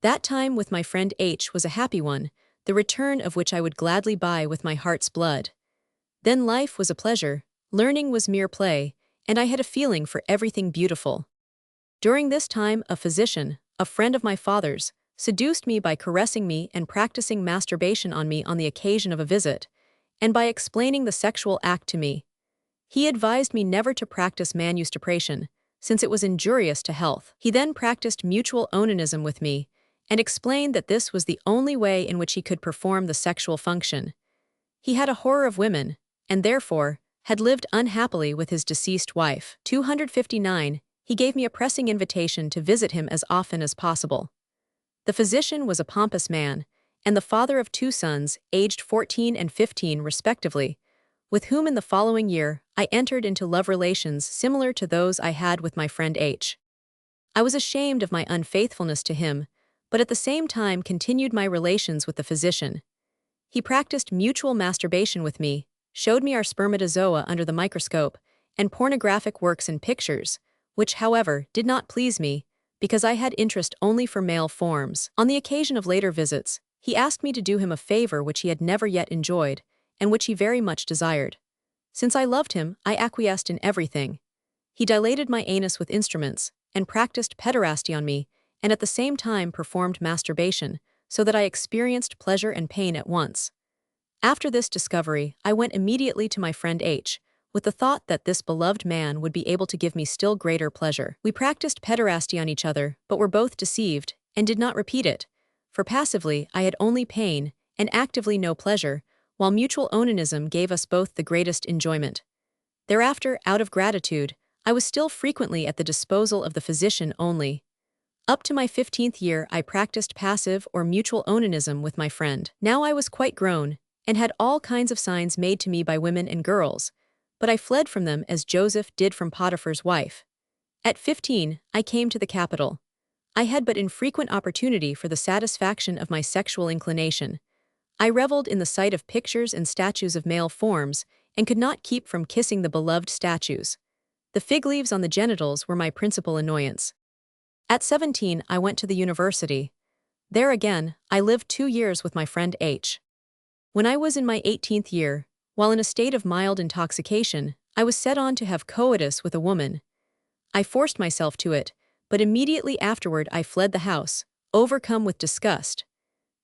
That time with my friend H was a happy one, the return of which I would gladly buy with my heart's blood. Then life was a pleasure, learning was mere play, and I had a feeling for everything beautiful. During this time, a physician, a friend of my father's, seduced me by caressing me and practicing masturbation on me on the occasion of a visit, and by explaining the sexual act to me. He advised me never to practice manustupration, since it was injurious to health. He then practiced mutual onanism with me, and explained that this was the only way in which he could perform the sexual function. He had a horror of women, and therefore, had lived unhappily with his deceased wife. 259, he gave me a pressing invitation to visit him as often as possible. The physician was a pompous man, and the father of 2 sons, aged 14 and 15 respectively, with whom in the following year I entered into love relations similar to those I had with my friend H. I was ashamed of my unfaithfulness to him, but at the same time continued my relations with the physician. He practiced mutual masturbation with me, showed me our spermatozoa under the microscope, and pornographic works and pictures, which, however, did not please me, because I had interest only for male forms. On the occasion of later visits, he asked me to do him a favor which he had never yet enjoyed, and which he very much desired. Since I loved him, I acquiesced in everything. He dilated my anus with instruments, and practiced pederasty on me, and at the same time performed masturbation, so that I experienced pleasure and pain at once. After this discovery, I went immediately to my friend H, with the thought that this beloved man would be able to give me still greater pleasure. We practiced pederasty on each other, but were both deceived, and did not repeat it, for passively I had only pain, and actively no pleasure, while mutual onanism gave us both the greatest enjoyment. Thereafter, out of gratitude, I was still frequently at the disposal of the physician only. Up to my 15th year I practiced passive or mutual onanism with my friend. Now I was quite grown, and had all kinds of signs made to me by women and girls, but I fled from them as Joseph did from Potiphar's wife. At 15, I came to the capital. I had but infrequent opportunity for the satisfaction of my sexual inclination. I reveled in the sight of pictures and statues of male forms, and could not keep from kissing the beloved statues. The fig leaves on the genitals were my principal annoyance. At 17, I went to the university. There again, I lived 2 years with my friend H. When I was in my 18th year, while in a state of mild intoxication, I was set on to have coitus with a woman. I forced myself to it, but immediately afterward I fled the house, overcome with disgust.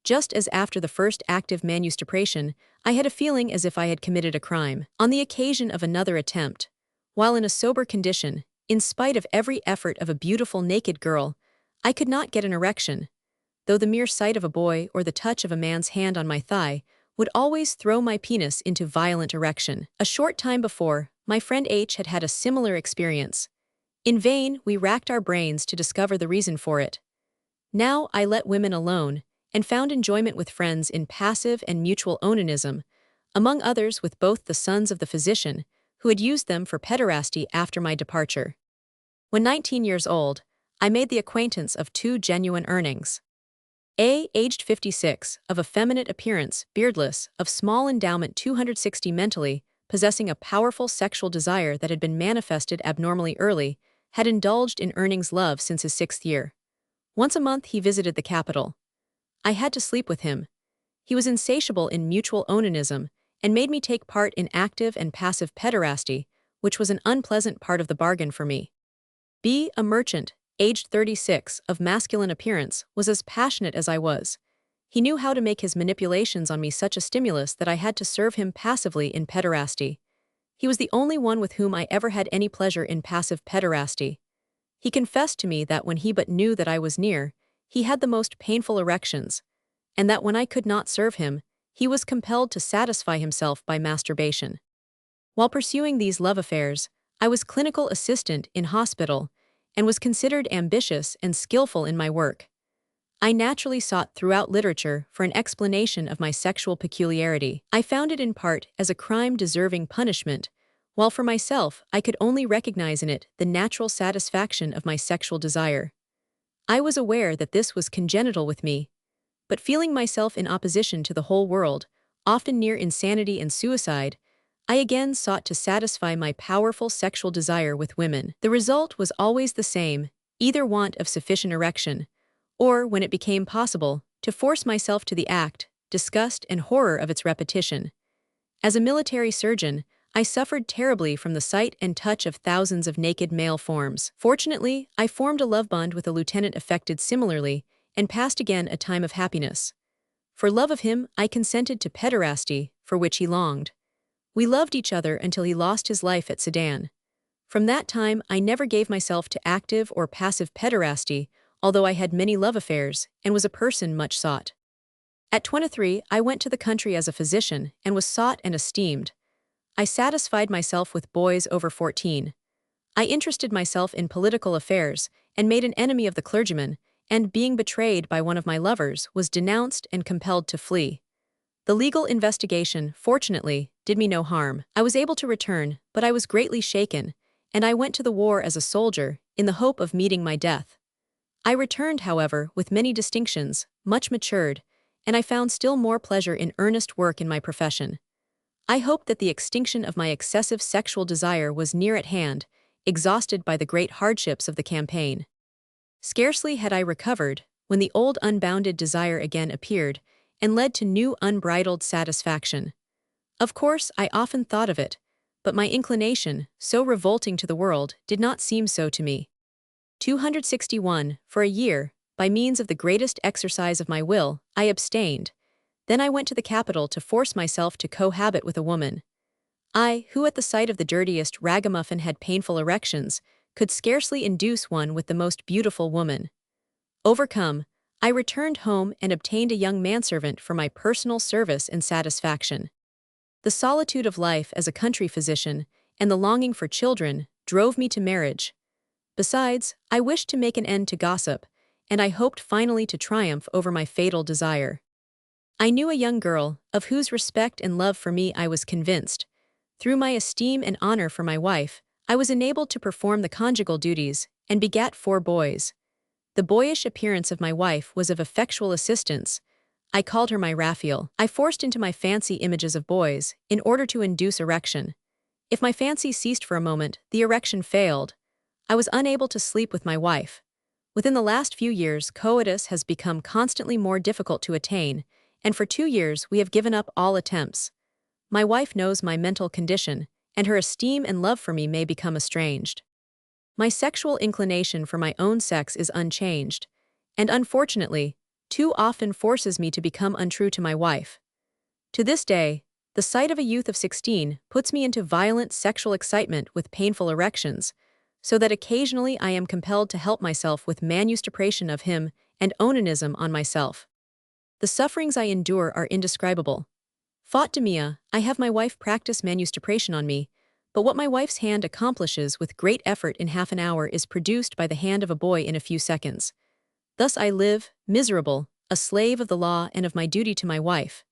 Just as after the first active manustupration, I had a feeling as if I had committed a crime. On the occasion of another attempt, while in a sober condition, in spite of every effort of a beautiful naked girl, I could not get an erection, though the mere sight of a boy or the touch of a man's hand on my thigh would always throw my penis into violent erection. A short time before, my friend H had had a similar experience. In vain, we racked our brains to discover the reason for it. Now I let women alone, and found enjoyment with friends in passive and mutual onanism, among others with both the sons of the physician, who had used them for pederasty after my departure. When 19 years old, I made the acquaintance of 2 genuine earnings. A, aged 56, of effeminate appearance, beardless, of small endowment 260 mentally, possessing a powerful sexual desire that had been manifested abnormally early, had indulged in Earnings' love since his 6th year. Once a month he visited the capital. I had to sleep with him. He was insatiable in mutual onanism, and made me take part in active and passive pederasty, which was an unpleasant part of the bargain for me. B, a merchant, aged 36, of masculine appearance, was as passionate as I was. He knew how to make his manipulations on me such a stimulus that I had to serve him passively in pederasty. He was the only one with whom I ever had any pleasure in passive pederasty. He confessed to me that when he but knew that I was near, he had the most painful erections, and that when I could not serve him, he was compelled to satisfy himself by masturbation. While pursuing these love affairs, I was clinical assistant in hospital, and was considered ambitious and skillful in my work. I naturally sought throughout literature for an explanation of my sexual peculiarity. I found it in part as a crime deserving punishment, while for myself I could only recognize in it the natural satisfaction of my sexual desire. I was aware that this was congenital with me, but feeling myself in opposition to the whole world, often near insanity and suicide, I again sought to satisfy my powerful sexual desire with women. The result was always the same, either want of sufficient erection, or, when it became possible, to force myself to the act, disgust and horror of its repetition. As a military surgeon, I suffered terribly from the sight and touch of thousands of naked male forms. Fortunately, I formed a love bond with a lieutenant affected similarly, and passed again a time of happiness. For love of him, I consented to pederasty, for which he longed. We loved each other until he lost his life at Sedan. From that time, I never gave myself to active or passive pederasty, although I had many love affairs, and was a person much sought. At 23, I went to the country as a physician, and was sought and esteemed. I satisfied myself with boys over 14. I interested myself in political affairs, and made an enemy of the clergyman, and, being betrayed by one of my lovers, was denounced and compelled to flee. The legal investigation, fortunately, did me no harm. I was able to return, but I was greatly shaken, and I went to the war as a soldier, in the hope of meeting my death. I returned, however, with many distinctions, much matured, and I found still more pleasure in earnest work in my profession. I hoped that the extinction of my excessive sexual desire was near at hand, exhausted by the great hardships of the campaign. Scarcely had I recovered, when the old unbounded desire again appeared, and led to new unbridled satisfaction. Of course, I often thought of it, but my inclination, so revolting to the world, did not seem so to me. 261, for a year, by means of the greatest exercise of my will, I abstained. Then I went to the capital to force myself to cohabit with a woman. I, who at the sight of the dirtiest ragamuffin had painful erections, could scarcely induce one with the most beautiful woman. Overcome, I returned home and obtained a young manservant for my personal service and satisfaction. The solitude of life as a country physician, and the longing for children, drove me to marriage. Besides, I wished to make an end to gossip, and I hoped finally to triumph over my fatal desire. I knew a young girl, of whose respect and love for me I was convinced. Through my esteem and honor for my wife, I was enabled to perform the conjugal duties, and begat 4 boys. The boyish appearance of my wife was of effectual assistance. I called her my Raphael. I forced into my fancy images of boys, in order to induce erection. If my fancy ceased for a moment, the erection failed. I was unable to sleep with my wife. Within the last few years, coitus has become constantly more difficult to attain, and for 2 years we have given up all attempts. My wife knows my mental condition, and her esteem and love for me may become estranged. My sexual inclination for my own sex is unchanged, and unfortunately, too often forces me to become untrue to my wife. To this day, the sight of a youth of 16 puts me into violent sexual excitement with painful erections, so that occasionally I am compelled to help myself with manustupration of him and onanism on myself. The sufferings I endure are indescribable. Faute de mia, I have my wife practice manustupration on me, but what my wife's hand accomplishes with great effort in half an hour is produced by the hand of a boy in a few seconds. Thus I live, miserable, a slave of the law and of my duty to my wife.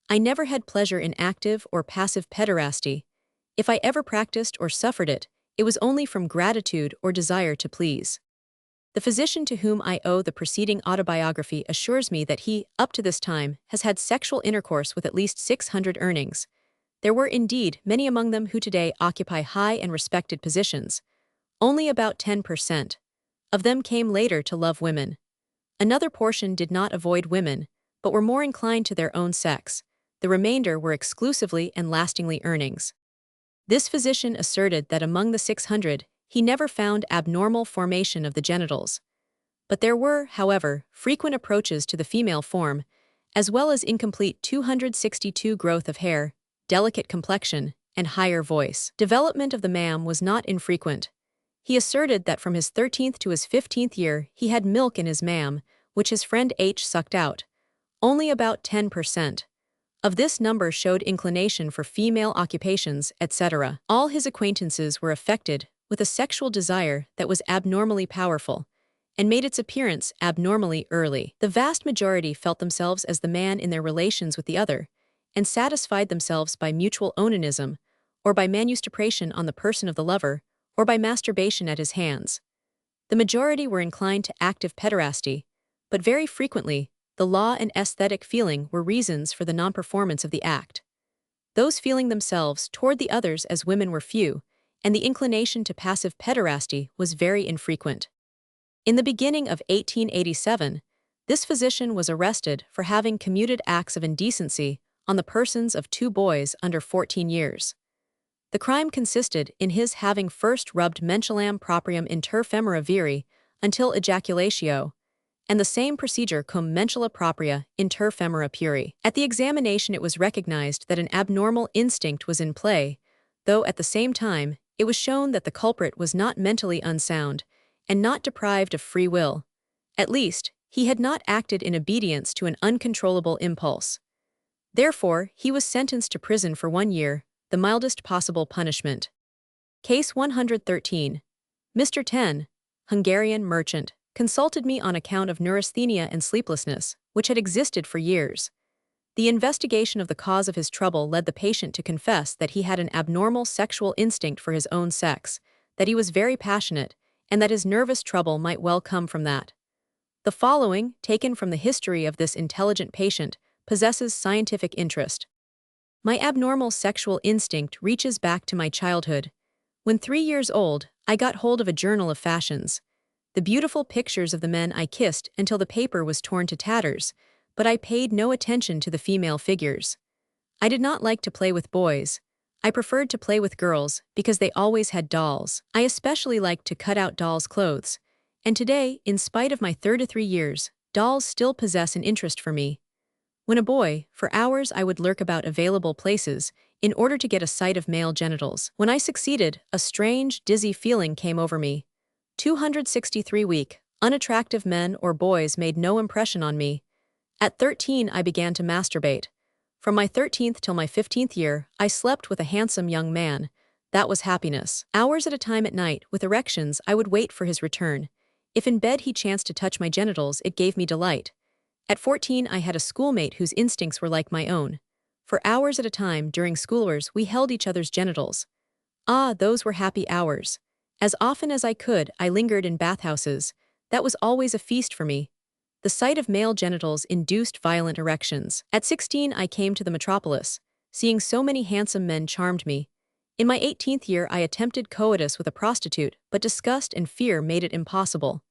I never had pleasure in active or passive pederasty. If I ever practiced or suffered it, it was only from gratitude or desire to please. The physician to whom I owe the preceding autobiography assures me that he, up to this time, has had sexual intercourse with at least 600 earnings. There were indeed many among them who today occupy high and respected positions. Only about 10% of them came later to love women. Another portion did not avoid women, but were more inclined to their own sex. The remainder were exclusively and lastingly earnings. This physician asserted that among the 600, he never found abnormal formation of the genitals. But there were, however, frequent approaches to the female form, as well as incomplete 262 growth of hair, delicate complexion, and higher voice. Development of the mam was not infrequent. He asserted that from his 13th to his 15th year he had milk in his mam, which his friend H sucked out. Only about 10% of this number showed inclination for female occupations, etc. All his acquaintances were affected with a sexual desire that was abnormally powerful, and made its appearance abnormally early. The vast majority felt themselves as the man in their relations with the other, and satisfied themselves by mutual onanism, or by manustupration on the person of the lover, or by masturbation at his hands. The majority were inclined to active pederasty, but very frequently, the law and aesthetic feeling were reasons for the non-performance of the act. Those feeling themselves toward the others as women were few, and the inclination to passive pederasty was very infrequent. In the beginning of 1887, This physician was arrested for having committed acts of indecency on the persons of 2 boys under 14 years. The crime consisted in his having first rubbed mensulam proprium inter femora viri until ejaculatio, and the same procedure cum mensula propria inter femora puri. At the examination it was recognized that an abnormal instinct was in play, though at the same time it was shown that the culprit was not mentally unsound and not deprived of free will. At least, he had not acted in obedience to an uncontrollable impulse. Therefore, he was sentenced to prison for 1 year, the mildest possible punishment. Case 113. Mr. 10, Hungarian merchant, consulted me on account of neurasthenia and sleeplessness, which had existed for years. The investigation of the cause of his trouble led the patient to confess that he had an abnormal sexual instinct for his own sex, that he was very passionate, and that his nervous trouble might well come from that. The following, taken from the history of this intelligent patient, possesses scientific interest. My abnormal sexual instinct reaches back to my childhood. When 3 years old, I got hold of a journal of fashions. The beautiful pictures of the men I kissed until the paper was torn to tatters, but I paid no attention to the female figures. I did not like to play with boys. I preferred to play with girls because they always had dolls. I especially liked to cut out dolls' clothes. And today, in spite of my 33 years, dolls still possess an interest for me. When a boy, for hours I would lurk about available places in order to get a sight of male genitals. When I succeeded, a strange, dizzy feeling came over me. 263 weak, unattractive men or boys made no impression on me. At 13 I began to masturbate. From my 13th till my 15th year, I slept with a handsome young man. That was happiness. Hours at a time at night, with erections, I would wait for his return. If in bed he chanced to touch my genitals, it gave me delight. At 14 I had a schoolmate whose instincts were like my own. For hours at a time during school hours we held each other's genitals. Ah, those were happy hours. As often as I could, I lingered in bathhouses. That was always a feast for me. The sight of male genitals induced violent erections. At 16 I came to the metropolis. Seeing so many handsome men charmed me. In my 18th year I attempted coitus with a prostitute, but disgust and fear made it impossible.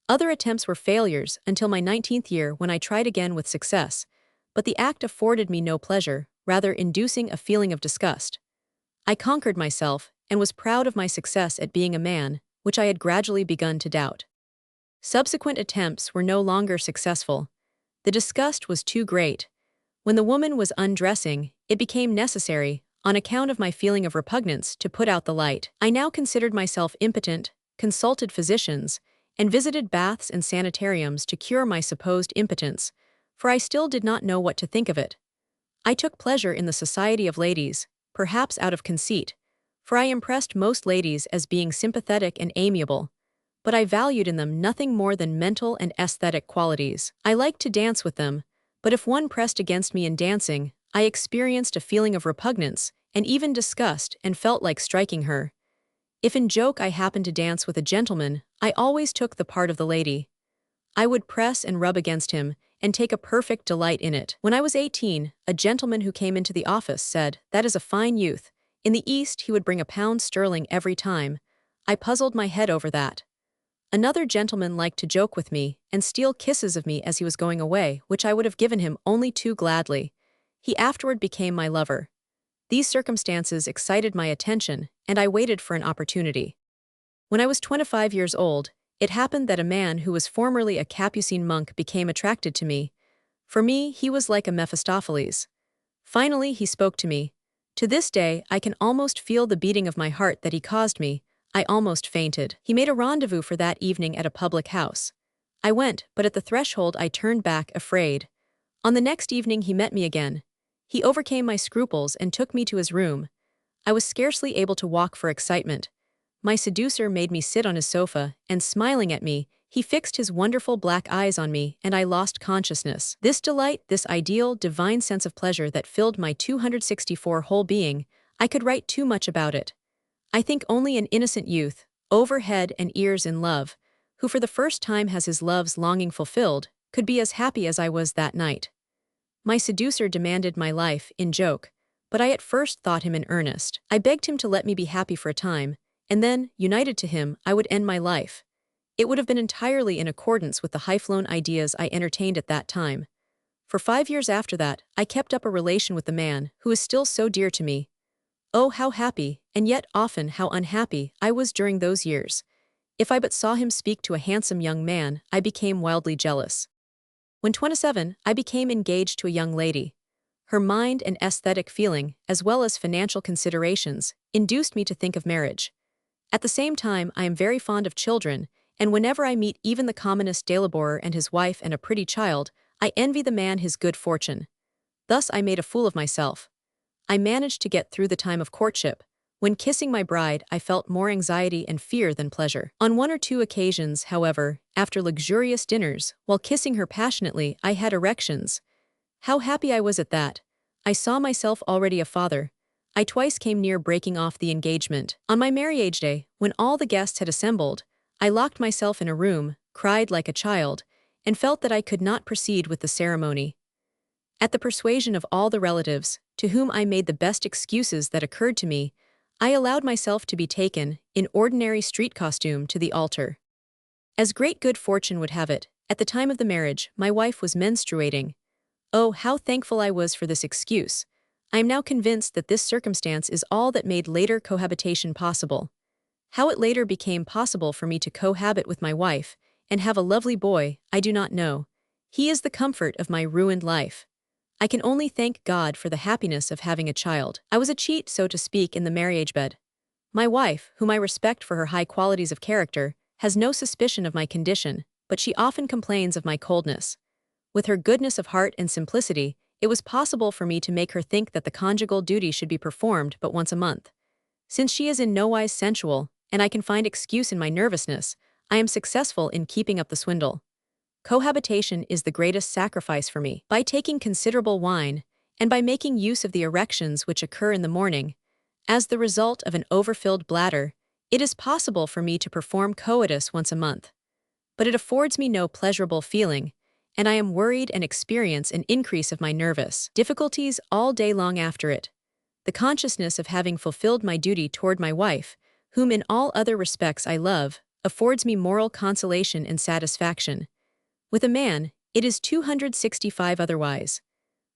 Other attempts were failures until my 19th year when I tried again with success, but the act afforded me no pleasure, rather inducing a feeling of disgust. I conquered myself and was proud of my success at being a man, which I had gradually begun to doubt. Subsequent attempts were no longer successful. The disgust was too great. When the woman was undressing, it became necessary, on account of my feeling of repugnance, to put out the light. I now considered myself impotent, consulted physicians, and visited baths and sanitariums to cure my supposed impotence, for I still did not know what to think of it. I took pleasure in the society of ladies, perhaps out of conceit, for I impressed most ladies as being sympathetic and amiable, but I valued in them nothing more than mental and aesthetic qualities. I liked to dance with them, but if one pressed against me in dancing, I experienced a feeling of repugnance and even disgust and felt like striking her. If in joke I happened to dance with a gentleman, I always took the part of the lady. I would press and rub against him and take a perfect delight in it. When I was 18, a gentleman who came into the office said, "That is a fine youth." In the East he would bring £1 every time. I puzzled my head over that. Another gentleman liked to joke with me and steal kisses of me as he was going away, which I would have given him only too gladly. He afterward became my lover. These circumstances excited my attention, and I waited for an opportunity. When I was 25 years old, it happened that a man who was formerly a Capucine monk became attracted to me. For me, he was like a Mephistopheles. Finally, he spoke to me. To this day, I can almost feel the beating of my heart that he caused me. I almost fainted. He made a rendezvous for that evening at a public house. I went, but at the threshold I turned back, afraid. On the next evening he met me again. He overcame my scruples and took me to his room. I was scarcely able to walk for excitement. My seducer made me sit on his sofa, and smiling at me, he fixed his wonderful black eyes on me, and I lost consciousness. This delight, this ideal, divine sense of pleasure that filled my 264 whole being, I could write too much about it. I think only an innocent youth, over head and ears in love, who for the first time has his love's longing fulfilled, could be as happy as I was that night. My seducer demanded my life, in joke, but I at first thought him in earnest. I begged him to let me be happy for a time, and then, united to him, I would end my life. It would have been entirely in accordance with the high-flown ideas I entertained at that time. For 5 years after that, I kept up a relation with the man who is still so dear to me. Oh, how happy, and yet often how unhappy, I was during those years. If I but saw him speak to a handsome young man, I became wildly jealous. When 27, I became engaged to a young lady. Her mind and aesthetic feeling, as well as financial considerations, induced me to think of marriage. At the same time, I am very fond of children, and whenever I meet even the commonest day laborer and his wife and a pretty child, I envy the man his good fortune. Thus I made a fool of myself. I managed to get through the time of courtship. When kissing my bride, I felt more anxiety and fear than pleasure. On 1 or 2 occasions, however, after luxurious dinners, while kissing her passionately, I had erections. How happy I was at that! I saw myself already a father. I twice came near breaking off the engagement. On my marriage day, when all the guests had assembled, I locked myself in a room, cried like a child, and felt that I could not proceed with the ceremony. At the persuasion of all the relatives, to whom I made the best excuses that occurred to me, I allowed myself to be taken, in ordinary street costume, to the altar. As great good fortune would have it, at the time of the marriage, my wife was menstruating. Oh, how thankful I was for this excuse! I am now convinced that this circumstance is all that made later cohabitation possible. How it later became possible for me to cohabit with my wife, and have a lovely boy, I do not know. He is the comfort of my ruined life. I can only thank God for the happiness of having a child. I was a cheat, so to speak, in the marriage bed. My wife, whom I respect for her high qualities of character, has no suspicion of my condition, but she often complains of my coldness. With her goodness of heart and simplicity, it was possible for me to make her think that the conjugal duty should be performed but once a month. Since she is in nowise sensual, and I can find excuse in my nervousness, I am successful in keeping up the swindle. Cohabitation is the greatest sacrifice for me. By taking considerable wine, and by making use of the erections which occur in the morning, as the result of an overfilled bladder, it is possible for me to perform coitus once a month. But it affords me no pleasurable feeling, and I am worried and experience an increase of my nervous difficulties all day long after it. The consciousness of having fulfilled my duty toward my wife, whom in all other respects I love, affords me moral consolation and satisfaction. With a man, it is 265 otherwise.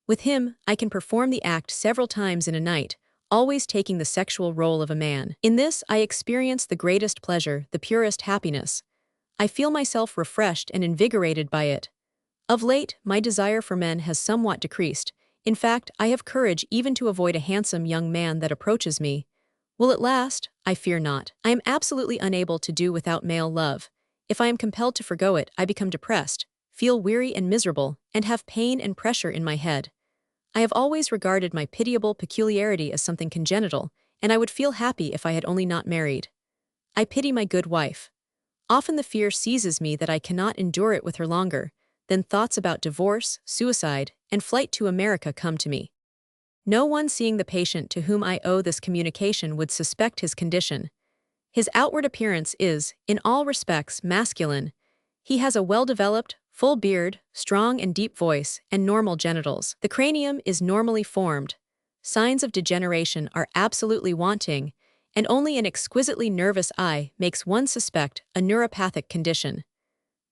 With him, I can perform the act several times in a night, always taking the sexual role of a man. In this, I experience the greatest pleasure, the purest happiness. I feel myself refreshed and invigorated by it. Of late, my desire for men has somewhat decreased. In fact, I have courage even to avoid a handsome young man that approaches me. Will it last? I fear not. I am absolutely unable to do without male love. If I am compelled to forgo it, I become depressed, feel weary and miserable, and have pain and pressure in my head. I have always regarded my pitiable peculiarity as something congenital, and I would feel happy if I had only not married. I pity my good wife. Often the fear seizes me that I cannot endure it with her longer. Then thoughts about divorce, suicide, and flight to America come to me. No one seeing the patient to whom I owe this communication would suspect his condition. His outward appearance is, in all respects, masculine. He has a well-developed, full beard, strong and deep voice, and normal genitals. The cranium is normally formed. Signs of degeneration are absolutely wanting, and only an exquisitely nervous eye makes one suspect a neuropathic condition.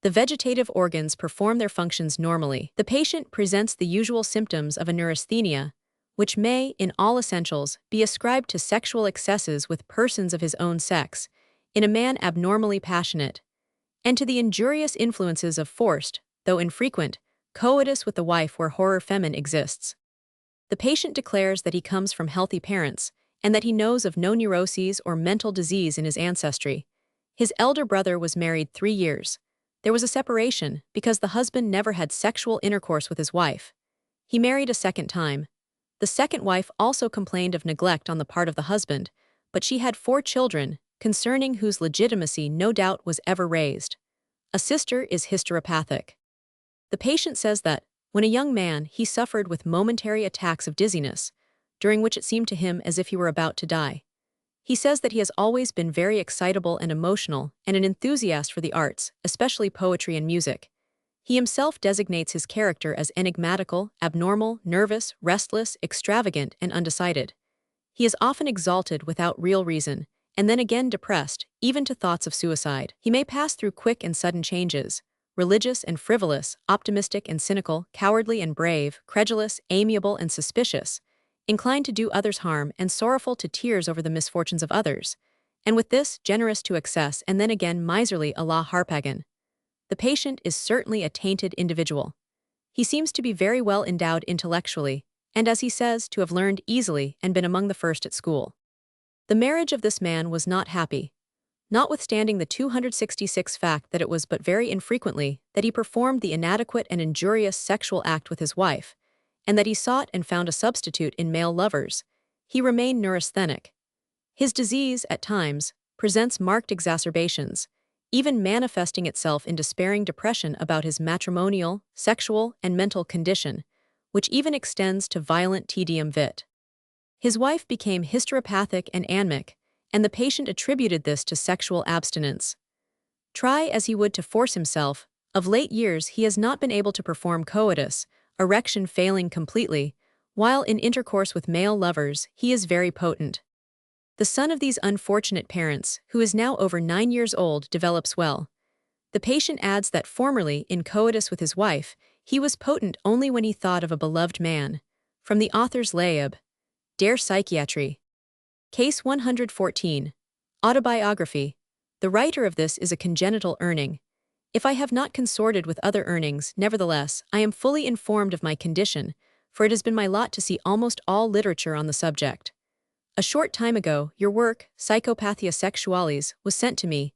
The vegetative organs perform their functions normally. The patient presents the usual symptoms of a neurasthenia, which may, in all essentials, be ascribed to sexual excesses with persons of his own sex, in a man abnormally passionate, and to the injurious influences of forced, though infrequent, coitus with the wife where horror feminine exists. The patient declares that he comes from healthy parents, and that he knows of no neuroses or mental disease in his ancestry. His elder brother was married 3 years. There was a separation because the husband never had sexual intercourse with his wife. He married a second time. The second wife also complained of neglect on the part of the husband, but she had 4 children, concerning whose legitimacy no doubt was ever raised. A sister is hysteropathic. The patient says that, when a young man, he suffered with momentary attacks of dizziness, during which it seemed to him as if he were about to die. He says that he has always been very excitable and emotional, and an enthusiast for the arts, especially poetry and music. He himself designates his character as enigmatical, abnormal, nervous, restless, extravagant, and undecided. He is often exalted without real reason, and then again depressed, even to thoughts of suicide. He may pass through quick and sudden changes, religious and frivolous, optimistic and cynical, cowardly and brave, credulous, amiable and suspicious, inclined to do others harm and sorrowful to tears over the misfortunes of others, and with this, generous to excess and then again miserly a la Harpagon. The patient is certainly a tainted individual. He seems to be very well endowed intellectually, and as he says, to have learned easily and been among the first at school. The marriage of this man was not happy. Notwithstanding the 266 fact that it was but very infrequently that he performed the inadequate and injurious sexual act with his wife, and that he sought and found a substitute in male lovers, he remained neurasthenic. His disease, at times, presents marked exacerbations, even manifesting itself in despairing depression about his matrimonial, sexual, and mental condition, which even extends to violent tedium vit. His wife became hysteropathic and anemic, and the patient attributed this to sexual abstinence. Try as he would to force himself, of late years he has not been able to perform coitus, erection failing completely, while in intercourse with male lovers he is very potent. The son of these unfortunate parents, who is now over 9 years old, develops well. The patient adds that formerly, in coitus with his wife, he was potent only when he thought of a beloved man. From the author's Leib, Der Psychiatrie. Case 114. Autobiography. The writer of this is a congenital Urning. If I have not consorted with other Urnings, nevertheless, I am fully informed of my condition, for it has been my lot to see almost all literature on the subject. A short time ago, your work, Psychopathia Sexualis, was sent to me.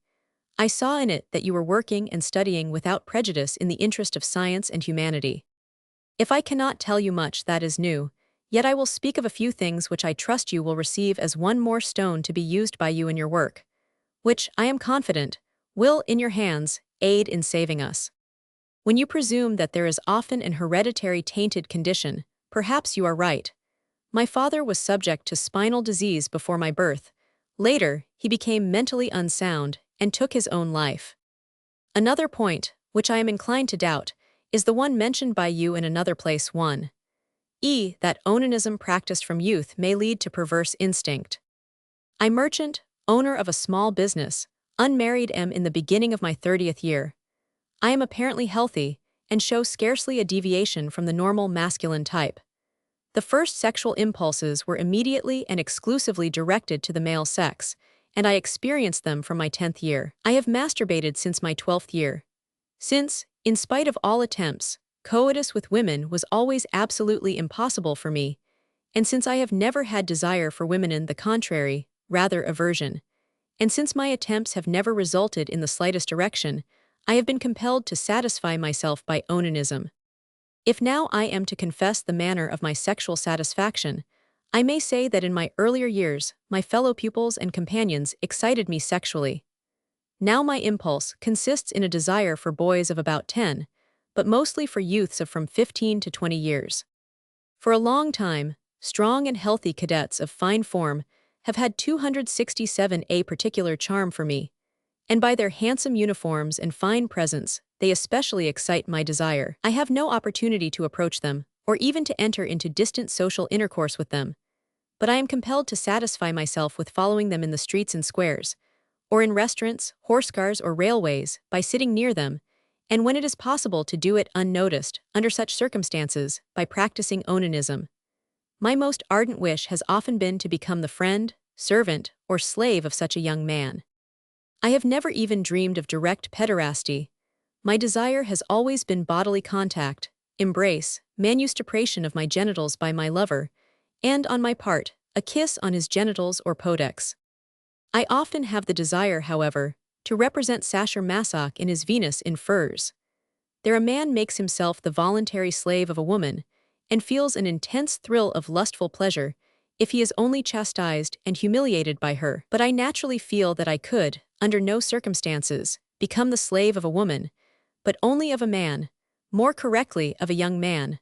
I saw in it that you were working and studying without prejudice in the interest of science and humanity. If I cannot tell you much that is new, yet I will speak of a few things which I trust you will receive as one more stone to be used by you in your work, which, I am confident, will, in your hands, aid in saving us. When you presume that there is often an hereditary tainted condition, perhaps you are right. My father was subject to spinal disease before my birth. Later, he became mentally unsound and took his own life. Another point, which I am inclined to doubt, is the one mentioned by you in another place 1. That onanism practiced from youth may lead to perverse instinct. I merchant, owner of a small business, unmarried am in the beginning of my 30th year. I am apparently healthy, and show scarcely a deviation from the normal masculine type. The first sexual impulses were immediately and exclusively directed to the male sex, and I experienced them from my 10th year. I have masturbated since my 12th year. Since, in spite of all attempts, coitus with women was always absolutely impossible for me, and since I have never had desire for women in the contrary, rather aversion, and since my attempts have never resulted in the slightest erection, I have been compelled to satisfy myself by onanism. If now I am to confess the manner of my sexual satisfaction, I may say that in my earlier years, my fellow pupils and companions excited me sexually. Now my impulse consists in a desire for boys of about 10, but mostly for youths of from 15 to 20 years. For a long time, strong and healthy cadets of fine form have had 267 a particular charm for me, and by their handsome uniforms and fine presence, they especially excite my desire. I have no opportunity to approach them, or even to enter into distant social intercourse with them, but I am compelled to satisfy myself with following them in the streets and squares, or in restaurants, horse cars, or railways, by sitting near them, and when it is possible to do it unnoticed, under such circumstances, by practicing onanism. My most ardent wish has often been to become the friend, servant, or slave of such a young man. I have never even dreamed of direct pederasty. My desire has always been bodily contact, embrace, manustupration of my genitals by my lover, and, on my part, a kiss on his genitals or podex. I often have the desire, however, to represent Sacher-Masoch in his Venus in furs. There a man makes himself the voluntary slave of a woman, and feels an intense thrill of lustful pleasure, if he is only chastised and humiliated by her. But I naturally feel that I could, under no circumstances, become the slave of a woman, but only of a man, more correctly of a young man.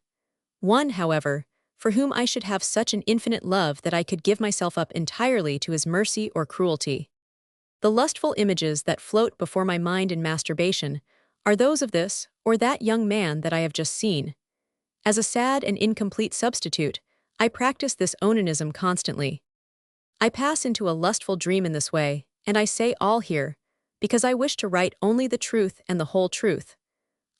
One, however, for whom I should have such an infinite love that I could give myself up entirely to his mercy or cruelty. The lustful images that float before my mind in masturbation are those of this or that young man that I have just seen. As a sad and incomplete substitute, I practice this onanism constantly. I pass into a lustful dream in this way, and I say all here, because I wish to write only the truth and the whole truth.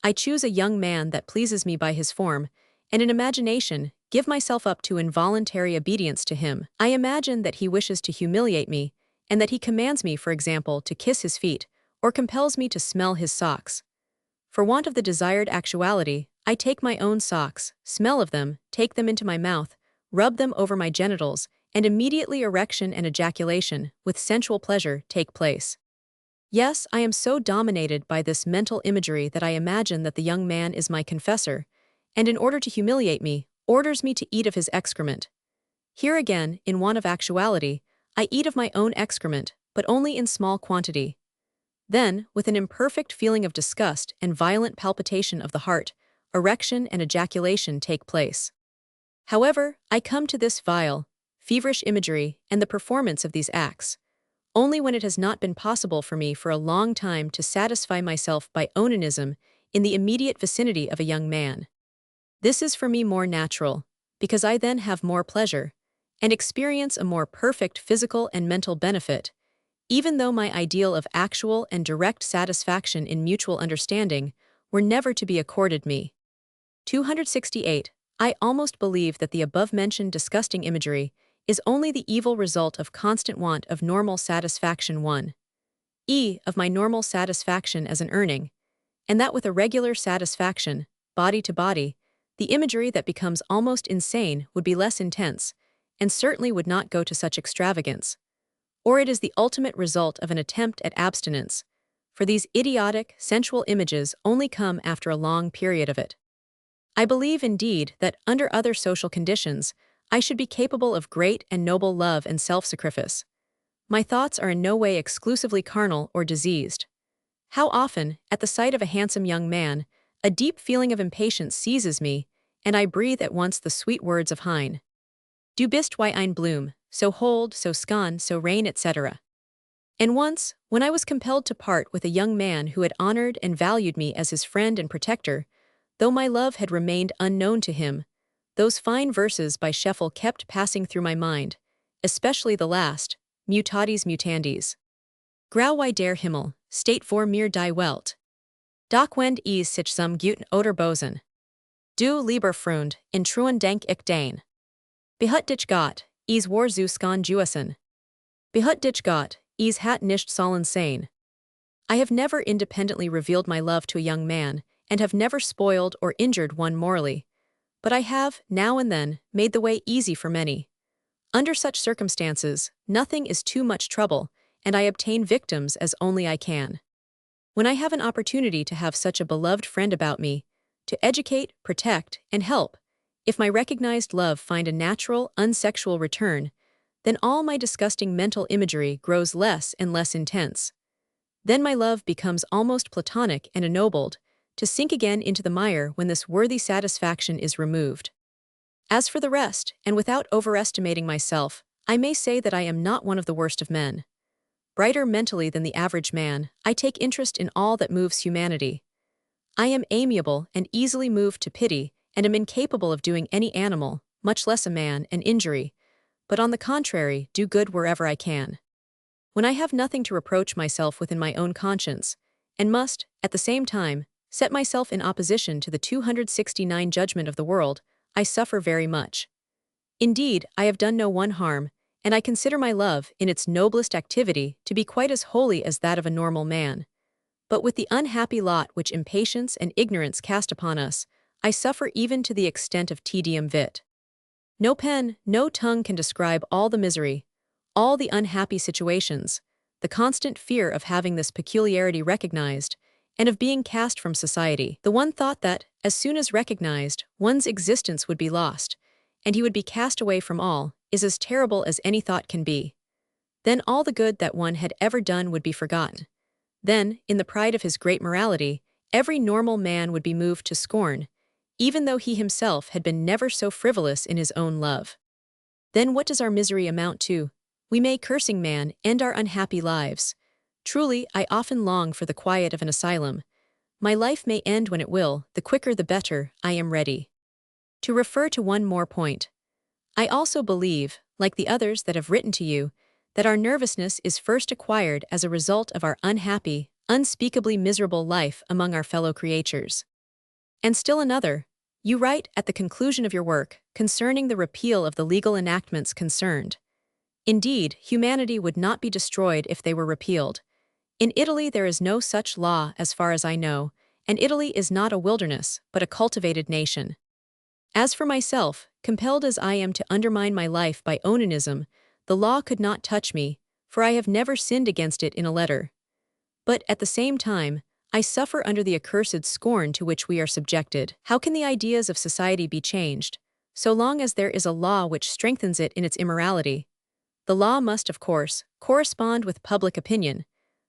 I choose a young man that pleases me by his form, and in imagination, give myself up to involuntary obedience to him. I imagine that he wishes to humiliate me, and that he commands me, for example, to kiss his feet, or compels me to smell his socks. For want of the desired actuality, I take my own socks, smell of them, take them into my mouth, rub them over my genitals, and immediately erection and ejaculation, with sensual pleasure, take place. Yes, I am so dominated by this mental imagery that I imagine that the young man is my confessor, and in order to humiliate me, orders me to eat of his excrement. Here again, in want of actuality, I eat of my own excrement, but only in small quantity. Then, with an imperfect feeling of disgust and violent palpitation of the heart, erection and ejaculation take place. However, I come to this vile, feverish imagery and the performance of these acts only when it has not been possible for me for a long time to satisfy myself by onanism in the immediate vicinity of a young man. This is for me more natural, because I then have more pleasure, and experience a more perfect physical and mental benefit, even though my ideal of actual and direct satisfaction in mutual understanding were never to be accorded me. 268. I almost believe that the above-mentioned disgusting imagery is only the evil result of constant want of normal satisfaction of my normal satisfaction as an earning, and that with a regular satisfaction, body to body, the imagery that becomes almost insane would be less intense, and certainly would not go to such extravagance. Or it is the ultimate result of an attempt at abstinence, for these idiotic, sensual images only come after a long period of it. I believe indeed that, under other social conditions, I should be capable of great and noble love and self-sacrifice. My thoughts are in no way exclusively carnal or diseased. How often, at the sight of a handsome young man, a deep feeling of impatience seizes me, and I breathe at once the sweet words of Heine. Du bist wie ein Blum, so hold, so scan, so rein, etc. And once, when I was compelled to part with a young man who had honored and valued me as his friend and protector, though my love had remained unknown to him, those fine verses by Scheffel kept passing through my mind, especially the last, Mutatis mutandis. Grau wie der Himmel, steht vor mir die Welt. Doch wend is sich zum Guten oder Bosen. Du, lieber Freund, in Truen denk ich dein. Behut dich Gott, is war zu skan Juessen. Behut dich Gott, is hat nicht sollen sein. I have never independently revealed my love to a young man, and have never spoiled or injured one morally. But I have, now and then, made the way easy for many. Under such circumstances, nothing is too much trouble, and I obtain victims as only I can. When I have an opportunity to have such a beloved friend about me, to educate, protect, and help, if my recognized love find a natural, unsexual return, then all my disgusting mental imagery grows less and less intense. Then my love becomes almost platonic and ennobled, to sink again into the mire when this worthy satisfaction is removed. As for the rest, and without overestimating myself, I may say that I am not one of the worst of men. Brighter mentally than the average man, I take interest in all that moves humanity. I am amiable and easily moved to pity, and am incapable of doing any animal, much less a man, an injury, but on the contrary, do good wherever I can. When I have nothing to reproach myself within my own conscience, and must, at the same time, set myself in opposition to the 269 judgment of the world, I suffer very much. Indeed, I have done no one harm, and I consider my love, in its noblest activity, to be quite as holy as that of a normal man. But with the unhappy lot which impatience and ignorance cast upon us, I suffer even to the extent of tedium vitae. No pen, no tongue can describe all the misery, all the unhappy situations, the constant fear of having this peculiarity recognized, and of being cast from society. The one thought that, as soon as recognized, one's existence would be lost, and he would be cast away from all, is as terrible as any thought can be. Then all the good that one had ever done would be forgotten. Then, in the pride of his great morality, every normal man would be moved to scorn, even though he himself had been never so frivolous in his own love. Then what does our misery amount to? We may, cursing man, end our unhappy lives. Truly, I often long for the quiet of an asylum. My life may end when it will, the quicker the better, I am ready. To refer to one more point, I also believe, like the others that have written to you, that our nervousness is first acquired as a result of our unhappy, unspeakably miserable life among our fellow creatures. And still another, you write at the conclusion of your work concerning the repeal of the legal enactments concerned. Indeed, humanity would not be destroyed if they were repealed. In Italy there is no such law as far as I know, and Italy is not a wilderness, but a cultivated nation. As for myself, compelled as I am to undermine my life by onanism, the law could not touch me, for I have never sinned against it in a letter. But at the same time, I suffer under the accursed scorn to which we are subjected. How can the ideas of society be changed, so long as there is a law which strengthens it in its immorality? The law must, of course, correspond with public opinion,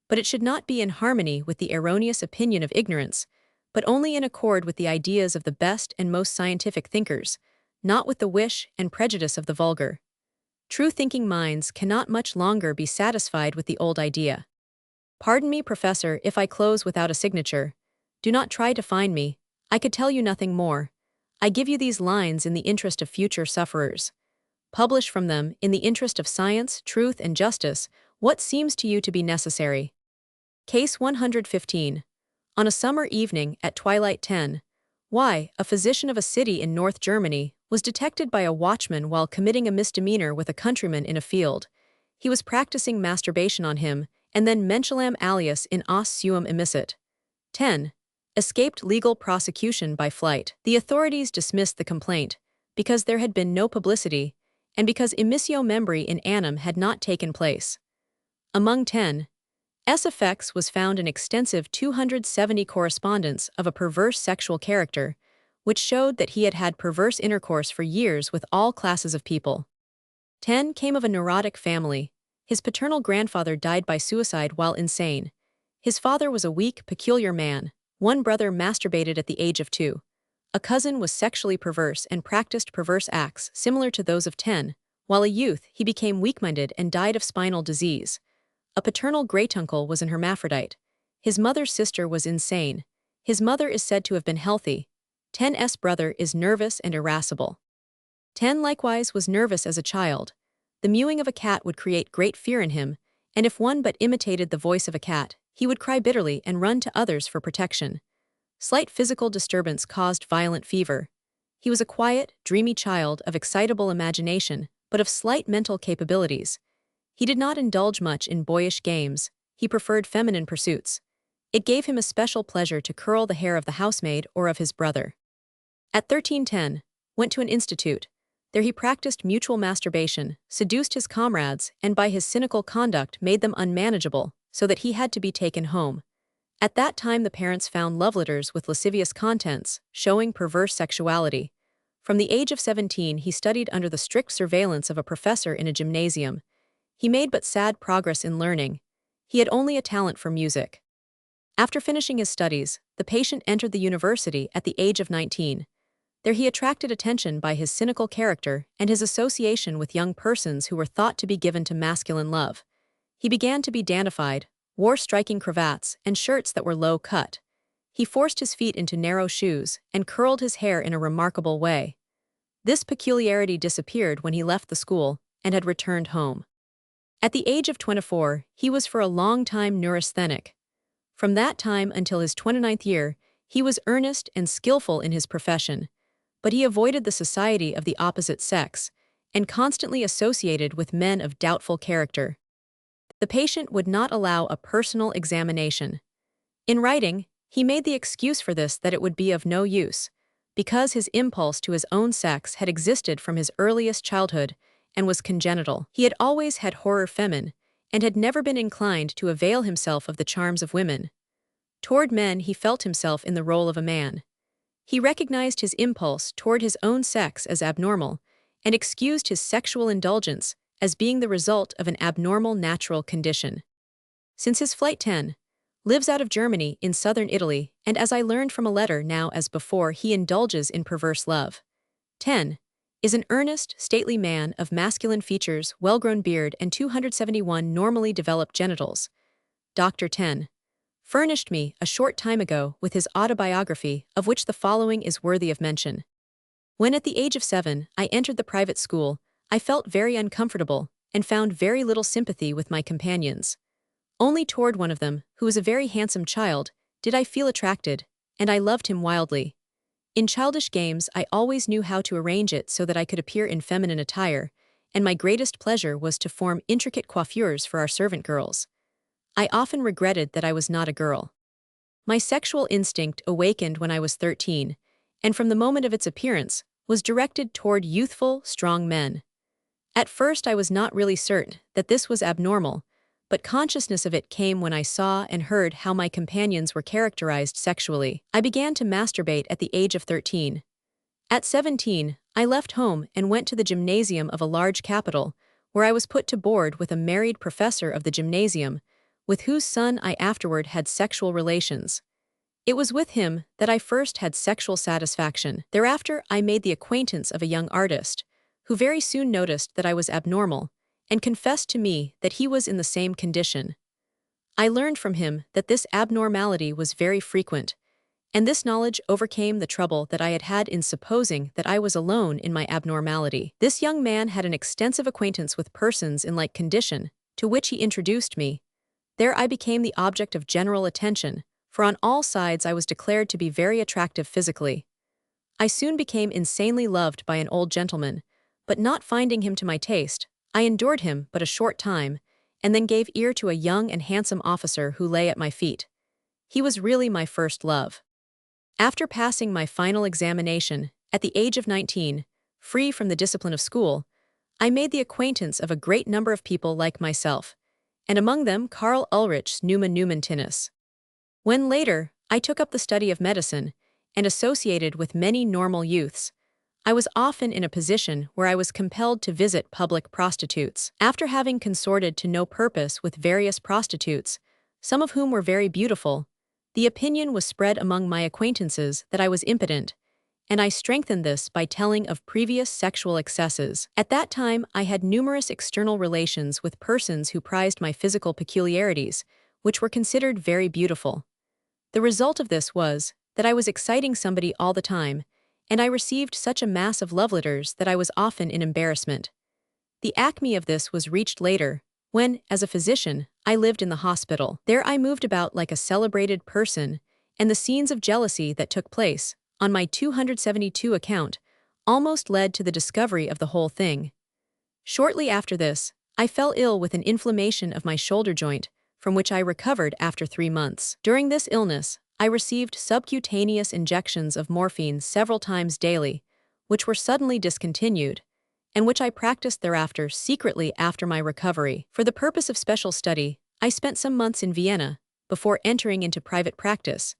but it should not be in harmony with the erroneous opinion of ignorance, but only in accord with the ideas of the best and most scientific thinkers, not with the wish and prejudice of the vulgar. True-thinking minds cannot much longer be satisfied with the old idea. Pardon me, Professor, if I close without a signature. Do not try to find me. I could tell you nothing more. I give you these lines in the interest of future sufferers. Publish from them, in the interest of science, truth, and justice, what seems to you to be necessary. Case 115. On a summer evening at twilight 10, a physician of a city in North Germany was detected by a watchman while committing a misdemeanor with a countryman in a field. He was practicing masturbation on him, and then mentionam alias in os suum emissit. 10. Escaped legal prosecution by flight. The authorities dismissed the complaint, because there had been no publicity, and because emissio membri in annum had not taken place. Among 10's effects was found an extensive 270 correspondence of a perverse sexual character, which showed that he had had perverse intercourse for years with all classes of people. 10 came of a neurotic family. His paternal grandfather died by suicide while insane. His father was a weak, peculiar man. One brother masturbated at the age of 2. A cousin was sexually perverse and practiced perverse acts similar to those of 10. While a youth, he became weak-minded and died of spinal disease. A paternal great-uncle was an hermaphrodite. His mother's sister was insane. His mother is said to have been healthy. 10's brother is nervous and irascible. 10 likewise was nervous as a child. The mewing of a cat would create great fear in him, and if one but imitated the voice of a cat, he would cry bitterly and run to others for protection. Slight physical disturbance caused violent fever. He was a quiet, dreamy child of excitable imagination, but of slight mental capabilities. He did not indulge much in boyish games. He preferred feminine pursuits. It gave him a special pleasure to curl the hair of the housemaid or of his brother. At 13, 10 went to an institute. There he practiced mutual masturbation, seduced his comrades, and by his cynical conduct made them unmanageable, so that he had to be taken home. At that time the parents found love letters with lascivious contents, showing perverse sexuality. From the age of 17 he studied under the strict surveillance of a professor in a gymnasium. He made but sad progress in learning. He had only a talent for music. After finishing his studies, the patient entered the university at the age of 19. There he attracted attention by his cynical character and his association with young persons who were thought to be given to masculine love. He began to be dandified, wore striking cravats and shirts that were low cut. He forced his feet into narrow shoes and curled his hair in a remarkable way. This peculiarity disappeared when he left the school and had returned home. At the age of 24, he was for a long time neurasthenic. From that time until his 29th year, he was earnest and skillful in his profession, but he avoided the society of the opposite sex and constantly associated with men of doubtful character. The patient would not allow a personal examination. In writing, he made the excuse for this that it would be of no use, because his impulse to his own sex had existed from his earliest childhood and was congenital. He had always had horror feminine, and had never been inclined to avail himself of the charms of women. Toward men he felt himself in the role of a man. He recognized his impulse toward his own sex as abnormal, and excused his sexual indulgence as being the result of an abnormal natural condition. Since his flight 10 lives out of Germany in southern Italy, and as I learned from a letter now as before he indulges in perverse love. 10 is an earnest, stately man of masculine features, well-grown beard, and 271 normally developed genitals. Dr. 10 furnished me, a short time ago, with his autobiography, of which the following is worthy of mention. When at the age of 7, I entered the private school, I felt very uncomfortable and found very little sympathy with my companions. Only toward one of them, who was a very handsome child, did I feel attracted, and I loved him wildly. In childish games, I always knew how to arrange it so that I could appear in feminine attire, and my greatest pleasure was to form intricate coiffures for our servant girls. I often regretted that I was not a girl. My sexual instinct awakened when I was 13, and from the moment of its appearance, was directed toward youthful, strong men. At first I was not really certain that this was abnormal, but consciousness of it came when I saw and heard how my companions were characterized sexually. I began to masturbate at the age of 13. At 17, I left home and went to the gymnasium of a large capital, where I was put to board with a married professor of the gymnasium, with whose son I afterward had sexual relations. It was with him that I first had sexual satisfaction. Thereafter, I made the acquaintance of a young artist, who very soon noticed that I was abnormal, and confessed to me that he was in the same condition. I learned from him that this abnormality was very frequent, and this knowledge overcame the trouble that I had had in supposing that I was alone in my abnormality. This young man had an extensive acquaintance with persons in like condition, to which he introduced me. There I became the object of general attention, for on all sides I was declared to be very attractive physically. I soon became insanely loved by an old gentleman, but not finding him to my taste, I endured him but a short time, and then gave ear to a young and handsome officer who lay at my feet. He was really my first love. After passing my final examination, at the age of 19, free from the discipline of school, I made the acquaintance of a great number of people like myself, and among them Karl Ulrich's Numa Tinus. When later, I took up the study of medicine, and associated with many normal youths, I was often in a position where I was compelled to visit public prostitutes. After having consorted to no purpose with various prostitutes, some of whom were very beautiful, the opinion was spread among my acquaintances that I was impotent, and I strengthened this by telling of previous sexual excesses. At that time, I had numerous external relations with persons who prized my physical peculiarities, which were considered very beautiful. The result of this was that I was exciting somebody all the time, and I received such a mass of love letters that I was often in embarrassment. The acme of this was reached later, when, as a physician, I lived in the hospital. There I moved about like a celebrated person, and the scenes of jealousy that took place, on my 272 account, almost led to the discovery of the whole thing. Shortly after this, I fell ill with an inflammation of my shoulder joint, from which I recovered after 3 months. During this illness, I received subcutaneous injections of morphine several times daily, which were suddenly discontinued, and which I practiced thereafter secretly after my recovery. For the purpose of special study, I spent some months in Vienna, before entering into private practice,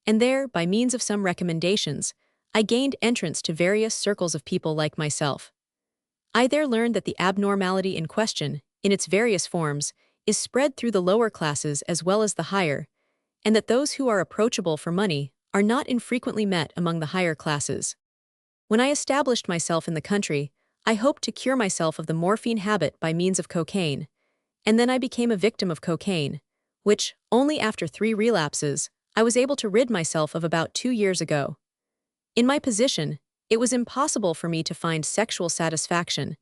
and there, by means of some recommendations, I gained entrance to various circles of people like myself. I there learned that the abnormality in question, in its various forms, is spread through the lower classes as well as the higher, and that those who are approachable for money are not infrequently met among the higher classes. When I established myself in the country, I hoped to cure myself of the morphine habit by means of cocaine, and then I became a victim of cocaine, which, only after 3 relapses, I was able to rid myself of about 2 years ago. In my position, it was impossible for me to find sexual satisfaction,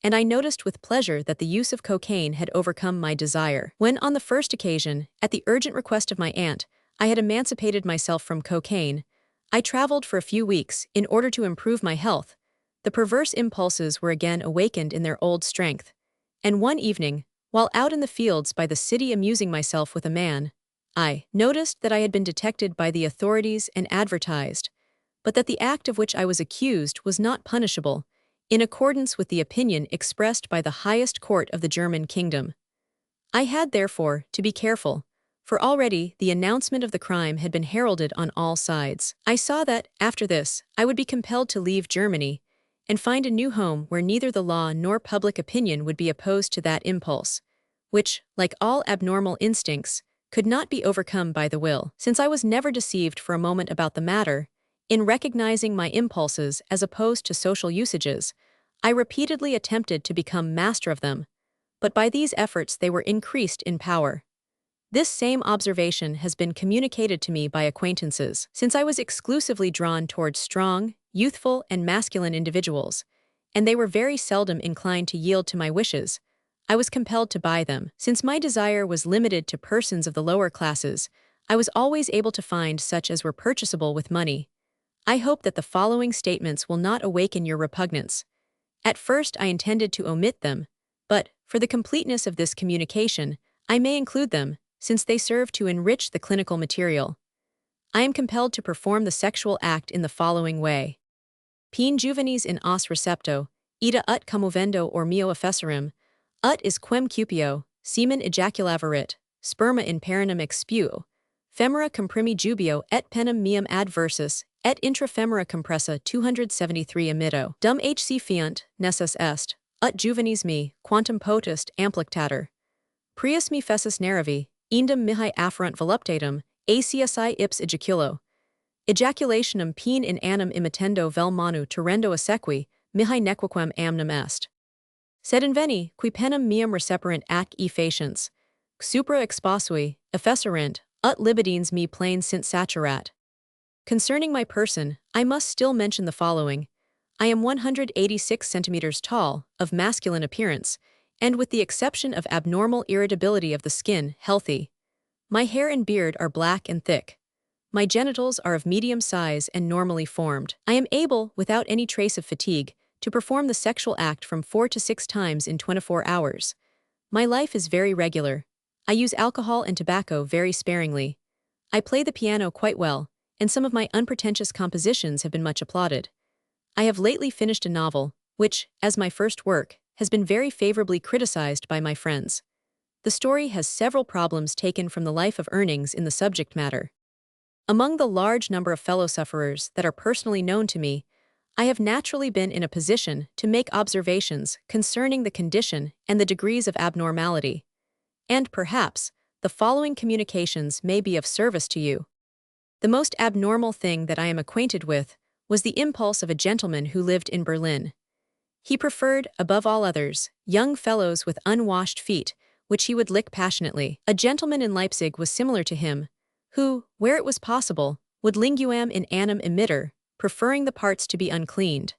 and I noticed with pleasure that the use of cocaine had overcome my desire. When on the first occasion, at the urgent request of my aunt, I had emancipated myself from cocaine, I traveled for a few weeks in order to improve my health. The perverse impulses were again awakened in their old strength, and one evening, while out in the fields by the city amusing myself with a man, I noticed that I had been detected by the authorities and advertised, but that the act of which I was accused was not punishable, in accordance with the opinion expressed by the highest court of the German kingdom. I had, therefore, to be careful, for already the announcement of the crime had been heralded on all sides. I saw that, after this, I would be compelled to leave Germany, and find a new home where neither the law nor public opinion would be opposed to that impulse, which, like all abnormal instincts, could not be overcome by the will. Since I was never deceived for a moment about the matter, in recognizing my impulses as opposed to social usages, I repeatedly attempted to become master of them, but by these efforts they were increased in power. This same observation has been communicated to me by acquaintances. Since I was exclusively drawn towards strong, youthful, and masculine individuals, and they were very seldom inclined to yield to my wishes. I was compelled to buy them. Since my desire was limited to persons of the lower classes, I was always able to find such as were purchasable with money. I hope that the following statements will not awaken your repugnance. At first I intended to omit them, but, for the completeness of this communication, I may include them, since they serve to enrich the clinical material. I am compelled to perform the sexual act in the following way. Pene juvenis in os recepto, ita ut commovendo or mio efferum, ut is quem cupio, semen ejaculavarit, sperma in perinum expuo, femora comprimi jubio et penem meum adversus, et intra femora compressa 273 emitto. Dum hc fiant, nessus est, ut juvenis me, quantum potest amplictator. Prius me fessus nervi, indum mihi afferent voluptatum, acsi ips ejaculo. Ejaculationum pene in annum imitendo vel manu torrendo assequi, mihi nequaquem amnem est. Sed inveni, qui penem meum receperant ac e faciens, supra expasui, efferent, ut libidines me plain sint saturat. Concerning my person, I must still mention the following. I am 186 centimeters tall, of masculine appearance, and with the exception of abnormal irritability of the skin, healthy. My hair and beard are black and thick. My genitals are of medium size and normally formed. I am able, without any trace of fatigue, to perform the sexual act from 4 to 6 times in 24 hours. My life is very regular. I use alcohol and tobacco very sparingly. I play the piano quite well, and some of my unpretentious compositions have been much applauded. I have lately finished a novel, which, as my first work, has been very favorably criticized by my friends. The story has several problems taken from the life of earnings in the subject matter. Among the large number of fellow sufferers that are personally known to me, I have naturally been in a position to make observations concerning the condition and the degrees of abnormality. And perhaps, the following communications may be of service to you. The most abnormal thing that I am acquainted with was the impulse of a gentleman who lived in Berlin. He preferred, above all others, young fellows with unwashed feet, which he would lick passionately. A gentleman in Leipzig was similar to him, who, where it was possible, would linguam in annum emitter, preferring the parts to be uncleaned.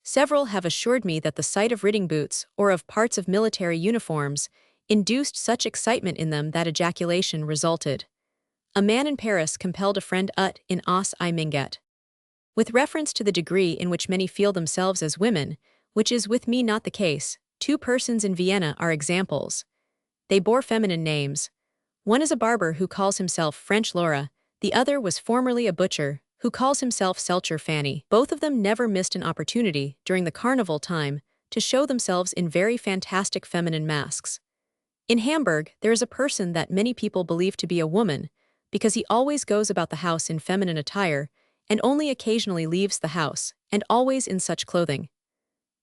Several have assured me that the sight of riding boots or of parts of military uniforms induced such excitement in them that ejaculation resulted. A man in Paris compelled a friend ut in os I minget. With reference to the degree in which many feel themselves as women, which is with me not the case, 2 persons in Vienna are examples. They bore feminine names. One is a barber who calls himself French Laura, the other was formerly a butcher, who calls himself Selcher Fanny. Both of them never missed an opportunity, during the carnival time, to show themselves in very fantastic feminine masks. In Hamburg, there is a person that many people believe to be a woman, because he always goes about the house in feminine attire, and only occasionally leaves the house, and always in such clothing.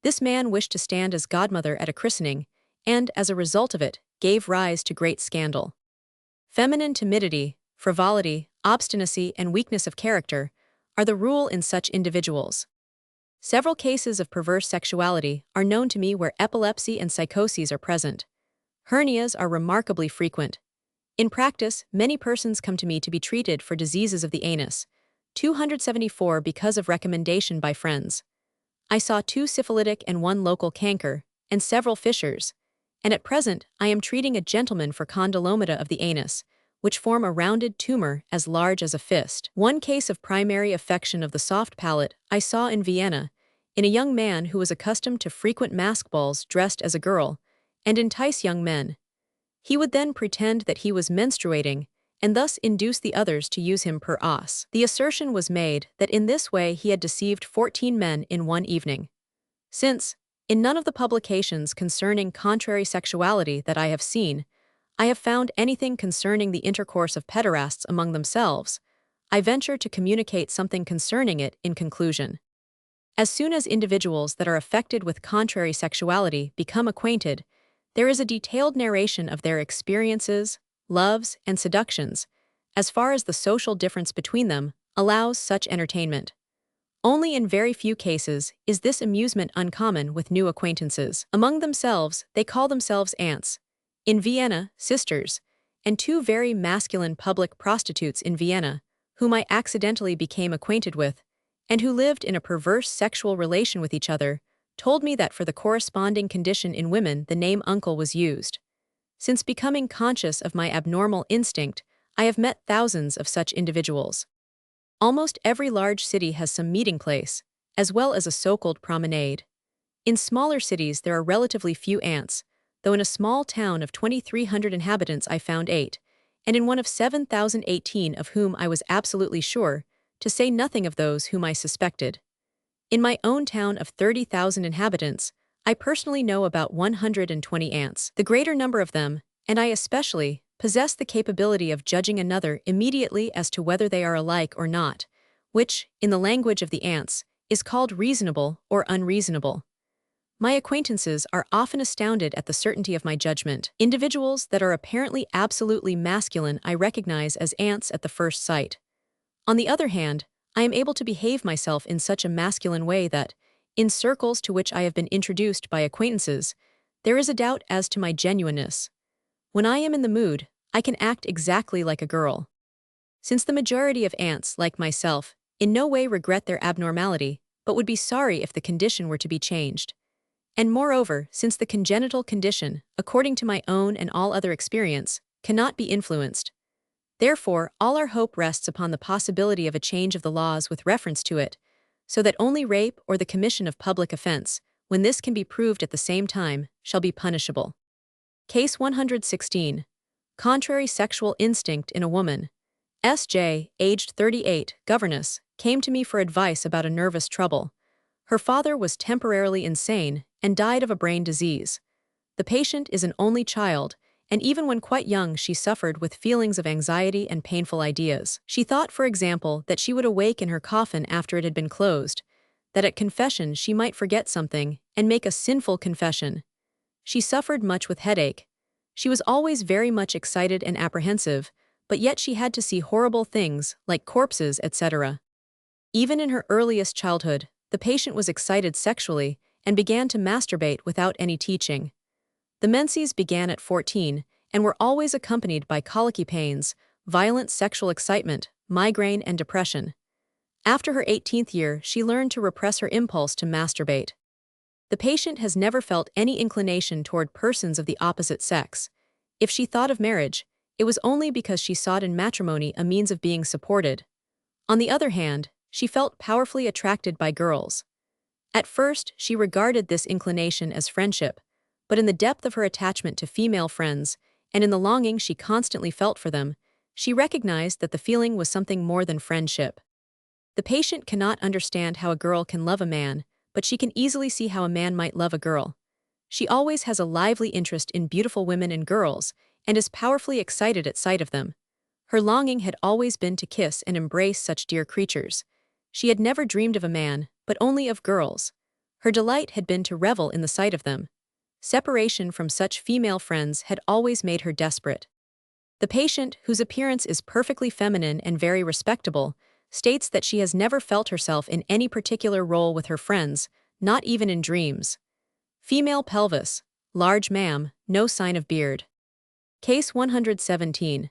This man wished to stand as godmother at a christening, and, as a result of it, gave rise to great scandal. Feminine timidity, frivolity, obstinacy, and weakness of character are the rule in such individuals. Several cases of perverse sexuality are known to me where epilepsy and psychoses are present. Hernias are remarkably frequent. In practice, many persons come to me to be treated for diseases of the anus, 274 because of recommendation by friends. I saw 2 syphilitic and 1 local canker, and several fissures, and at present I am treating a gentleman for condylomata of the anus, which form a rounded tumor as large as a fist. 1 case of primary affection of the soft palate I saw in Vienna, in a young man who was accustomed to frequent mask balls dressed as a girl, and entice young men. He would then pretend that he was menstruating, and thus induce the others to use him per os. The assertion was made that in this way he had deceived 14 men in one evening. Since, in none of the publications concerning contrary sexuality that I have seen, I have found anything concerning the intercourse of pederasts among themselves, I venture to communicate something concerning it in conclusion. As soon as individuals that are affected with contrary sexuality become acquainted, there is a detailed narration of their experiences, loves, and seductions, as far as the social difference between them allows such entertainment. Only in very few cases is this amusement uncommon with new acquaintances. Among themselves, they call themselves aunts. In Vienna, sisters, and 2 very masculine public prostitutes in Vienna, whom I accidentally became acquainted with, and who lived in a perverse sexual relation with each other, told me that for the corresponding condition in women the name uncle was used. Since becoming conscious of my abnormal instinct, I have met thousands of such individuals. Almost every large city has some meeting place, as well as a so-called promenade. In smaller cities there are relatively few ants, though in a small town of 2,300 inhabitants I found 8, and in one of 7,018 of whom I was absolutely sure, to say nothing of those whom I suspected. In my own town of 30,000 inhabitants, I personally know about 120 ants. The greater number of them, and I especially, possess the capability of judging another immediately as to whether they are alike or not, which, in the language of the ants, is called reasonable or unreasonable. My acquaintances are often astounded at the certainty of my judgment. Individuals that are apparently absolutely masculine I recognize as ants at the first sight. On the other hand, I am able to behave myself in such a masculine way that, in circles to which I have been introduced by acquaintances, there is a doubt as to my genuineness. When I am in the mood, I can act exactly like a girl. Since the majority of ants, like myself, in no way regret their abnormality, but would be sorry if the condition were to be changed. And moreover, since the congenital condition, according to my own and all other experience, cannot be influenced. Therefore, all our hope rests upon the possibility of a change of the laws with reference to it, so that only rape or the commission of public offense, when this can be proved at the same time, shall be punishable. Case 116. Contrary sexual instinct in a woman. S.J., aged 38, governess, came to me for advice about a nervous trouble. Her father was temporarily insane and died of a brain disease. The patient is an only child, and even when quite young she suffered with feelings of anxiety and painful ideas. She thought, for example, that she would awake in her coffin after it had been closed, that at confession she might forget something and make a sinful confession. She suffered much with headache. She was always very much excited and apprehensive, but yet she had to see horrible things, like corpses, etc. Even in her earliest childhood, the patient was excited sexually and began to masturbate without any teaching. The menses began at 14 and were always accompanied by colicky pains, violent sexual excitement, migraine, and depression. After her 18th year, she learned to repress her impulse to masturbate. The patient has never felt any inclination toward persons of the opposite sex. If she thought of marriage, it was only because she sought in matrimony a means of being supported. On the other hand, she felt powerfully attracted by girls. At first, she regarded this inclination as friendship, but in the depth of her attachment to female friends, and in the longing she constantly felt for them, she recognized that the feeling was something more than friendship. The patient cannot understand how a girl can love a man, but she can easily see how a man might love a girl. She always has a lively interest in beautiful women and girls, and is powerfully excited at sight of them. Her longing had always been to kiss and embrace such dear creatures. She had never dreamed of a man, but only of girls. Her delight had been to revel in the sight of them. Separation from such female friends had always made her desperate. The patient, whose appearance is perfectly feminine and very respectable, states that she has never felt herself in any particular role with her friends, not even in dreams. Female pelvis, large ma'am, no sign of beard. Case 117.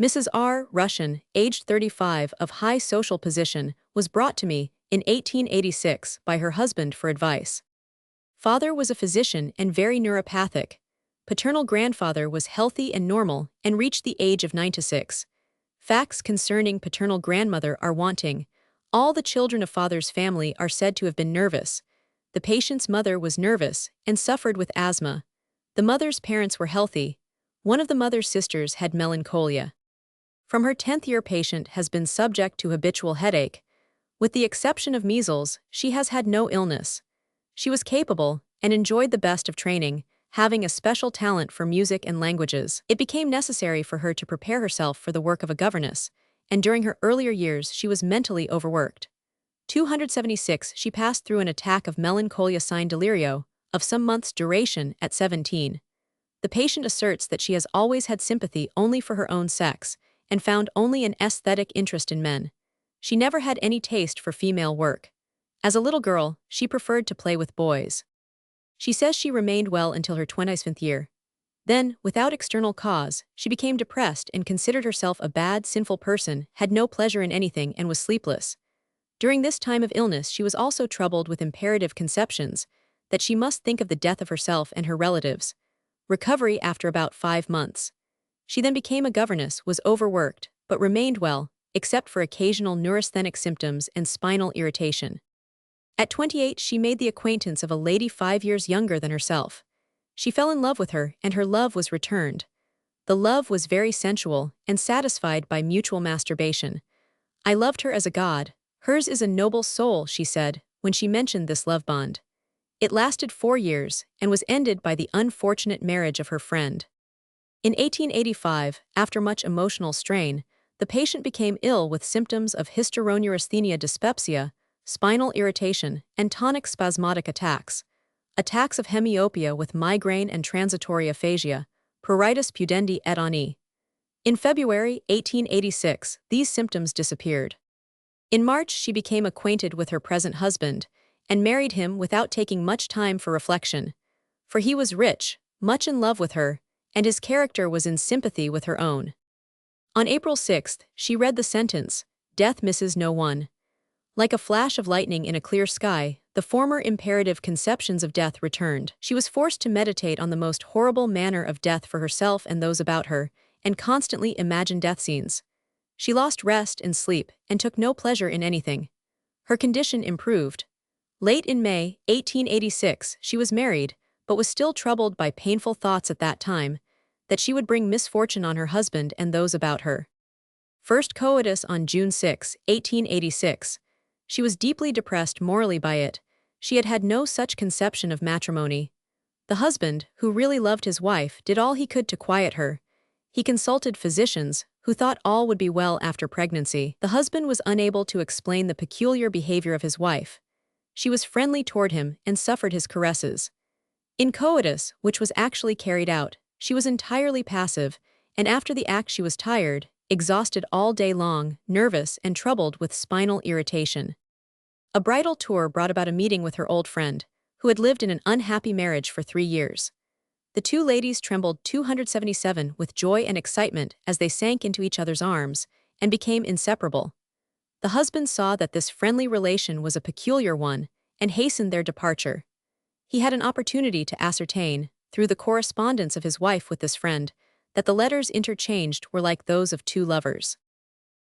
Mrs. R. Russian, aged 35, of high social position, was brought to me in 1886 by her husband for advice. Father was a physician and very neuropathic. Paternal grandfather was healthy and normal and reached the age of 96. Facts concerning paternal grandmother are wanting. All the children of father's family are said to have been nervous. The patient's mother was nervous and suffered with asthma. The mother's parents were healthy. One of the mother's sisters had melancholia. From her 10th year patient has been subject to habitual headache. With the exception of measles, she has had no illness. She was capable and enjoyed the best of training, having a special talent for music and languages. It became necessary for her to prepare herself for the work of a governess, and during her earlier years she was mentally overworked. 276 She passed through an attack of melancholia sine delirio, of some months' duration, at 17. The patient asserts that she has always had sympathy only for her own sex, and found only an aesthetic interest in men. She never had any taste for female work. As a little girl, she preferred to play with boys. She says she remained well until her 25th year. Then, without external cause, she became depressed and considered herself a bad, sinful person, had no pleasure in anything, and was sleepless. During this time of illness, she was also troubled with imperative conceptions that she must think of the death of herself and her relatives. Recovery after about 5 months. She then became a governess, was overworked, but remained well, except for occasional neurasthenic symptoms and spinal irritation. At 28, she made the acquaintance of a lady 5 years younger than herself. She fell in love with her, and her love was returned. The love was very sensual and satisfied by mutual masturbation. "I loved her as a god. Hers is a noble soul," she said, when she mentioned this love bond. It lasted 4 years and was ended by the unfortunate marriage of her friend. In 1885, after much emotional strain, the patient became ill with symptoms of hysteroneurasthenia, dyspepsia, spinal irritation, and tonic spasmodic attacks, attacks of hemiopia with migraine and transitory aphasia, pruritus pudendi et ani. In February 1886, these symptoms disappeared. In March, she became acquainted with her present husband and married him without taking much time for reflection, for he was rich, much in love with her, and his character was in sympathy with her own. On April 6, she read the sentence, "Death misses no one." Like a flash of lightning in a clear sky, the former imperative conceptions of death returned. She was forced to meditate on the most horrible manner of death for herself and those about her, and constantly imagine death scenes. She lost rest and sleep, and took no pleasure in anything. Her condition improved. Late in May 1886, she was married, but was still troubled by painful thoughts at that time, that she would bring misfortune on her husband and those about her. First coitus on June 6, 1886. She was deeply depressed morally by it. She had had no such conception of matrimony. The husband, who really loved his wife, did all he could to quiet her. He consulted physicians, who thought all would be well after pregnancy. The husband was unable to explain the peculiar behavior of his wife. She was friendly toward him and suffered his caresses. In coitus, which was actually carried out, she was entirely passive, and after the act she was tired, exhausted all day long, nervous and troubled with spinal irritation. A bridal tour brought about a meeting with her old friend, who had lived in an unhappy marriage for 3 years. The two ladies trembled 277 with joy and excitement as they sank into each other's arms, and became inseparable. The husband saw that this friendly relation was a peculiar one, and hastened their departure. He had an opportunity to ascertain, through the correspondence of his wife with this friend, that the letters interchanged were like those of two lovers.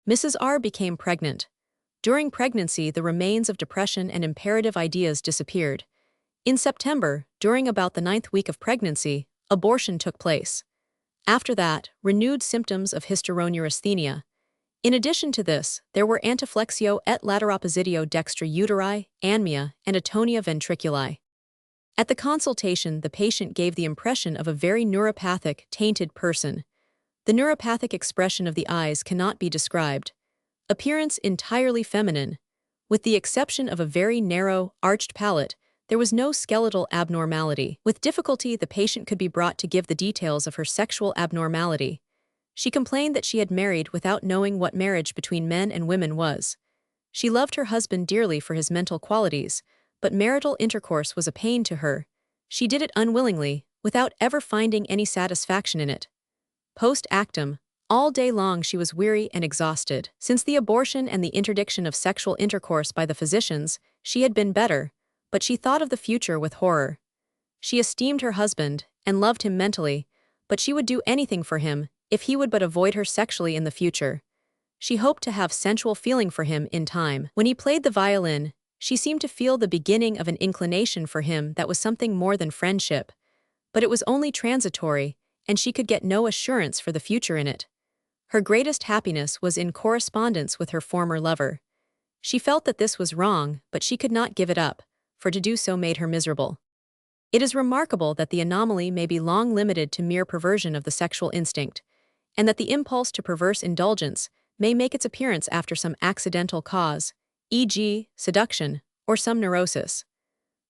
Mrs. R. became pregnant. During pregnancy, the remains of depression and imperative ideas disappeared. In September, during about the 9th week of pregnancy, abortion took place. After that, renewed symptoms of hysteroneurasthenia. In addition to this, there were anteflexio et lateropositio dextra uteri, anemia, and atonia ventriculi. At the consultation, the patient gave the impression of a very neuropathic, tainted person. The neuropathic expression of the eyes cannot be described. Appearance entirely feminine. With the exception of a very narrow, arched palate, there was no skeletal abnormality. With difficulty, the patient could be brought to give the details of her sexual abnormality. She complained that she had married without knowing what marriage between men and women was. She loved her husband dearly for his mental qualities, but marital intercourse was a pain to her. She did it unwillingly, without ever finding any satisfaction in it. Post actum, all day long she was weary and exhausted. Since the abortion and the interdiction of sexual intercourse by the physicians, she had been better, but she thought of the future with horror. She esteemed her husband, and loved him mentally, but she would do anything for him, if he would but avoid her sexually in the future. She hoped to have sensual feeling for him in time. When he played the violin, she seemed to feel the beginning of an inclination for him that was something more than friendship, but it was only transitory, and she could get no assurance for the future in it. Her greatest happiness was in correspondence with her former lover. She felt that this was wrong, but she could not give it up, for to do so made her miserable. It is remarkable that the anomaly may be long limited to mere perversion of the sexual instinct, and that the impulse to perverse indulgence may make its appearance after some accidental cause, e.g., seduction, or some neurosis.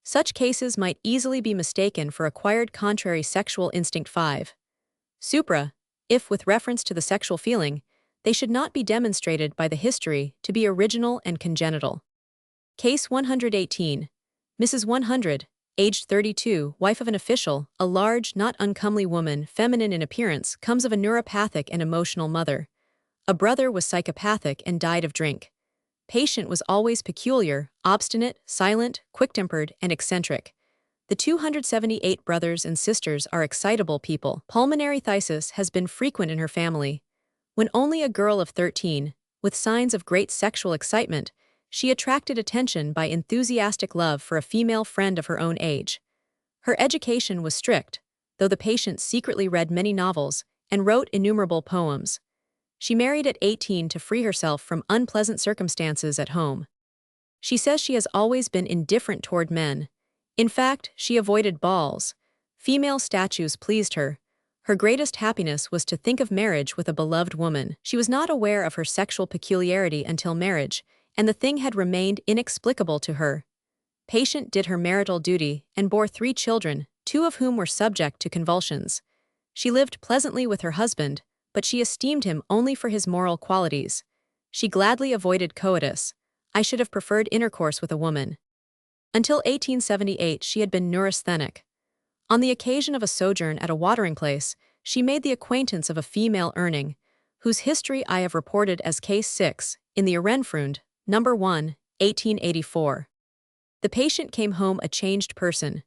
Such cases might easily be mistaken for acquired contrary sexual instinct 5. Supra, if with reference to the sexual feeling, they should not be demonstrated by the history to be original and congenital. Case 118. Mrs. 100, aged 32, wife of an official, a large, not uncomely woman, feminine in appearance, comes of a neuropathic and emotional mother. A brother was psychopathic and died of drink. Patient was always peculiar, obstinate, silent, quick-tempered, and eccentric. The 278 brothers and sisters are excitable people. Pulmonary phthisis has been frequent in her family. When only a girl of 13, with signs of great sexual excitement, she attracted attention by enthusiastic love for a female friend of her own age. Her education was strict, though the patient secretly read many novels and wrote innumerable poems. She married at 18 to free herself from unpleasant circumstances at home. She says she has always been indifferent toward men. In fact, she avoided balls. Female statues pleased her. Her greatest happiness was to think of marriage with a beloved woman. She was not aware of her sexual peculiarity until marriage, and the thing had remained inexplicable to her. Patient did her marital duty and bore 3 children, 2 of whom were subject to convulsions. She lived pleasantly with her husband, but she esteemed him only for his moral qualities. She gladly avoided coitus. I should have preferred intercourse with a woman. Until 1878 she had been neurasthenic. On the occasion of a sojourn at a watering place, she made the acquaintance of a female Urning, whose history I have reported as Case 6, in the Ehrenfrund, No. 1, 1884. The patient came home a changed person.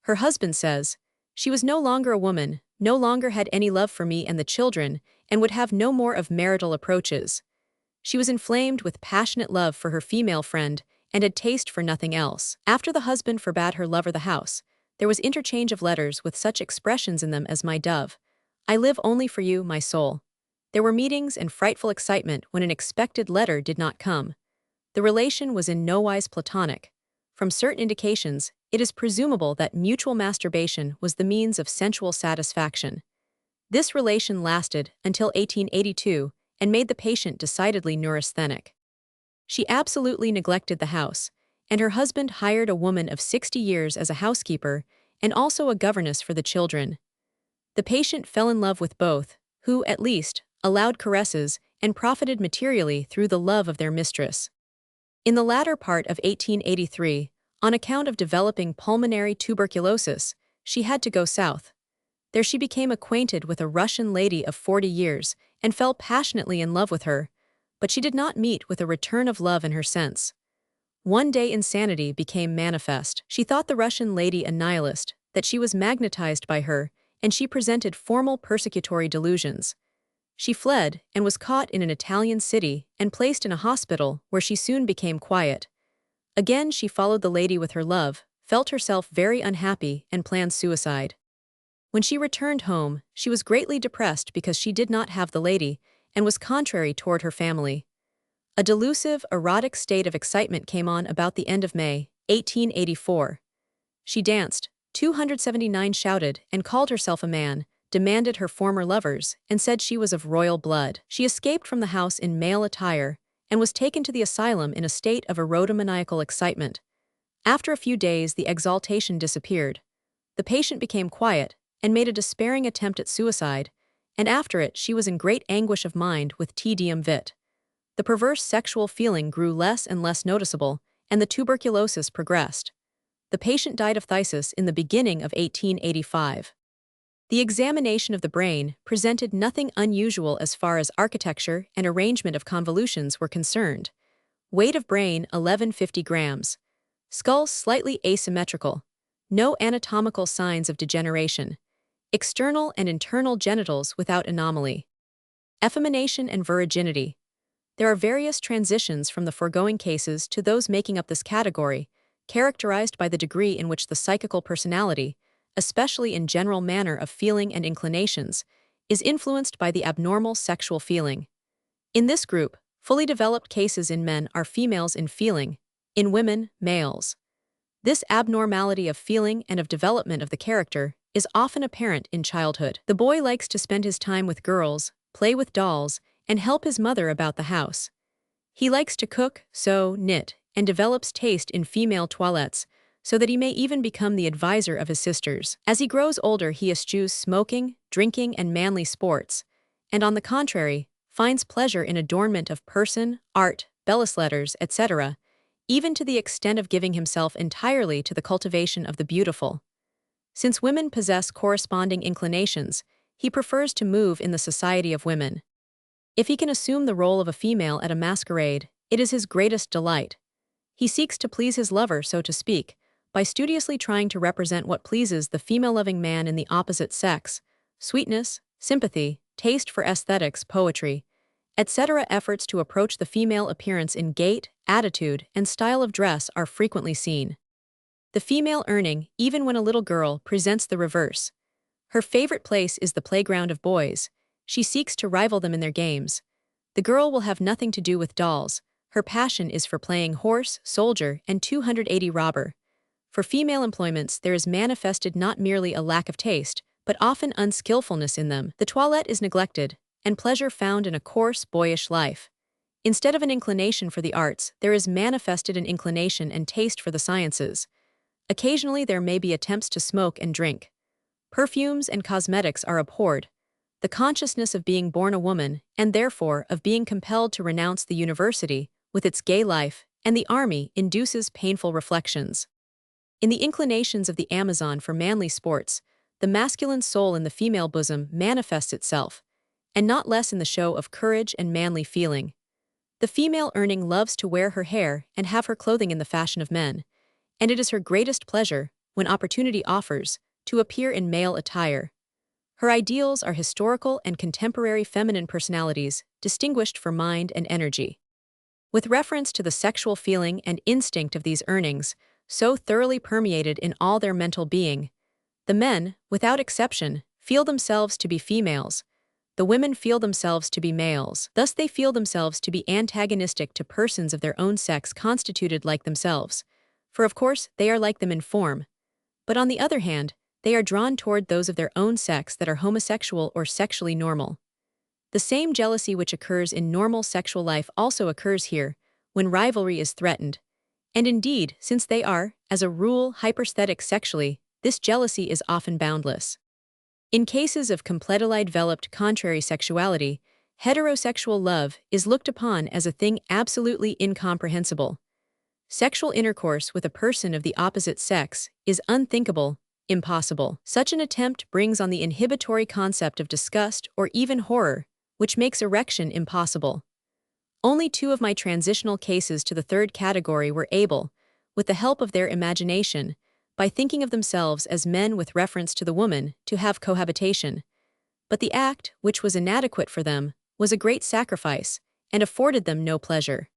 Her husband says, "She was no longer a woman, no longer had any love for me and the children, and would have no more of marital approaches. She was inflamed with passionate love for her female friend, and had taste for nothing else." After the husband forbade her lover the house, there was interchange of letters with such expressions in them as "My dove," "I live only for you, my soul." There were meetings and frightful excitement when an expected letter did not come. The relation was in nowise platonic. From certain indications, it is presumable that mutual masturbation was the means of sensual satisfaction. This relation lasted until 1882 and made the patient decidedly neurasthenic. She absolutely neglected the house, and her husband hired a woman of 60 years as a housekeeper and also a governess for the children. The patient fell in love with both, who, at least, allowed caresses and profited materially through the love of their mistress. In the latter part of 1883, on account of developing pulmonary tuberculosis, she had to go south. There she became acquainted with a Russian lady of 40 years and fell passionately in love with her, but she did not meet with a return of love in her sense. One day insanity became manifest. She thought the Russian lady a nihilist, that she was magnetized by her, and she presented formal persecutory delusions. She fled and was caught in an Italian city and placed in a hospital where she soon became quiet. Again she followed the lady with her love, felt herself very unhappy, and planned suicide. When she returned home, she was greatly depressed because she did not have the lady, and was contrary toward her family. A delusive, erotic state of excitement came on about the end of May, 1884. She danced, 279 shouted, and called herself a man, demanded her former lovers, and said she was of royal blood. She escaped from the house in male attire, and was taken to the asylum in a state of erotomaniacal excitement. After a few days the exaltation disappeared. The patient became quiet, and made a despairing attempt at suicide, and after it she was in great anguish of mind with tedium vit. The perverse sexual feeling grew less and less noticeable, and the tuberculosis progressed. The patient died of phthisis in the beginning of 1885. The examination of the brain presented nothing unusual as far as architecture and arrangement of convolutions were concerned. Weight of brain 1150 grams. Skull slightly asymmetrical. No anatomical signs of degeneration. External and internal genitals without anomaly. Effemination and virginity. There are various transitions from the foregoing cases to those making up this category, characterized by the degree in which the psychical personality, especially in general manner of feeling and inclinations, is influenced by the abnormal sexual feeling. In this group, fully developed cases in men are females in feeling, in women, males. This abnormality of feeling and of development of the character is often apparent in childhood. The boy likes to spend his time with girls, play with dolls, and help his mother about the house. He likes to cook, sew, knit, and develops taste in female toilettes, so that he may even become the advisor of his sisters. As he grows older he eschews smoking, drinking, and manly sports, and on the contrary, finds pleasure in adornment of person, art, belles lettres, etc., even to the extent of giving himself entirely to the cultivation of the beautiful. Since women possess corresponding inclinations, he prefers to move in the society of women. If he can assume the role of a female at a masquerade, It is his greatest delight. He seeks to please his lover, so to speak, by studiously trying to represent what pleases the female-loving man in the opposite sex: sweetness, sympathy, taste for aesthetics, poetry, etc. Efforts to approach the female appearance in gait, attitude, and style of dress are frequently seen. The female Urning, even when a little girl, presents the reverse. Her favorite place is the playground of boys. She seeks to rival them in their games. The girl will have nothing to do with dolls. Her passion is for playing horse, soldier, and 280 robber. For female employments, there is manifested not merely a lack of taste, but often unskillfulness in them. The toilette is neglected, and pleasure found in a coarse, boyish life. Instead of an inclination for the arts, there is manifested an inclination and taste for the sciences. Occasionally there may be attempts to smoke and drink. Perfumes and cosmetics are abhorred. The consciousness of being born a woman, and therefore of being compelled to renounce the university, with its gay life, and the army, induces painful reflections. In the inclinations of the Amazon for manly sports, the masculine soul in the female bosom manifests itself, and not less in the show of courage and manly feeling. The female Urning loves to wear her hair and have her clothing in the fashion of men, and it is her greatest pleasure, when opportunity offers, to appear in male attire. Her ideals are historical and contemporary feminine personalities, distinguished for mind and energy. With reference to the sexual feeling and instinct of these Urnings, so thoroughly permeated in all their mental being, the men, without exception, feel themselves to be females. The women feel themselves to be males. Thus they feel themselves to be antagonistic to persons of their own sex constituted like themselves, for of course they are like them in form. But on the other hand, they are drawn toward those of their own sex that are homosexual or sexually normal. The same jealousy which occurs in normal sexual life also occurs here, when rivalry is threatened. And indeed, since they are, as a rule, hypersthetic sexually, this jealousy is often boundless. In cases of completely developed contrary sexuality, heterosexual love is looked upon as a thing absolutely incomprehensible. Sexual intercourse with a person of the opposite sex is unthinkable, impossible. Such an attempt brings on the inhibitory concept of disgust or even horror, which makes erection impossible. Only 2 of my transitional cases to the third category were able, with the help of their imagination, by thinking of themselves as men with reference to the woman, to have cohabitation. But the act, which was inadequate for them, was a great sacrifice, and afforded them no pleasure.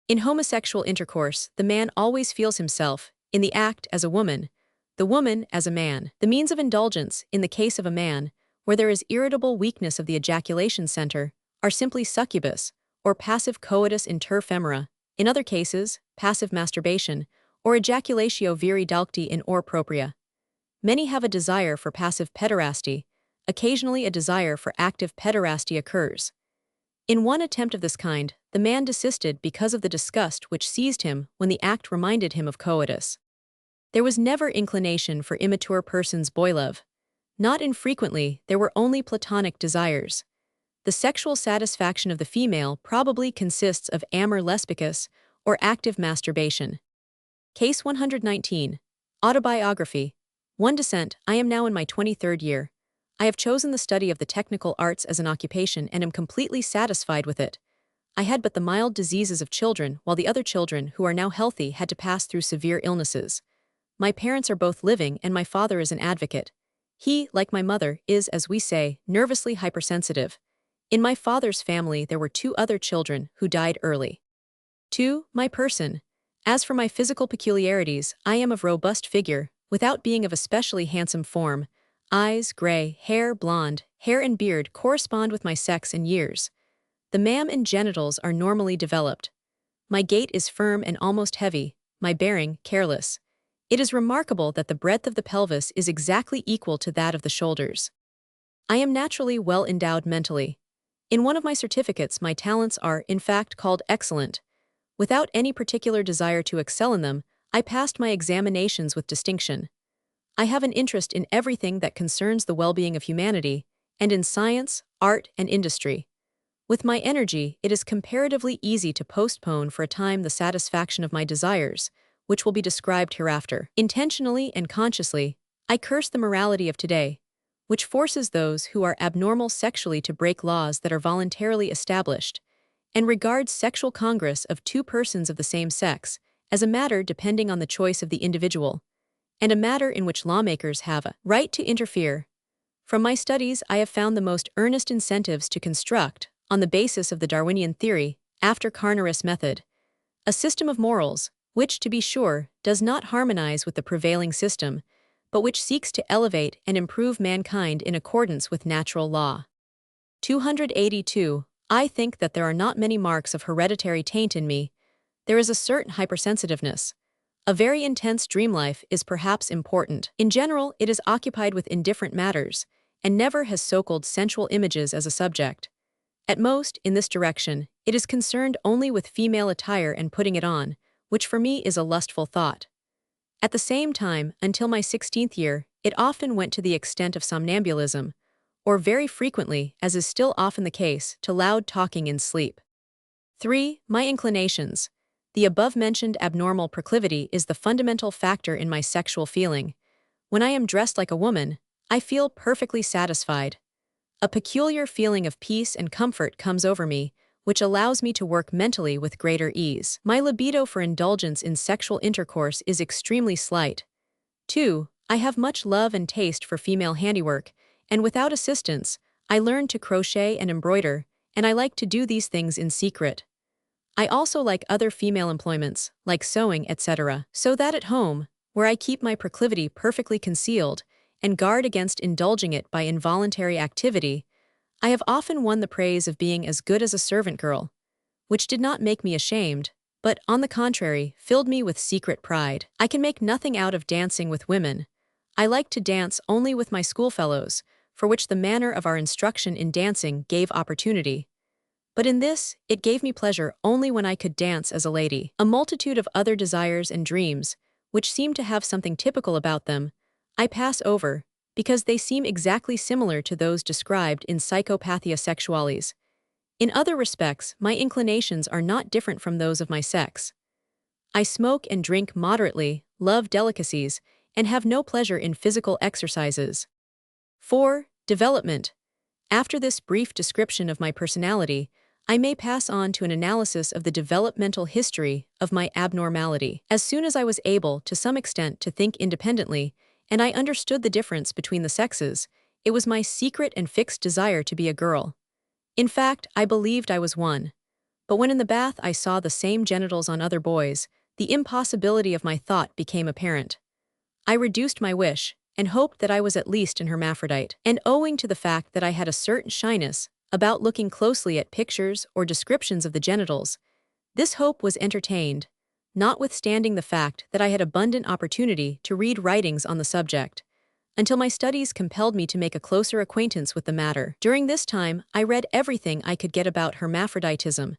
In homosexual intercourse, the man always feels himself, in the act, as a woman, the woman as a man. The means of indulgence, in the case of a man, where there is irritable weakness of the ejaculation center, are simply succubus, or passive coitus inter femora, in other cases, passive masturbation, or ejaculatio viri dalcti in or propria. Many have a desire for passive pederasty. Occasionally a desire for active pederasty occurs. In one attempt of this kind, the man desisted because of the disgust which seized him when the act reminded him of coitus. There was never inclination for immature persons' boy-love. Not infrequently, there were only platonic desires. The sexual satisfaction of the female probably consists of amor lesbicus, or active masturbation. Case 119. Autobiography. 1 Descent. I am now in my 23rd year. I have chosen the study of the technical arts as an occupation and am completely satisfied with it. I had but the mild diseases of children, while the other children who are now healthy had to pass through severe illnesses. My parents are both living and my father is an advocate. He, like my mother, is, as we say, nervously hypersensitive. In my father's family there were 2 other children who died early. 2. My person. As for my physical peculiarities, I am of robust figure, without being of especially handsome form. Eyes, gray, hair, blonde, hair and beard correspond with my sex and years. The mammary and genitals are normally developed. My gait is firm and almost heavy, my bearing, careless. It is remarkable that the breadth of the pelvis is exactly equal to that of the shoulders. I am naturally well endowed mentally. In one of my certificates my talents are, in fact, called excellent. Without any particular desire to excel in them, I passed my examinations with distinction. I have an interest in everything that concerns the well-being of humanity, and in science, art, and industry. With my energy, it is comparatively easy to postpone for a time the satisfaction of my desires, which will be described hereafter. Intentionally and consciously, I curse the morality of today, which forces those who are abnormal sexually to break laws that are voluntarily established, and regards sexual congress of two persons of the same sex as a matter depending on the choice of the individual, and a matter in which lawmakers have a right to interfere. From my studies, I have found the most earnest incentives to construct, on the basis of the Darwinian theory, after Carnarus method, a system of morals, which, to be sure, does not harmonize with the prevailing system, but which seeks to elevate and improve mankind in accordance with natural law. 282. I think that there are not many marks of hereditary taint in me. There is a certain hypersensitiveness. A very intense dream life is perhaps important. In general, it is occupied with indifferent matters, and never has so-called sensual images as a subject. At most, in this direction, it is concerned only with female attire and putting it on, which for me is a lustful thought. At the same time, until my 16th year, it often went to the extent of somnambulism, or very frequently, as is still often the case, to loud talking in sleep. 3. My inclinations. The above-mentioned abnormal proclivity is the fundamental factor in my sexual feeling. When I am dressed like a woman, I feel perfectly satisfied. A peculiar feeling of peace and comfort comes over me, which allows me to work mentally with greater ease. My libido for indulgence in sexual intercourse is extremely slight. 2. I have much love and taste for female handiwork, and without assistance, I learned to crochet and embroider, and I like to do these things in secret. I also like other female employments, like sewing, etc., so that at home, where I keep my proclivity perfectly concealed, and guard against indulging it by involuntary activity, I have often won the praise of being as good as a servant girl, which did not make me ashamed, but, on the contrary, filled me with secret pride. I can make nothing out of dancing with women. I like to dance only with my schoolfellows, for which the manner of our instruction in dancing gave opportunity. But in this, it gave me pleasure only when I could dance as a lady. A multitude of other desires and dreams, which seem to have something typical about them, I pass over, because they seem exactly similar to those described in Psychopathia Sexualis. In other respects, my inclinations are not different from those of my sex. I smoke and drink moderately, love delicacies, and have no pleasure in physical exercises. 4. Development. After this brief description of my personality, I may pass on to an analysis of the developmental history of my abnormality. As soon as I was able, to some extent, to think independently, and I understood the difference between the sexes, it was my secret and fixed desire to be a girl. In fact, I believed I was one. But when in the bath I saw the same genitals on other boys, the impossibility of my thought became apparent. I reduced my wish, and hoped that I was at least an hermaphrodite. And owing to the fact that I had a certain shyness about looking closely at pictures or descriptions of the genitals, this hope was entertained, notwithstanding the fact that I had abundant opportunity to read writings on the subject, until my studies compelled me to make a closer acquaintance with the matter. During this time, I read everything I could get about hermaphroditism,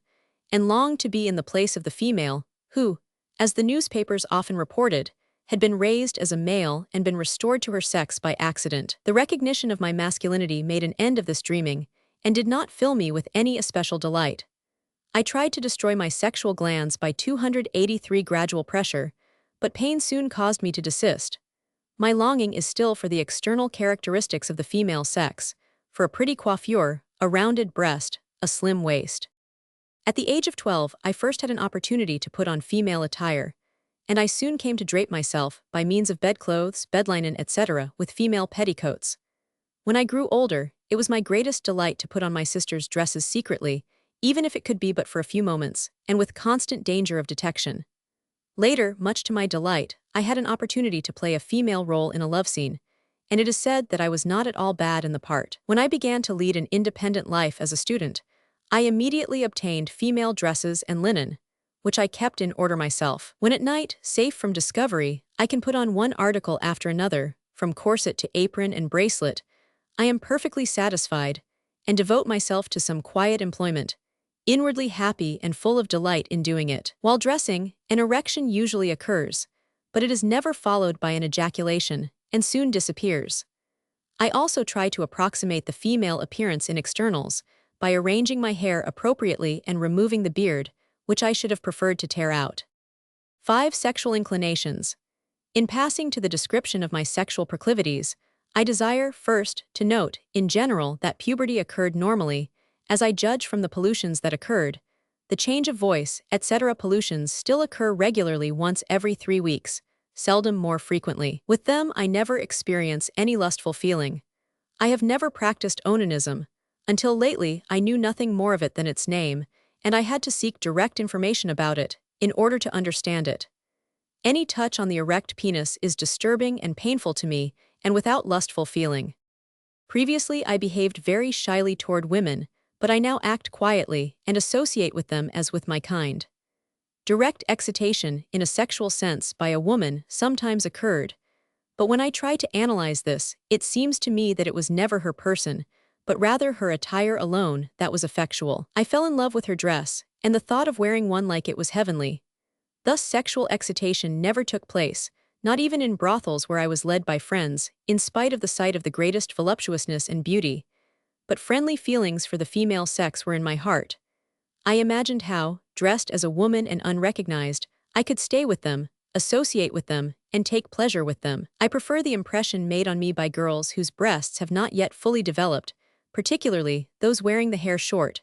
and longed to be in the place of the female, who, as the newspapers often reported, had been raised as a male and been restored to her sex by accident. The recognition of my masculinity made an end of this dreaming, and did not fill me with any especial delight. I tried to destroy my sexual glands by 283 gradual pressure, but pain soon caused me to desist. My longing is still for the external characteristics of the female sex, for a pretty coiffure, a rounded breast, a slim waist. At the age of 12, I first had an opportunity to put on female attire, and I soon came to drape myself, by means of bedclothes, bedlinen, etc., with female petticoats. When I grew older, it was my greatest delight to put on my sister's dresses secretly, even if it could be but for a few moments, and with constant danger of detection. Later, much to my delight, I had an opportunity to play a female role in a love scene, and it is said that I was not at all bad in the part. When I began to lead an independent life as a student, I immediately obtained female dresses and linen, which I kept in order myself. When at night, safe from discovery, I can put on one article after another, from corset to apron and bracelet, I am perfectly satisfied, and devote myself to some quiet employment, inwardly happy and full of delight in doing it. While dressing, an erection usually occurs, but it is never followed by an ejaculation, and soon disappears. I also try to approximate the female appearance in externals, by arranging my hair appropriately and removing the beard, which I should have preferred to tear out. 5. Sexual inclinations. In passing to the description of my sexual proclivities, I desire, first, to note, in general, that puberty occurred normally, as I judge from the pollutions that occurred, the change of voice, etc. pollutions still occur regularly once every 3 weeks, seldom more frequently. With them, I never experience any lustful feeling. I have never practiced onanism. Until lately, I knew nothing more of it than its name, and I had to seek direct information about it in order to understand it. Any touch on the erect penis is disturbing and painful to me, and without lustful feeling. Previously, I behaved very shyly toward women, but I now act quietly and associate with them as with my kind. Direct excitation, in a sexual sense, by a woman sometimes occurred, but when I try to analyze this, it seems to me that it was never her person, but rather her attire alone that was effectual. I fell in love with her dress, and the thought of wearing one like it was heavenly. Thus sexual excitation never took place, not even in brothels where I was led by friends, in spite of the sight of the greatest voluptuousness and beauty. But friendly feelings for the female sex were in my heart. I imagined how, dressed as a woman and unrecognized, I could stay with them, associate with them, and take pleasure with them. I prefer the impression made on me by girls whose breasts have not yet fully developed, particularly those wearing the hair short,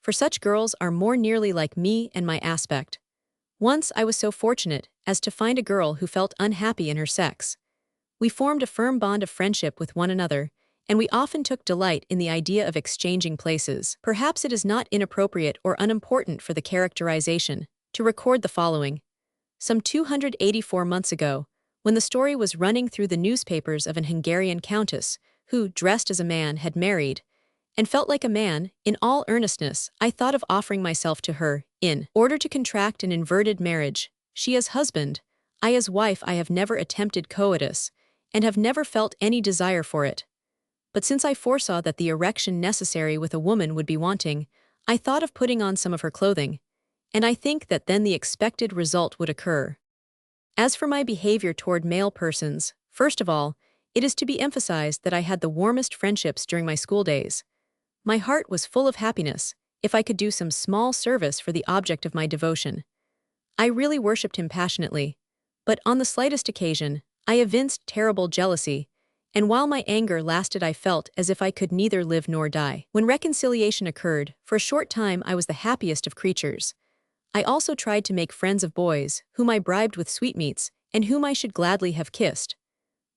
for such girls are more nearly like me and my aspect. Once I was so fortunate as to find a girl who felt unhappy in her sex. We formed a firm bond of friendship with one another, and we often took delight in the idea of exchanging places. Perhaps it is not inappropriate or unimportant for the characterization to record the following. Some 284 months ago, when the story was running through the newspapers of an Hungarian countess who, dressed as a man, had married, and felt like a man, in all earnestness, I thought of offering myself to her, in order to contract an inverted marriage, she as husband, I as wife. I have never attempted coitus, and have never felt any desire for it. But since I foresaw that the erection necessary with a woman would be wanting, I thought of putting on some of her clothing, and I think that then the expected result would occur. As for my behavior toward male persons, first of all, it is to be emphasized that I had the warmest friendships during my school days. My heart was full of happiness if I could do some small service for the object of my devotion. I really worshipped him passionately, but on the slightest occasion, I evinced terrible jealousy, and while my anger lasted I felt as if I could neither live nor die. When reconciliation occurred, for a short time I was the happiest of creatures. I also tried to make friends of boys, whom I bribed with sweetmeats, and whom I should gladly have kissed.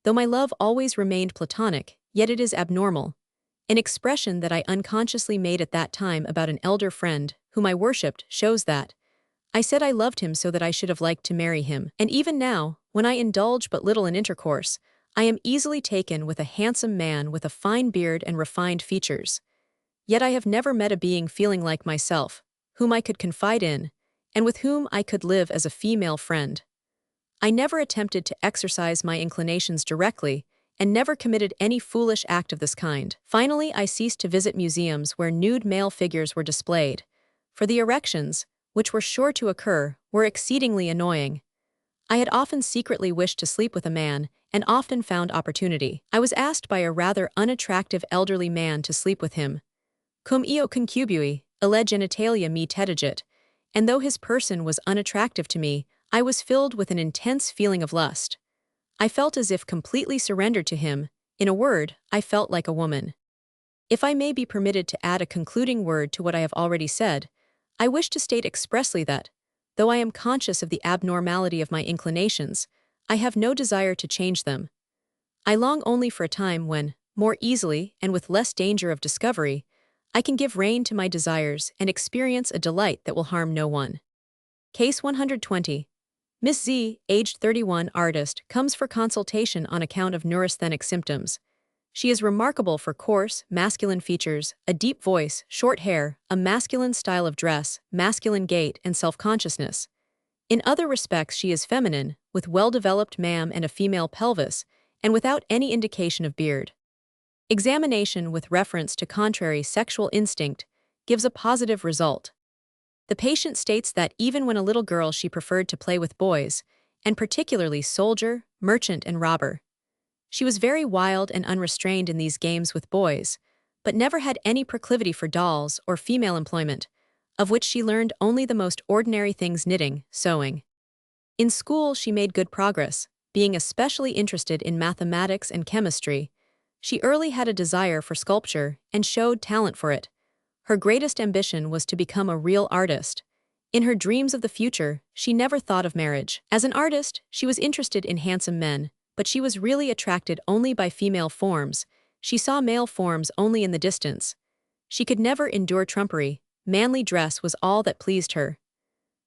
Though my love always remained platonic, yet it is abnormal. An expression that I unconsciously made at that time about an elder friend, whom I worshipped, shows that. I said I loved him so that I should have liked to marry him. And even now, when I indulge but little in intercourse, I am easily taken with a handsome man with a fine beard and refined features. Yet I have never met a being feeling like myself, whom I could confide in, and with whom I could live as a female friend. I never attempted to exercise my inclinations directly, and never committed any foolish act of this kind. Finally, I ceased to visit museums where nude male figures were displayed, for the erections, which were sure to occur, were exceedingly annoying. I had often secretly wished to sleep with a man, and often found opportunity. I was asked by a rather unattractive elderly man to sleep with him. Cum io concubui, ille genitalia me tetigit, and though his person was unattractive to me, I was filled with an intense feeling of lust. I felt as if completely surrendered to him. In a word, I felt like a woman. If I may be permitted to add a concluding word to what I have already said, I wish to state expressly that, though I am conscious of the abnormality of my inclinations, I have no desire to change them. I long only for a time when, more easily and with less danger of discovery, I can give rein to my desires and experience a delight that will harm no one. Case 120. Miss Z, aged 31, artist, comes for consultation on account of neurasthenic symptoms. She is remarkable for coarse, masculine features, a deep voice, short hair, a masculine style of dress, masculine gait, and self-consciousness. In other respects she is feminine, with well-developed mam and a female pelvis, and without any indication of beard. Examination with reference to contrary sexual instinct gives a positive result. The patient states that even when a little girl she preferred to play with boys, and particularly soldier, merchant, and robber. She was very wild and unrestrained in these games with boys, but never had any proclivity for dolls or female employment, of which she learned only the most ordinary things: knitting, sewing. In school she made good progress, being especially interested in mathematics and chemistry. She early had a desire for sculpture and showed talent for it. Her greatest ambition was to become a real artist, In her dreams of the future, she never thought of marriage. As an artist, she was interested in handsome men, but she was really attracted only by female forms. She saw male forms only in the distance. She could never endure trumpery. Manly dress was all that pleased her.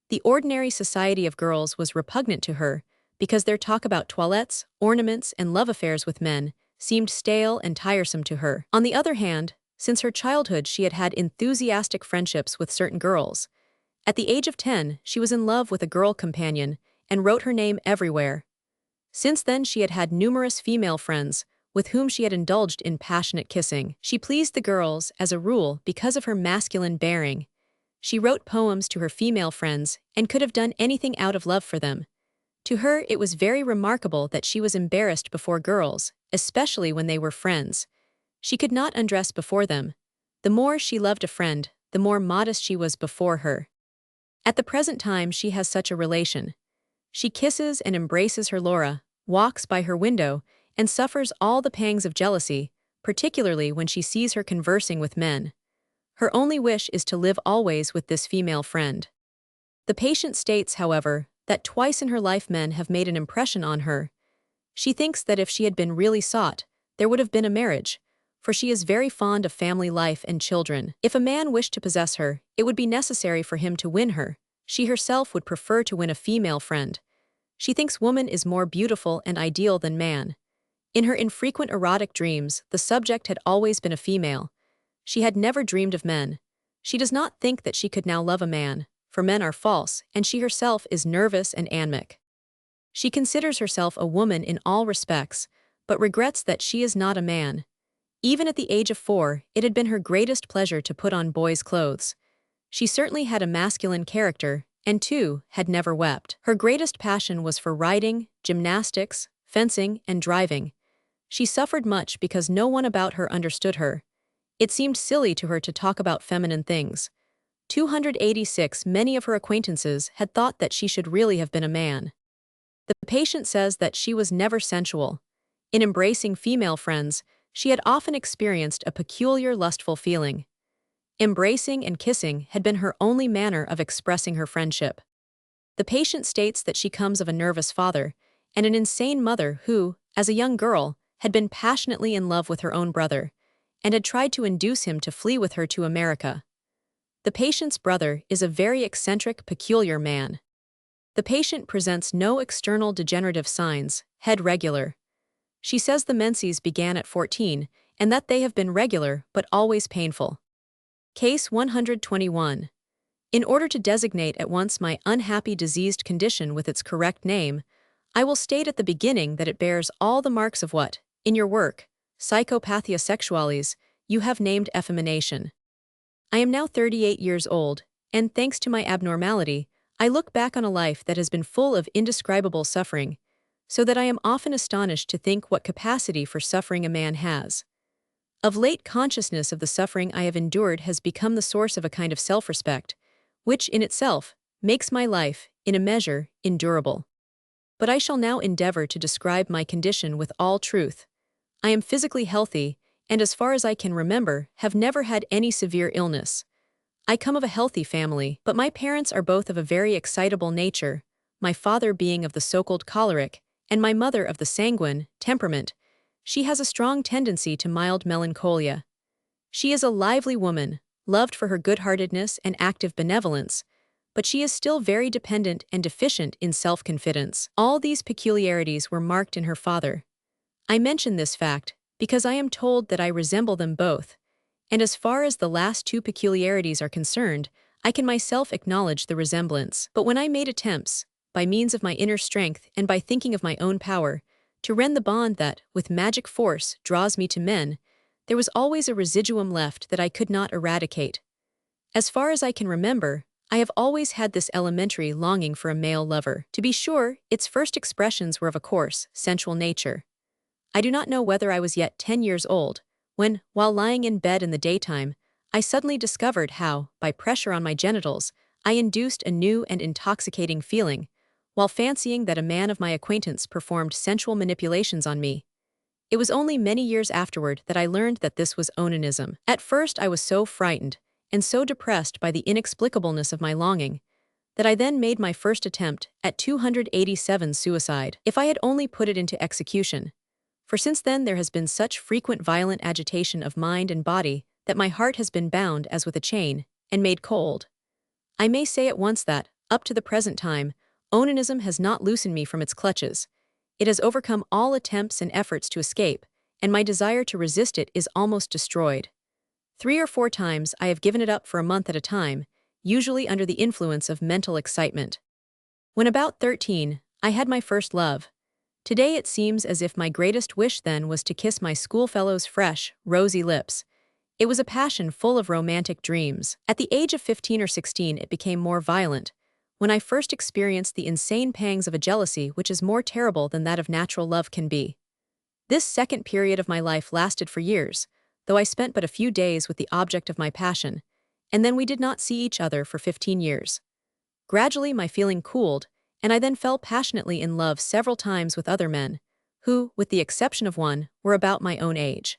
The ordinary society of girls was repugnant to her, because their talk about toilettes, ornaments, and love affairs with men seemed stale and tiresome to her. On the other hand, since her childhood she had had enthusiastic friendships with certain girls. At the age of 10, she was in love with a girl companion and wrote her name everywhere. Since then she had had numerous female friends, with whom she had indulged in passionate kissing. She pleased the girls, as a rule, because of her masculine bearing. She wrote poems to her female friends and could have done anything out of love for them. To her it was very remarkable that she was embarrassed before girls, especially when they were friends. She could not undress before them. The more she loved a friend, the more modest she was before her. At the present time she has such a relation. She kisses and embraces her Laura, walks by her window, and suffers all the pangs of jealousy, particularly when she sees her conversing with men. Her only wish is to live always with this female friend. The patient states, however, that twice in her life men have made an impression on her. She thinks that if she had been really sought, there would have been a marriage, for she is very fond of family life and children. If a man wished to possess her, it would be necessary for him to win her. She herself would prefer to win a female friend. She thinks woman is more beautiful and ideal than man. In her infrequent erotic dreams, the subject had always been a female. She had never dreamed of men. She does not think that she could now love a man, for men are false, and she herself is nervous and anemic. She considers herself a woman in all respects, but regrets that she is not a man. Even at the age of 4, it had been her greatest pleasure to put on boys' clothes. She certainly had a masculine character, and too, had never wept. Her greatest passion was for riding, gymnastics, fencing, and driving. She suffered much because no one about her understood her. It seemed silly to her to talk about feminine things. 286 Many of her acquaintances had thought that she should really have been a man. The patient says that she was never sensual. In embracing female friends, she had often experienced a peculiar lustful feeling. Embracing and kissing had been her only manner of expressing her friendship. The patient states that she comes of a nervous father and an insane mother who, as a young girl, had been passionately in love with her own brother, and had tried to induce him to flee with her to America. The patient's brother is a very eccentric, peculiar man. The patient presents no external degenerative signs, head regular. She says the menses began at 14, and that they have been regular but always painful. Case 121. In order to designate at once my unhappy diseased condition with its correct name, I will state at the beginning that it bears all the marks of what, in your work, Psychopathia Sexualis, you have named effemination. I am now 38 years old, and thanks to my abnormality, I look back on a life that has been full of indescribable suffering, so that I am often astonished to think what capacity for suffering a man has. Of late, consciousness of the suffering I have endured has become the source of a kind of self-respect, which, in itself, makes my life, in a measure, endurable. But I shall now endeavor to describe my condition with all truth. I am physically healthy, and as far as I can remember, have never had any severe illness. I come of a healthy family, but my parents are both of a very excitable nature, my father being of the so-called choleric, and my mother of the sanguine temperament. She has a strong tendency to mild melancholia. She is a lively woman, loved for her good-heartedness and active benevolence, but she is still very dependent and deficient in self-confidence. All these peculiarities were marked in her father. I mention this fact because I am told that I resemble them both, and as far as the last two peculiarities are concerned, I can myself acknowledge the resemblance. But when I made attempts, by means of my inner strength and by thinking of my own power, to rend the bond that, with magic force, draws me to men, there was always a residuum left that I could not eradicate. As far as I can remember, I have always had this elementary longing for a male lover. To be sure, its first expressions were of a coarse, sensual nature. I do not know whether I was yet 10 years old, when, while lying in bed in the daytime, I suddenly discovered how, by pressure on my genitals, I induced a new and intoxicating feeling, while fancying that a man of my acquaintance performed sensual manipulations on me. It was only many years afterward that I learned that this was onanism. At first I was so frightened, and so depressed by the inexplicableness of my longing, that I then made my first attempt at 287 suicide. If I had only put it into execution. For since then there has been such frequent violent agitation of mind and body that my heart has been bound as with a chain, and made cold. I may say at once that, up to the present time, onanism has not loosened me from its clutches. It has overcome all attempts and efforts to escape, and my desire to resist it is almost destroyed. 3 or 4 times I have given it up for a month at a time, usually under the influence of mental excitement. When about 13, I had my first love. Today it seems as if my greatest wish then was to kiss my schoolfellow's fresh, rosy lips. It was a passion full of romantic dreams. At the age of 15 or 16 it became more violent, when I first experienced the insane pangs of a jealousy which is more terrible than that of natural love can be. This second period of my life lasted for years, though I spent but a few days with the object of my passion, and then we did not see each other for 15 years. Gradually my feeling cooled, and I then fell passionately in love several times with other men, who, with the exception of one, were about my own age.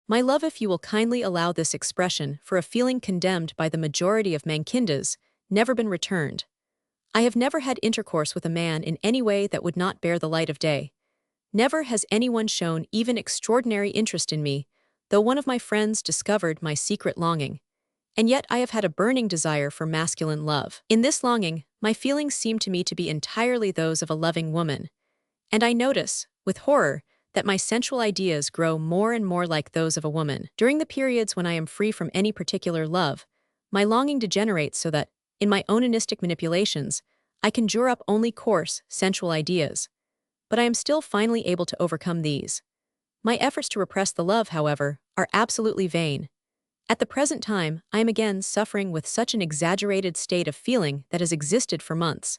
My love, if you will kindly allow this expression for a feeling condemned by the majority of mankindas, never been returned. I have never had intercourse with a man in any way that would not bear the light of day. Never has anyone shown even extraordinary interest in me, though one of my friends discovered my secret longing. And yet I have had a burning desire for masculine love. In this longing, my feelings seem to me to be entirely those of a loving woman. And I notice, with horror, that my sensual ideas grow more and more like those of a woman. During the periods when I am free from any particular love, my longing degenerates so that, in my onanistic manipulations, I conjure up only coarse, sensual ideas. But I am still finally able to overcome these. My efforts to repress the love, however, are absolutely vain. At the present time, I am again suffering with such an exaggerated state of feeling that has existed for months,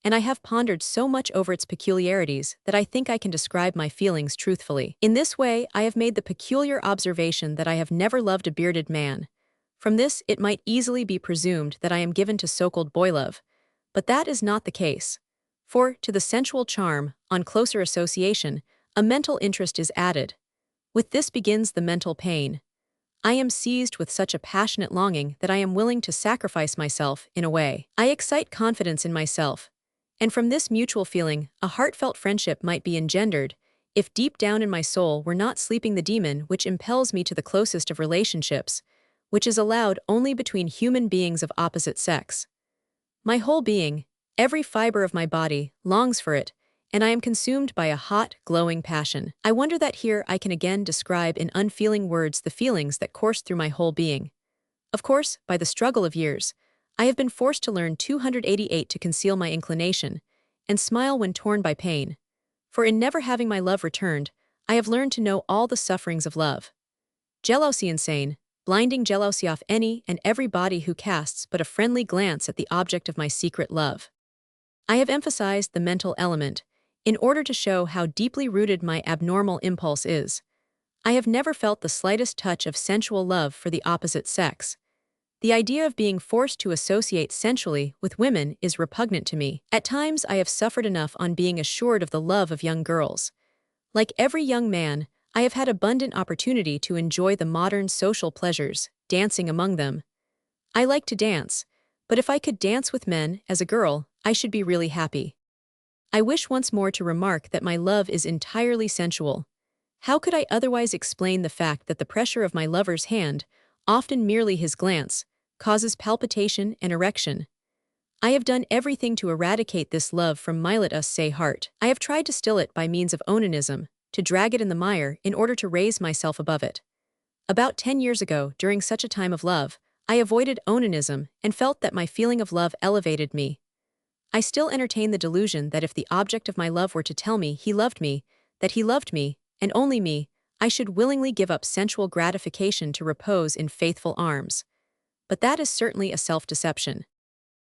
and I have pondered so much over its peculiarities that I think I can describe my feelings truthfully. In this way, I have made the peculiar observation that I have never loved a bearded man. From this, it might easily be presumed that I am given to so-called boy love, but that is not the case. For, to the sensual charm, on closer association, a mental interest is added. With this begins the mental pain. I am seized with such a passionate longing that I am willing to sacrifice myself, in a way. I excite confidence in myself, and from this mutual feeling, a heartfelt friendship might be engendered, if deep down in my soul were not sleeping the demon which impels me to the closest of relationships, which is allowed only between human beings of opposite sex. My whole being, every fiber of my body, longs for it, and I am consumed by a hot, glowing passion. I wonder that here I can again describe in unfeeling words the feelings that course through my whole being. Of course, by the struggle of years, I have been forced to learn 288 to conceal my inclination, and smile when torn by pain. For in never having my love returned, I have learned to know all the sufferings of love. Jealousy insane, blinding jealousy of any and every body who casts but a friendly glance at the object of my secret love. I have emphasized the mental element, in order to show how deeply rooted my abnormal impulse is. I have never felt the slightest touch of sensual love for the opposite sex. The idea of being forced to associate sensually with women is repugnant to me. At times I have suffered enough on being assured of the love of young girls. Like every young man, I have had abundant opportunity to enjoy the modern social pleasures, dancing among them. I like to dance, but if I could dance with men as a girl, I should be really happy. I wish once more to remark that my love is entirely sensual. How could I otherwise explain the fact that the pressure of my lover's hand, often merely his glance, causes palpitation and erection? I have done everything to eradicate this love from my let us say heart. I have tried to still it by means of onanism, to drag it in the mire in order to raise myself above it. About 10 years ago, during such a time of love, I avoided onanism and felt that my feeling of love elevated me. I still entertain the delusion that if the object of my love were to tell me he loved me, that he loved me, and only me, I should willingly give up sensual gratification to repose in faithful arms. But that is certainly a self-deception.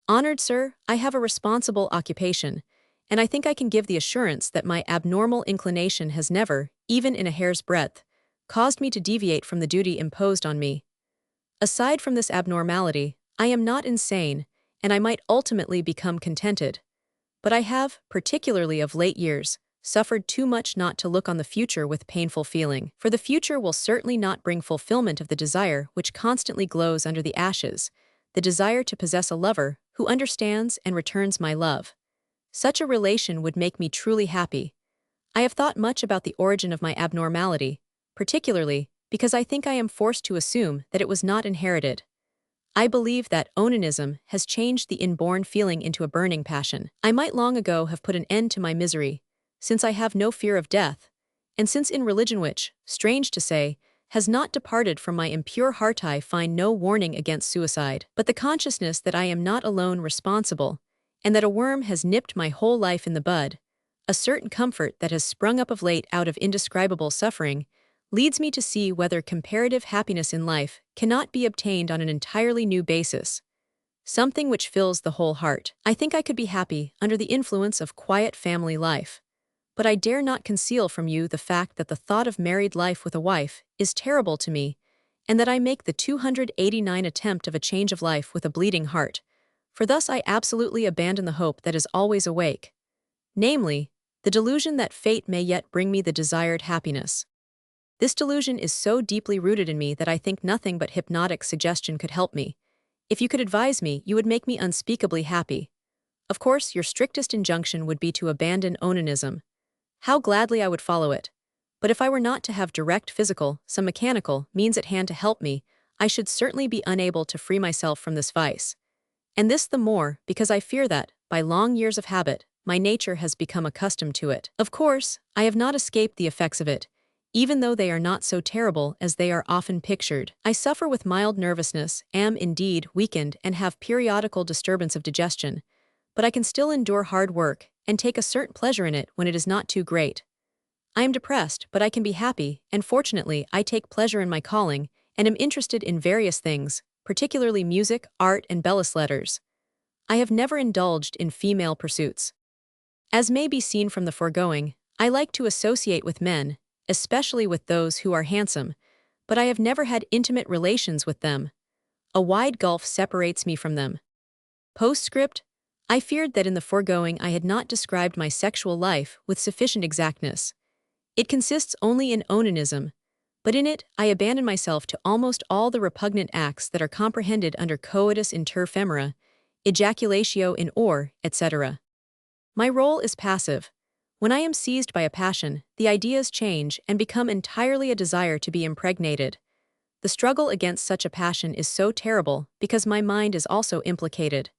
Honored sir, I have a responsible occupation, and I think I can give the assurance that my abnormal inclination has never, even in a hair's breadth, caused me to deviate from the duty imposed on me. Aside from this abnormality, I am not insane, and I might ultimately become contented. But I have, particularly of late years, suffered too much not to look on the future with painful feeling. For the future will certainly not bring fulfillment of the desire which constantly glows under the ashes, the desire to possess a lover who understands and returns my love. Such a relation would make me truly happy. I have thought much about the origin of my abnormality, particularly because I think I am forced to assume that it was not inherited. I believe that onanism has changed the inborn feeling into a burning passion. I might long ago have put an end to my misery, since I have no fear of death, and since in religion which, strange to say, has not departed from my impure heart I find no warning against suicide. But the consciousness that I am not alone responsible, and that a worm has nipped my whole life in the bud, a certain comfort that has sprung up of late out of indescribable suffering, leads me to see whether comparative happiness in life cannot be obtained on an entirely new basis, something which fills the whole heart. I think I could be happy under the influence of quiet family life, but I dare not conceal from you the fact that the thought of married life with a wife is terrible to me, and that I make the 289 attempt of a change of life with a bleeding heart, for thus I absolutely abandon the hope that is always awake, namely, the delusion that fate may yet bring me the desired happiness. This delusion is so deeply rooted in me that I think nothing but hypnotic suggestion could help me. If you could advise me, you would make me unspeakably happy. Of course, your strictest injunction would be to abandon onanism. How gladly I would follow it. But if I were not to have direct physical, some mechanical, means at hand to help me, I should certainly be unable to free myself from this vice. And this the more, because I fear that, by long years of habit, my nature has become accustomed to it. Of course, I have not escaped the effects of it, even though they are not so terrible as they are often pictured. I suffer with mild nervousness, am indeed weakened and have periodical disturbance of digestion, but I can still endure hard work and take a certain pleasure in it when it is not too great. I am depressed, but I can be happy, and fortunately I take pleasure in my calling and am interested in various things, particularly music, art, and belles letters. I have never indulged in female pursuits. As may be seen from the foregoing, I like to associate with men, especially with those who are handsome, but I have never had intimate relations with them. A wide gulf separates me from them. Postscript: I feared that in the foregoing I had not described my sexual life with sufficient exactness. It consists only in onanism, but in it I abandon myself to almost all the repugnant acts that are comprehended under coitus inter femora, ejaculatio in ore, etc. My role is passive. When I am seized by a passion, the ideas change and become entirely a desire to be impregnated. The struggle against such a passion is so terrible because my mind is also implicated.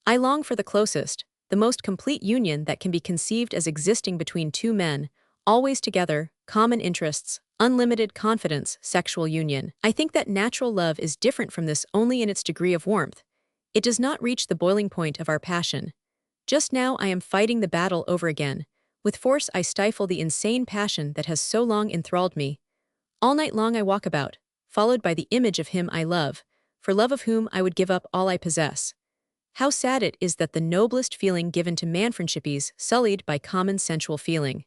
I long for the closest, the most complete union that can be conceived as existing between two men, always together, common interests, unlimited confidence, sexual union. I think that natural love is different from this only in its degree of warmth. It does not reach the boiling point of our passion. Just now I am fighting the battle over again. With force I stifle the insane passion that has so long enthralled me. All night long I walk about, followed by the image of him I love, for love of whom I would give up all I possess. How sad it is that the noblest feeling given to man-friendship is sullied by common sensual feeling.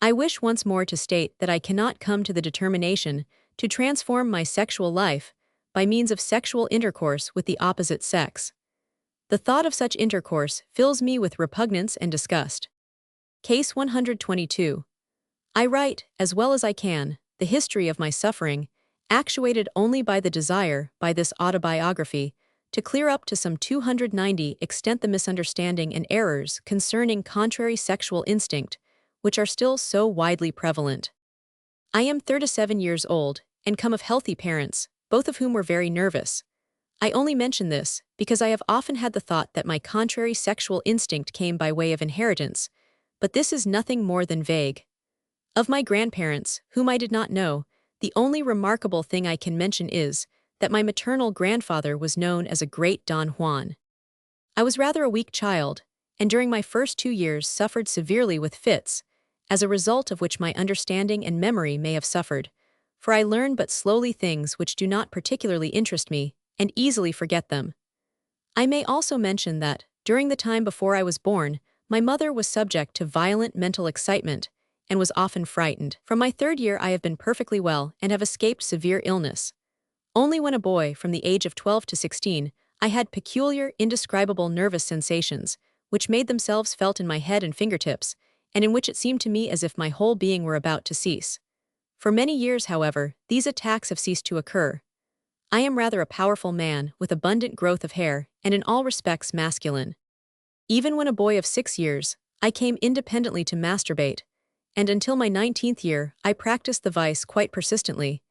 I wish once more to state that I cannot come to the determination to transform my sexual life by means of sexual intercourse with the opposite sex. The thought of such intercourse fills me with repugnance and disgust. Case 122. I write, as well as I can, the history of my suffering, actuated only by the desire, by this autobiography, to clear up to some 290 extent the misunderstanding and errors concerning contrary sexual instinct, which are still so widely prevalent. I am 37 years old, and come of healthy parents, both of whom were very nervous. I only mention this because I have often had the thought that my contrary sexual instinct came by way of inheritance, but this is nothing more than vague. Of my grandparents, whom I did not know, the only remarkable thing I can mention is that my maternal grandfather was known as a great Don Juan. I was rather a weak child, and during my first 2 years suffered severely with fits, as a result of which my understanding and memory may have suffered, for I learn but slowly things which do not particularly interest me, and easily forget them. I may also mention that, during the time before I was born, my mother was subject to violent mental excitement, and was often frightened. From my 3rd year I have been perfectly well and have escaped severe illness. Only when a boy, from the age of 12 to 16, I had peculiar, indescribable nervous sensations, which made themselves felt in my head and fingertips, and in which it seemed to me as if my whole being were about to cease. For many years, however, these attacks have ceased to occur. I am rather a powerful man with abundant growth of hair and in all respects masculine. Even when a boy of 6 years, I came independently to masturbate, and until my 19th year, I practiced the vice quite persistently.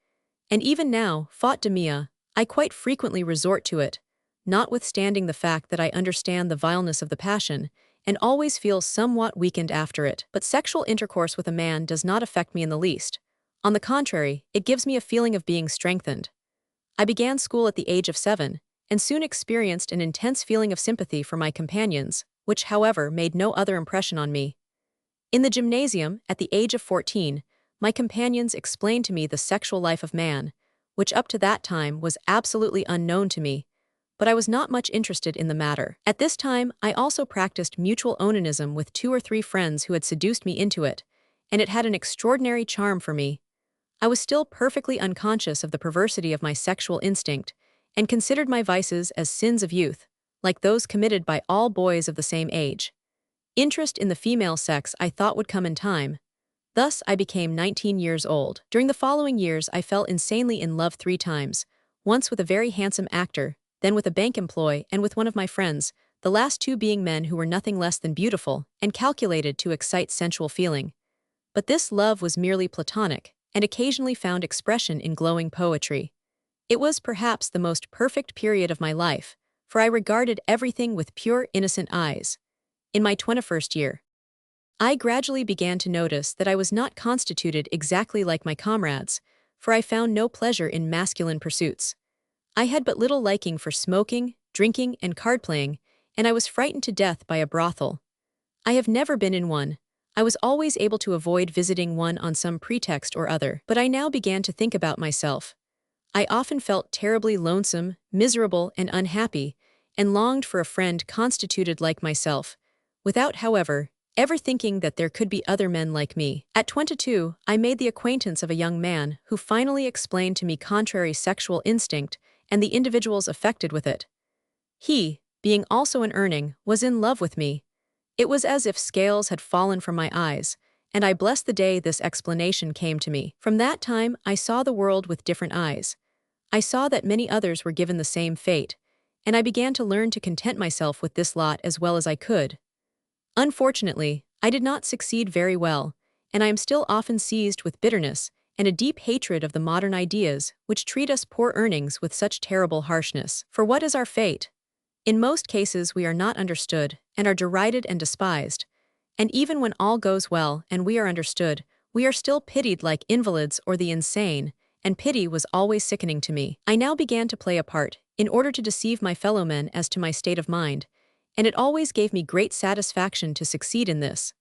And even now, faute de mieux, I quite frequently resort to it, notwithstanding the fact that I understand the vileness of the passion, and always feel somewhat weakened after it. But sexual intercourse with a man does not affect me in the least. On the contrary, it gives me a feeling of being strengthened. I began school at the age of 7, and soon experienced an intense feeling of sympathy for my companions, which, however, made no other impression on me. In the gymnasium, at the age of 14, my companions explained to me the sexual life of man, which up to that time was absolutely unknown to me, but I was not much interested in the matter. At this time, I also practiced mutual onanism with 2 or 3 friends who had seduced me into it, and it had an extraordinary charm for me. I was still perfectly unconscious of the perversity of my sexual instinct, and considered my vices as sins of youth, like those committed by all boys of the same age. Interest in the female sex I thought would come in time. Thus, I became 19 years old. During the following years, I fell insanely in love 3 times, once with a very handsome actor, then with a bank employee, and with one of my friends, the last 2 being men who were nothing less than beautiful and calculated to excite sensual feeling. But this love was merely platonic, and occasionally found expression in glowing poetry. It was perhaps the most perfect period of my life, for I regarded everything with pure, innocent eyes. In my 21st year, I gradually began to notice that I was not constituted exactly like my comrades, for I found no pleasure in masculine pursuits. I had but little liking for smoking, drinking, and card-playing, and I was frightened to death by a brothel. I have never been in one. I was always able to avoid visiting one on some pretext or other, but I now began to think about myself. I often felt terribly lonesome, miserable, and unhappy, and longed for a friend constituted like myself, without, however, ever thinking that there could be other men like me. At 22, I made the acquaintance of a young man who finally explained to me contrary sexual instinct and the individuals affected with it. He, being also an Urning, was in love with me. It was as if scales had fallen from my eyes, and I blessed the day this explanation came to me. From that time, I saw the world with different eyes. I saw that many others were given the same fate, and I began to learn to content myself with this lot as well as I could. Unfortunately, I did not succeed very well, and I am still often seized with bitterness and a deep hatred of the modern ideas which treat us poor Urnings with such terrible harshness. For what is our fate? In most cases we are not understood, and are derided and despised. And even when all goes well and we are understood, we are still pitied like invalids or the insane, and pity was always sickening to me. I now began to play a part, in order to deceive my fellowmen as to my state of mind, and it always gave me great satisfaction to succeed in this.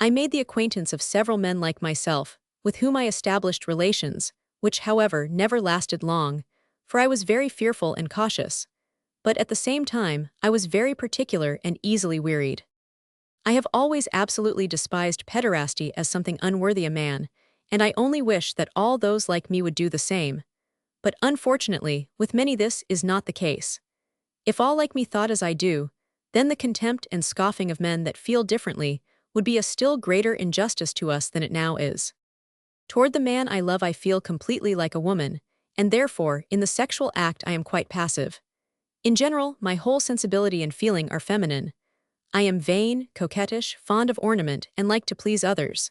I made the acquaintance of several men like myself, with whom I established relations, which, however, never lasted long, for I was very fearful and cautious. But at the same time, I was very particular and easily wearied. I have always absolutely despised pederasty as something unworthy a man, and I only wish that all those like me would do the same. But unfortunately, with many this is not the case. If all like me thought as I do, then the contempt and scoffing of men that feel differently would be a still greater injustice to us than it now is. Toward the man I love I feel completely like a woman, and therefore, in the sexual act I am quite passive. In general, my whole sensibility and feeling are feminine. I am vain, coquettish, fond of ornament, and like to please others.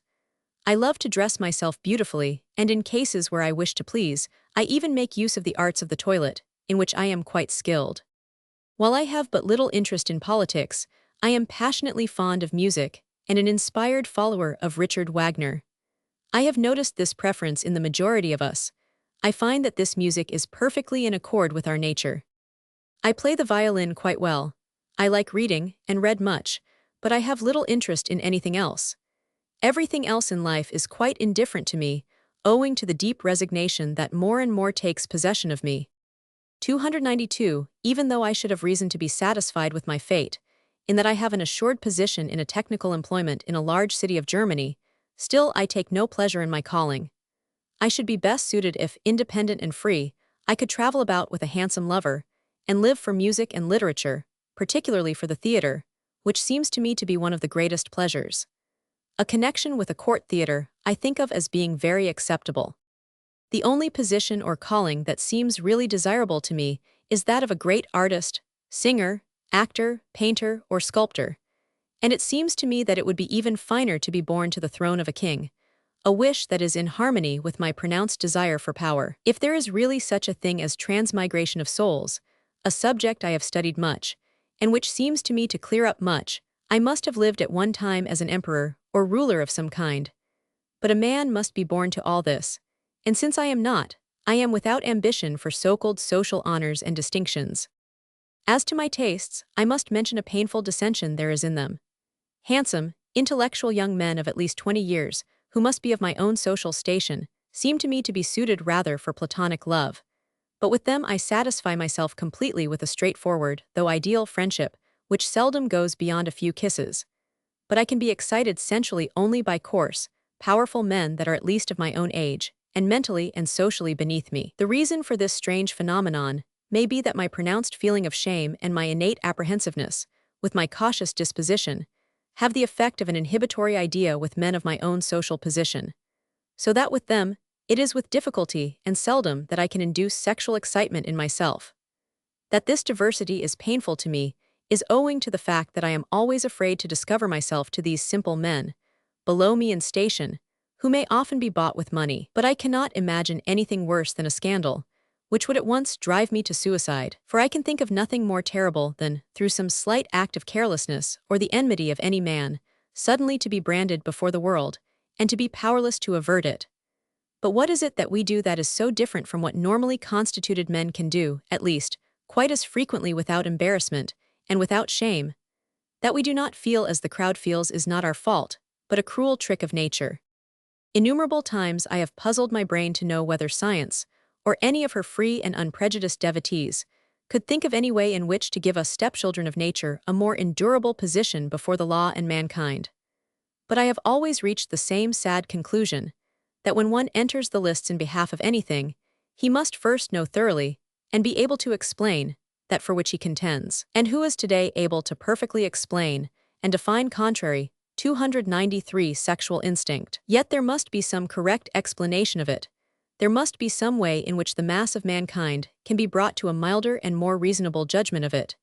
I love to dress myself beautifully, and in cases where I wish to please, I even make use of the arts of the toilet, in which I am quite skilled. While I have but little interest in politics, I am passionately fond of music, and an inspired follower of Richard Wagner. I have noticed this preference in the majority of us. I find that this music is perfectly in accord with our nature. I play the violin quite well. I like reading, and read much, but I have little interest in anything else. Everything else in life is quite indifferent to me, owing to the deep resignation that more and more takes possession of me. 292, even though I should have reason to be satisfied with my fate, in that I have an assured position in a technical employment in a large city of Germany, still I take no pleasure in my calling. I should be best suited if, independent and free, I could travel about with a handsome lover, and live for music and literature, particularly for the theatre, which seems to me to be one of the greatest pleasures. A connection with a court theatre I think of as being very acceptable. The only position or calling that seems really desirable to me is that of a great artist, singer, actor, painter, or sculptor. And it seems to me that it would be even finer to be born to the throne of a king, a wish that is in harmony with my pronounced desire for power. If there is really such a thing as transmigration of souls, a subject I have studied much, and which seems to me to clear up much, I must have lived at one time as an emperor or ruler of some kind. But a man must be born to all this, and since I am not, I am without ambition for so-called social honors and distinctions. As to my tastes, I must mention a painful dissension there is in them. Handsome, intellectual young men of at least 20 years, who must be of my own social station, seem to me to be suited rather for platonic love. But with them I satisfy myself completely with a straightforward, though ideal friendship, which seldom goes beyond a few kisses. But I can be excited sensually only by coarse, powerful men that are at least of my own age, and mentally and socially beneath me. The reason for this strange phenomenon may be that my pronounced feeling of shame and my innate apprehensiveness, with my cautious disposition, have the effect of an inhibitory idea with men of my own social position, so that with them, it is with difficulty and seldom that I can induce sexual excitement in myself. That this diversity is painful to me is owing to the fact that I am always afraid to discover myself to these simple men, below me in station, who may often be bought with money. But I cannot imagine anything worse than a scandal, which would at once drive me to suicide. For I can think of nothing more terrible than, through some slight act of carelessness or the enmity of any man, suddenly to be branded before the world, and to be powerless to avert it. But what is it that we do that is so different from what normally constituted men can do, at least, quite as frequently without embarrassment, and without shame? That we do not feel as the crowd feels is not our fault, but a cruel trick of nature. Innumerable times I have puzzled my brain to know whether science, or any of her free and unprejudiced devotees, could think of any way in which to give us stepchildren of nature a more endurable position before the law and mankind. But I have always reached the same sad conclusion, that when one enters the lists in behalf of anything, he must first know thoroughly, and be able to explain, that for which he contends. And who is today able to perfectly explain, and define contrary, 293 sexual instinct? Yet there must be some correct explanation of it. There must be some way in which the mass of mankind can be brought to a milder and more reasonable judgment of it.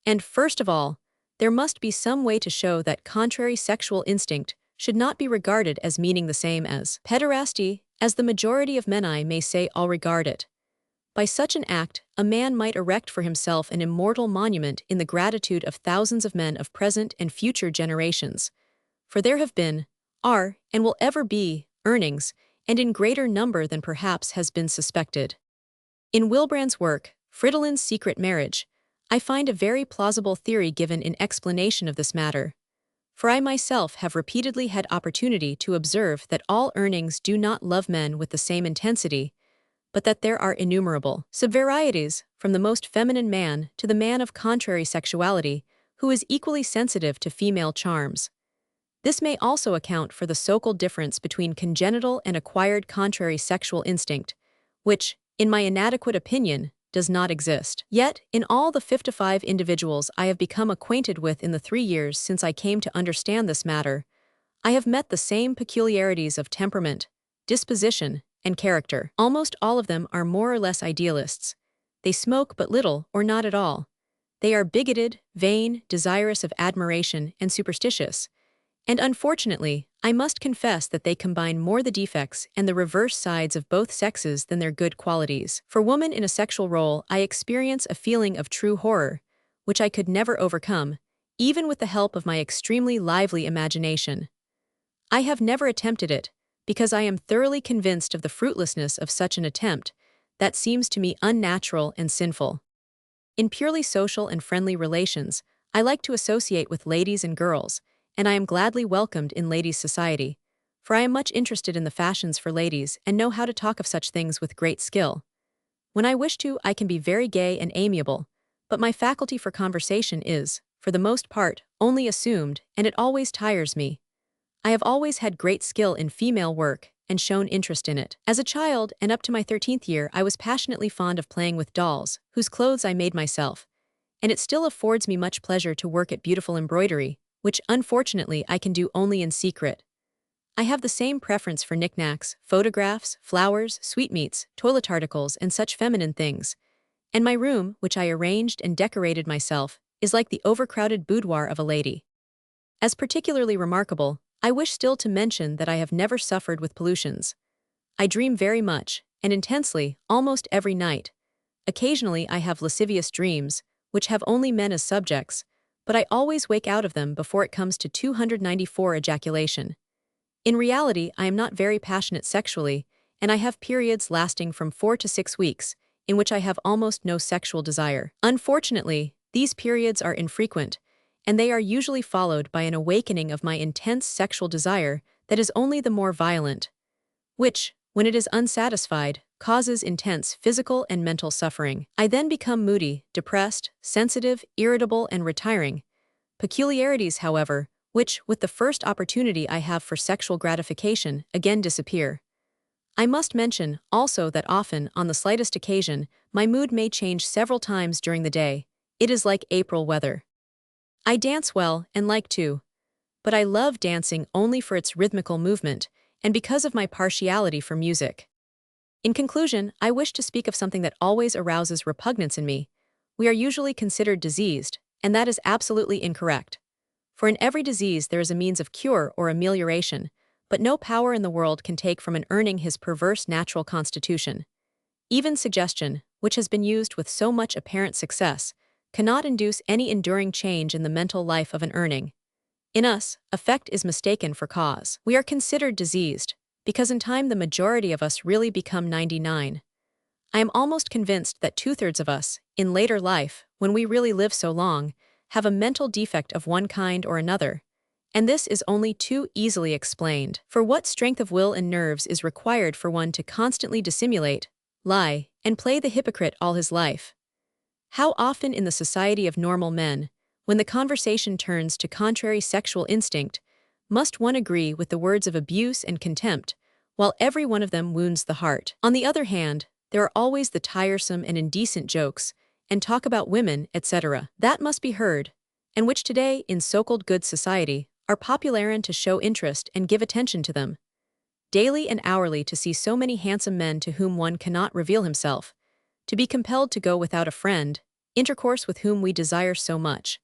And first of all, there must be some way to show that contrary sexual instinct should not be regarded as meaning the same as pederasty, as the majority of men may say all regard it. By such an act, a man might erect for himself an immortal monument in the gratitude of thousands of men of present and future generations. For there have been, are, and will ever be, earnings, and in greater number than perhaps has been suspected. In Wilbrand's work, Fridolin's Secret Marriage, I find a very plausible theory given in explanation of this matter. For I myself have repeatedly had opportunity to observe that all earnings do not love men with the same intensity, but that there are innumerable subvarieties, from the most feminine man to the man of contrary sexuality, who is equally sensitive to female charms. This may also account for the so-called difference between congenital and acquired contrary sexual instinct, which, in my inadequate opinion, does not exist. Yet, in all the 55 individuals I have become acquainted with in the 3 years since I came to understand this matter, I have met the same peculiarities of temperament, disposition, and character. Almost all of them are more or less idealists. They smoke but little or not at all. They are bigoted, vain, desirous of admiration, and superstitious. And unfortunately, I must confess that they combine more the defects and the reverse sides of both sexes than their good qualities. For woman in a sexual role, I experience a feeling of true horror, which I could never overcome, even with the help of my extremely lively imagination. I have never attempted it, because I am thoroughly convinced of the fruitlessness of such an attempt, that seems to me unnatural and sinful. In purely social and friendly relations, I like to associate with ladies and girls, and I am gladly welcomed in ladies' society, for I am much interested in the fashions for ladies and know how to talk of such things with great skill. When I wish to, I can be very gay and amiable, but my faculty for conversation is, for the most part, only assumed, and it always tires me. I have always had great skill in female work and shown interest in it. As a child and up to my 13th year, I was passionately fond of playing with dolls, whose clothes I made myself, and it still affords me much pleasure to work at beautiful embroidery, which unfortunately I can do only in secret. I have the same preference for knickknacks, photographs, flowers, sweetmeats, toilet articles, and such feminine things. And my room, which I arranged and decorated myself, is like the overcrowded boudoir of a lady. As particularly remarkable, I wish still to mention that I have never suffered with pollutions. I dream very much, and intensely, almost every night. Occasionally I have lascivious dreams, which have only men as subjects, but I always wake out of them before it comes to 294 ejaculation. In reality, I am not very passionate sexually, and I have periods lasting from 4 to 6 weeks, in which I have almost no sexual desire. Unfortunately, these periods are infrequent, and they are usually followed by an awakening of my intense sexual desire that is only the more violent, which, when it is unsatisfied, causes intense physical and mental suffering. I then become moody, depressed, sensitive, irritable, and retiring. Peculiarities, however, which, with the first opportunity I have for sexual gratification, again disappear. I must mention, also, that often, on the slightest occasion, my mood may change several times during the day. It is like April weather. I dance well, and like to. But I love dancing only for its rhythmical movement, and because of my partiality for music. In conclusion, I wish to speak of something that always arouses repugnance in me. We are usually considered diseased, and that is absolutely incorrect. For in every disease there is a means of cure or amelioration, but no power in the world can take from an earning his perverse natural constitution. Even suggestion, which has been used with so much apparent success, cannot induce any enduring change in the mental life of an earning. In us, effect is mistaken for cause. We are considered diseased, because in time the majority of us really become 99. I am almost convinced that 2/3 of us, in later life, when we really live so long, have a mental defect of one kind or another, and this is only too easily explained. For what strength of will and nerves is required for one to constantly dissimulate, lie, and play the hypocrite all his life? How often in the society of normal men, when the conversation turns to contrary sexual instinct, must one agree with the words of abuse and contempt, while every one of them wounds the heart? On the other hand, there are always the tiresome and indecent jokes, and talk about women, etc., that must be heard, and which today, in so-called good society, are popularin to show interest and give attention to them. Daily and hourly to see so many handsome men to whom one cannot reveal himself, to be compelled to go without a friend, intercourse with whom we desire so much,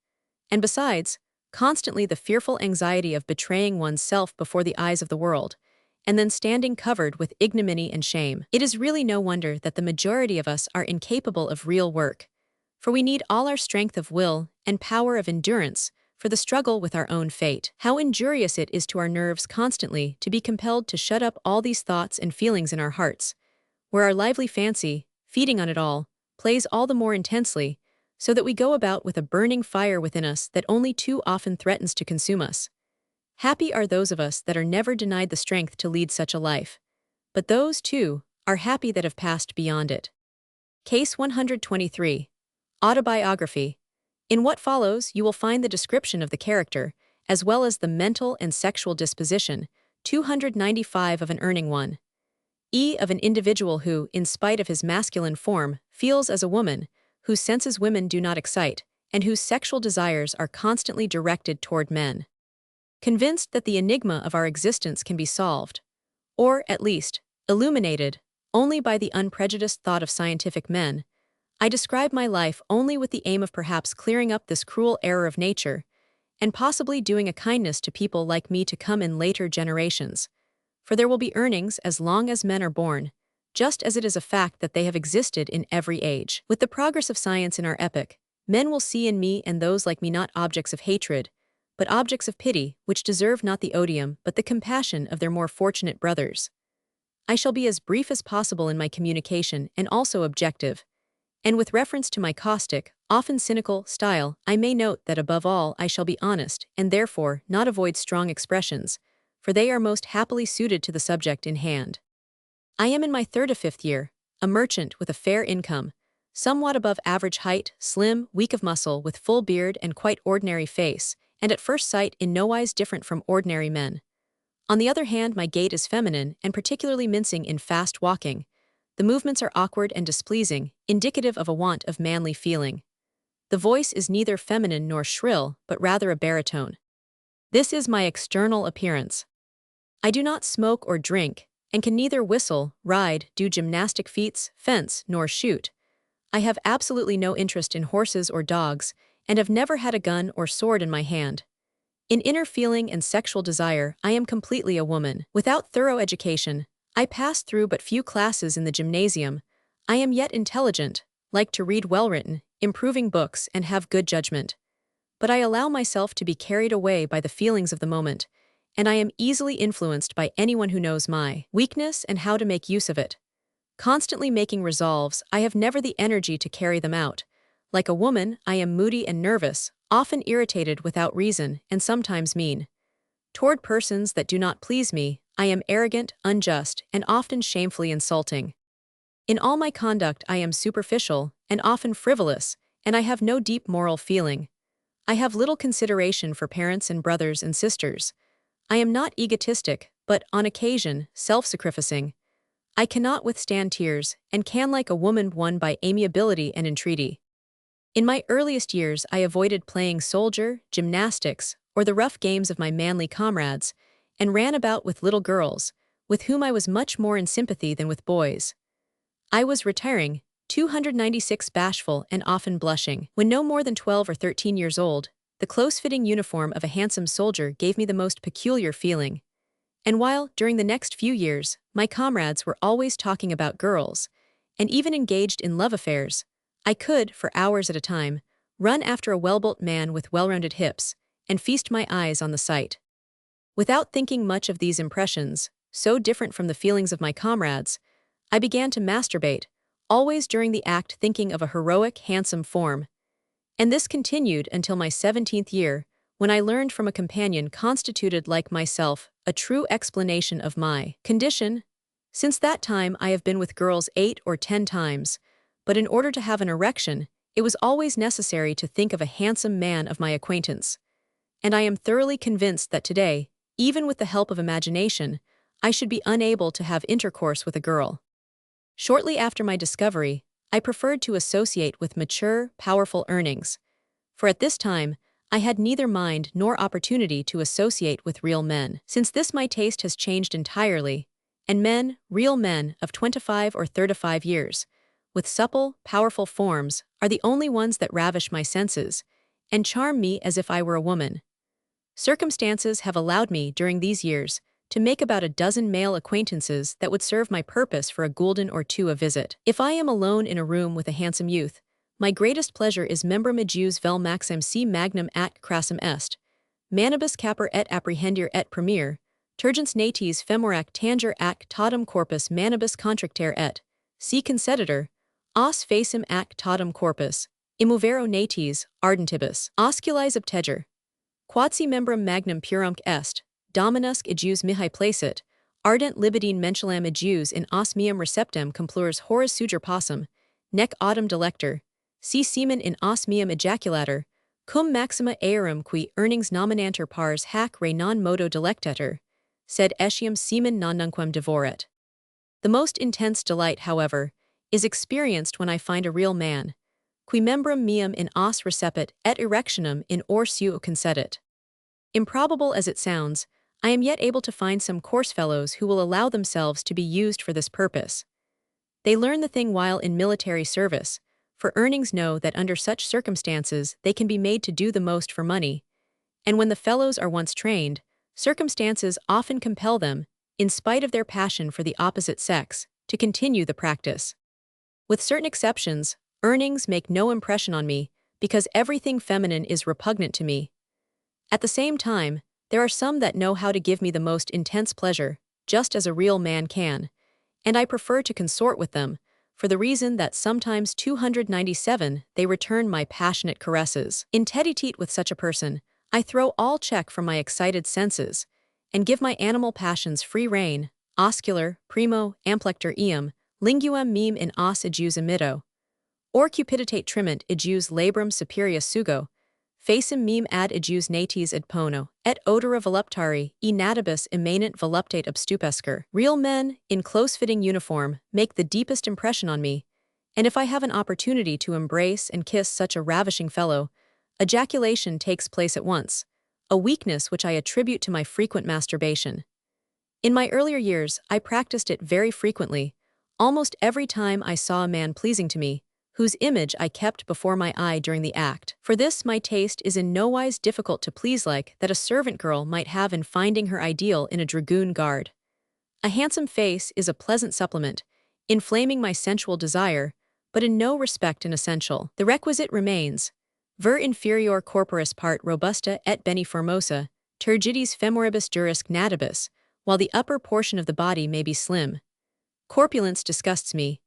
and besides, constantly the fearful anxiety of betraying one's self before the eyes of the world, and then standing covered with ignominy and shame. It is really no wonder that the majority of us are incapable of real work, for we need all our strength of will and power of endurance for the struggle with our own fate. How injurious it is to our nerves constantly to be compelled to shut up all these thoughts and feelings in our hearts, where our lively fancy, feeding on it all, plays all the more intensely, so that we go about with a burning fire within us that only too often threatens to consume us. Happy are those of us that are never denied the strength to lead such a life, but those, too, are happy that have passed beyond it. Case 123. Autobiography. In what follows, you will find the description of the character, as well as the mental and sexual disposition, 295 of an earning one. Of an individual who, in spite of his masculine form, feels as a woman, whose senses women do not excite, and whose sexual desires are constantly directed toward men. Convinced that the enigma of our existence can be solved, or, at least, illuminated, only by the unprejudiced thought of scientific men, I describe my life only with the aim of perhaps clearing up this cruel error of nature, and possibly doing a kindness to people like me to come in later generations. For there will be earnings as long as men are born, just as it is a fact that they have existed in every age. With the progress of science in our epoch, men will see in me and those like me not objects of hatred, but objects of pity, which deserve not the odium but the compassion of their more fortunate brothers. I shall be as brief as possible in my communication and also objective, and with reference to my caustic, often cynical, style, I may note that above all I shall be honest and therefore not avoid strong expressions, for they are most happily suited to the subject in hand. I am in my 3rd or 5th year, a merchant with a fair income, somewhat above average height, slim, weak of muscle, with full beard and quite ordinary face, and at first sight in nowise different from ordinary men. On the other hand, my gait is feminine and particularly mincing in fast walking. The movements are awkward and displeasing, indicative of a want of manly feeling. The voice is neither feminine nor shrill, but rather a baritone. This is my external appearance. I do not smoke or drink, and can neither whistle, ride, do gymnastic feats, fence, nor shoot. I have absolutely no interest in horses or dogs, and have never had a gun or sword in my hand. In inner feeling and sexual desire, I am completely a woman. Without thorough education, I passed through but few classes in the gymnasium. I am yet intelligent, like to read well-written, improving books, and have good judgment. But I allow myself to be carried away by the feelings of the moment, and I am easily influenced by anyone who knows my weakness and how to make use of it. Constantly making resolves, I have never the energy to carry them out. Like a woman, I am moody and nervous, often irritated without reason, and sometimes mean. Toward persons that do not please me, I am arrogant, unjust, and often shamefully insulting. In all my conduct I am superficial, and often frivolous, and I have no deep moral feeling. I have little consideration for parents and brothers and sisters. I am not egotistic, but, on occasion, self-sacrificing. I cannot withstand tears, and can like a woman won by amiability and entreaty. In my earliest years I avoided playing soldier, gymnastics, or the rough games of my manly comrades, and ran about with little girls, with whom I was much more in sympathy than with boys. I was retiring, 296 bashful and often blushing. When no more than 12 or 13 years old, the close-fitting uniform of a handsome soldier gave me the most peculiar feeling. And while, during the next few years, my comrades were always talking about girls, and even engaged in love affairs, I could, for hours at a time, run after a well-built man with well-rounded hips, and feast my eyes on the sight. Without thinking much of these impressions, so different from the feelings of my comrades, I began to masturbate, always during the act thinking of a heroic, handsome form. And this continued until my 17th year, when I learned from a companion constituted like myself a true explanation of my condition. Since that time I have been with girls 8 or 10 times, but in order to have an erection, it was always necessary to think of a handsome man of my acquaintance. And I am thoroughly convinced that today, even with the help of imagination, I should be unable to have intercourse with a girl. Shortly after my discovery, I preferred to associate with mature, powerful earnings, for at this time, I had neither mind nor opportunity to associate with real men. Since this my taste has changed entirely, and men, real men, of 25 or 35 years, with supple, powerful forms, are the only ones that ravish my senses, and charm me as if I were a woman. Circumstances have allowed me, during these years, to make about a dozen male acquaintances that would serve my purpose for a gulden or two a visit. If I am alone in a room with a handsome youth, my greatest pleasure is membrum ejus vel maxim si magnum at crassum est, manibus capere et apprehendir et premier, turgens natis femorac tanger ac totum corpus manibus contractere et, si conceditor, os facem ac totum corpus, immovero natis, ardentibus, osculis obteger. Quodsi membrum magnum purumque est, dominusque ejus mihi placet, ardent libidine mentionam ejus in os meum receptem complures horas suger possum, nec autem delector, si semen in os meum ejaculator, cum maxima aerum qui earnings nominanter pars hac re non modo delectetur, sed etiam semen non nunquam devoret. The most intense delight, however, is experienced when I find a real man, qui membrum meum in os recepit et erectionem in or suo concedit. Improbable as it sounds, I am yet able to find some coarse fellows who will allow themselves to be used for this purpose. They learn the thing while in military service, for earnings know that under such circumstances they can be made to do the most for money, and when the fellows are once trained, circumstances often compel them, in spite of their passion for the opposite sex, to continue the practice. With certain exceptions, earnings make no impression on me, because everything feminine is repugnant to me. At the same time, there are some that know how to give me the most intense pleasure, just as a real man can, and I prefer to consort with them, for the reason that sometimes 297 they return my passionate caresses. In tete-a-tete with such a person, I throw all check from my excited senses, and give my animal passions free rein, oscular, primo, amplector eum, linguam meme in os ejus emito, or cupiditate triment ejus labrum superior sugo, facem meme ad ejus natis ad pono, et odora voluptari, e natibus immanent voluptate obstupescer. Real men, in close-fitting uniform, make the deepest impression on me, and if I have an opportunity to embrace and kiss such a ravishing fellow, ejaculation takes place at once, a weakness which I attribute to my frequent masturbation. In my earlier years, I practiced it very frequently, almost every time I saw a man pleasing to me, whose image I kept before my eye during the act. For this, my taste is in no wise difficult to please, like that a servant girl might have in finding her ideal in a dragoon guard. A handsome face is a pleasant supplement, inflaming my sensual desire, but in no respect an essential. The requisite remains: ver inferior corporis part robusta et bene formosa, turgidis femoribus durisque natibus, while the upper portion of the body may be slim. Corpulence disgusts me.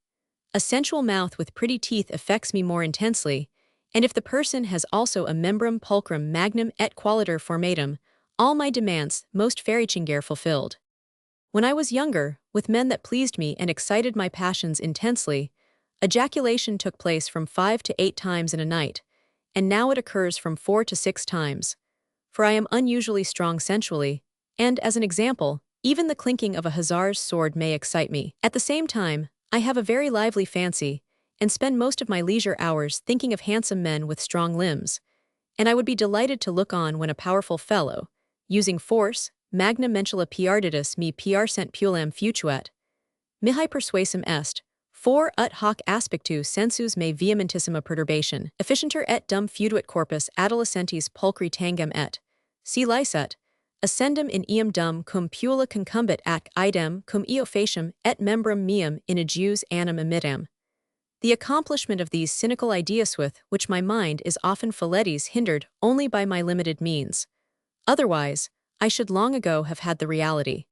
A sensual mouth with pretty teeth affects me more intensely, and if the person has also a membrum pulchrum magnum et qualiter formatum, all my demands most ferichinger fulfilled. When I was younger, with men that pleased me and excited my passions intensely, ejaculation took place from 5 to 8 times in a night, and now it occurs from 4 to 6 times. For I am unusually strong sensually, and as an example, even the clinking of a hussar's sword may excite me. At the same time, I have a very lively fancy, and spend most of my leisure hours thinking of handsome men with strong limbs, and I would be delighted to look on when a powerful fellow, using force, magna mentula piarditus me piarcent puellam futuat, mihi persuasum est, for ut hoc aspectu sensus me vehementissima perturbation, efficienter et dum fuduit corpus adolescentes pulchri tangem et, si licet, ascendum in eum dum cum puella concumbit ac idem cum eo faciam et membrum meum in adjus annum emittam. The accomplishment of these cynical ideas with which my mind is often philetes hindered only by my limited means. Otherwise, I should long ago have had the reality.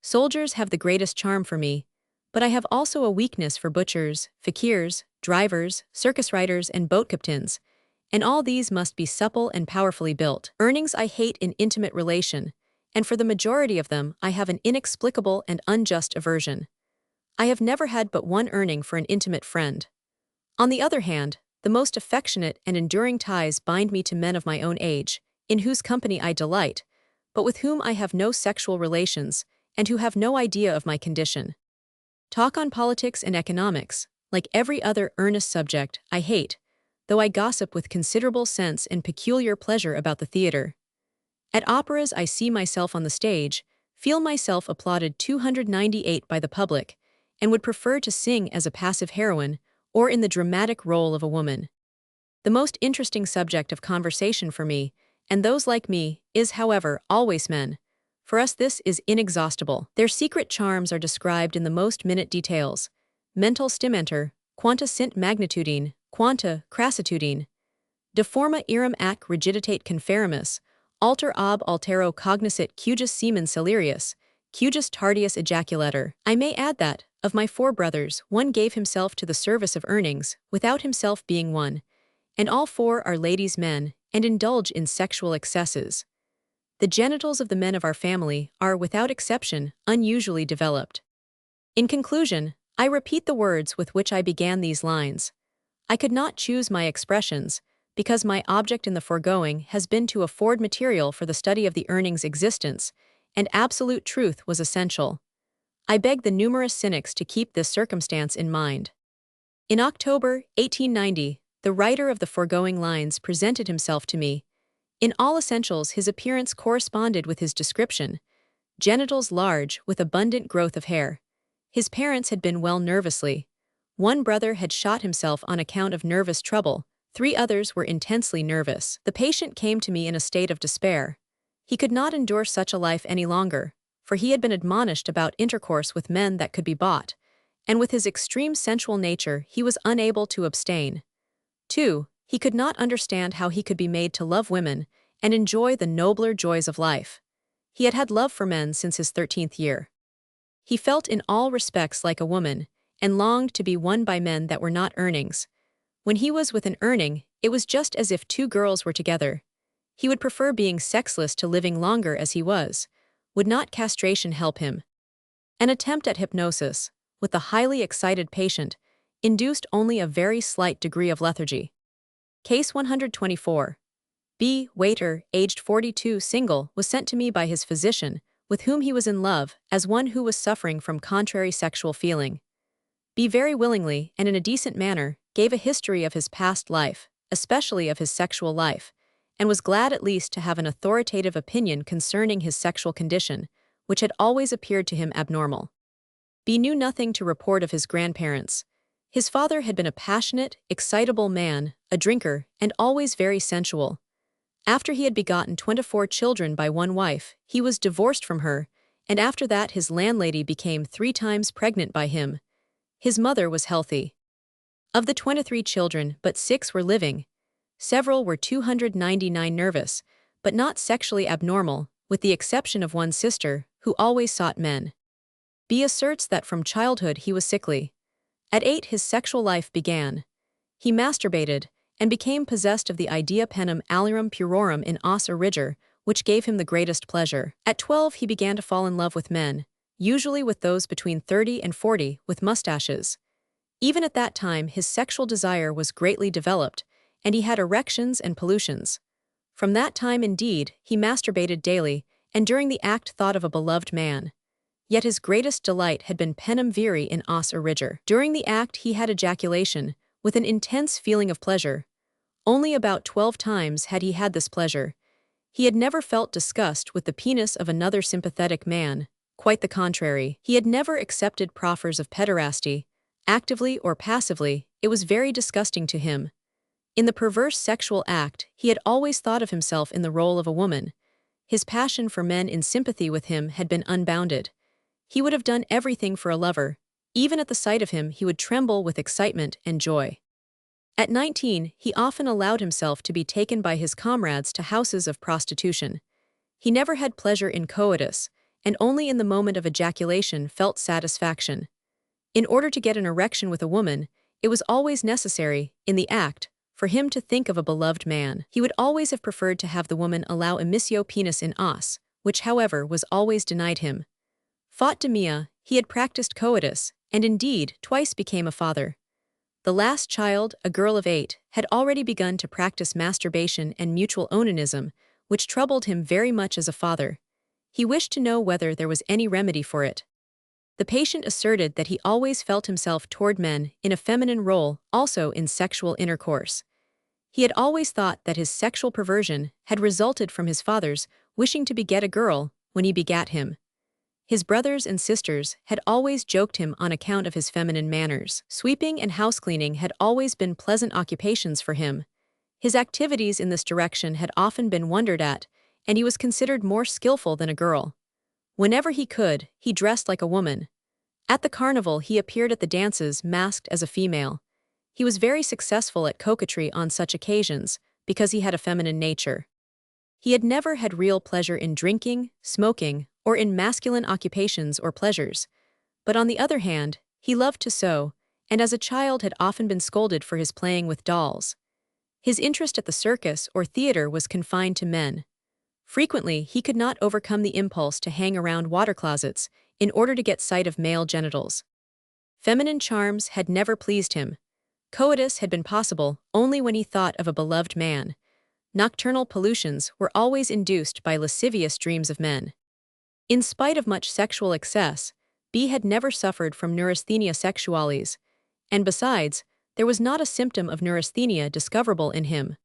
Soldiers have the greatest charm for me, but I have also a weakness for butchers, fakirs, drivers, circus riders, and boat captains, and all these must be supple and powerfully built. Earnings I hate in intimate relation, and for the majority of them I have an inexplicable and unjust aversion. I have never had but one earning for an intimate friend. On the other hand, the most affectionate and enduring ties bind me to men of my own age, in whose company I delight, but with whom I have no sexual relations, and who have no idea of my condition. Talk on politics and economics, like every other earnest subject, I hate, though I gossip with considerable sense and peculiar pleasure about the theater. At operas I see myself on the stage, feel myself applauded 298 by the public, and would prefer to sing as a passive heroine, or in the dramatic role of a woman. The most interesting subject of conversation for me, and those like me, is, however, always men. For us this is inexhaustible. Their secret charms are described in the most minute details. Mental stimenter, quanta sint magnitudine, quanta crassitudine. De forma iram ac rigiditate conferimus, alter ab altero cognoscit cujus semen celerius, cujus tardius ejaculator. I may add that, of my 4 brothers, one gave himself to the service of earnings, without himself being one, and all 4 are ladies' men, and indulge in sexual excesses. The genitals of the men of our family are, without exception, unusually developed. In conclusion, I repeat the words with which I began these lines. I could not choose my expressions, because my object in the foregoing has been to afford material for the study of the earning's existence, and absolute truth was essential. I beg the numerous cynics to keep this circumstance in mind. In October 1890, the writer of the foregoing lines presented himself to me. In all essentials his appearance corresponded with his description: genitals large, with abundant growth of hair. His parents had been well nervously. One brother had shot himself on account of nervous trouble, 3 others were intensely nervous. The patient came to me in a state of despair. He could not endure such a life any longer, for he had been admonished about intercourse with men that could be bought, and with his extreme sensual nature he was unable to abstain. 2. He could not understand how he could be made to love women and enjoy the nobler joys of life. He had had love for men since his 13th year. He felt in all respects like a woman, and longed to be won by men that were not earnings. When he was with an earning, it was just as if 2 girls were together. He would prefer being sexless to living longer as he was. Would not castration help him? An attempt at hypnosis, with the highly excited patient, induced only a very slight degree of lethargy. Case 124. B. Waiter, aged 42, single, was sent to me by his physician, with whom he was in love, as one who was suffering from contrary sexual feeling. B. very willingly, and in a decent manner, gave a history of his past life, especially of his sexual life, and was glad at least to have an authoritative opinion concerning his sexual condition, which had always appeared to him abnormal. B knew nothing to report of his grandparents. His father had been a passionate, excitable man, a drinker, and always very sensual. After he had begotten 24 children by one wife, he was divorced from her, and after that his landlady became 3 times pregnant by him. His mother was healthy. Of the 23 children, but 6 were living. Several were 299 nervous, but not sexually abnormal, with the exception of one sister, who always sought men. B asserts that from childhood he was sickly. At 8 his sexual life began. He masturbated, and became possessed of the idea penum alirum purorum in os origer, which gave him the greatest pleasure. At 12 he began to fall in love with men, usually with those between 30 and 40, with mustaches. Even at that time his sexual desire was greatly developed, and he had erections and pollutions. From that time indeed, he masturbated daily, and during the act thought of a beloved man. Yet his greatest delight had been penum viri in os origer. During the act he had ejaculation, with an intense feeling of pleasure. Only about 12 times had he had this pleasure. He had never felt disgust with the penis of another sympathetic man, quite the contrary. He had never accepted proffers of pederasty, actively or passively. It was very disgusting to him. In the perverse sexual act, he had always thought of himself in the role of a woman. His passion for men in sympathy with him had been unbounded. He would have done everything for a lover. Even at the sight of him he would tremble with excitement and joy. At 19, he often allowed himself to be taken by his comrades to houses of prostitution. He never had pleasure in coitus, and only in the moment of ejaculation felt satisfaction. In order to get an erection with a woman, it was always necessary, in the act, for him to think of a beloved man. He would always have preferred to have the woman allow emissio penis in os, which however was always denied him. Faute de mia, he had practiced coitus, and indeed twice became a father. The last child, a girl of 8, had already begun to practice masturbation and mutual onanism, which troubled him very much as a father. He wished to know whether there was any remedy for it. The patient asserted that he always felt himself toward men in a feminine role, also in sexual intercourse. He had always thought that his sexual perversion had resulted from his father's wishing to beget a girl when he begat him. His brothers and sisters had always joked him on account of his feminine manners. Sweeping and housecleaning had always been pleasant occupations for him. His activities in this direction had often been wondered at, and he was considered more skillful than a girl. Whenever he could, he dressed like a woman. At the carnival he appeared at the dances masked as a female. He was very successful at coquetry on such occasions, because he had a feminine nature. He had never had real pleasure in drinking, smoking, or in masculine occupations or pleasures. But on the other hand, he loved to sew, and as a child had often been scolded for his playing with dolls. His interest at the circus or theater was confined to men. Frequently, he could not overcome the impulse to hang around water closets in order to get sight of male genitals. Feminine charms had never pleased him. Coitus had been possible only when he thought of a beloved man. Nocturnal pollutions were always induced by lascivious dreams of men. In spite of much sexual excess, B had never suffered from neurasthenia sexualis, and besides, there was not a symptom of neurasthenia discoverable in him.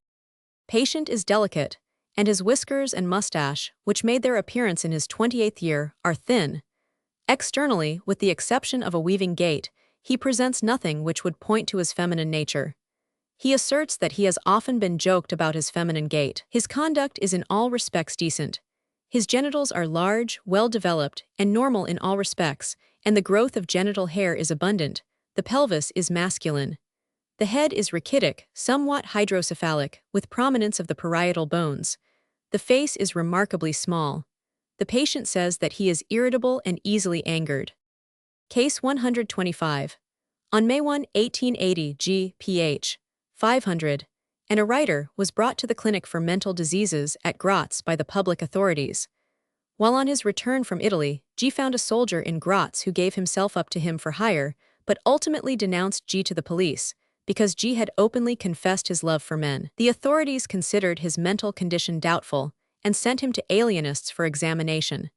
Patient is delicate, and his whiskers and mustache, which made their appearance in his 28th year, are thin. Externally, with the exception of a weaving gait, he presents nothing which would point to his feminine nature. He asserts that he has often been joked about his feminine gait. His conduct is in all respects decent. His genitals are large, well-developed, and normal in all respects, and the growth of genital hair is abundant. The pelvis is masculine. The head is rachitic, somewhat hydrocephalic, with prominence of the parietal bones. The face is remarkably small. The patient says that he is irritable and easily angered. Case 125. On May 1, 1880, G. Ph. 500. And a writer was brought to the clinic for mental diseases at Graz by the public authorities. While on his return from Italy, G found a soldier in Graz who gave himself up to him for hire, but ultimately denounced G to the police, because G had openly confessed his love for men. The authorities considered his mental condition doubtful, and sent him to alienists for examination.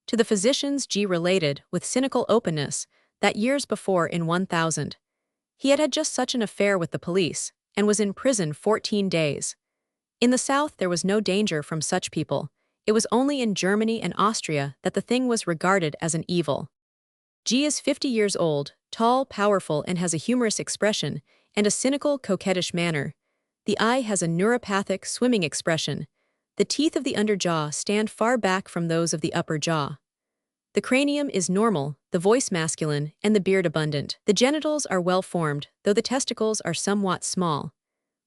To the physicians G related, with cynical openness, that years before in 1000, he had had just such an affair with the police, and was in prison 14 days. In the South there was no danger from such people. It was only in Germany and Austria that the thing was regarded as an evil. G is 50 years old, tall, powerful, and has a humorous expression and a cynical, coquettish manner. The eye has a neuropathic, swimming expression. The teeth of the underjaw stand far back from those of the upper jaw. The cranium is normal, the voice masculine, and the beard abundant. The genitals are well formed, though the testicles are somewhat small.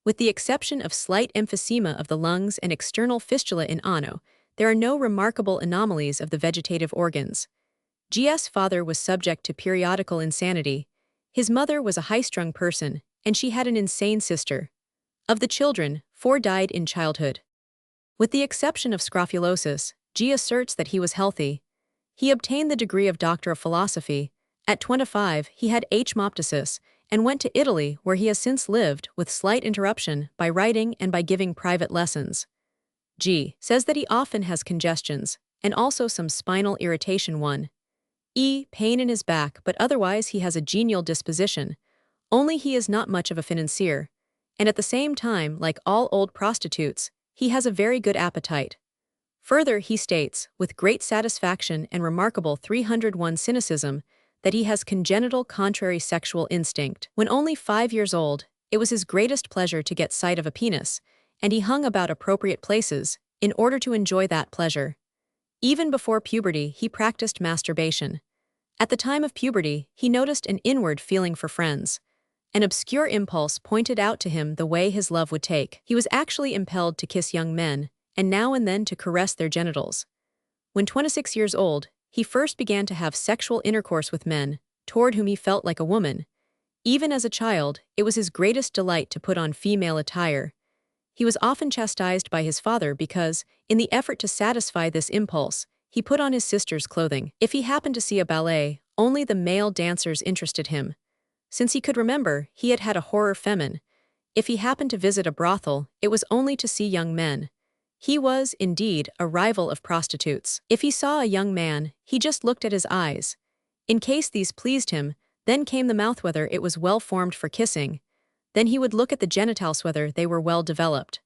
With the exception of slight emphysema of the lungs and external fistula in ano, there are no remarkable anomalies of the vegetative organs. G's father was subject to periodical insanity. His mother was a high-strung person, and she had an insane sister. Of the children, 4 died in childhood. With the exception of scrofulosis, G asserts that he was healthy. He obtained the degree of Doctor of Philosophy. At 25, he had hemoptysis and went to Italy, where he has since lived, with slight interruption, by writing and by giving private lessons. G says that he often has congestions, and also some spinal irritation. 1. Pain in his back, but otherwise he has a genial disposition. Only he is not much of a financier. And at the same time, like all old prostitutes, he has a very good appetite. Further, he states, with great satisfaction and remarkable 301 cynicism, that he has congenital contrary sexual instinct. When only 5 years old, it was his greatest pleasure to get sight of a penis, and he hung about appropriate places in order to enjoy that pleasure. Even before puberty, he practiced masturbation. At the time of puberty, he noticed an inward feeling for friends. An obscure impulse pointed out to him the way his love would take. He was actually impelled to kiss young men, and now and then to caress their genitals. When 26 years old, he first began to have sexual intercourse with men, toward whom he felt like a woman. Even as a child, it was his greatest delight to put on female attire. He was often chastised by his father because, in the effort to satisfy this impulse, he put on his sister's clothing. If he happened to see a ballet, only the male dancers interested him. Since he could remember, he had had a horror feminine. If he happened to visit a brothel, it was only to see young men. He was, indeed, a rival of prostitutes. If he saw a young man, he just looked at his eyes. In case these pleased him, then came the mouth whether it was well formed for kissing. Then he would look at the genitals whether they were well developed.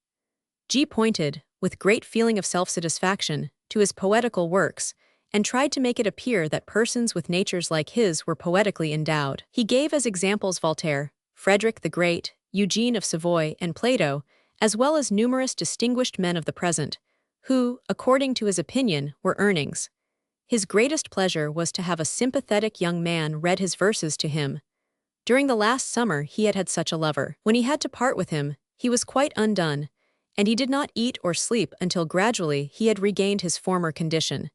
G pointed, with great feeling of self-satisfaction, to his poetical works, and tried to make it appear that persons with natures like his were poetically endowed. He gave as examples Voltaire, Frederick the Great, Eugene of Savoy, and Plato, as well as numerous distinguished men of the present, who, according to his opinion, were earnings. His greatest pleasure was to have a sympathetic young man read his verses to him. During the last summer he had had such a lover. When he had to part with him, he was quite undone, and he did not eat or sleep until gradually he had regained his former condition.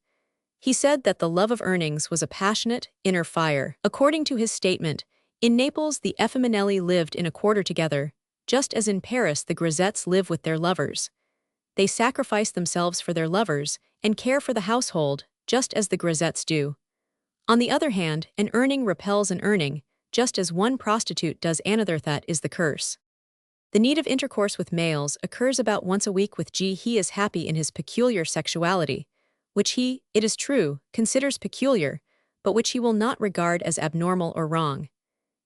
He said that the love of earnings was a passionate, inner fire. According to his statement, in Naples the effeminelli lived in a quarter together, just as in Paris the grisettes live with their lovers. They sacrifice themselves for their lovers and care for the household, just as the grisettes do. On the other hand, an earning repels an earning, just as one prostitute does another. That is the curse. The need of intercourse with males occurs about once a week with G. He is happy in his peculiar sexuality, which he, it is true, considers peculiar, but which he will not regard as abnormal or wrong.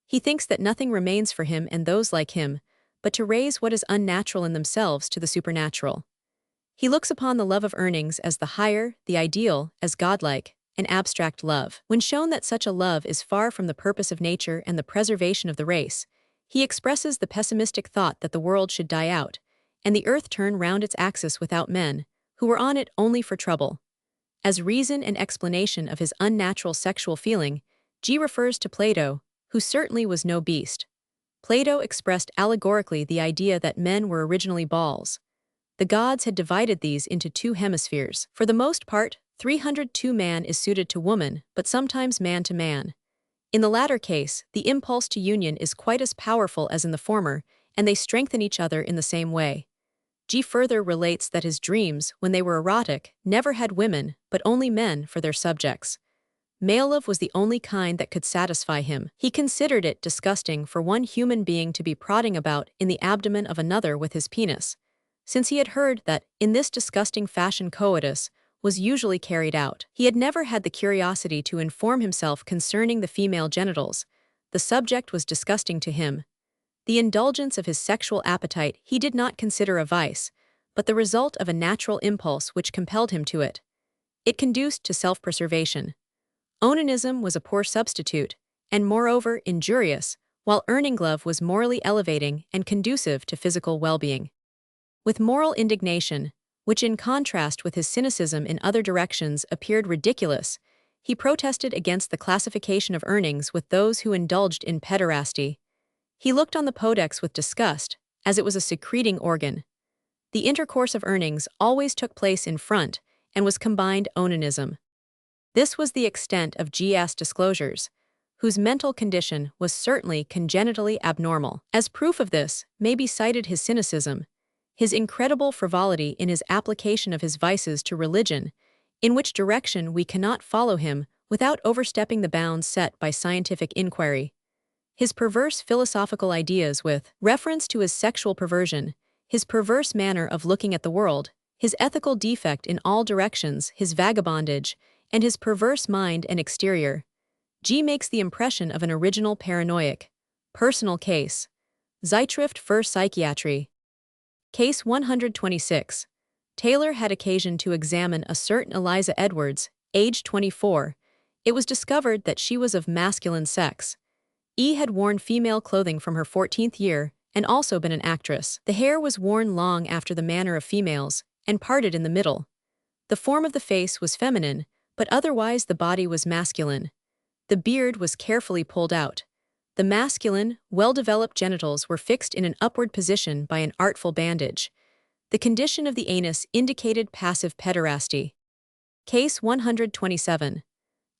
He thinks that nothing remains for him and those like him, but to raise what is unnatural in themselves to the supernatural. He looks upon the love of earnings as the higher, the ideal, as godlike, an abstract love. When shown that such a love is far from the purpose of nature and the preservation of the race, he expresses the pessimistic thought that the world should die out, and the earth turn round its axis without men, who were on it only for trouble. As reason and explanation of his unnatural sexual feeling, G refers to Plato, who certainly was no beast. Plato expressed allegorically the idea that men were originally balls. The gods had divided these into 2 hemispheres. For the most part, 302 man is suited to woman, but sometimes man to man. In the latter case, the impulse to union is quite as powerful as in the former, and they strengthen each other in the same way. G further relates that his dreams, when they were erotic, never had women, but only men for their subjects. Male love was the only kind that could satisfy him. He considered it disgusting for one human being to be prodding about in the abdomen of another with his penis, since he had heard that, in this disgusting fashion, coitus was usually carried out. He had never had the curiosity to inform himself concerning the female genitals. The subject was disgusting to him. The indulgence of his sexual appetite he did not consider a vice, but the result of a natural impulse which compelled him to it. It conduced to self-preservation. Onanism was a poor substitute, and moreover injurious, while earning glove was morally elevating and conducive to physical well-being. With moral indignation, which in contrast with his cynicism in other directions appeared ridiculous, he protested against the classification of earnings with those who indulged in pederasty. He looked on the podex with disgust, as it was a secreting organ. The intercourse of earnings always took place in front and was combined onanism. This was the extent of G.S. disclosures, whose mental condition was certainly congenitally abnormal. As proof of this may be cited his cynicism, his incredible frivolity in his application of his vices to religion, in which direction we cannot follow him without overstepping the bounds set by scientific inquiry. His perverse philosophical ideas with reference to his sexual perversion, his perverse manner of looking at the world, his ethical defect in all directions, his vagabondage, and his perverse mind and exterior. G makes the impression of an original paranoiac. Personal case. Zeitschrift für Psychiatrie. Case 126. Taylor had occasion to examine a certain Eliza Edwards, age 24. It was discovered that she was of masculine sex. E had worn female clothing from her 14th year and also been an actress. The hair was worn long after the manner of females and parted in the middle. The form of the face was feminine, but otherwise the body was masculine. The beard was carefully pulled out. The masculine, well-developed genitals were fixed in an upward position by an artful bandage. The condition of the anus indicated passive pederasty. Case 127.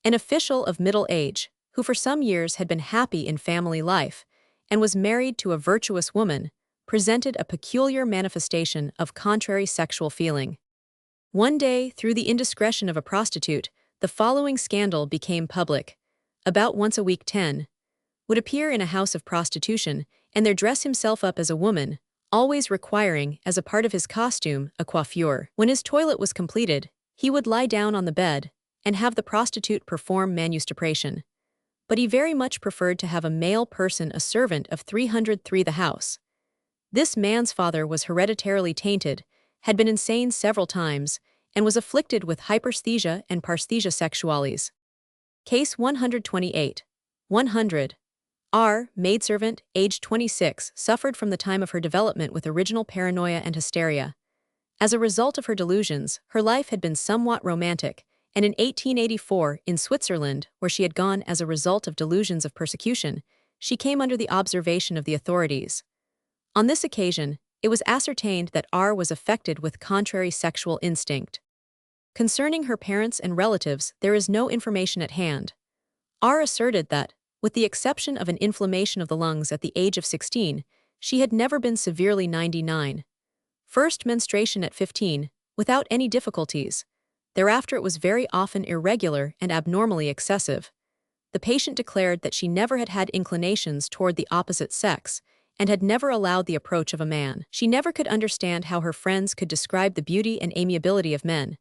An official of middle age, who for some years had been happy in family life and was married to a virtuous woman, presented a peculiar manifestation of contrary sexual feeling. One day, through the indiscretion of a prostitute, the following scandal became public. About once a week 10 would appear in a house of prostitution and there dress himself up as a woman, always requiring, as a part of his costume, a coiffure. When his toilet was completed, he would lie down on the bed and have the prostitute perform manustupration. But he very much preferred to have a male person a servant of 303 the house. This man's father was hereditarily tainted, had been insane several times, and was afflicted with hyperesthesia and paresthesia sexualis. Case 128. 100. R, maidservant, age 26, suffered from the time of her development with original paranoia and hysteria. As a result of her delusions, her life had been somewhat romantic, and in 1884, in Switzerland, where she had gone as a result of delusions of persecution, she came under the observation of the authorities. On this occasion, it was ascertained that R was affected with contrary sexual instinct. Concerning her parents and relatives, there is no information at hand. R asserted that, with the exception of an inflammation of the lungs at the age of 16, she had never been severely 99. First menstruation at 15, without any difficulties. Thereafter it was very often irregular and abnormally excessive. The patient declared that she never had had inclinations toward the opposite sex, and had never allowed the approach of a man. She never could understand how her friends could describe the beauty and amiability of men,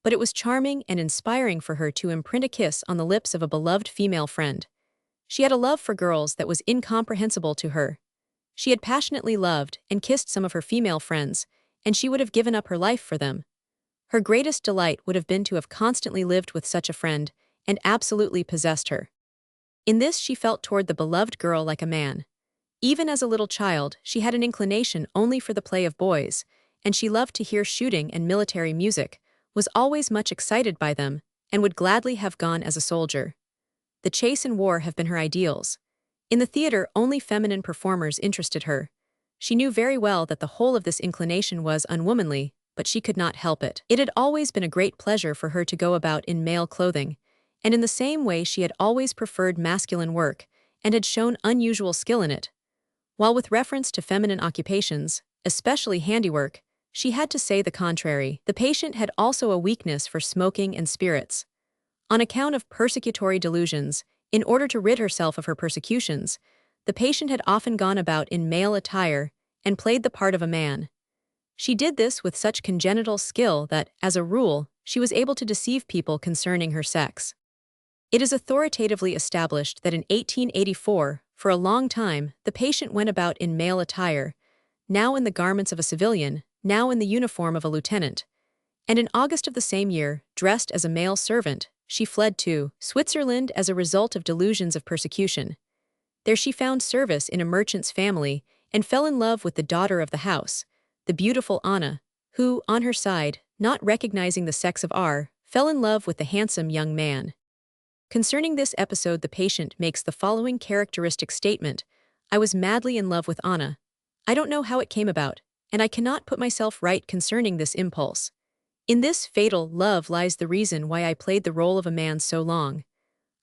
but it was charming and inspiring for her to imprint a kiss on the lips of a beloved female friend. She had a love for girls that was incomprehensible to her. She had passionately loved and kissed some of her female friends, and she would have given up her life for them. Her greatest delight would have been to have constantly lived with such a friend, and absolutely possessed her. In this she felt toward the beloved girl like a man. Even as a little child, she had an inclination only for the play of boys, and she loved to hear shooting and military music, was always much excited by them, and would gladly have gone as a soldier. The chase and war have been her ideals. In the theater, only feminine performers interested her. She knew very well that the whole of this inclination was unwomanly, but she could not help it. It had always been a great pleasure for her to go about in male clothing, and in the same way she had always preferred masculine work, and had shown unusual skill in it. While with reference to feminine occupations, especially handiwork, she had to say the contrary. The patient had also a weakness for smoking and spirits. On account of persecutory delusions, in order to rid herself of her persecutions, the patient had often gone about in male attire and played the part of a man. She did this with such congenital skill that, as a rule, she was able to deceive people concerning her sex. It is authoritatively established that in 1884, for a long time, the patient went about in male attire, now in the garments of a civilian, now in the uniform of a lieutenant. And in August of the same year, dressed as a male servant, she fled to Switzerland as a result of delusions of persecution. There she found service in a merchant's family and fell in love with the daughter of the house, the beautiful Anna, who, on her side, not recognizing the sex of R, fell in love with the handsome young man. Concerning this episode, the patient makes the following characteristic statement: "I was madly in love with Anna. I don't know how it came about, and I cannot put myself right concerning this impulse. In this fatal love lies the reason why I played the role of a man so long.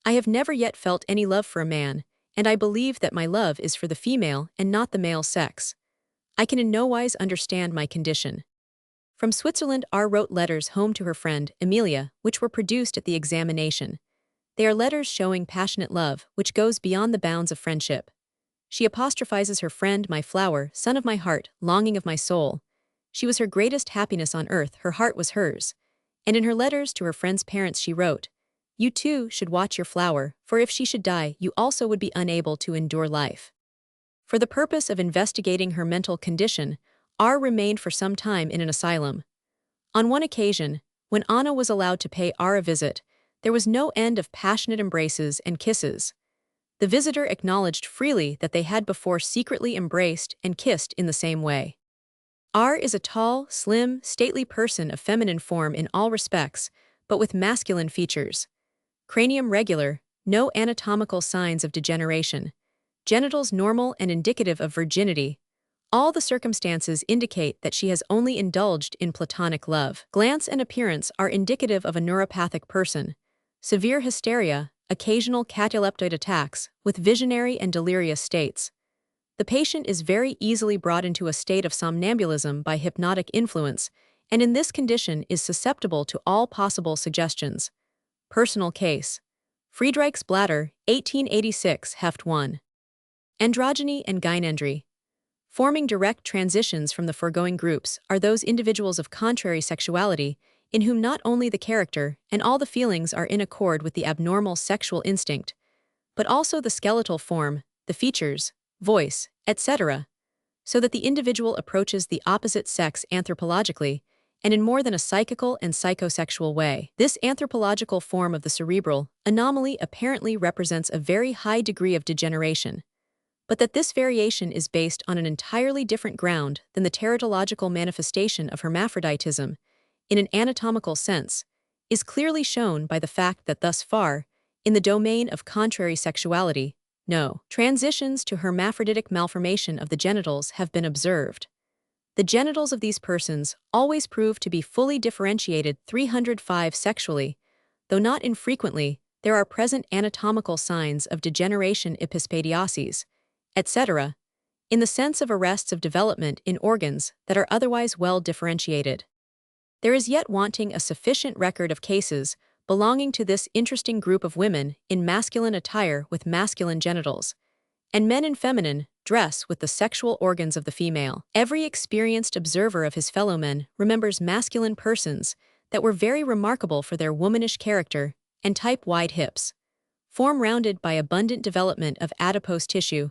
I have never yet felt any love for a man, and I believe that my love is for the female and not the male sex. I can in no wise understand my condition." From Switzerland, R wrote letters home to her friend, Emilia, which were produced at the examination. They are letters showing passionate love, which goes beyond the bounds of friendship. She apostrophizes her friend, "My flower, son of my heart, longing of my soul." She was her greatest happiness on earth, her heart was hers. And in her letters to her friend's parents she wrote, "You too should watch your flower, for if she should die, you also would be unable to endure life." For the purpose of investigating her mental condition, R remained for some time in an asylum. On one occasion, when Anna was allowed to pay R a visit, there was no end of passionate embraces and kisses. The visitor acknowledged freely that they had before secretly embraced and kissed in the same way. R is a tall, slim, stately person of feminine form in all respects, but with masculine features. Cranium regular, no anatomical signs of degeneration. Genitals normal and indicative of virginity. All the circumstances indicate that she has only indulged in platonic love. Glance and appearance are indicative of a neuropathic person. Severe hysteria, occasional cataleptoid attacks, with visionary and delirious states. The patient is very easily brought into a state of somnambulism by hypnotic influence, and in this condition is susceptible to all possible suggestions. Personal case. Friedreich's bladder, 1886, Heft 1. Androgyny and gynandry. Forming direct transitions from the foregoing groups are those individuals of contrary sexuality, in whom not only the character and all the feelings are in accord with the abnormal sexual instinct, but also the skeletal form, the features, voice, etc., so that the individual approaches the opposite sex anthropologically and in more than a psychical and psychosexual way. This anthropological form of the cerebral anomaly apparently represents a very high degree of degeneration, but that this variation is based on an entirely different ground than the teratological manifestation of hermaphroditism, in an anatomical sense, is clearly shown by the fact that thus far, in the domain of contrary sexuality, no transitions to hermaphroditic malformation of the genitals have been observed. The genitals of these persons always prove to be fully differentiated 305 sexually, though not infrequently there are present anatomical signs of degeneration epispadiasis, etc., in the sense of arrests of development in organs that are otherwise well differentiated. There is yet wanting a sufficient record of cases belonging to this interesting group of women in masculine attire with masculine genitals, and men in feminine dress with the sexual organs of the female. Every experienced observer of his fellow men remembers masculine persons that were very remarkable for their womanish character and type wide hips, form rounded by abundant development of adipose tissue,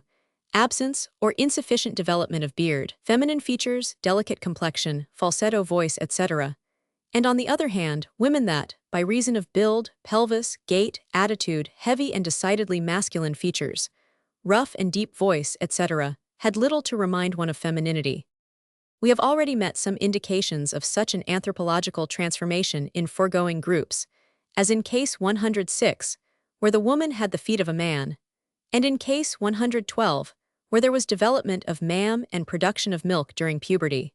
absence or insufficient development of beard, feminine features, delicate complexion, falsetto voice, etc., and on the other hand, women that, by reason of build, pelvis, gait, attitude, heavy and decidedly masculine features, rough and deep voice, etc., had little to remind one of femininity. We have already met some indications of such an anthropological transformation in foregoing groups, as in case 106, where the woman had the feet of a man, and in case 112, where there was development of mam and production of milk during puberty.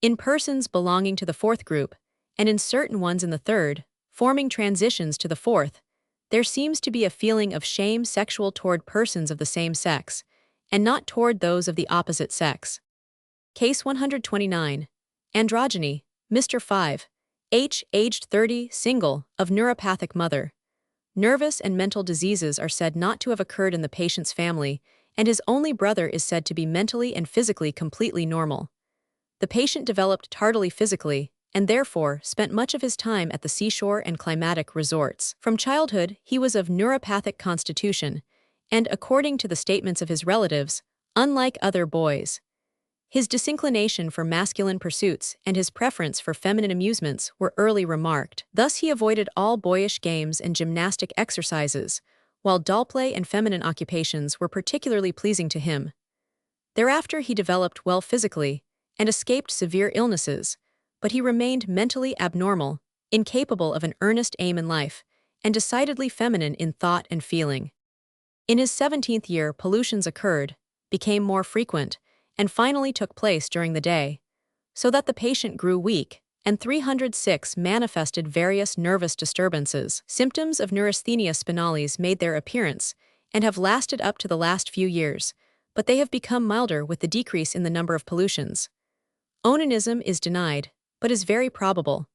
In persons belonging to the fourth group, and in certain ones in the third, forming transitions to the fourth, there seems to be a feeling of shame sexual toward persons of the same sex, and not toward those of the opposite sex. Case 129. Androgyny, Mr. 5, H, aged 30, single, of neuropathic mother. Nervous and mental diseases are said not to have occurred in the patient's family, and his only brother is said to be mentally and physically completely normal. The patient developed tardily physically, and therefore spent much of his time at the seashore and climatic resorts. From childhood, he was of neuropathic constitution, and according to the statements of his relatives, unlike other boys. His disinclination for masculine pursuits and his preference for feminine amusements were early remarked. Thus he avoided all boyish games and gymnastic exercises, while dollplay and feminine occupations were particularly pleasing to him. Thereafter he developed well physically and escaped severe illnesses, but he remained mentally abnormal, incapable of an earnest aim in life, and decidedly feminine in thought and feeling. In his 17th year, pollutions occurred, became more frequent, and finally took place during the day, so that the patient grew weak, and 306 manifested various nervous disturbances. Symptoms of neurasthenia spinalis made their appearance and have lasted up to the last few years, but they have become milder with the decrease in the number of pollutions. Onanism is denied, but is very probable.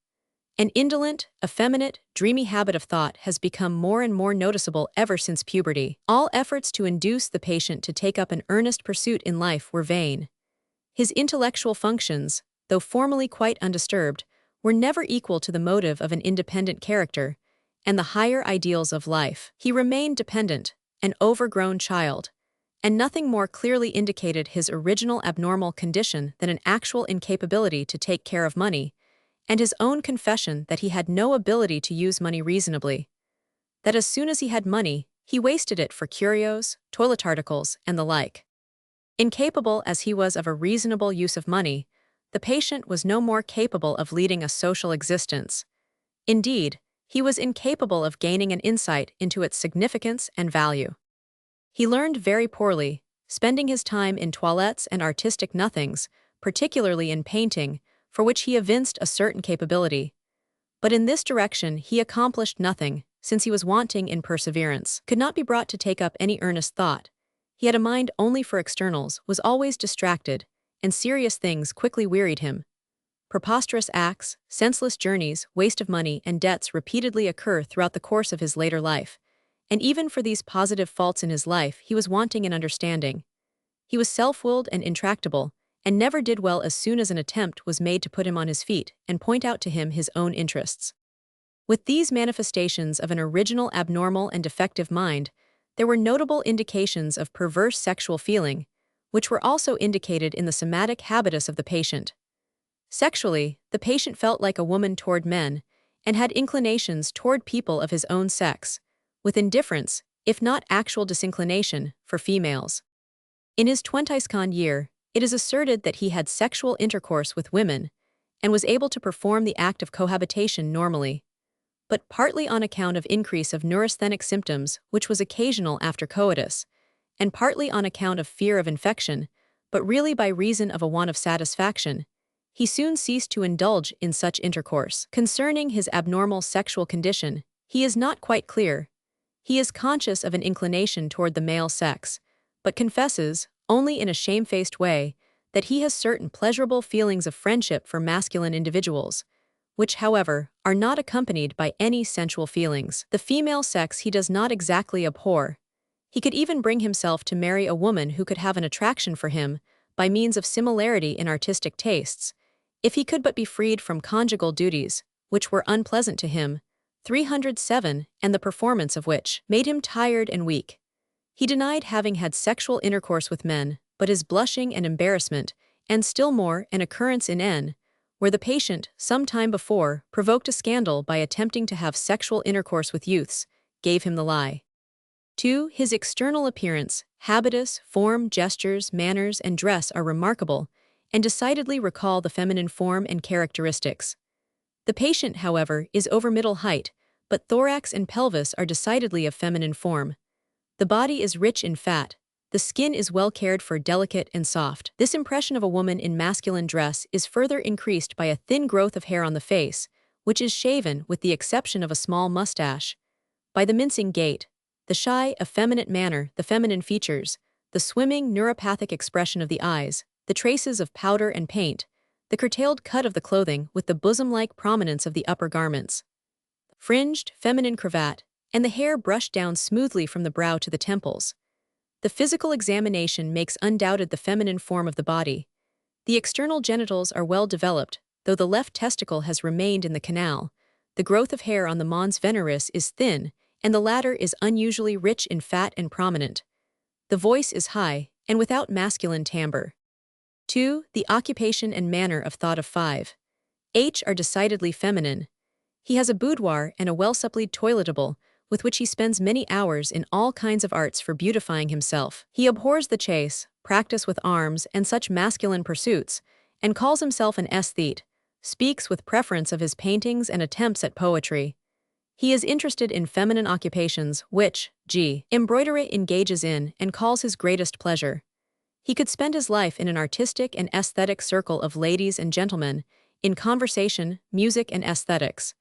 An indolent, effeminate, dreamy habit of thought has become more and more noticeable ever since puberty. All efforts to induce the patient to take up an earnest pursuit in life were vain. His intellectual functions, though formally quite undisturbed, were never equal to the motive of an independent character and the higher ideals of life. He remained dependent, an overgrown child, and nothing more clearly indicated his original abnormal condition than an actual incapability to take care of money, and his own confession that he had no ability to use money reasonably. That as soon as he had money, he wasted it for curios, toilet articles, and the like. Incapable as he was of a reasonable use of money, the patient was no more capable of leading a social existence. Indeed, he was incapable of gaining an insight into its significance and value. He learned very poorly, spending his time in toilettes and artistic nothings, particularly in painting, for which he evinced a certain capability. But in this direction he accomplished nothing, since he was wanting in perseverance, could not be brought to take up any earnest thought. He had a mind only for externals, was always distracted, and serious things quickly wearied him. Preposterous acts, senseless journeys, waste of money, and debts repeatedly occur throughout the course of his later life, and even for these positive faults in his life he was wanting in understanding. He was self-willed and intractable, and never did well as soon as an attempt was made to put him on his feet and point out to him his own interests. With these manifestations of an original abnormal and defective mind, there were notable indications of perverse sexual feeling, which were also indicated in the somatic habitus of the patient. Sexually, the patient felt like a woman toward men, and had inclinations toward people of his own sex, with indifference, if not actual disinclination, for females. In his 22nd year, it is asserted that he had sexual intercourse with women, and was able to perform the act of cohabitation normally, but partly on account of increase of neurasthenic symptoms which was occasional after coitus, and partly on account of fear of infection, but really by reason of a want of satisfaction, he soon ceased to indulge in such intercourse. Concerning his abnormal sexual condition, he is not quite clear. He is conscious of an inclination toward the male sex, but confesses, only in a shamefaced way, that he has certain pleasurable feelings of friendship for masculine individuals, which, however, are not accompanied by any sensual feelings. The female sex he does not exactly abhor. He could even bring himself to marry a woman who could have an attraction for him by means of similarity in artistic tastes, if he could but be freed from conjugal duties, which were unpleasant to him, 307, and the performance of which made him tired and weak. He denied having had sexual intercourse with men, but his blushing and embarrassment, and still more an occurrence in N, where the patient, some time before, provoked a scandal by attempting to have sexual intercourse with youths, gave him the lie. 2. His external appearance, habitus, form, gestures, manners, and dress are remarkable, and decidedly recall the feminine form and characteristics. The patient, however, is over middle height, but thorax and pelvis are decidedly of feminine form. The body is rich in fat. The skin is well cared for, delicate and soft. This impression of a woman in masculine dress is further increased by a thin growth of hair on the face, which is shaven with the exception of a small mustache, by the mincing gait, the shy, effeminate manner, the feminine features, the swimming, neuropathic expression of the eyes, the traces of powder and paint, the curtailed cut of the clothing with the bosom-like prominence of the upper garments, fringed, feminine cravat, and the hair brushed down smoothly from the brow to the temples. The physical examination makes undoubted the feminine form of the body. The external genitals are well developed, though the left testicle has remained in the canal. The growth of hair on the mons veneris is thin, and the latter is unusually rich in fat and prominent. The voice is high, and without masculine timbre. 2. The occupation and manner of thought of 5. H are decidedly feminine. He has a boudoir and a well-supplied toiletable, with which he spends many hours in all kinds of arts for beautifying himself. He abhors the chase, practice with arms, and such masculine pursuits, and calls himself an aesthete, speaks with preference of his paintings and attempts at poetry. He is interested in feminine occupations, which, embroidery engages in and calls his greatest pleasure. He could spend his life in an artistic and aesthetic circle of ladies and gentlemen, in conversation, music, and aesthetics.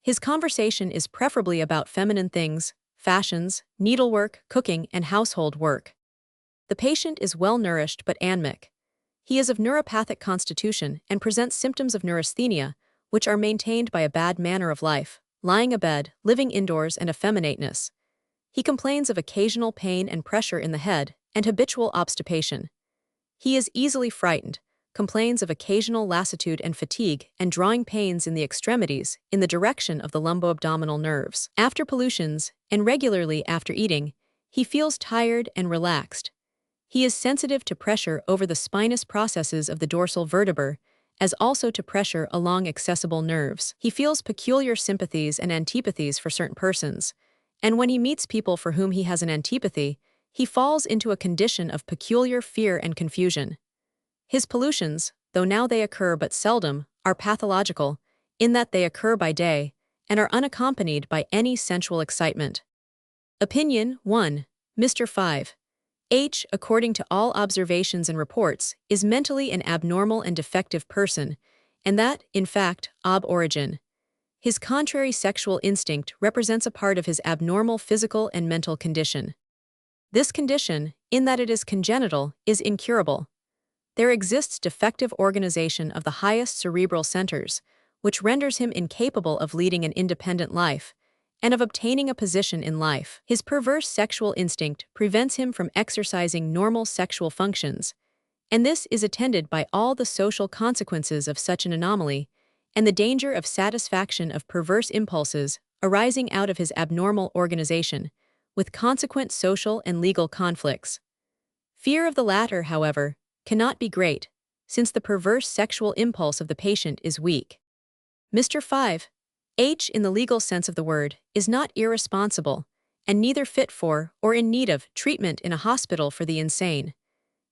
His conversation is preferably about feminine things, fashions, needlework, cooking, and household work. The patient is well-nourished but anemic. He is of neuropathic constitution and presents symptoms of neurasthenia, which are maintained by a bad manner of life, lying abed, living indoors, and effeminateness. He complains of occasional pain and pressure in the head, and habitual obstipation. He is easily frightened, complains of occasional lassitude and fatigue, and drawing pains in the extremities, in the direction of the lumbo-abdominal nerves. After pollutions, and regularly after eating, he feels tired and relaxed. He is sensitive to pressure over the spinous processes of the dorsal vertebrae, as also to pressure along accessible nerves. He feels peculiar sympathies and antipathies for certain persons, and when he meets people for whom he has an antipathy, he falls into a condition of peculiar fear and confusion. His pollutions, though now they occur but seldom, are pathological, in that they occur by day, and are unaccompanied by any sensual excitement. Opinion 1. Mr. 5. H, according to all observations and reports, is mentally an abnormal and defective person, and that, in fact, ab origin. His contrary sexual instinct represents a part of his abnormal physical and mental condition. This condition, in that it is congenital, is incurable. There exists defective organization of the highest cerebral centers, which renders him incapable of leading an independent life, and of obtaining a position in life. His perverse sexual instinct prevents him from exercising normal sexual functions, and this is attended by all the social consequences of such an anomaly, and the danger of satisfaction of perverse impulses arising out of his abnormal organization, with consequent social and legal conflicts. Fear of the latter, however, cannot be great, since the perverse sexual impulse of the patient is weak. Mr. 5. H, in the legal sense of the word, is not irresponsible, and neither fit for, or in need of, treatment in a hospital for the insane.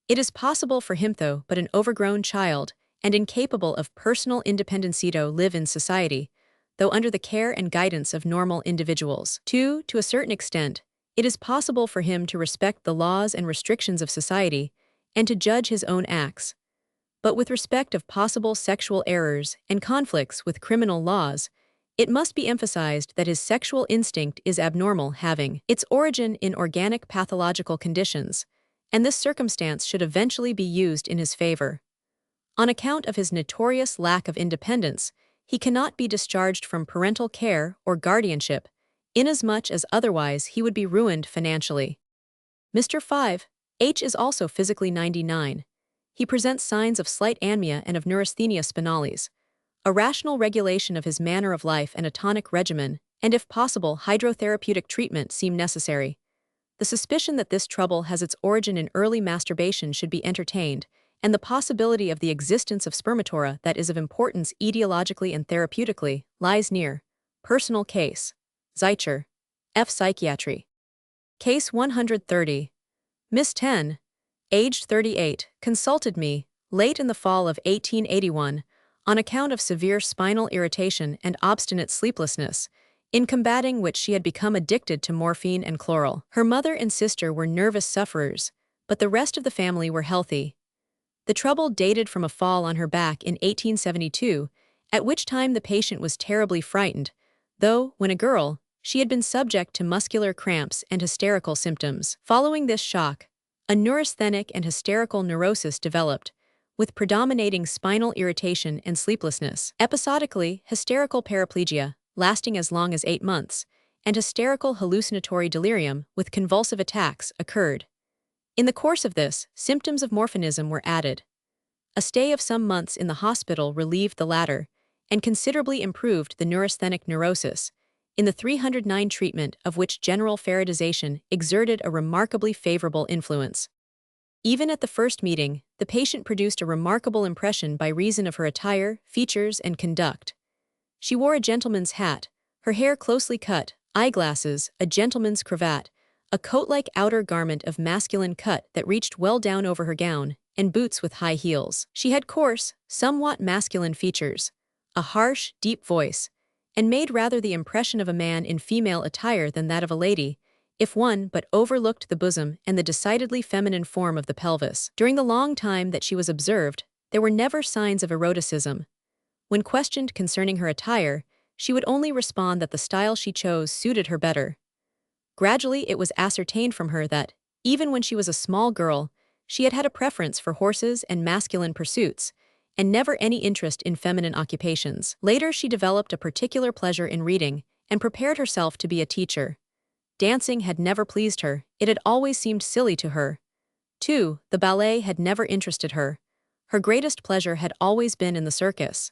It is possible for him, though but an overgrown child, and incapable of personal independency, to live in society, though under the care and guidance of normal individuals. 2. To a certain extent, it is possible for him to respect the laws and restrictions of society, and to judge his own acts. But with respect of possible sexual errors and conflicts with criminal laws, it must be emphasized that his sexual instinct is abnormal, having its origin in organic pathological conditions, and this circumstance should eventually be used in his favor. On account of his notorious lack of independence, he cannot be discharged from parental care or guardianship, inasmuch as otherwise he would be ruined financially. Mr. 5. H is also physically 99. He presents signs of slight anemia and of neurasthenia spinalis. A rational regulation of his manner of life and a tonic regimen, and if possible hydrotherapeutic treatment, seem necessary. The suspicion that this trouble has its origin in early masturbation should be entertained, and the possibility of the existence of spermatora that is of importance etiologically and therapeutically lies near. Personal case. Zeicher. F. Psychiatry. Case 130. Miss 10, aged 38, consulted me, late in the fall of 1881, on account of severe spinal irritation and obstinate sleeplessness, in combating which she had become addicted to morphine and chloral. Her mother and sister were nervous sufferers, but the rest of the family were healthy. The trouble dated from a fall on her back in 1872, at which time the patient was terribly frightened, though, when a girl, she had been subject to muscular cramps and hysterical symptoms. Following this shock, a neurasthenic and hysterical neurosis developed, with predominating spinal irritation and sleeplessness. Episodically, hysterical paraplegia, lasting as long as 8 months, and hysterical hallucinatory delirium with convulsive attacks occurred. In the course of this, symptoms of morphinism were added. A stay of some months in the hospital relieved the latter, and considerably improved the neurasthenic neurosis, in the 309 treatment of which general faradization exerted a remarkably favorable influence. Even at the first meeting, the patient produced a remarkable impression by reason of her attire, features, and conduct. She wore a gentleman's hat, her hair closely cut, eyeglasses, a gentleman's cravat, a coat-like outer garment of masculine cut that reached well down over her gown, and boots with high heels. She had coarse, somewhat masculine features, a harsh, deep voice, and made rather the impression of a man in female attire than that of a lady, if one but overlooked the bosom and the decidedly feminine form of the pelvis. During the long time that she was observed, there were never signs of eroticism. When questioned concerning her attire, she would only respond that the style she chose suited her better. Gradually it was ascertained from her that, even when she was a small girl, she had had a preference for horses and masculine pursuits, and never any interest in feminine occupations. Later she developed a particular pleasure in reading, and prepared herself to be a teacher. Dancing had never pleased her, it had always seemed silly to her. 2. The ballet had never interested her. Her greatest pleasure had always been in the circus.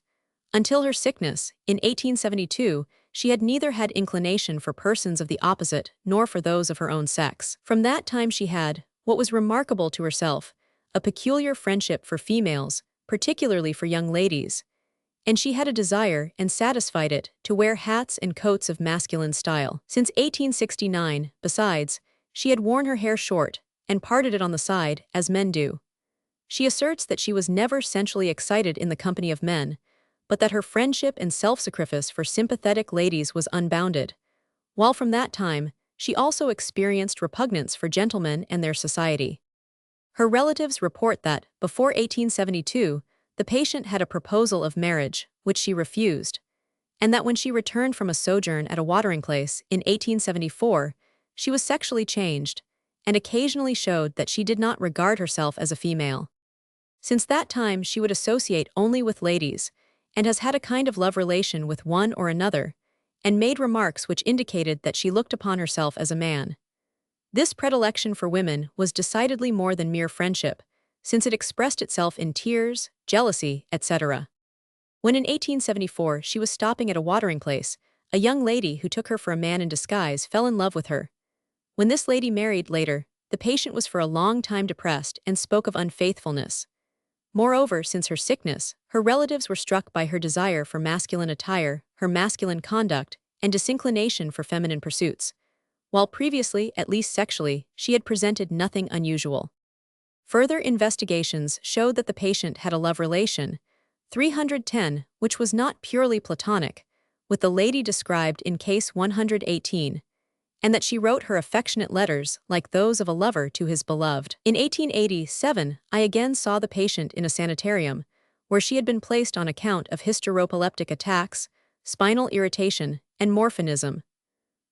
Until her sickness, in 1872, she had neither had inclination for persons of the opposite nor for those of her own sex. From that time she had, what was remarkable to herself, a peculiar friendship for females, particularly for young ladies, and she had a desire, and satisfied it, to wear hats and coats of masculine style. Since 1869, besides, she had worn her hair short, and parted it on the side, as men do. She asserts that she was never sensually excited in the company of men, but that her friendship and self-sacrifice for sympathetic ladies was unbounded, while from that time, she also experienced repugnance for gentlemen and their society. Her relatives report that, before 1872, the patient had a proposal of marriage, which she refused, and that when she returned from a sojourn at a watering place in 1874, she was sexually changed, and occasionally showed that she did not regard herself as a female. Since that time she would associate only with ladies, and has had a kind of love relation with one or another, and made remarks which indicated that she looked upon herself as a man. This predilection for women was decidedly more than mere friendship, since it expressed itself in tears, jealousy, etc. When in 1874 she was stopping at a watering place, a young lady who took her for a man in disguise fell in love with her. When this lady married later, the patient was for a long time depressed and spoke of unfaithfulness. Moreover, since her sickness, her relatives were struck by her desire for masculine attire, her masculine conduct, and disinclination for feminine pursuits, while previously, at least sexually, she had presented nothing unusual. Further investigations showed that the patient had a love relation, 310, which was not purely platonic, with the lady described in case 118, and that she wrote her affectionate letters like those of a lover to his beloved. In 1887, I again saw the patient in a sanitarium, where she had been placed on account of hysteropaleptic attacks, spinal irritation, and morphinism.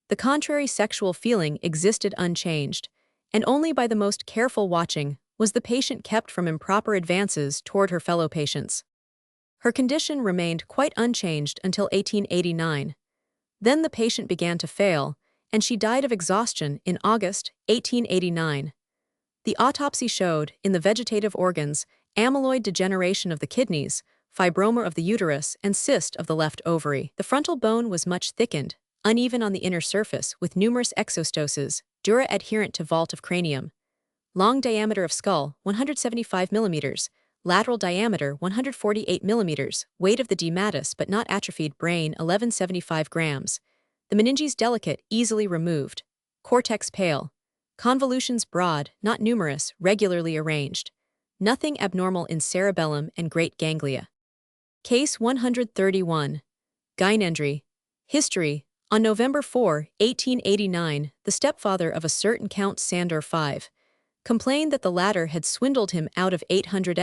The contrary sexual feeling existed unchanged, and only by the most careful watching was the patient kept from improper advances toward her fellow patients. Her condition remained quite unchanged until 1889. Then the patient began to fail, and she died of exhaustion in August 1889. The autopsy showed, in the vegetative organs, amyloid degeneration of the kidneys, fibroma of the uterus, and cyst of the left ovary. The frontal bone was much thickened, uneven on the inner surface, with numerous exostoses, dura adherent to vault of cranium. Long diameter of skull, 175 mm, lateral diameter, 148 mm, weight of the dematis but not atrophied brain, 1175 grams. The meninges delicate, easily removed. Cortex pale. Convolutions broad, not numerous, regularly arranged. Nothing abnormal in cerebellum and great ganglia. Case 131. Gynandry. History. On November 4, 1889, the stepfather of a certain Count Sandor V complained that the latter had swindled him out of 800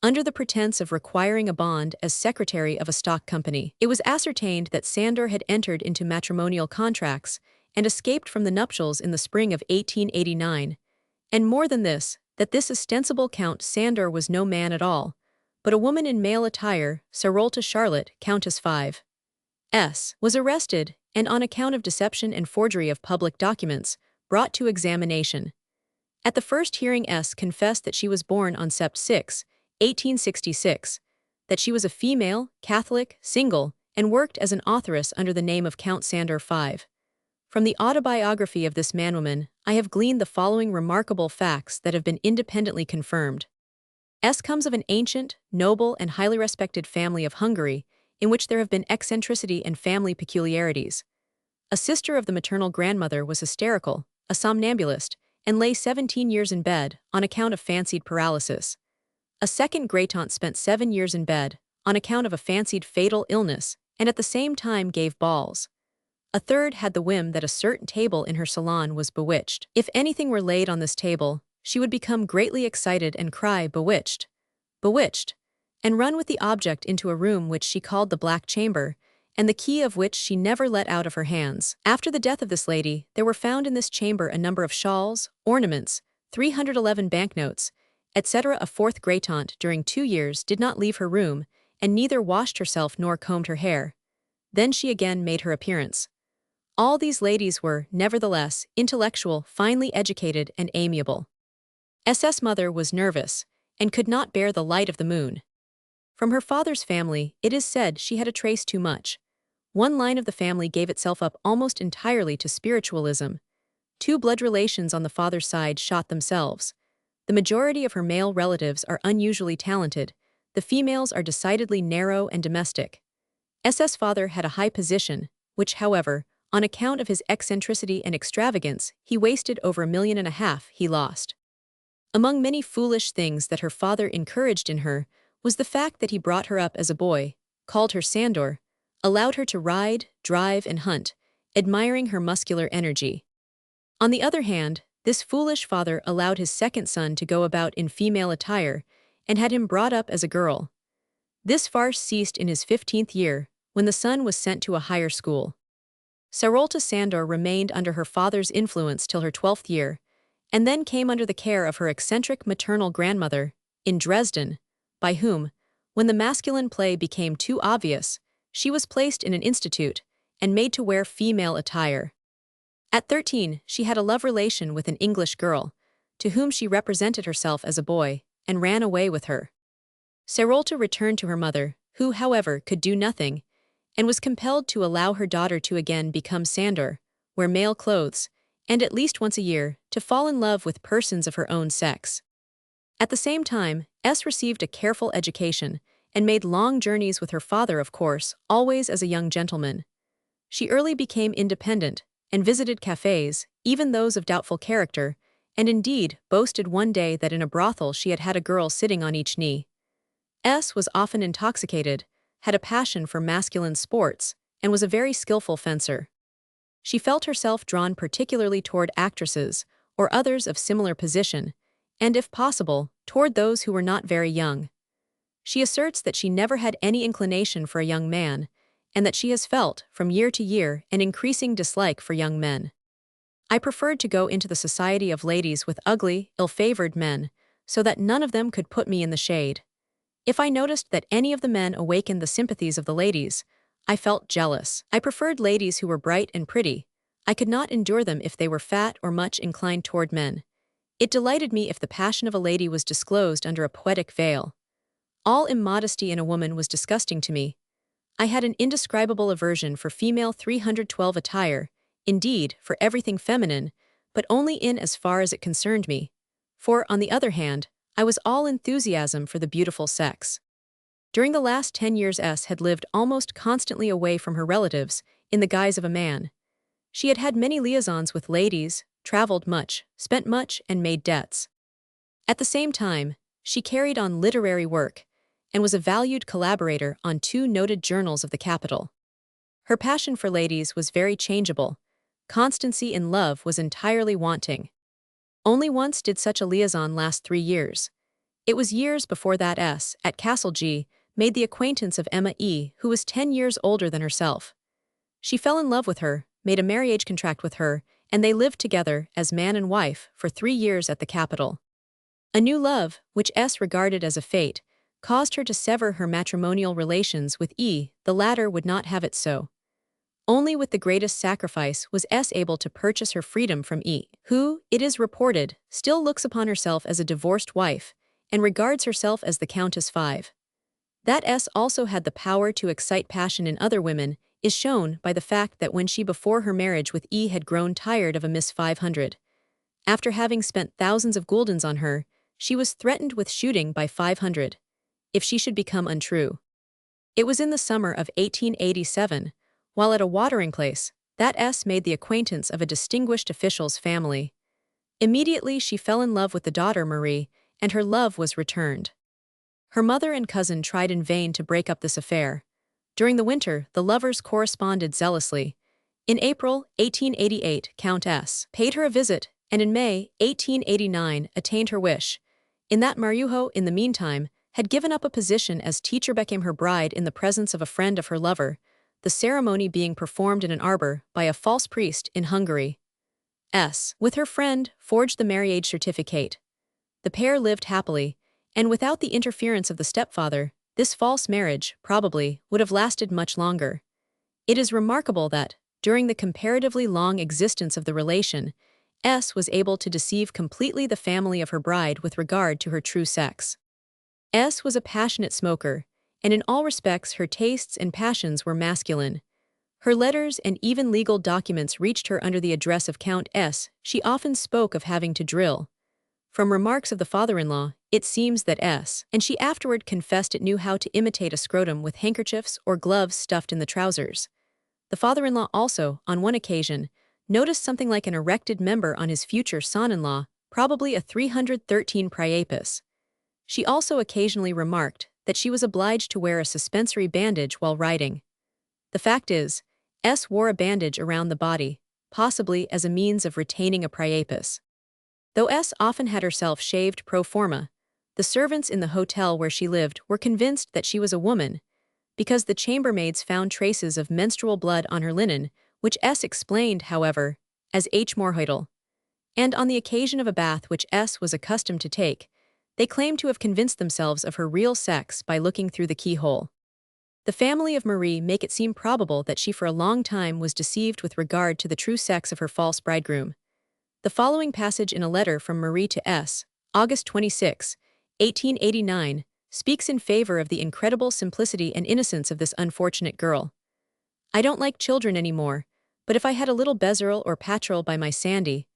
under the pretense of requiring a bond as secretary of a stock company. It was ascertained that Sandor had entered into matrimonial contracts and escaped from the nuptials in the spring of 1889, and more than this, that this ostensible Count Sandor was no man at all, but a woman in male attire, Sarolta Charlotte, Countess V. S., was arrested, and on account of deception and forgery of public documents, brought to examination. At the first hearing S. confessed that she was born on Sept. 6, 1866, that she was a female, Catholic, single, and worked as an authoress under the name of Count Sandor V. From the autobiography of this man-woman, I have gleaned the following remarkable facts that have been independently confirmed. S comes of an ancient, noble, and highly respected family of Hungary, in which there have been eccentricity and family peculiarities. A sister of the maternal grandmother was hysterical, a somnambulist, and lay 17 years in bed on account of fancied paralysis. A second great-aunt spent 7 years in bed on account of a fancied fatal illness and at the same time gave balls. A third had the whim that a certain table in her salon was bewitched. If anything were laid on this table, she would become greatly excited and cry, "Bewitched! Bewitched!" and run with the object into a room which she called the Black Chamber, and the key of which she never let out of her hands. After the death of this lady, there were found in this chamber a number of shawls, ornaments, 311 banknotes, etc. A fourth great-aunt during 2 years did not leave her room, and neither washed herself nor combed her hair. Then she again made her appearance. All these ladies were, nevertheless, intellectual, finely educated, and amiable. S.'s mother was nervous, and could not bear the light of the moon. From her father's family, it is said she had a trace too much. One line of the family gave itself up almost entirely to spiritualism. 2 blood relations on the father's side shot themselves. The majority of her male relatives are unusually talented. The females are decidedly narrow and domestic. S.'s father had a high position, which, however, on account of his eccentricity and extravagance, he wasted over $1.5 million he lost. Among many foolish things that her father encouraged in her was the fact that he brought her up as a boy, called her Sandor, allowed her to ride, drive, and hunt, admiring her muscular energy. On the other hand, this foolish father allowed his second son to go about in female attire and had him brought up as a girl. This farce ceased in his 15th year, when the son was sent to a higher school. Sarolta Sandor remained under her father's influence till her 12th year, and then came under the care of her eccentric maternal grandmother, in Dresden, by whom, when the masculine play became too obvious, she was placed in an institute and made to wear female attire. At 13, she had a love relation with an English girl, to whom she represented herself as a boy, and ran away with her. Sarolta returned to her mother, who, however, could do nothing, and was compelled to allow her daughter to again become Sandor, wear male clothes, and at least once a year, to fall in love with persons of her own sex. At the same time, S received a careful education, and made long journeys with her father, of course, always as a young gentleman. She early became independent, and visited cafes, even those of doubtful character, and indeed boasted one day that in a brothel she had had a girl sitting on each knee. S was often intoxicated, had a passion for masculine sports, and was a very skillful fencer. She felt herself drawn particularly toward actresses, or others of similar position, and if possible, toward those who were not very young. She asserts that she never had any inclination for a young man, and that she has felt, from year to year, an increasing dislike for young men. I preferred to go into the society of ladies with ugly, ill-favored men, so that none of them could put me in the shade. If I noticed that any of the men awakened the sympathies of the ladies, I felt jealous. I preferred ladies who were bright and pretty. I could not endure them if they were fat or much inclined toward men. It delighted me if the passion of a lady was disclosed under a poetic veil. All immodesty in a woman was disgusting to me. I had an indescribable aversion for female 312 attire, indeed, for everything feminine, but only in as far as it concerned me. For, on the other hand, I was all enthusiasm for the beautiful sex. During the last 10 years S had lived almost constantly away from her relatives, in the guise of a man. She had had many liaisons with ladies, traveled much, spent much, and made debts. At the same time, she carried on literary work, and was a valued collaborator on 2 noted journals of the capital. Her passion for ladies was very changeable. Constancy in love was entirely wanting. Only once did such a liaison last 3 years. It was years before that S, at Castle G, made the acquaintance of Emma E., who was 10 years older than herself. She fell in love with her, made a marriage contract with her, and they lived together, as man and wife, for 3 years at the capital. A new love, which S regarded as a fate, caused her to sever her matrimonial relations with E. The latter would not have it so. Only with the greatest sacrifice was S able to purchase her freedom from E., who, it is reported, still looks upon herself as a divorced wife, and regards herself as the Countess 5. That S also had the power to excite passion in other women, is shown by the fact that when she before her marriage with E had grown tired of a Miss 500, after having spent thousands of guldens on her, she was threatened with shooting by 500 if she should become untrue. It was in the summer of 1887, while at a watering place, that S made the acquaintance of a distinguished official's family. Immediately she fell in love with the daughter Marie, and her love was returned. Her mother and cousin tried in vain to break up this affair. During the winter, the lovers corresponded zealously. In April 1888, Count S. paid her a visit, and in May 1889 attained her wish, in that Mariuho, in the meantime, had given up a position as teacher became her bride in the presence of a friend of her lover, the ceremony being performed in an arbor by a false priest in Hungary. S. with her friend, forged the marriage certificate. The pair lived happily, and without the interference of the stepfather, this false marriage, probably, would have lasted much longer. It is remarkable that, during the comparatively long existence of the relation, S. was able to deceive completely the family of her bride with regard to her true sex. S. was a passionate smoker, and in all respects her tastes and passions were masculine. Her letters and even legal documents reached her under the address of Count S. She often spoke of having to drill. From remarks of the father-in-law, it seems that S. and she afterward confessed it knew how to imitate a scrotum with handkerchiefs or gloves stuffed in the trousers. The father-in-law also, on one occasion, noticed something like an erected member on his future son-in-law, probably a 313 priapus. She also occasionally remarked that she was obliged to wear a suspensory bandage while riding. The fact is, S. wore a bandage around the body, possibly as a means of retaining a priapus. Though S. often had herself shaved pro forma, the servants in the hotel where she lived were convinced that she was a woman, because the chambermaids found traces of menstrual blood on her linen, which S. explained, however, as Hemorrhoidal. And on the occasion of a bath which S. was accustomed to take, they claimed to have convinced themselves of her real sex by looking through the keyhole. The family of Marie make it seem probable that she for a long time was deceived with regard to the true sex of her false bridegroom. The following passage in a letter from Marie to S., August 26, 1889, speaks in favor of the incredible simplicity and innocence of this unfortunate girl. I don't like children any more, but if I had a little Bezerel or Patrol by my Sandy,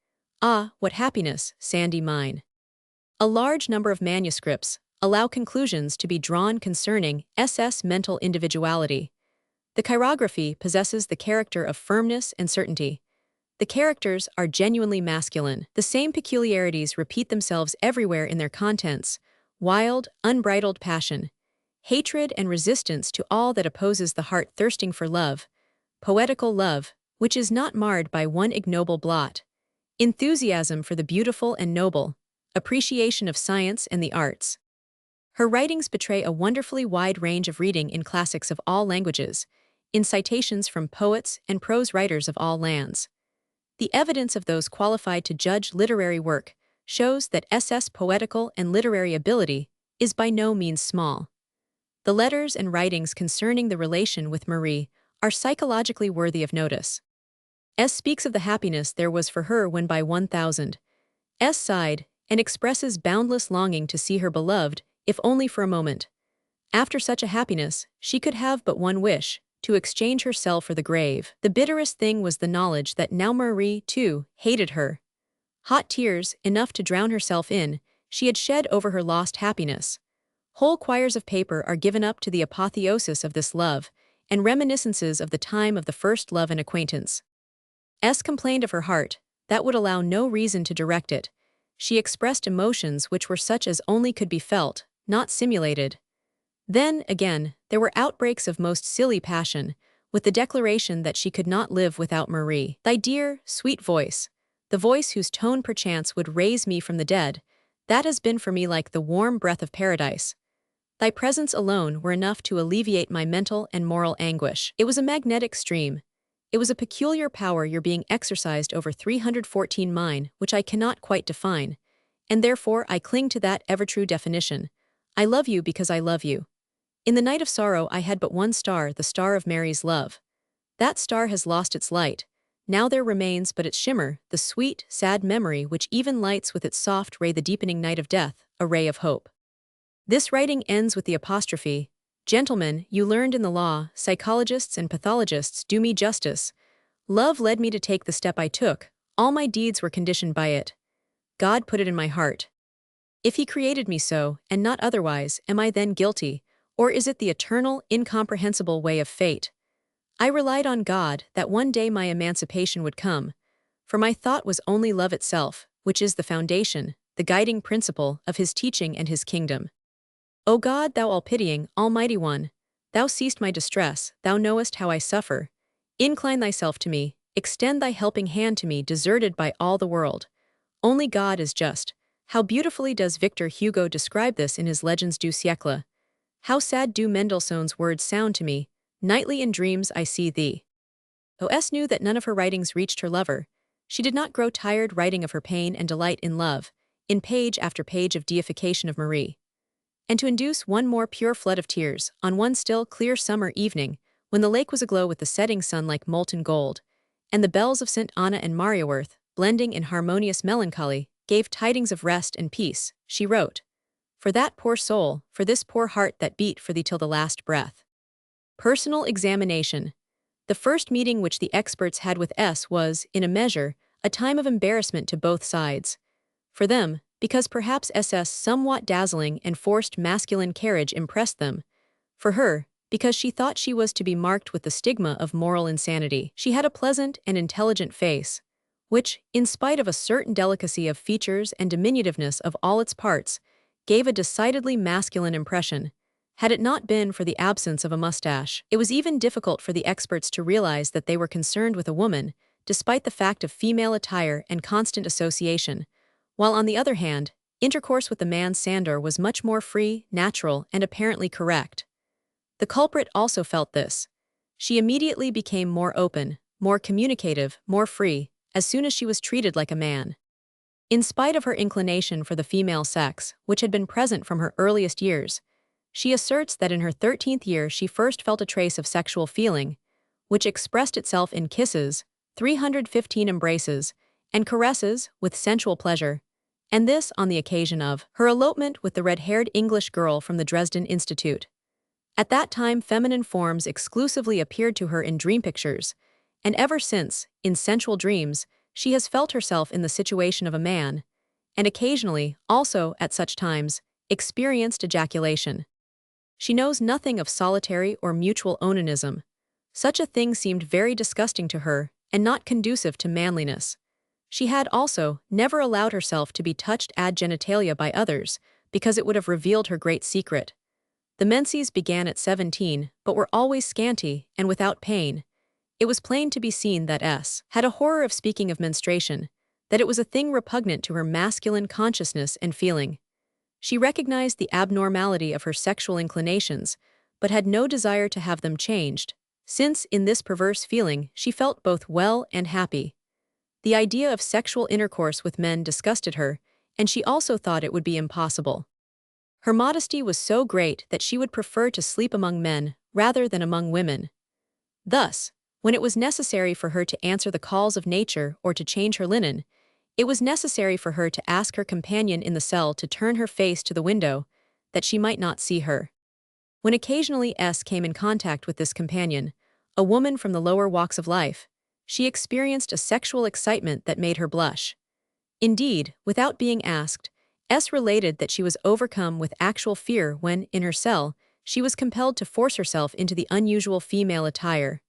ah, what happiness, Sandy mine. A large number of manuscripts allow conclusions to be drawn concerning SS mental individuality. The chirography possesses the character of firmness and certainty. The characters are genuinely masculine. The same peculiarities repeat themselves everywhere in their contents: wild, unbridled passion, hatred and resistance to all that opposes the heart thirsting for love, poetical love, which is not marred by one ignoble blot, enthusiasm for the beautiful and noble, appreciation of science and the arts. Her writings betray a wonderfully wide range of reading in classics of all languages, in citations from poets and prose writers of all lands. The evidence of those qualified to judge literary work shows that SS poetical and literary ability is by no means small. The letters and writings concerning the relation with Marie are psychologically worthy of notice. S speaks of the happiness there was for her when by 1000. S sighed and expresses boundless longing to see her beloved, if only for a moment. After such a happiness, she could have but one wish: to exchange herself for the grave. The bitterest thing was the knowledge that now Marie, too, hated her. Hot tears, enough to drown herself in, she had shed over her lost happiness. Whole quires of paper are given up to the apotheosis of this love, and reminiscences of the time of the first love and acquaintance. S complained of her heart, that would allow no reason to direct it. She expressed emotions which were such as only could be felt, not simulated. Then, again, there were outbreaks of most silly passion, with the declaration that she could not live without Marie. Thy dear, sweet voice, the voice whose tone perchance would raise me from the dead, that has been for me like the warm breath of paradise. Thy presence alone were enough to alleviate my mental and moral anguish. It was a magnetic stream. It was a peculiar power your being exercised over 314 mine, which I cannot quite define, and therefore I cling to that ever-true definition. I love you because I love you. In the night of sorrow I had but one star, the star of Mary's love. That star has lost its light. Now there remains but its shimmer, the sweet, sad memory which even lights with its soft ray the deepening night of death, a ray of hope. This writing ends with the apostrophe, Gentlemen, you learned in the law, psychologists and pathologists do me justice. Love led me to take the step I took. All my deeds were conditioned by it. God put it in my heart. If he created me so, and not otherwise, am I then guilty, or is it the eternal, incomprehensible way of fate? I relied on God that one day my emancipation would come, for my thought was only love itself, which is the foundation, the guiding principle of his teaching and his kingdom. O God, thou all-pitying, almighty one, thou seest my distress, thou knowest how I suffer. Incline thyself to me, extend thy helping hand to me, deserted by all the world. Only God is just. How beautifully does Victor Hugo describe this in his Legends du siècle. How sad do Mendelssohn's words sound to me, nightly in dreams I see thee. O.S. knew that none of her writings reached her lover. She did not grow tired writing of her pain and delight in love, in page after page of deification of Marie. And to induce one more pure flood of tears, on one still, clear summer evening, when the lake was aglow with the setting sun like molten gold, and the bells of St. Anna and Mariaworth, blending in harmonious melancholy, gave tidings of rest and peace, she wrote, "For that poor soul, for this poor heart that beat for thee till the last breath." Personal examination. The first meeting which the experts had with S was, in a measure, a time of embarrassment to both sides. For them, because perhaps SS' somewhat dazzling and forced masculine carriage impressed them. For her, because she thought she was to be marked with the stigma of moral insanity. She had a pleasant and intelligent face, which, in spite of a certain delicacy of features and diminutiveness of all its parts, gave a decidedly masculine impression. Had it not been for the absence of a mustache, it was even difficult for the experts to realize that they were concerned with a woman, despite the fact of female attire and constant association, while on the other hand, intercourse with the man Sandor was much more free, natural, and apparently correct. The culprit also felt this. She immediately became more open, more communicative, more free, as soon as she was treated like a man. In spite of her inclination for the female sex, which had been present from her earliest years, she asserts that in her 13th year she first felt a trace of sexual feeling, which expressed itself in kisses, 315 embraces, and caresses with sensual pleasure, and this on the occasion of her elopement with the red-haired English girl from the Dresden Institute. At that time feminine forms exclusively appeared to her in dream pictures, and ever since, in sensual dreams, she has felt herself in the situation of a man, and occasionally, also at such times, experienced ejaculation. She knows nothing of solitary or mutual onanism. Such a thing seemed very disgusting to her, and not conducive to manliness. She had also never allowed herself to be touched ad genitalia by others, because it would have revealed her great secret. The menses began at 17, but were always scanty and without pain. It was plain to be seen that S had a horror of speaking of menstruation, that it was a thing repugnant to her masculine consciousness and feeling. She recognized the abnormality of her sexual inclinations, but had no desire to have them changed, since in this perverse feeling she felt both well and happy. The idea of sexual intercourse with men disgusted her, and she also thought it would be impossible. Her modesty was so great that she would prefer to sleep among men rather than among women. Thus, when it was necessary for her to answer the calls of nature or to change her linen, it was necessary for her to ask her companion in the cell to turn her face to the window, that she might not see her. When occasionally S came in contact with this companion, a woman from the lower walks of life, she experienced a sexual excitement that made her blush. Indeed, without being asked, S related that she was overcome with actual fear when, in her cell, she was compelled to force herself into the unusual female attire.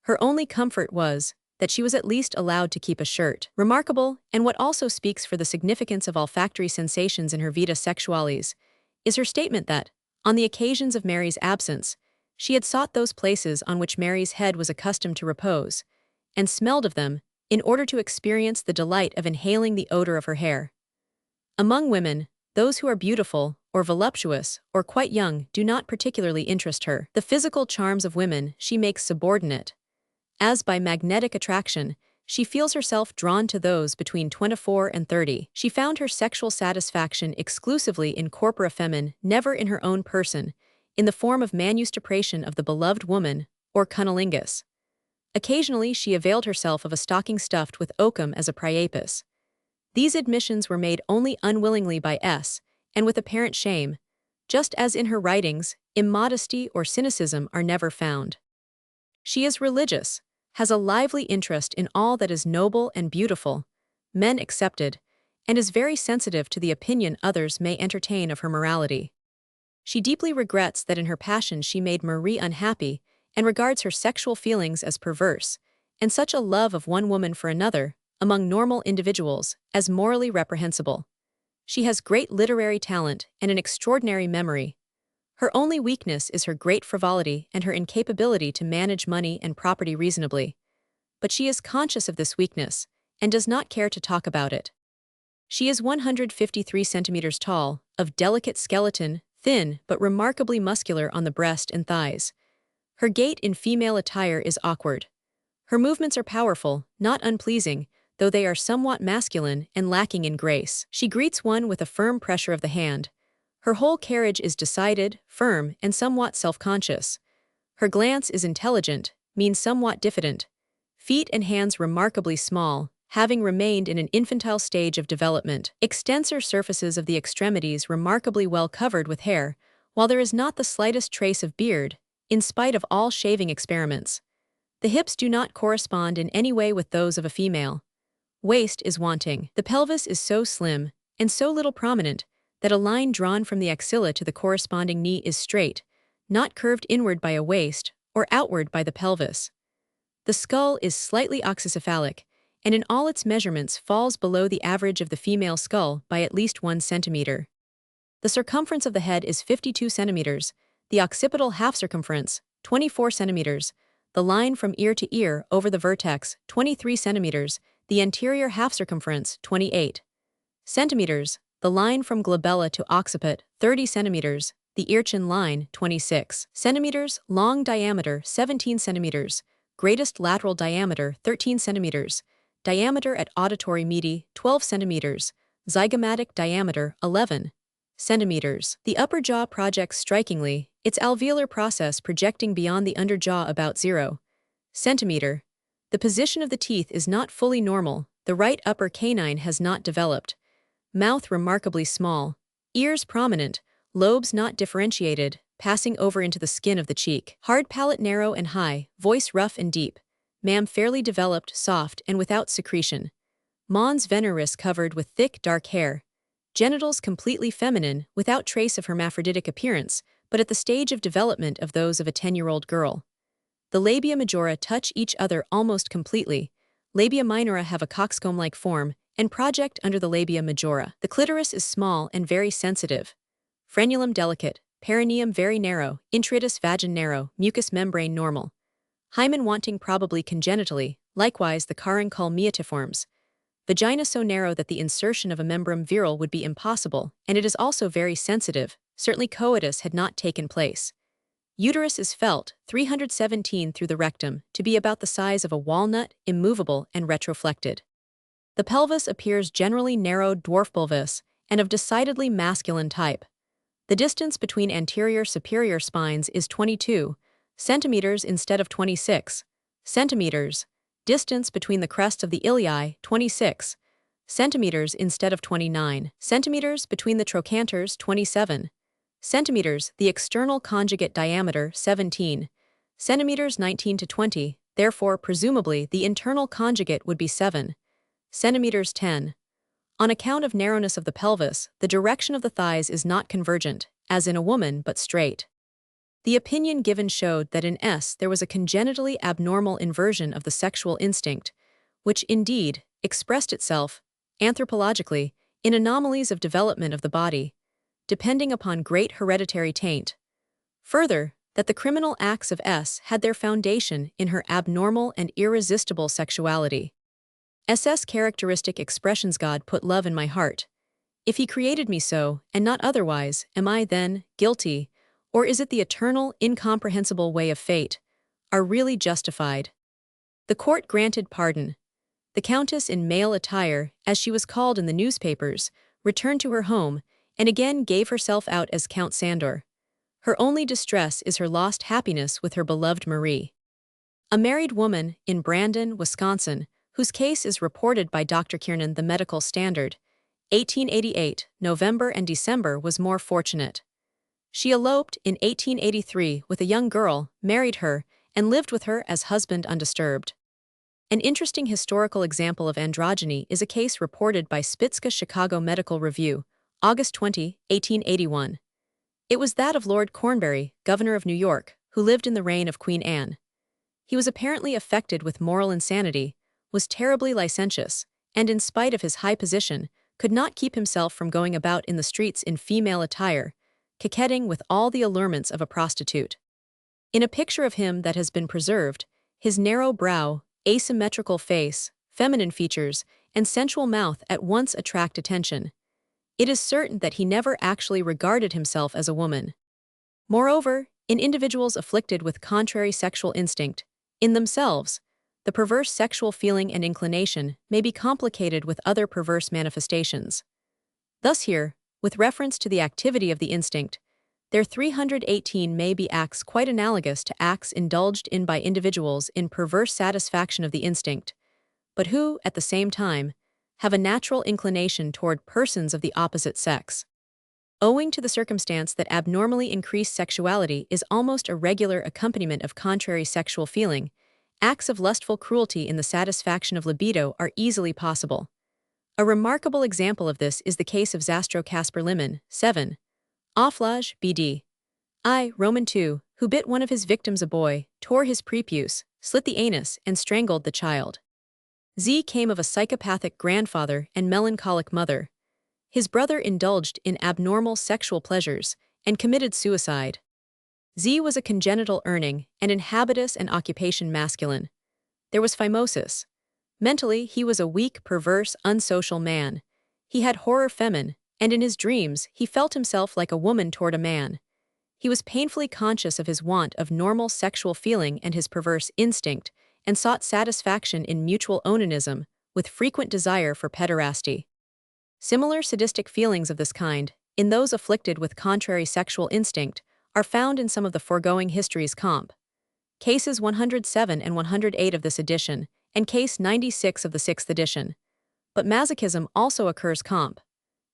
Her only comfort was that she was at least allowed to keep a shirt. Remarkable, and what also speaks for the significance of olfactory sensations in her Vita Sexualis, is her statement that, on the occasions of Mary's absence, she had sought those places on which Mary's head was accustomed to repose, and smelled of them, in order to experience the delight of inhaling the odor of her hair. Among women, those who are beautiful, or voluptuous, or quite young do not particularly interest her. The physical charms of women she makes subordinate. As by magnetic attraction, she feels herself drawn to those between 24 and 30. She found her sexual satisfaction exclusively in corpora femin, never in her own person, in the form of manustupration of the beloved woman, or cunnilingus. Occasionally she availed herself of a stocking stuffed with oakum as a priapus. These admissions were made only unwillingly by S, and with apparent shame, Just as in her writings, immodesty or cynicism are never found. She is religious, has a lively interest in all that is noble and beautiful, men excepted, and is very sensitive to the opinion others may entertain of her morality. She deeply regrets that in her passion she made Marie unhappy and regards her sexual feelings as perverse, and such a love of one woman for another, among normal individuals, as morally reprehensible. She has great literary talent and an extraordinary memory. Her only weakness is her great frivolity and her incapability to manage money and property reasonably. But she is conscious of this weakness and does not care to talk about it. She is 153 centimeters tall, of delicate skeleton, thin but remarkably muscular on the breast and thighs. Her gait in female attire is awkward. Her movements are powerful, not unpleasing, though they are somewhat masculine and lacking in grace. She greets one with a firm pressure of the hand. Her whole carriage is decided, firm, and somewhat self-conscious. Her glance is intelligent, means somewhat diffident. Feet and hands remarkably small, having remained in an infantile stage of development. Extensor surfaces of the extremities remarkably well covered with hair, while there is not the slightest trace of beard, in spite of all shaving experiments. The hips do not correspond in any way with those of a female. Waist is wanting. The pelvis is so slim, and so little prominent, that a line drawn from the axilla to the corresponding knee is straight, not curved inward by a waist, or outward by the pelvis. The skull is slightly oxycephalic, and in all its measurements falls below the average of the female skull by at least 1 centimeter. The circumference of the head is 52 centimeters, the occipital half circumference, 24 centimeters, the line from ear to ear over the vertex, 23 centimeters, the anterior half circumference, 28 centimeters, the line from glabella to occiput, 30 centimeters, the ear-chin line, 26 centimeters, long diameter, 17 centimeters, greatest lateral diameter, 13 centimeters, diameter at auditory medi, 12 centimeters, zygomatic diameter, 11 centimeters. The upper jaw projects strikingly, its alveolar process projecting beyond the underjaw about 0 centimeter. The position of the teeth is not fully normal, the right upper canine has not developed. Mouth remarkably small, ears prominent, lobes not differentiated, passing over into the skin of the cheek. Hard palate narrow and high, voice rough and deep. Ma'am fairly developed, soft, and without secretion. Mons veneris covered with thick dark hair. Genitals completely feminine, without trace of hermaphroditic appearance, but at the stage of development of those of a 10-year-old girl. The labia majora touch each other almost completely. Labia minora have a coxcomb-like form and project under the labia majora. The clitoris is small and very sensitive. Frenulum delicate, perineum very narrow, introitus vagin narrow, mucous membrane normal. Hymen wanting probably congenitally, likewise the caruncle meatiforms. Vagina so narrow that the insertion of a membrum virile would be impossible, and it is also very sensitive, certainly coitus had not taken place. Uterus is felt, 317 through the rectum, to be about the size of a walnut, immovable and retroflected. The pelvis appears generally narrowed dwarf bulbous, and of decidedly masculine type. The distance between anterior superior spines is 22 centimeters instead of 26 centimeters. Distance between the crests of the ilii, 26 centimeters instead of 29 centimeters. Between the trochanters, 27 centimeters. The external conjugate diameter, 17 centimeters, 19 to 20. Therefore, presumably, the internal conjugate would be 7 centimeters, 10. On account of narrowness of the pelvis, the direction of the thighs is not convergent, as in a woman, but straight. The opinion given showed that in S there was a congenitally abnormal inversion of the sexual instinct, which, indeed, expressed itself, anthropologically, in anomalies of development of the body, depending upon great hereditary taint. Further, that the criminal acts of S had their foundation in her abnormal and irresistible sexuality. SS characteristic expressions: God put love in my heart. If he created me so, and not otherwise, am I, then, guilty? Or is it the eternal, incomprehensible way of fate, are really justified? The court granted pardon. The countess in male attire, as she was called in the newspapers, returned to her home, and again gave herself out as Count Sandor. Her only distress is her lost happiness with her beloved Marie. A married woman, in Brandon, Wisconsin, whose case is reported by Dr. Kiernan, the Medical Standard, 1888, November and December, was more fortunate. She eloped in 1883 with a young girl, married her, and lived with her as husband undisturbed. An interesting historical example of androgyny is a case reported by Spitzka Chicago Medical Review, August 20, 1881. It was that of Lord Cornbury, governor of New York, who lived in the reign of Queen Anne. He was apparently affected with moral insanity, was terribly licentious, and in spite of his high position, could not keep himself from going about in the streets in female attire, coquetting with all the allurements of a prostitute. In a picture of him that has been preserved, his narrow brow, asymmetrical face, feminine features, and sensual mouth at once attract attention. It is certain that he never actually regarded himself as a woman. Moreover, in individuals afflicted with contrary sexual instinct, in themselves, the perverse sexual feeling and inclination may be complicated with other perverse manifestations. Thus here, with reference to the activity of the instinct, there 318 may be acts quite analogous to acts indulged in by individuals in perverse satisfaction of the instinct, but who, at the same time, have a natural inclination toward persons of the opposite sex. Owing to the circumstance that abnormally increased sexuality is almost a regular accompaniment of contrary sexual feeling, acts of lustful cruelty in the satisfaction of libido are easily possible. A remarkable example of this is the case of Zastro Casper Liman, 7. Offlage, B.D. I, Roman 2, who bit one of his victims a boy, tore his prepuce, slit the anus, and strangled the child. Z came of a psychopathic grandfather and melancholic mother. His brother indulged in abnormal sexual pleasures and committed suicide. Z was a congenital earning and in habitus and occupation masculine. There was phimosis. Mentally, he was a weak, perverse, unsocial man. He had horror femin, and in his dreams, he felt himself like a woman toward a man. He was painfully conscious of his want of normal sexual feeling and his perverse instinct, and sought satisfaction in mutual onanism, with frequent desire for pederasty. Similar sadistic feelings of this kind, in those afflicted with contrary sexual instinct, are found in some of the foregoing histories comp. Cases 107 and 108 of this edition, and case 96 of the 6th edition. But masochism also occurs comp.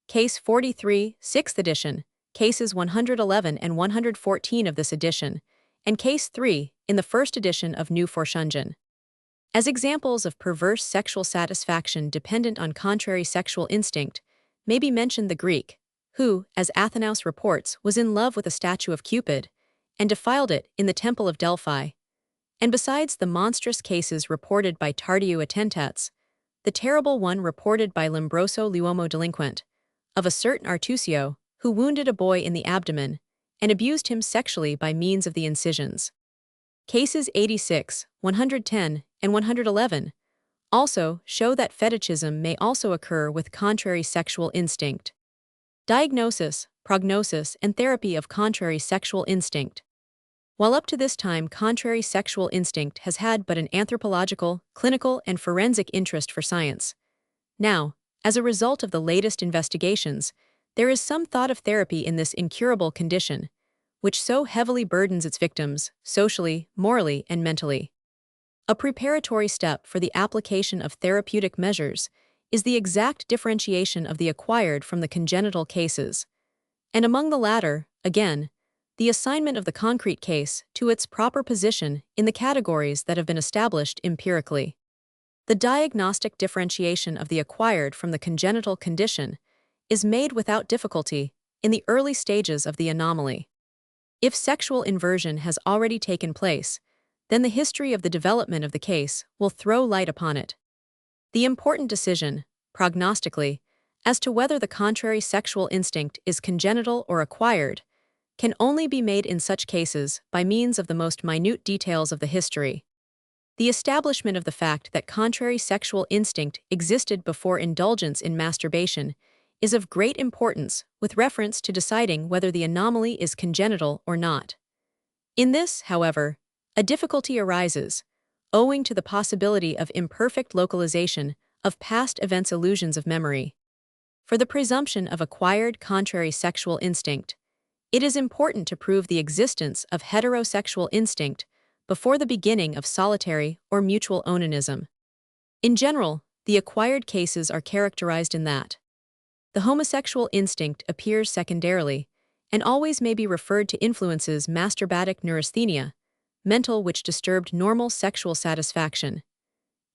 Case 43, 6th edition, cases 111 and 114 of this edition, and case 3 in the 1st edition of New Forschungen. As examples of perverse sexual satisfaction dependent on contrary sexual instinct, may be mentioned the Greek, who, as Athenaeus reports, was in love with a statue of Cupid, and defiled it in the temple of Delphi. And besides the monstrous cases reported by Tardieu Attentats, the terrible one reported by Lombroso L'uomo delinquent, of a certain Artusio, who wounded a boy in the abdomen, and abused him sexually by means of the incisions. Cases 86, 110, and 111 also show that fetishism may also occur with contrary sexual instinct. Diagnosis, prognosis, and therapy of contrary sexual instinct. While up to this time contrary sexual instinct has had but an anthropological, clinical, and forensic interest for science, now, as a result of the latest investigations, there is some thought of therapy in this incurable condition, which so heavily burdens its victims, socially, morally, and mentally. A preparatory step for the application of therapeutic measures is the exact differentiation of the acquired from the congenital cases, and among the latter, again, the assignment of the concrete case to its proper position in the categories that have been established empirically. The diagnostic differentiation of the acquired from the congenital condition is made without difficulty in the early stages of the anomaly. If sexual inversion has already taken place, then the history of the development of the case will throw light upon it. The important decision, prognostically, as to whether the contrary sexual instinct is congenital or acquired, can only be made in such cases by means of the most minute details of the history. The establishment of the fact that contrary sexual instinct existed before indulgence in masturbation is of great importance with reference to deciding whether the anomaly is congenital or not. In this, however, a difficulty arises, owing to the possibility of imperfect localization of past events' illusions of memory. For the presumption of acquired contrary sexual instinct, it is important to prove the existence of heterosexual instinct before the beginning of solitary or mutual onanism. In general, the acquired cases are characterized in that the homosexual instinct appears secondarily, and always may be referred to influences masturbatic neurasthenia, mental which disturbed normal sexual satisfaction.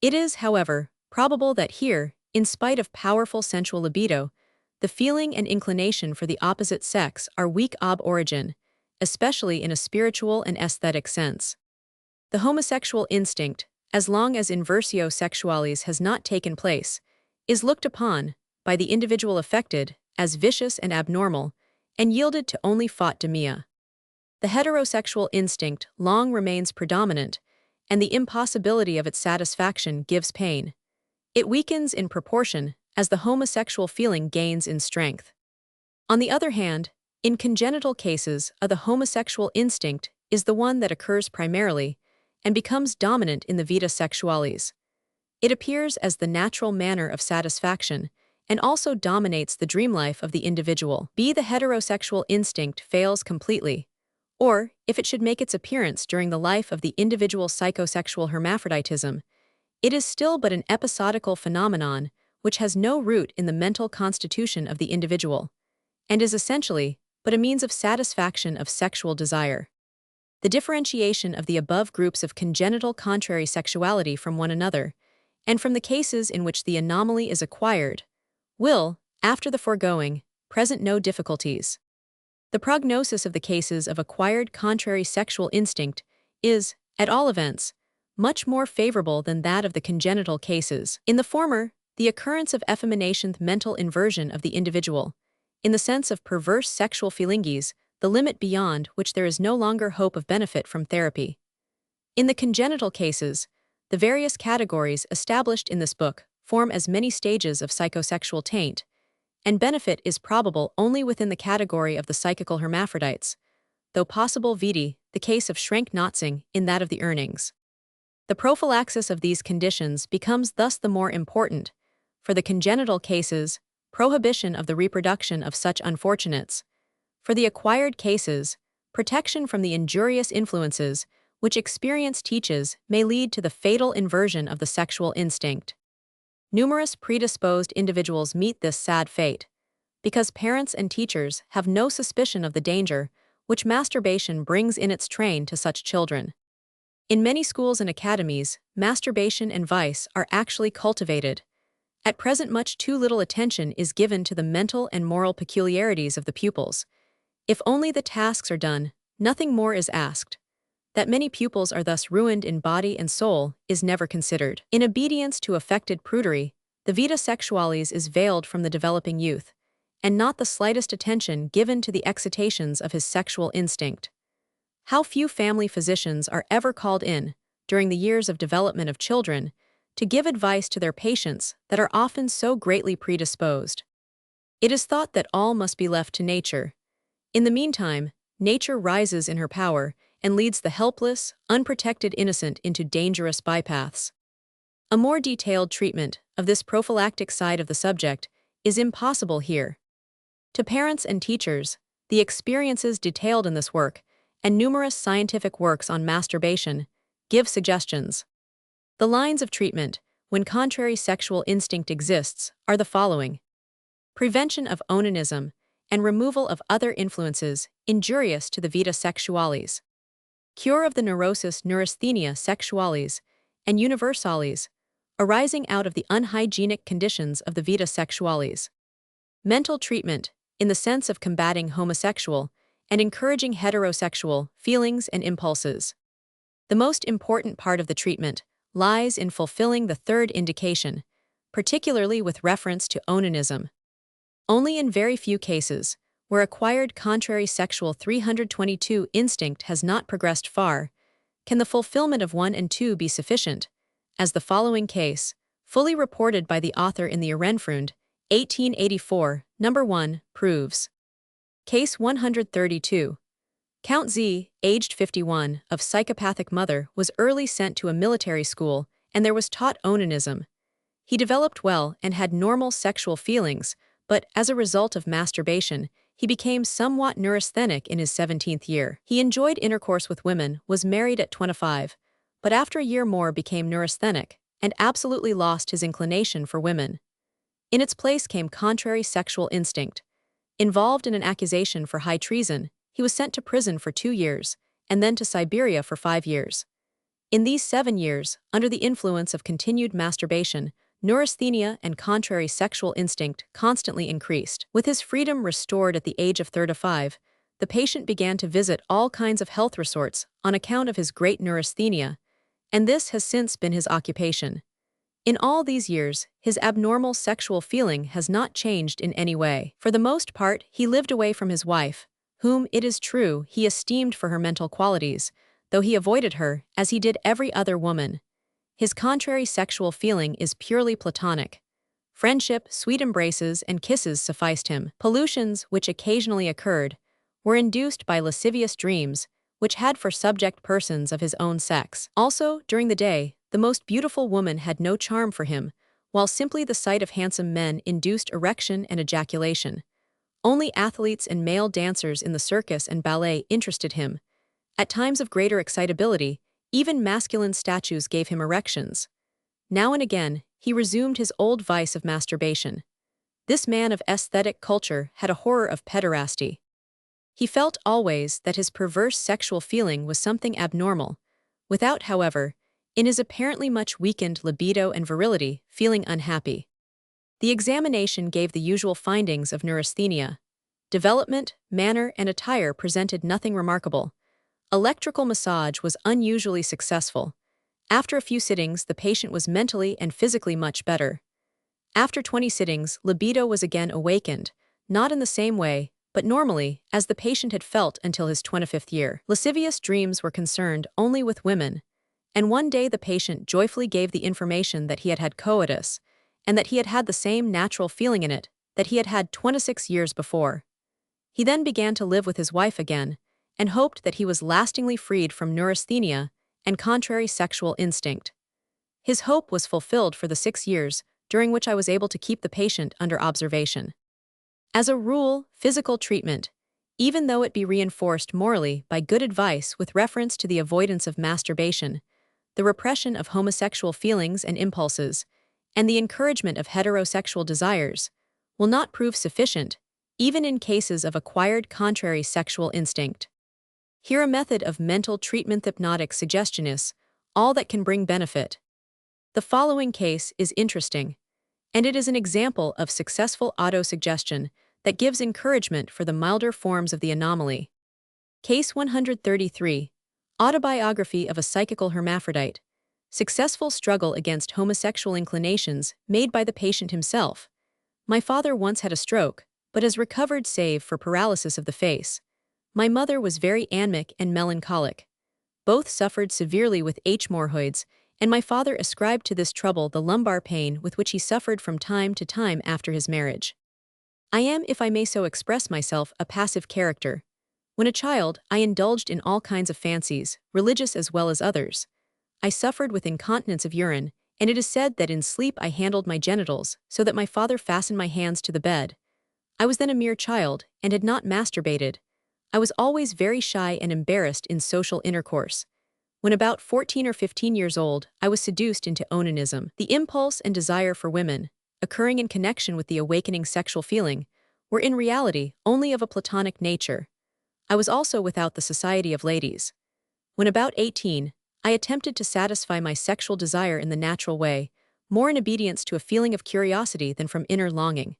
It is, however, probable that here, in spite of powerful sensual libido, the feeling and inclination for the opposite sex are weak ab origin, especially in a spiritual and aesthetic sense. The homosexual instinct, as long as inversio sexualis has not taken place, is looked upon, by the individual affected, as vicious and abnormal, and yielded to only faute demia. The heterosexual instinct long remains predominant, and the impossibility of its satisfaction gives pain. It weakens in proportion as the homosexual feeling gains in strength. On the other hand, in congenital cases, the homosexual instinct is the one that occurs primarily and becomes dominant in the vita sexualis. It appears as the natural manner of satisfaction and also dominates the dream life of the individual. The heterosexual instinct fails completely, or, if it should make its appearance during the life of the individual psychosexual hermaphroditism, it is still but an episodical phenomenon which has no root in the mental constitution of the individual, and is essentially but a means of satisfaction of sexual desire. The differentiation of the above groups of congenital contrary sexuality from one another, and from the cases in which the anomaly is acquired, will, after the foregoing, present no difficulties. The prognosis of the cases of acquired contrary sexual instinct is, at all events, much more favorable than that of the congenital cases. In the former, the occurrence of effemination mental inversion of the individual, in the sense of perverse sexual feelings, the limit beyond which there is no longer hope of benefit from therapy. In the congenital cases, the various categories established in this book form as many stages of psychosexual taint, and benefit is probable only within the category of the psychical hermaphrodites, though possible vidi, the case of Schrenk-Notzing, in that of the Urnings. The prophylaxis of these conditions becomes thus the more important. For the congenital cases, prohibition of the reproduction of such unfortunates. For the acquired cases, protection from the injurious influences which experience teaches may lead to the fatal inversion of the sexual instinct. Numerous predisposed individuals meet this sad fate, because parents and teachers have no suspicion of the danger which masturbation brings in its train to such children. In many schools and academies, masturbation and vice are actually cultivated. At present, much too little attention is given to the mental and moral peculiarities of the pupils. If only the tasks are done, nothing more is asked. That many pupils are thus ruined in body and soul is never considered. In obedience to affected prudery, the vita sexualis is veiled from the developing youth, and not the slightest attention given to the excitations of his sexual instinct. How few family physicians are ever called in, during the years of development of children, to give advice to their patients that are often so greatly predisposed. It is thought that all must be left to nature. In the meantime, nature rises in her power and leads the helpless, unprotected innocent into dangerous bypaths. A more detailed treatment of this prophylactic side of the subject is impossible here. To parents and teachers, the experiences detailed in this work, and numerous scientific works on masturbation, give suggestions. The lines of treatment, when contrary sexual instinct exists, are the following: prevention of onanism and removal of other influences injurious to the vita sexualis, cure of the neurosis neurasthenia sexualis and universalis, arising out of the unhygienic conditions of the vita sexualis, mental treatment, in the sense of combating homosexual and encouraging heterosexual feelings and impulses. The most important part of the treatment lies in fulfilling the third indication, particularly with reference to onanism. Only in very few cases, where acquired contrary sexual 322 instinct has not progressed far, can the fulfillment of 1 and 2 be sufficient, as the following case, fully reported by the author in the Ehrenfreund, 1884, No. 1, proves. Case 132. Count Z, aged 51, of psychopathic mother, was early sent to a military school, and there was taught onanism. He developed well and had normal sexual feelings, but as a result of masturbation, he became somewhat neurasthenic in his 17th year. He enjoyed intercourse with women, was married at 25, but after a year more became neurasthenic, and absolutely lost his inclination for women. In its place came contrary sexual instinct. Involved in an accusation for high treason, he was sent to prison for 2 years, and then to Siberia for 5 years. In these 7 years, under the influence of continued masturbation, neurasthenia and contrary sexual instinct constantly increased. With his freedom restored at the age of 35, the patient began to visit all kinds of health resorts on account of his great neurasthenia, and this has since been his occupation. In all these years, his abnormal sexual feeling has not changed in any way. For the most part, he lived away from his wife, whom, it is true, he esteemed for her mental qualities, though he avoided her, as he did every other woman. His contrary sexual feeling is purely platonic. Friendship, sweet embraces, and kisses sufficed him. Pollutions, which occasionally occurred, were induced by lascivious dreams, which had for subject persons of his own sex. Also, during the day, the most beautiful woman had no charm for him, while simply the sight of handsome men induced erection and ejaculation. Only athletes and male dancers in the circus and ballet interested him. At times of greater excitability, even masculine statues gave him erections. Now and again, he resumed his old vice of masturbation. This man of aesthetic culture had a horror of pederasty. He felt always that his perverse sexual feeling was something abnormal, without, however, in his apparently much weakened libido and virility, feeling unhappy. The examination gave the usual findings of neurasthenia. Development, manner, and attire presented nothing remarkable. Electrical massage was unusually successful. After a few sittings, the patient was mentally and physically much better. After 20 sittings, libido was again awakened, not in the same way, but normally, as the patient had felt until his 25th year. Lascivious dreams were concerned only with women, and one day the patient joyfully gave the information that he had had coitus, and that he had had the same natural feeling in it that he had had 26 years before. He then began to live with his wife again, and hoped that he was lastingly freed from neurasthenia and contrary sexual instinct. His hope was fulfilled for the 6 years, during which I was able to keep the patient under observation. As a rule, physical treatment, even though it be reinforced morally by good advice with reference to the avoidance of masturbation, the repression of homosexual feelings and impulses, and the encouragement of heterosexual desires, will not prove sufficient, even in cases of acquired contrary sexual instinct. Here a method of mental treatment: hypnotic suggestion is all that can bring benefit. The following case is interesting, and it is an example of successful autosuggestion that gives encouragement for the milder forms of the anomaly. Case 133. Autobiography of a psychical hermaphrodite. Successful struggle against homosexual inclinations made by the patient himself. My father once had a stroke, but has recovered save for paralysis of the face. My mother was very anemic and melancholic. Both suffered severely with hemorrhoids, and my father ascribed to this trouble the lumbar pain with which he suffered from time to time after his marriage. I am, if I may so express myself, a passive character. When a child, I indulged in all kinds of fancies, religious as well as others. I suffered with incontinence of urine, and it is said that in sleep I handled my genitals, so that my father fastened my hands to the bed. I was then a mere child, and had not masturbated. I was always very shy and embarrassed in social intercourse. When about 14 or 15 years old, I was seduced into onanism. The impulse and desire for women, occurring in connection with the awakening sexual feeling, were in reality only of a platonic nature. I was also without the society of ladies. When about 18, I attempted to satisfy my sexual desire in the natural way, more in obedience to a feeling of curiosity than from inner longing.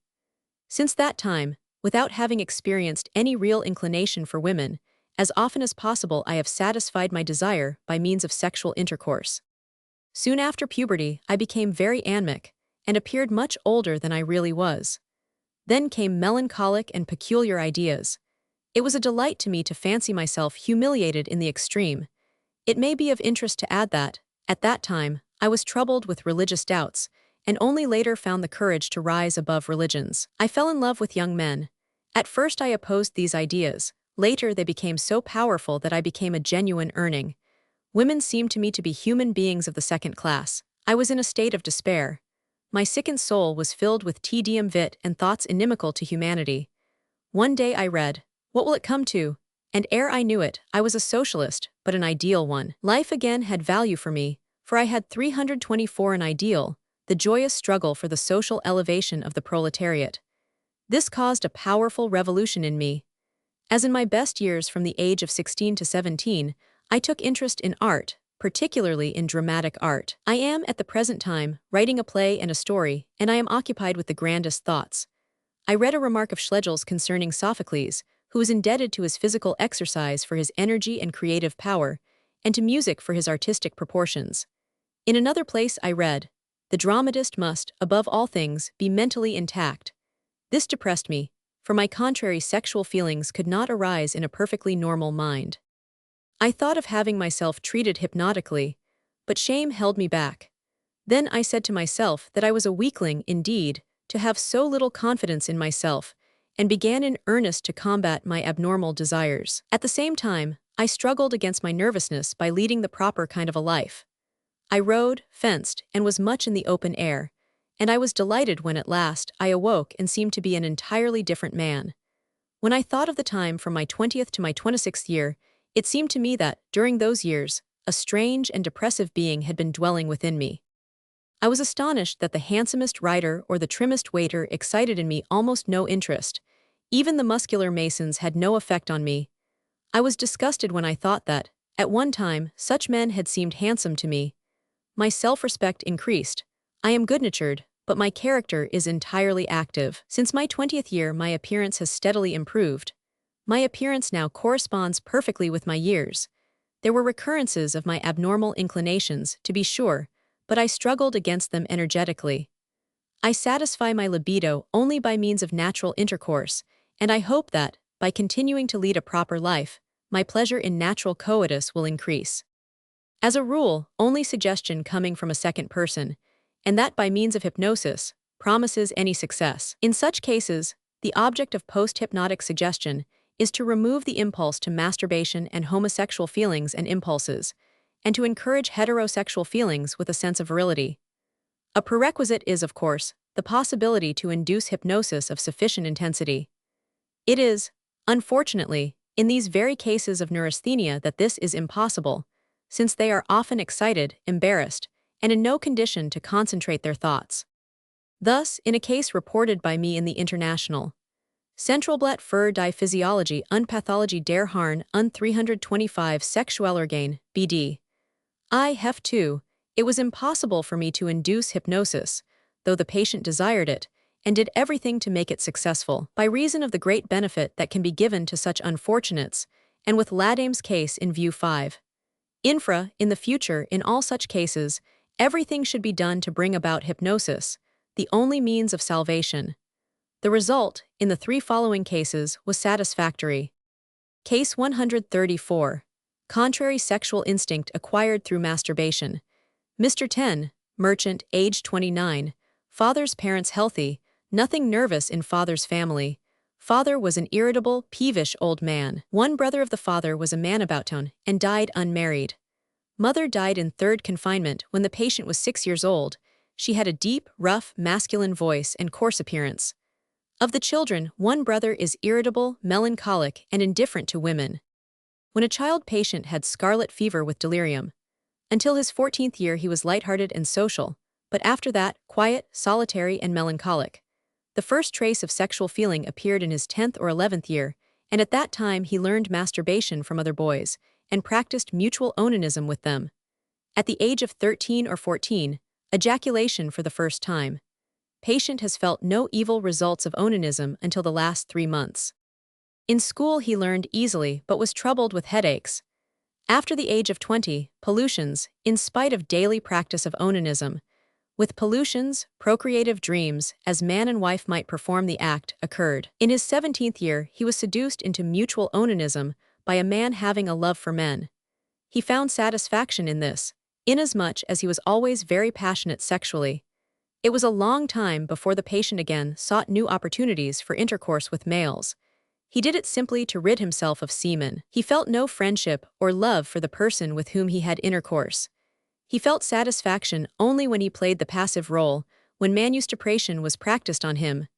Since that time, without having experienced any real inclination for women, as often as possible I have satisfied my desire by means of sexual intercourse. Soon after puberty, I became very anemic, and appeared much older than I really was. Then came melancholic and peculiar ideas. It was a delight to me to fancy myself humiliated in the extreme. It may be of interest to add that, at that time, I was troubled with religious doubts, and only later found the courage to rise above religions. I fell in love with young men. At first I opposed these ideas. Later they became so powerful that I became a genuine Urning. Women seemed to me to be human beings of the second class. I was in a state of despair. My sickened soul was filled with tedium vitae and thoughts inimical to humanity. One day I read, "What will it come to?" And ere I knew it, I was a socialist, but an ideal one. Life again had value for me, for I had 324 an ideal, the joyous struggle for the social elevation of the proletariat. This caused a powerful revolution in me. As in my best years from the age of 16 to 17, I took interest in art, particularly in dramatic art. I am, at the present time, writing a play and a story, and I am occupied with the grandest thoughts. I read a remark of Schlegel's concerning Sophocles, who was indebted to his physical exercise for his energy and creative power, and to music for his artistic proportions. In another place I read, "The dramatist must, above all things, be mentally intact." This depressed me, for my contrary sexual feelings could not arise in a perfectly normal mind. I thought of having myself treated hypnotically, but shame held me back. Then I said to myself that I was a weakling, indeed, to have so little confidence in myself, and began in earnest to combat my abnormal desires. At the same time, I struggled against my nervousness by leading the proper kind of a life. I rode, fenced, and was much in the open air, and I was delighted when at last I awoke and seemed to be an entirely different man. When I thought of the time from my 20th to my 26th year, it seemed to me that, during those years, a strange and depressive being had been dwelling within me. I was astonished that the handsomest rider or the trimmest waiter excited in me almost no interest. Even the muscular masons had no effect on me. I was disgusted when I thought that, at one time, such men had seemed handsome to me. My self-respect increased. I am good-natured, but my character is entirely active. Since my 20th year, my appearance has steadily improved. My appearance now corresponds perfectly with my years. There were recurrences of my abnormal inclinations, to be sure, but I struggled against them energetically. I satisfy my libido only by means of natural intercourse, and I hope that, by continuing to lead a proper life, my pleasure in natural coitus will increase. As a rule, only suggestion coming from a second person, and that by means of hypnosis, promises any success. In such cases, the object of post-hypnotic suggestion is to remove the impulse to masturbation and homosexual feelings and impulses, and to encourage heterosexual feelings with a sense of virility. A prerequisite is, of course, the possibility to induce hypnosis of sufficient intensity. It is, unfortunately, in these very cases of neurasthenia that this is impossible, since they are often excited, embarrassed, and in no condition to concentrate their thoughts. Thus, in a case reported by me in the International, Centralblatt für die Physiologie und Pathologie der Harn und 325 Sexualorgane, BD. I have 2. It was impossible for me to induce hypnosis, though the patient desired it, and did everything to make it successful, by reason of the great benefit that can be given to such unfortunates, and with Ladame's case in view 5. Infra, in the future, in all such cases, everything should be done to bring about hypnosis, the only means of salvation. The result, in the 3 following cases, was satisfactory. Case 134. Contrary sexual instinct acquired through masturbation. Mr. 10, merchant, age 29, father's parents healthy, nothing nervous in father's family. Father was an irritable, peevish old man. One brother of the father was a man about town and died unmarried. Mother died in 3rd confinement when the patient was 6 years old. She had a deep, rough, masculine voice and coarse appearance. Of the children, one brother is irritable, melancholic, and indifferent to women. When a child patient had scarlet fever with delirium. Until his 14th year he was lighthearted and social, but after that, quiet, solitary, and melancholic. The first trace of sexual feeling appeared in his 10th or 11th year, and at that time he learned masturbation from other boys, and practiced mutual onanism with them. At the age of 13 or 14, ejaculation for the first time. Patient has felt no evil results of onanism until the last 3 months. In school he learned easily but was troubled with headaches. After the age of 20, pollutions, in spite of daily practice of onanism. With pollutions, procreative dreams, as man and wife might perform the act, occurred. In his 17th year he was seduced into mutual onanism by a man having a love for men. He found satisfaction in this, inasmuch as he was always very passionate sexually. It was a long time before the patient again sought new opportunities for intercourse with males. He did it simply to rid himself of semen. He felt no friendship or love for the person with whom he had intercourse. He felt satisfaction only when he played the passive role, when manustupration was practiced on him.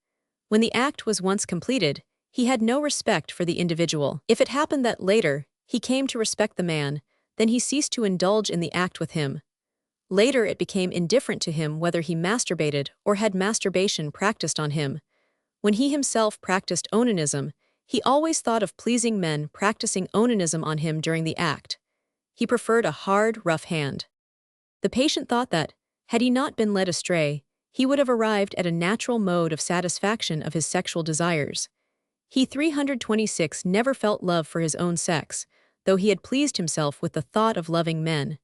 When the act was once completed, he had no respect for the individual. If it happened that later, he came to respect the man, then he ceased to indulge in the act with him. Later it became indifferent to him whether he masturbated or had masturbation practiced on him. When he himself practiced onanism, he always thought of pleasing men practicing onanism on him during the act. He preferred a hard, rough hand. The patient thought that, had he not been led astray, he would have arrived at a natural mode of satisfaction of his sexual desires. He 326 never felt love for his own sex, though he had pleased himself with the thought of loving men.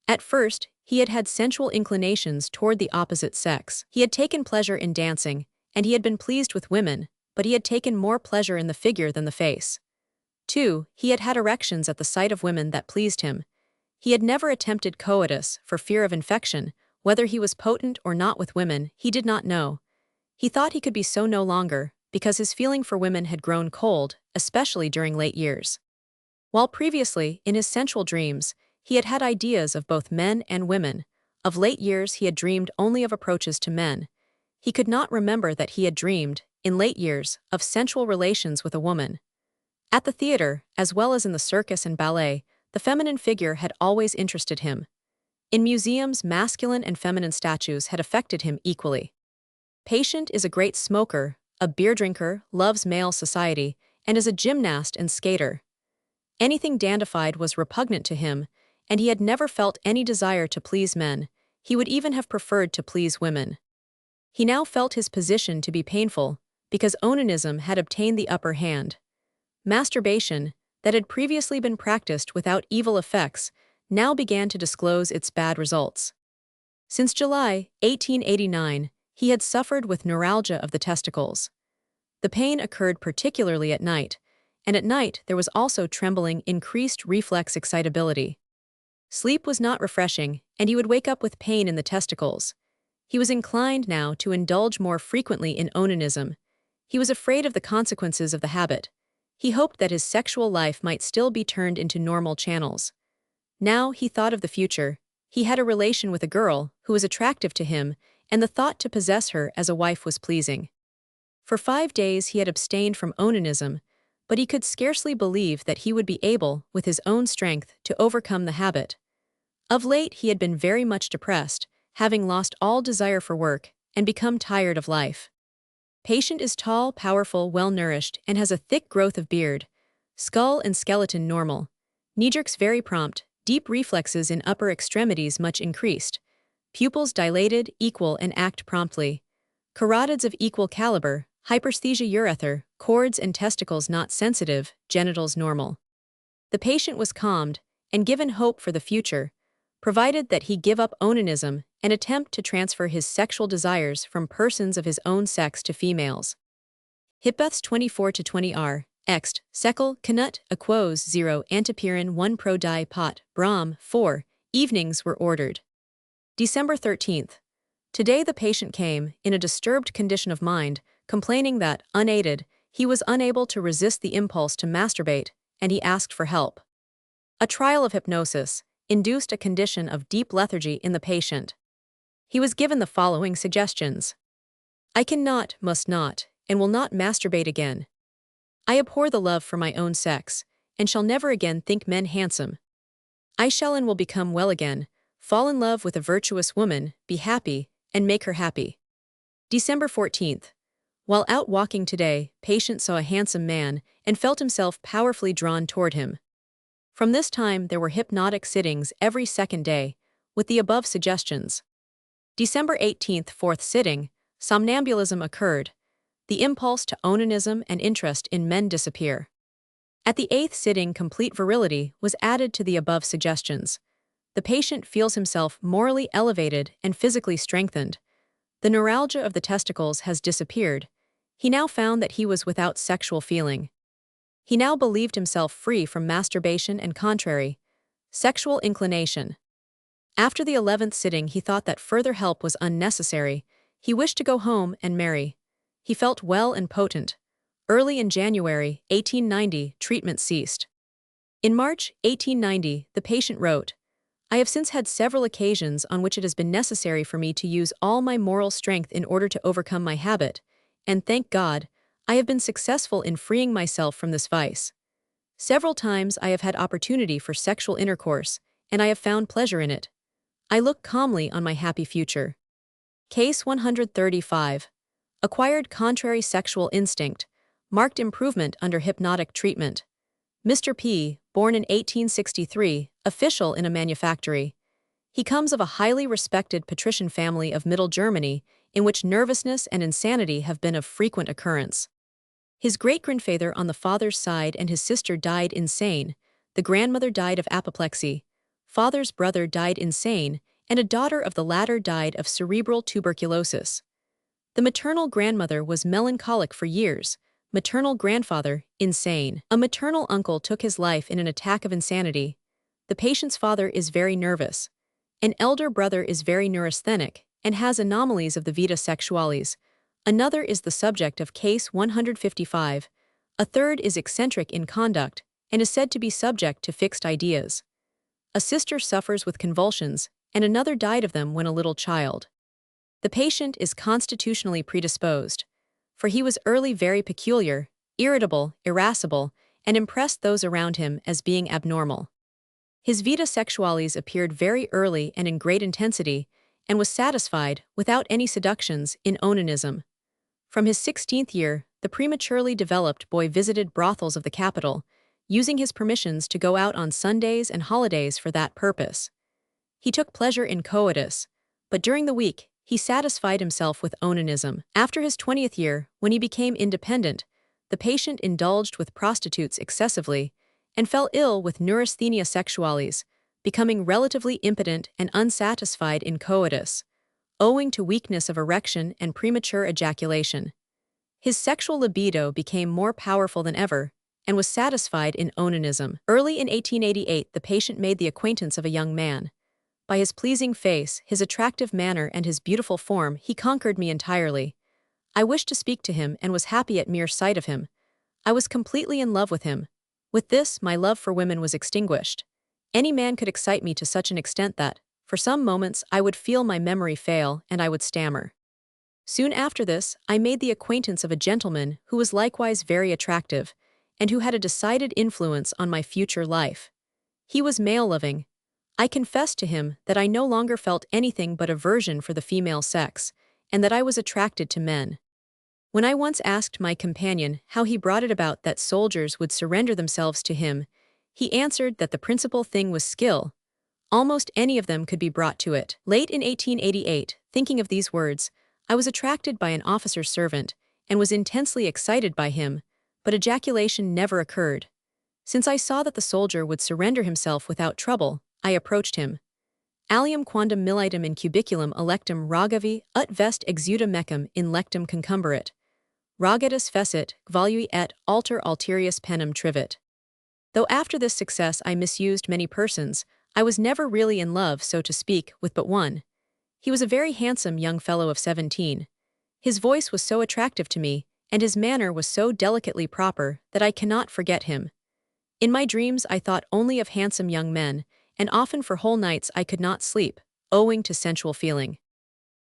At first, he had had sensual inclinations toward the opposite sex. He had taken pleasure in dancing, and he had been pleased with women, but he had taken more pleasure in the figure than the face. 2. He had had erections at the sight of women that pleased him. He had never attempted coitus for fear of infection. Whether he was potent or not with women, he did not know. He thought he could be so no longer, because his feeling for women had grown cold, especially during late years. While previously, in his sensual dreams, he had had ideas of both men and women, of late years he had dreamed only of approaches to men. He could not remember that he had dreamed, in late years, of sensual relations with a woman. At the theater, as well as in the circus and ballet, the feminine figure had always interested him. In museums, masculine and feminine statues had affected him equally. Patient is a great smoker, a beer drinker, loves male society, and is a gymnast and skater. Anything dandified was repugnant to him, and he had never felt any desire to please men. He would even have preferred to please women. He now felt his position to be painful, because onanism had obtained the upper hand. Masturbation, that had previously been practiced without evil effects, now began to disclose its bad results. Since July 1889, he had suffered with neuralgia of the testicles. The pain occurred particularly at night, and at night there was also trembling, increased reflex excitability. Sleep was not refreshing, and he would wake up with pain in the testicles. He was inclined now to indulge more frequently in onanism. He was afraid of the consequences of the habit. He hoped that his sexual life might still be turned into normal channels. Now he thought of the future. He had a relation with a girl who was attractive to him, and the thought to possess her as a wife was pleasing. For 5 days he had abstained from onanism, but he could scarcely believe that he would be able, with his own strength, to overcome the habit. Of late he had been very much depressed, having lost all desire for work, and become tired of life. Patient is tall, powerful, well-nourished, and has a thick growth of beard. Skull and skeleton normal. Knee-jerks very prompt, deep reflexes in upper extremities much increased. Pupils dilated, equal, and act promptly. Carotids of equal caliber, hyperesthesia urethra, cords and testicles not sensitive, genitals normal. The patient was calmed, and given hope for the future, provided that he give up onanism and attempt to transfer his sexual desires from persons of his own sex to females. Hippoths 24-20 Ext, Sekel, Canut, Aquos 0, Antipirin 1 Pro Di Pot, Brahm 4, evenings were ordered. December 13th. Today the patient came, in a disturbed condition of mind, complaining that, unaided, he was unable to resist the impulse to masturbate, and he asked for help. A trial of hypnosis induced a condition of deep lethargy in the patient. He was given the following suggestions. I cannot, must not, and will not masturbate again. I abhor the love for my own sex, and shall never again think men handsome. I shall and will become well again, fall in love with a virtuous woman, be happy, and make her happy. December 14th. While out walking today, patient saw a handsome man, and felt himself powerfully drawn toward him. From this time there were hypnotic sittings every second day, with the above suggestions. December 18th, 4th sitting, somnambulism occurred. The impulse to onanism and interest in men disappear. At the 8th sitting, complete virility was added to the above suggestions. The patient feels himself morally elevated and physically strengthened. The neuralgia of the testicles has disappeared. He now found that he was without sexual feeling. He now believed himself free from masturbation and contrary sexual inclination. After the 11th sitting, he thought that further help was unnecessary. He wished to go home and marry. He felt well and potent. Early in January 1890, treatment ceased. In March 1890, the patient wrote, I have since had several occasions on which it has been necessary for me to use all my moral strength in order to overcome my habit, and thank God, I have been successful in freeing myself from this vice. Several times I have had opportunity for sexual intercourse, and I have found pleasure in it. I look calmly on my happy future. Case 135. acquired contrary sexual instinct, marked improvement under hypnotic treatment. Mr. P, born in 1863, official in a manufactory. He comes of a highly respected patrician family of Middle Germany, in which nervousness and insanity have been of frequent occurrence. His great-grandfather on the father's side and his sister died insane, the grandmother died of apoplexy, father's brother died insane, and a daughter of the latter died of cerebral tuberculosis. The maternal grandmother was melancholic for years, maternal grandfather, insane. A maternal uncle took his life in an attack of insanity. The patient's father is very nervous. An elder brother is very neurasthenic and has anomalies of the vita sexualis. Another is the subject of case 155. A third is eccentric in conduct and is said to be subject to fixed ideas. A sister suffers with convulsions, and another died of them when a little child. The patient is constitutionally predisposed, for he was early very peculiar, irritable, irascible, and impressed those around him as being abnormal. His vita sexualis appeared very early and in great intensity, and was satisfied, without any seductions, in onanism. From his 16th year, the prematurely developed boy visited brothels of the capital, using his permissions to go out on Sundays and holidays for that purpose. He took pleasure in coitus, but during the week, he satisfied himself with onanism. After his 20th year, when he became independent, the patient indulged with prostitutes excessively and fell ill with neurasthenia sexualis, becoming relatively impotent and unsatisfied in coitus, owing to weakness of erection and premature ejaculation. His sexual libido became more powerful than ever and was satisfied in onanism. Early in 1888, the patient made the acquaintance of a young man. By his pleasing face, his attractive manner, and his beautiful form, he conquered me entirely. I wished to speak to him and was happy at mere sight of him. I was completely in love with him. With this, my love for women was extinguished. Any man could excite me to such an extent that, for some moments, I would feel my memory fail and I would stammer. Soon after this, I made the acquaintance of a gentleman who was likewise very attractive, and who had a decided influence on my future life. He was male-loving. I confessed to him that I no longer felt anything but aversion for the female sex, and that I was attracted to men. When I once asked my companion how he brought it about that soldiers would surrender themselves to him, he answered that the principal thing was skill. Almost any of them could be brought to it. Late in 1888, thinking of these words, I was attracted by an officer's servant, and was intensely excited by him, but ejaculation never occurred. Since I saw that the soldier would surrender himself without trouble, I approached him. Allium quandam militum in cubiculum electum rogavi ut vest exuda mecum in lectum concumberit. Rogatus fecit, gvalui et alter alterius penem trivit. Though after this success I misused many persons, I was never really in love, so to speak, with but one. He was a very handsome young fellow of 17. His voice was so attractive to me, and his manner was so delicately proper, that I cannot forget him. In my dreams I thought only of handsome young men, and often for whole nights I could not sleep, owing to sensual feeling.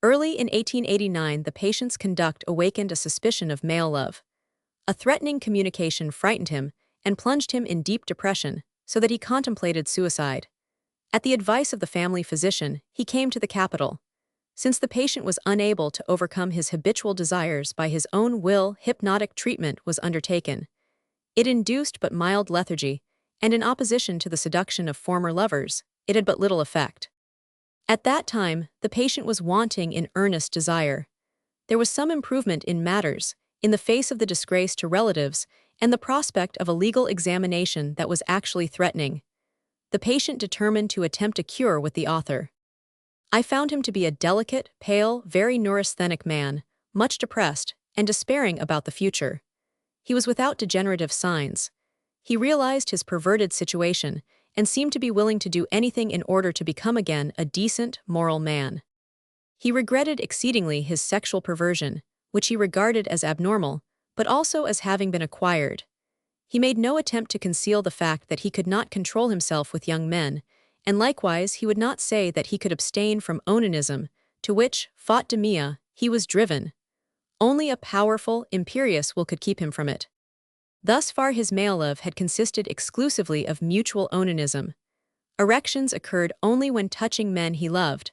Early in 1889 the patient's conduct awakened a suspicion of male love. A threatening communication frightened him, and plunged him in deep depression, so that he contemplated suicide. At the advice of the family physician, he came to the capital. Since the patient was unable to overcome his habitual desires by his own will, hypnotic treatment was undertaken. It induced but mild lethargy, and in opposition to the seduction of former lovers, it had but little effect. At that time, the patient was wanting in earnest desire. There was some improvement in matters, in the face of the disgrace to relatives, and the prospect of a legal examination that was actually threatening. The patient determined to attempt a cure with the author. I found him to be a delicate, pale, very neurasthenic man, much depressed, and despairing about the future. He was without degenerative signs. He realized his perverted situation, and seemed to be willing to do anything in order to become again a decent, moral man. He regretted exceedingly his sexual perversion, which he regarded as abnormal, but also as having been acquired. He made no attempt to conceal the fact that he could not control himself with young men, and likewise he would not say that he could abstain from onanism, to which, faute de mieux, he was driven. Only a powerful, imperious will could keep him from it. Thus far his male love had consisted exclusively of mutual onanism. Erections occurred only when touching men he loved.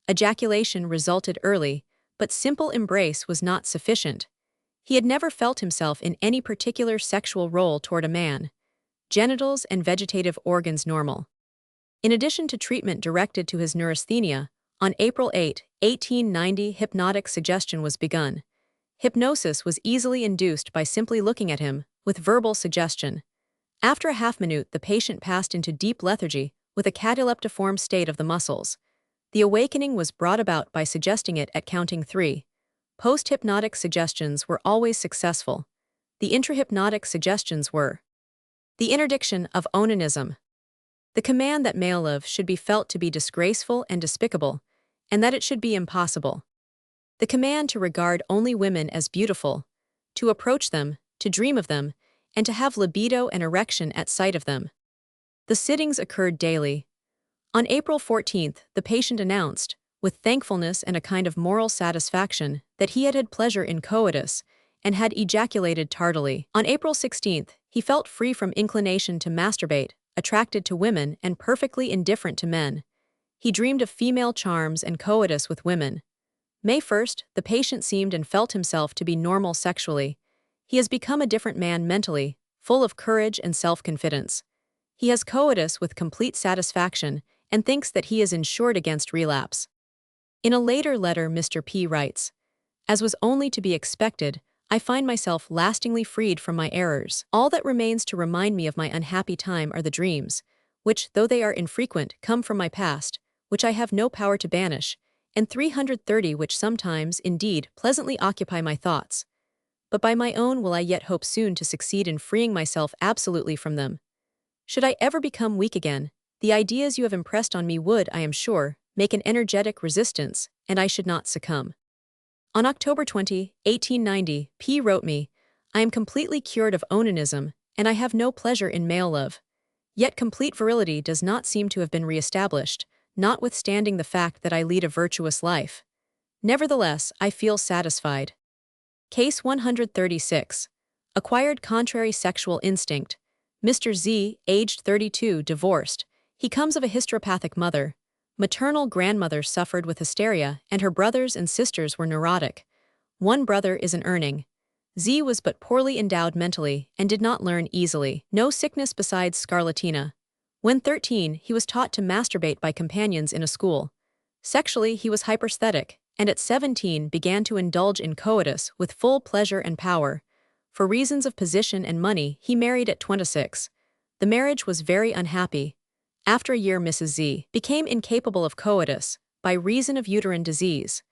Ejaculation resulted early, but simple embrace was not sufficient. He had never felt himself in any particular sexual role toward a man. Genitals and vegetative organs normal. In addition to treatment directed to his neurasthenia, on April 8, 1890, hypnotic suggestion was begun. Hypnosis was easily induced by simply looking at him, with verbal suggestion. After a half-minute, the patient passed into deep lethargy, with a cataleptiform state of the muscles. The awakening was brought about by suggesting it at counting 3. Post-hypnotic suggestions were always successful. The intrahypnotic suggestions were the interdiction of onanism, the command that male love should be felt to be disgraceful and despicable, and that it should be impossible. The command to regard only women as beautiful, to approach them, to dream of them, and to have libido and erection at sight of them. The sittings occurred daily. On April 14, the patient announced, with thankfulness and a kind of moral satisfaction, that he had had pleasure in coitus and had ejaculated tardily. On April 16, he felt free from inclination to masturbate, attracted to women and perfectly indifferent to men. He dreamed of female charms and coitus with women. May 1st, the patient seemed and felt himself to be normal sexually. He has become a different man mentally, full of courage and self-confidence. He has coitus with complete satisfaction and thinks that he is insured against relapse. In a later letter, Mr. P. writes, "As was only to be expected, I find myself lastingly freed from my errors. All that remains to remind me of my unhappy time are the dreams, which, though they are infrequent, come from my past, which I have no power to banish, and 330 which sometimes, indeed, pleasantly occupy my thoughts. But by my own will I yet hope soon to succeed in freeing myself absolutely from them. Should I ever become weak again, the ideas you have impressed on me would, I am sure, make an energetic resistance, and I should not succumb." On October 20, 1890, P. wrote me, "I am completely cured of onanism, and I have no pleasure in male love. Yet complete virility does not seem to have been re-established, notwithstanding the fact that I lead a virtuous life. Nevertheless, I feel satisfied." Case 136. Acquired contrary sexual instinct. Mr. Z, aged 32, divorced. He comes of a hysteropathic mother. Maternal grandmother suffered with hysteria, and her brothers and sisters were neurotic. One brother isn't earning. Z was but poorly endowed mentally and did not learn easily. No sickness besides scarlatina. When 13, he was taught to masturbate by companions in a school. Sexually, he was hypersthetic, and at 17 began to indulge in coitus with full pleasure and power. For reasons of position and money, he married at 26. The marriage was very unhappy. After a year, Mrs. Z became incapable of coitus by reason of uterine disease.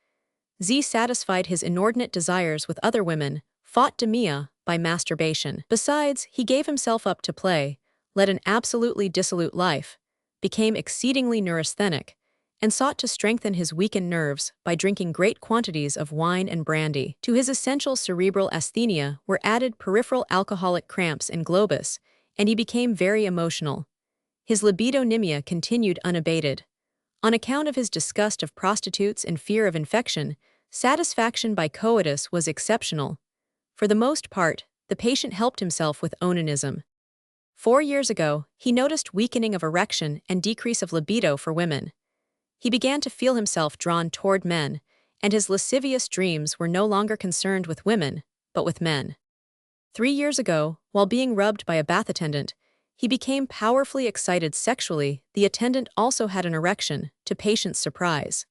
Z satisfied his inordinate desires with other women, fought demia by masturbation. Besides, he gave himself up to play, led an absolutely dissolute life, became exceedingly neurasthenic, and sought to strengthen his weakened nerves by drinking great quantities of wine and brandy. To his essential cerebral asthenia were added peripheral alcoholic cramps and globus, and he became very emotional. His libidonymia continued unabated. On account of his disgust of prostitutes and fear of infection, satisfaction by coitus was exceptional. For the most part, the patient helped himself with onanism. 4 years ago, he noticed weakening of erection and decrease of libido for women. He began to feel himself drawn toward men, and his lascivious dreams were no longer concerned with women, but with men. 3 years ago, while being rubbed by a bath attendant, he became powerfully excited sexually. The attendant also had an erection, to patient's surprise.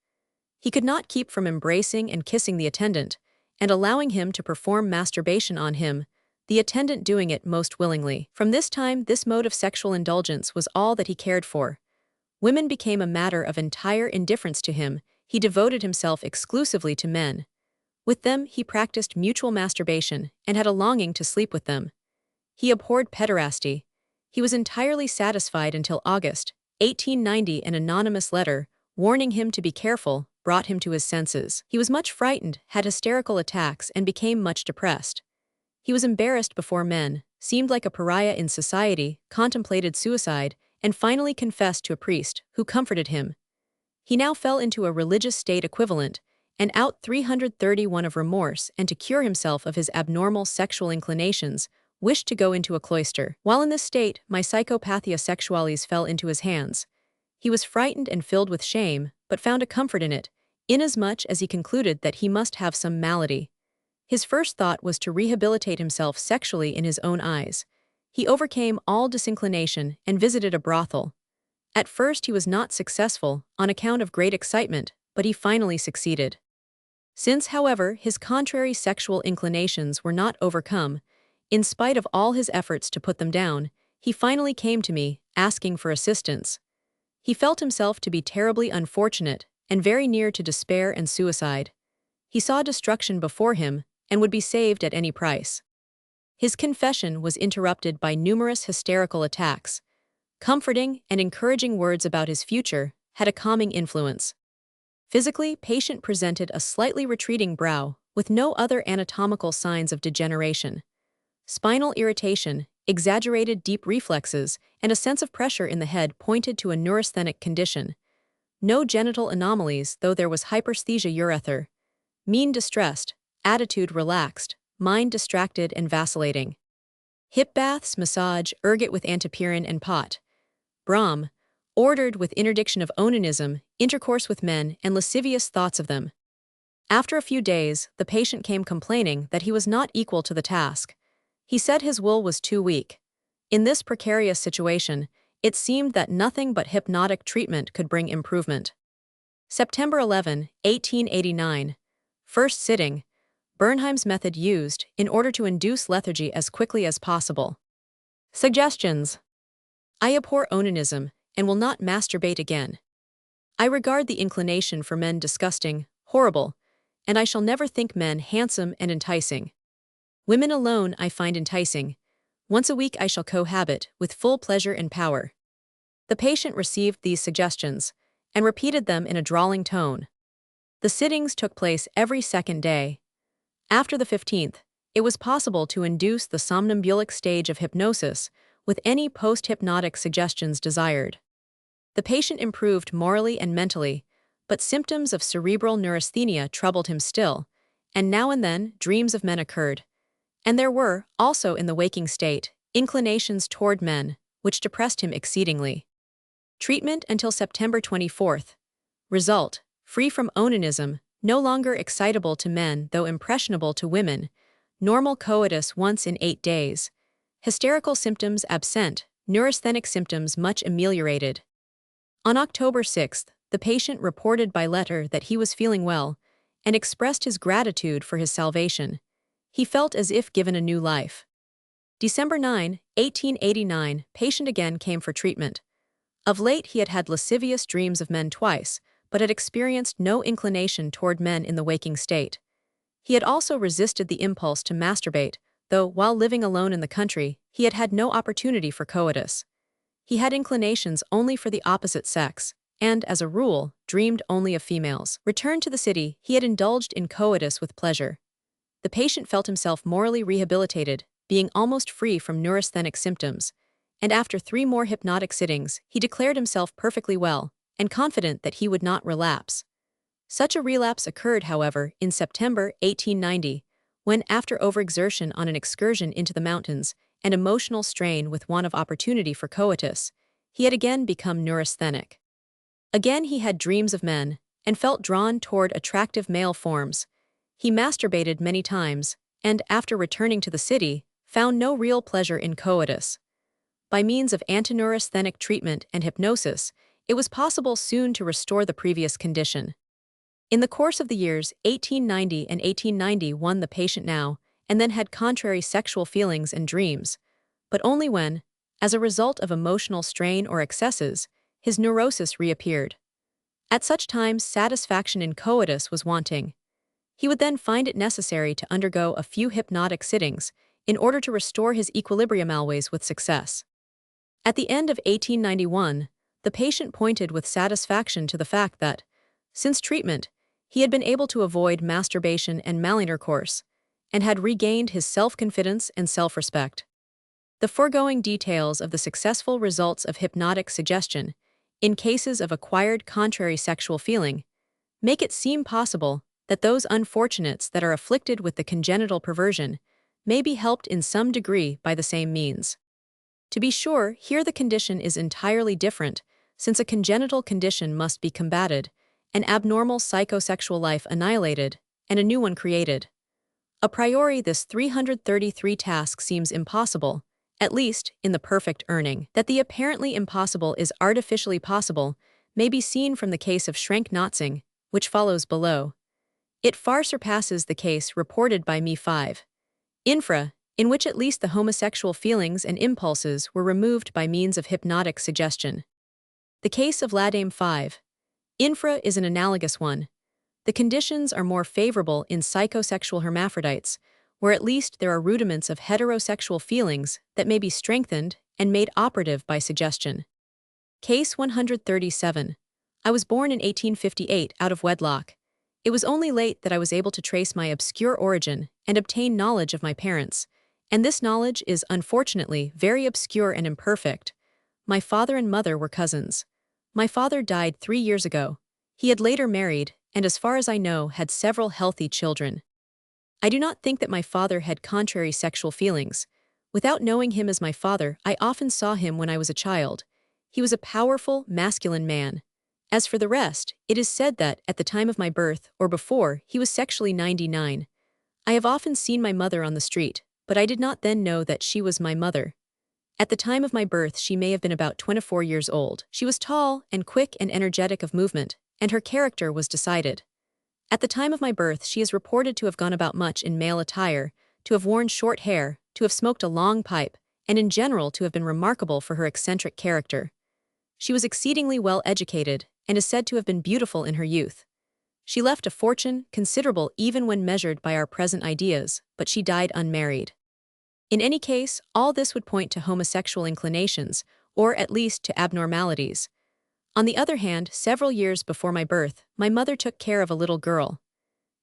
He could not keep from embracing and kissing the attendant, and allowing him to perform masturbation on him, the attendant doing it most willingly. From this time, this mode of sexual indulgence was all that he cared for. Women became a matter of entire indifference to him. He devoted himself exclusively to men. With them, he practiced mutual masturbation and had a longing to sleep with them. He abhorred pederasty. He was entirely satisfied until August 1890. An anonymous letter, warning him to be careful, brought him to his senses. He was much frightened, had hysterical attacks, and became much depressed. He was embarrassed before men, seemed like a pariah in society, contemplated suicide, and finally confessed to a priest, who comforted him. He now fell into a religious state equivalent, and out 331 of remorse, and to cure himself of his abnormal sexual inclinations, wished to go into a cloister. While in this state, my Psychopathia Sexualis fell into his hands. He was frightened and filled with shame, but found a comfort in it, inasmuch as he concluded that he must have some malady. His first thought was to rehabilitate himself sexually in his own eyes. He overcame all disinclination and visited a brothel. At first he was not successful, on account of great excitement, but he finally succeeded. Since, however, his contrary sexual inclinations were not overcome, in spite of all his efforts to put them down, he finally came to me, asking for assistance. He felt himself to be terribly unfortunate and very near to despair and suicide. He saw destruction before him and would be saved at any price. His confession was interrupted by numerous hysterical attacks. Comforting and encouraging words about his future had a calming influence. Physically, patient presented a slightly retreating brow with no other anatomical signs of degeneration. Spinal irritation, exaggerated deep reflexes, and a sense of pressure in the head pointed to a neurasthenic condition. No genital anomalies, though there was hyperesthesia urethra. Mien distressed, attitude relaxed, mind distracted and vacillating. Hip baths, massage, ergot with antipyrin and pot. Brahm, ordered with interdiction of onanism, intercourse with men, and lascivious thoughts of them. After a few days, the patient came complaining that he was not equal to the task. He said his will was too weak. In this precarious situation, it seemed that nothing but hypnotic treatment could bring improvement. September 11, 1889. First sitting. Bernheim's method used in order to induce lethargy as quickly as possible. Suggestions. I abhor onanism and will not masturbate again. I regard the inclination for men disgusting, horrible, and I shall never think men handsome and enticing. Women alone I find enticing. Once a week I shall cohabit with full pleasure and power. The patient received these suggestions and repeated them in a drawling tone. The sittings took place every second day. After the 15th, it was possible to induce the somnambulic stage of hypnosis with any post-hypnotic suggestions desired. The patient improved morally and mentally, but symptoms of cerebral neurasthenia troubled him still, and now and then dreams of men occurred. And there were, also in the waking state, inclinations toward men, which depressed him exceedingly. Treatment until September 24th. Result: free from onanism, no longer excitable to men though impressionable to women, normal coitus once in 8 days. Hysterical symptoms absent, neurasthenic symptoms much ameliorated. On October 6th, the patient reported by letter that he was feeling well and expressed his gratitude for his salvation. He felt as if given a new life. December 9, 1889, patient again came for treatment. Of late he had had lascivious dreams of men twice, but had experienced no inclination toward men in the waking state. He had also resisted the impulse to masturbate, though while living alone in the country, he had had no opportunity for coitus. He had inclinations only for the opposite sex, and, as a rule, dreamed only of females. Returned to the city, he had indulged in coitus with pleasure. The patient felt himself morally rehabilitated, being almost free from neurasthenic symptoms, and after 3 more hypnotic sittings, he declared himself perfectly well, and confident that he would not relapse. Such a relapse occurred, however, in September 1890, when, after overexertion on an excursion into the mountains and emotional strain with want of opportunity for coitus, he had again become neurasthenic. Again he had dreams of men, and felt drawn toward attractive male forms. He masturbated many times, and, after returning to the city, found no real pleasure in coitus. By means of antineurasthenic treatment and hypnosis, it was possible soon to restore the previous condition. In the course of the years 1890 and 1891, the patient now and then had contrary sexual feelings and dreams, but only when, as a result of emotional strain or excesses, his neurosis reappeared. At such times, satisfaction in coitus was wanting. He would then find it necessary to undergo a few hypnotic sittings in order to restore his equilibrium always with success. At the end of 1891, the patient pointed with satisfaction to the fact that, since treatment, he had been able to avoid masturbation and malintercourse, and had regained his self-confidence and self-respect. The foregoing details of the successful results of hypnotic suggestion, in cases of acquired contrary sexual feeling, make it seem possible that those unfortunates that are afflicted with the congenital perversion may be helped in some degree by the same means. To be sure, here the condition is entirely different, since a congenital condition must be combated, an abnormal psychosexual life annihilated, and a new one created. A priori, this 333 task seems impossible, at least in the perfect earning. That the apparently impossible is artificially possible may be seen from the case of Schrenk-Notzing, which follows below. It far surpasses the case reported by Me 5. Infra, in which at least the homosexual feelings and impulses were removed by means of hypnotic suggestion. The case of Ladame 5. Infra is an analogous one. The conditions are more favorable in psychosexual hermaphrodites, where at least there are rudiments of heterosexual feelings that may be strengthened and made operative by suggestion. Case 137. I was born in 1858 out of wedlock. It was only late that I was able to trace my obscure origin and obtain knowledge of my parents, and this knowledge is unfortunately very obscure and imperfect. My father and mother were cousins. My father died 3 years ago. He had later married, and as far as I know, had several healthy children. I do not think that my father had contrary sexual feelings. Without knowing him as my father, I often saw him when I was a child. He was a powerful, masculine man. As for the rest, it is said that, at the time of my birth, or before, he was sexually 99. I have often seen my mother on the street, but I did not then know that she was my mother. At the time of my birth, she may have been about 24 years old. She was tall and quick and energetic of movement, and her character was decided. At the time of my birth, she is reported to have gone about much in male attire, to have worn short hair, to have smoked a long pipe, and in general to have been remarkable for her eccentric character. She was exceedingly well educated, and is said to have been beautiful in her youth. She left a fortune, considerable even when measured by our present ideas, but she died unmarried. In any case, all this would point to homosexual inclinations, or at least to abnormalities. On the other hand, several years before my birth, my mother took care of a little girl.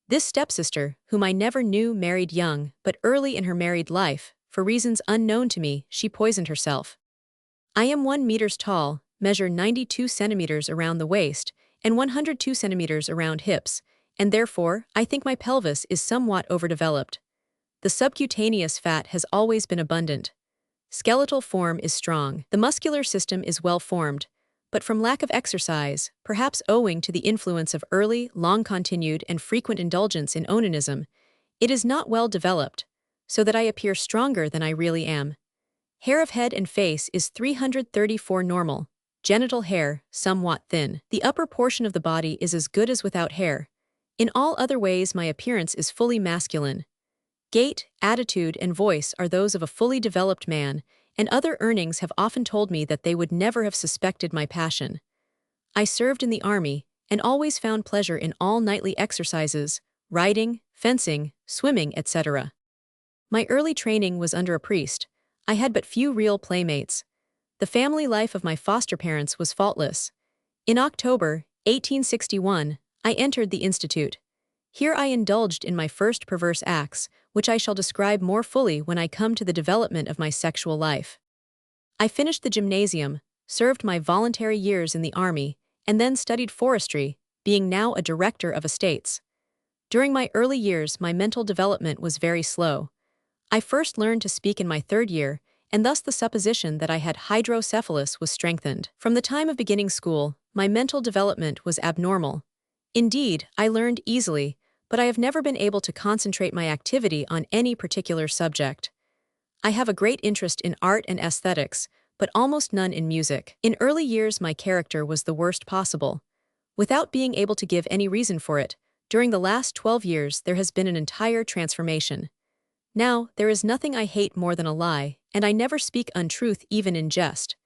This stepsister, whom I never knew, married young, but early in her married life, for reasons unknown to me, she poisoned herself. I am 1 meter tall, measure 92 centimeters around the waist, and 102 centimeters around hips, and therefore, I think my pelvis is somewhat overdeveloped. The subcutaneous fat has always been abundant. Skeletal form is strong. The muscular system is well formed, but from lack of exercise, perhaps owing to the influence of early, long-continued, and frequent indulgence in onanism, it is not well developed, so that I appear stronger than I really am. Hair of head and face is 334 normal. Genital hair, somewhat thin. The upper portion of the body is as good as without hair. In all other ways, my appearance is fully masculine. Gait, attitude, and voice are those of a fully developed man, and other earnings have often told me that they would never have suspected my passion. I served in the army, and always found pleasure in all nightly exercises, riding, fencing, swimming, etc. My early training was under a priest. I had but few real playmates. The family life of my foster parents was faultless. In October 1861, I entered the institute. Here I indulged in my first perverse acts, which I shall describe more fully when I come to the development of my sexual life. I finished the gymnasium, served my voluntary years in the army, and then studied forestry, being now a director of estates. During my early years, my mental development was very slow. I first learned to speak in my 3rd year, and thus the supposition that I had hydrocephalus was strengthened. From the time of beginning school, my mental development was abnormal. Indeed, I learned easily, but I have never been able to concentrate my activity on any particular subject. I have a great interest in art and aesthetics, but almost none in music. In early years, my character was the worst possible. Without being able to give any reason for it, during the last 12 years there has been an entire transformation. Now, there is nothing I hate more than a lie, and I never speak untruth even in jest.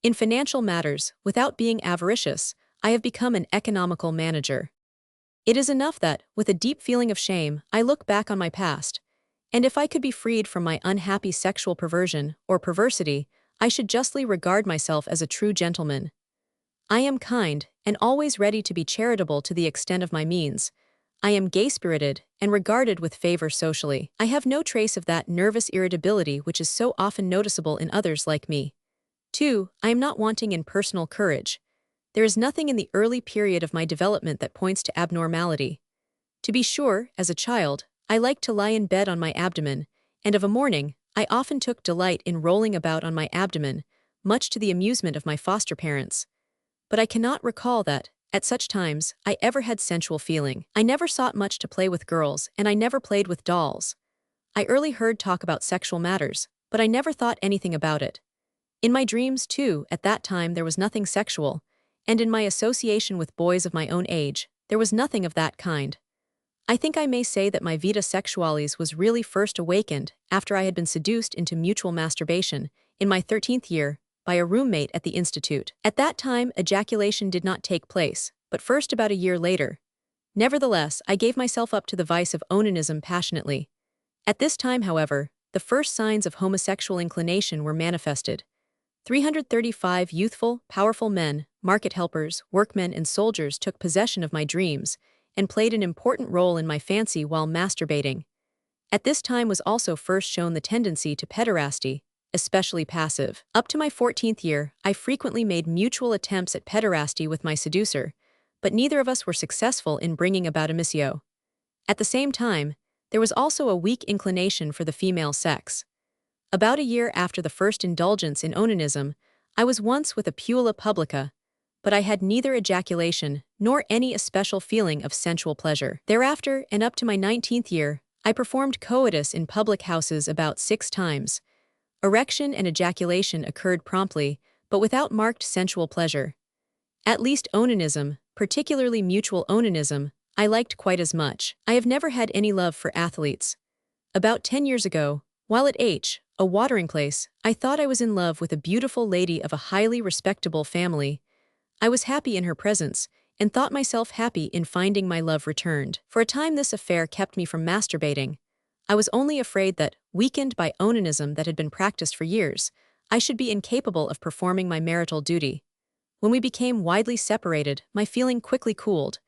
In financial matters, without being avaricious, I have become an economical manager. It is enough that, with a deep feeling of shame, I look back on my past, and if I could be freed from my unhappy sexual perversion or perversity, I should justly regard myself as a true gentleman. I am kind, and always ready to be charitable to the extent of my means. I am gay-spirited, and regarded with favor socially. I have no trace of that nervous irritability which is so often noticeable in others like me. 2. I am not wanting in personal courage. There is nothing in the early period of my development that points to abnormality. To be sure, as a child, I liked to lie in bed on my abdomen, and of a morning, I often took delight in rolling about on my abdomen, much to the amusement of my foster parents. But I cannot recall that, at such times, I ever had sensual feeling. I never sought much to play with girls, and I never played with dolls. I early heard talk about sexual matters, but I never thought anything about it. In my dreams, too, at that time there was nothing sexual, and in my association with boys of my own age, there was nothing of that kind. I think I may say that my vita sexualis was really first awakened after I had been seduced into mutual masturbation, in my 13th year, by a roommate at the institute. At that time, ejaculation did not take place, but first about a year later. Nevertheless, I gave myself up to the vice of onanism passionately. At this time, however, the first signs of homosexual inclination were manifested. 335 youthful, powerful men, market helpers, workmen, and soldiers took possession of my dreams and played an important role in my fancy while masturbating. At this time was also first shown the tendency to pederasty, especially passive. Up to my 14th year, I frequently made mutual attempts at pederasty with my seducer, but neither of us were successful in bringing about a missio. At the same time, there was also a weak inclination for the female sex. About a year after the first indulgence in onanism, I was once with a puella publica, but I had neither ejaculation nor any especial feeling of sensual pleasure. Thereafter, and up to my 19th year, I performed coitus in public houses about 6 times. Erection and ejaculation occurred promptly, but without marked sensual pleasure. At least onanism, particularly mutual onanism, I liked quite as much. I have never had any love for athletes. About 10 years ago, while at a watering place, I thought I was in love with a beautiful lady of a highly respectable family. I was happy in her presence, and thought myself happy in finding my love returned. For a time this affair kept me from masturbating. I was only afraid that, weakened by onanism that had been practiced for years, I should be incapable of performing my marital duty. When we became widely separated, my feeling quickly cooled.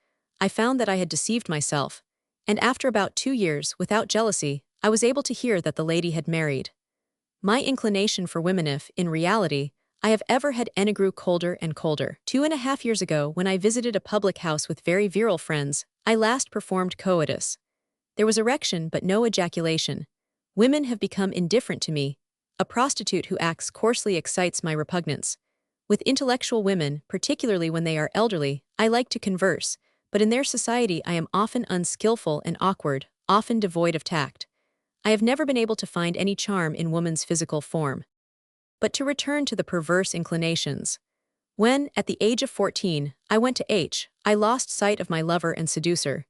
I found that I had deceived myself, and after about 2 years, without jealousy, I was able to hear that the lady had married. My inclination for women, if, in reality, I have ever had any, grew colder and colder. 2.5 years ago, when I visited a public house with very virile friends, I last performed coitus. There was erection but no ejaculation. Women have become indifferent to me. A prostitute who acts coarsely excites my repugnance. With intellectual women, particularly when they are elderly, I like to converse, but in their society I am often unskillful and awkward, often devoid of tact. I have never been able to find any charm in woman's physical form. But to return to the perverse inclinations. When, at the age of 14, I went to I lost sight of my lover and seducer.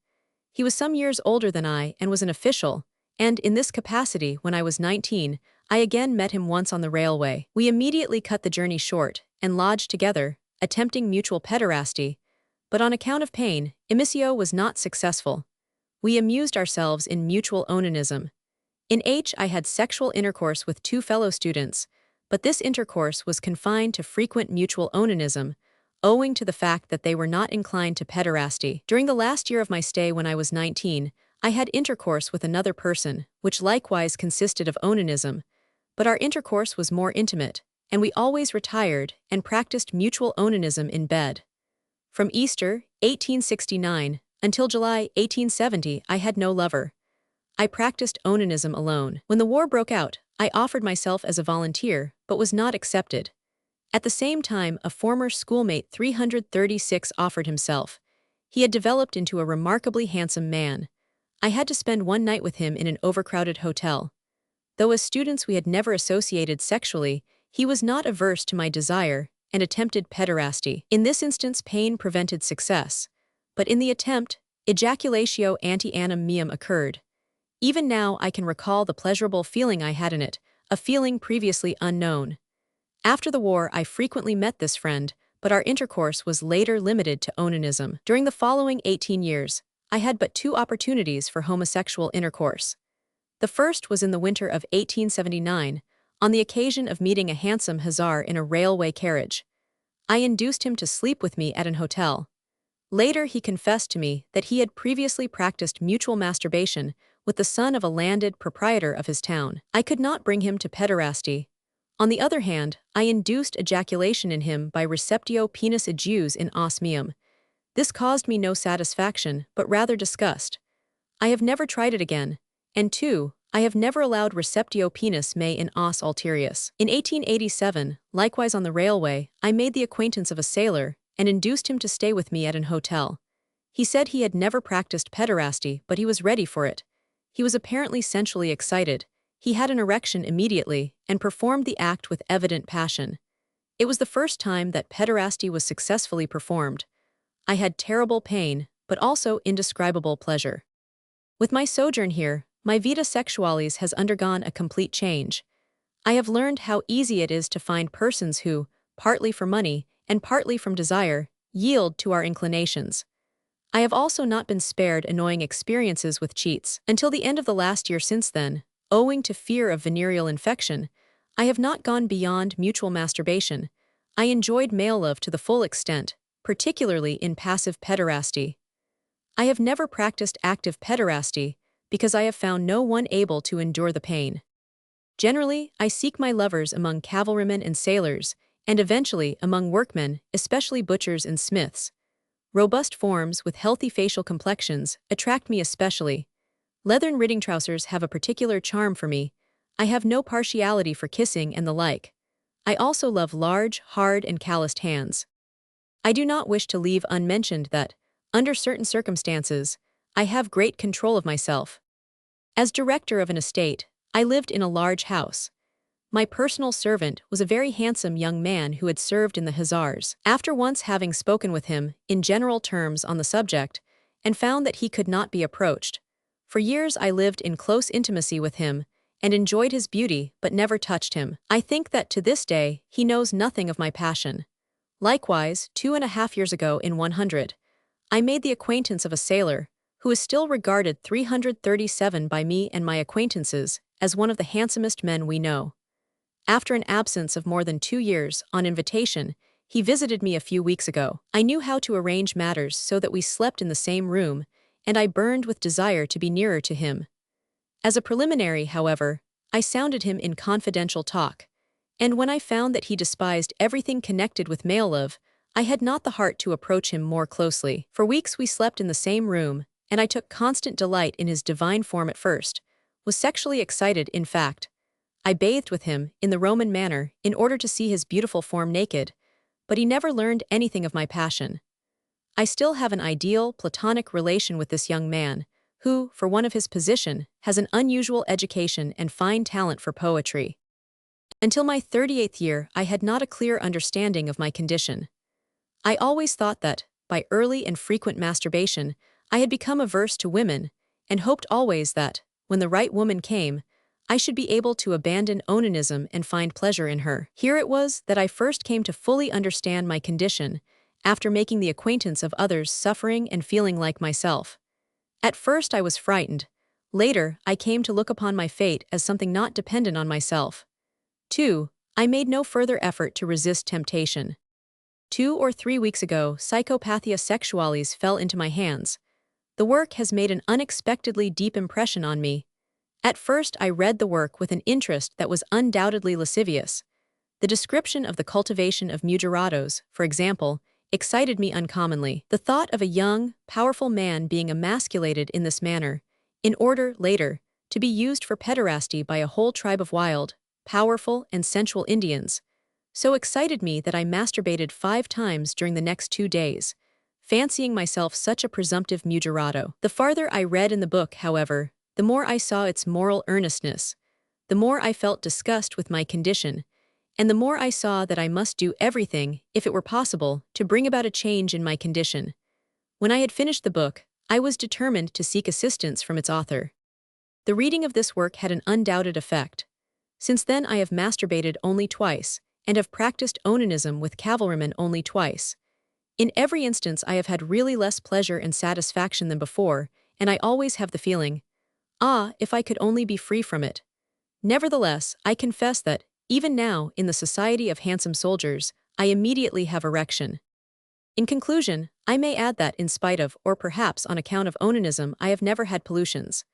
He was some years older than I and was an official, and in this capacity, when I was 19, I again met him once on the railway. We immediately cut the journey short and lodged together, attempting mutual pederasty, but on account of pain, emissio was not successful. We amused ourselves in mutual onanism. In I had sexual intercourse with 2 fellow students, but this intercourse was confined to frequent mutual onanism, owing to the fact that they were not inclined to pederasty. During the last year of my stay when I was 19, I had intercourse with another person, which likewise consisted of onanism, but our intercourse was more intimate, and we always retired and practiced mutual onanism in bed. From Easter, 1869, until July, 1870, I had no lover. I practiced onanism alone. When the war broke out, I offered myself as a volunteer, but was not accepted. At the same time, a former schoolmate 336 offered himself. He had developed into a remarkably handsome man. I had to spend one night with him in an overcrowded hotel. Though as students we had never associated sexually, he was not averse to my desire and attempted pederasty. In this instance, pain prevented success, but in the attempt, ejaculatio ante annum meum occurred. Even now I can recall the pleasurable feeling I had in it, a feeling previously unknown. After the war, I frequently met this friend, but our intercourse was later limited to onanism. During the following 18 years, I had but 2 opportunities for homosexual intercourse. The first was in the winter of 1879, on the occasion of meeting a handsome hussar in a railway carriage. I induced him to sleep with me at an hotel. Later he confessed to me that he had previously practiced mutual masturbation with the son of a landed proprietor of his town. I could not bring him to pederasty. On the other hand, I induced ejaculation in him by receptio penis ejus in os meum. This caused me no satisfaction, but rather disgust. I have never tried it again, and 2, I have never allowed receptio penis me in os ulterius. In 1887, likewise on the railway, I made the acquaintance of a sailor, and induced him to stay with me at an hotel. He said he had never practiced pederasty, but he was ready for it. He was apparently sensually excited. He had an erection immediately and performed the act with evident passion. It was the first time that pederasty was successfully performed. I had terrible pain, but also indescribable pleasure. With my sojourn here, my vita sexualis has undergone a complete change. I have learned how easy it is to find persons who, partly for money and partly from desire, yield to our inclinations. I have also not been spared annoying experiences with cheats. Until the end of the last year since then, owing to fear of venereal infection, I have not gone beyond mutual masturbation. I enjoyed male love to the full extent, particularly in passive pederasty. I have never practiced active pederasty because I have found no one able to endure the pain. Generally, I seek my lovers among cavalrymen and sailors, and eventually among workmen, especially butchers and smiths. Robust forms with healthy facial complexions attract me especially. Leathern riding trousers have a particular charm for me. I have no partiality for kissing and the like. I also love large, hard, and calloused hands. I do not wish to leave unmentioned that, under certain circumstances, I have great control of myself. As director of an estate, I lived in a large house. My personal servant was a very handsome young man who had served in the hussars. After once having spoken with him, in general terms on the subject, and found that he could not be approached, for years I lived in close intimacy with him, and enjoyed his beauty but never touched him. I think that to this day he knows nothing of my passion. Likewise, 2.5 years ago in 100, I made the acquaintance of a sailor, who is still regarded 337 by me and my acquaintances as one of the handsomest men we know. After an absence of more than 2 years, on invitation, he visited me a few weeks ago. I knew how to arrange matters so that we slept in the same room, and I burned with desire to be nearer to him. As a preliminary, however, I sounded him in confidential talk, and when I found that he despised everything connected with male love, I had not the heart to approach him more closely. For weeks we slept in the same room, and I took constant delight in his divine form at first, was sexually excited in fact. I bathed with him, in the Roman manner, in order to see his beautiful form naked, but he never learned anything of my passion. I still have an ideal, platonic relation with this young man, who, for one of his position, has an unusual education and fine talent for poetry. Until my 38th year, I had not a clear understanding of my condition. I always thought that, by early and frequent masturbation, I had become averse to women, and hoped always that, when the right woman came, I should be able to abandon onanism and find pleasure in her. Here it was that I first came to fully understand my condition, after making the acquaintance of others suffering and feeling like myself. At first I was frightened. Later, I came to look upon my fate as something not dependent on myself. 2. I made no further effort to resist temptation. 2 or 3 weeks ago, Psychopathia Sexualis fell into my hands. The work has made an unexpectedly deep impression on me. At first I read the work with an interest that was undoubtedly lascivious. The description of the cultivation of mugerados, for example, excited me uncommonly. The thought of a young, powerful man being emasculated in this manner, in order, later, to be used for pederasty by a whole tribe of wild, powerful, and sensual Indians, so excited me that I masturbated 5 times during the next 2 days, fancying myself such a presumptive mugerado. The farther I read in the book, however, the more I saw its moral earnestness, the more I felt disgust with my condition, and the more I saw that I must do everything, if it were possible, to bring about a change in my condition. When I had finished the book, I was determined to seek assistance from its author. The reading of this work had an undoubted effect. Since then I have masturbated only twice, and have practiced onanism with cavalrymen only twice. In every instance I have had really less pleasure and satisfaction than before, and I always have the feeling, if I could only be free from it. Nevertheless, I confess that, even now, in the society of handsome soldiers, I immediately have erection. In conclusion, I may add that in spite of, or perhaps on account of onanism, I have never had pollutions.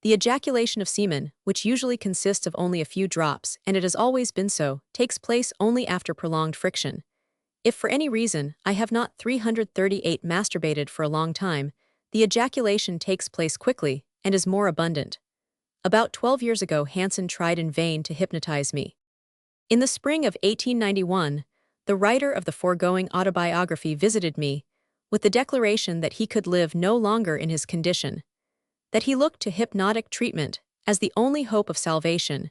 The ejaculation of semen, which usually consists of only a few drops, and it has always been so, takes place only after prolonged friction. If for any reason I have not 338 masturbated for a long time, the ejaculation takes place quickly, and is more abundant. About 12 years ago Hansen tried in vain to hypnotize me. In the spring of 1891, the writer of the foregoing autobiography visited me, with the declaration that he could live no longer in his condition, that he looked to hypnotic treatment as the only hope of salvation,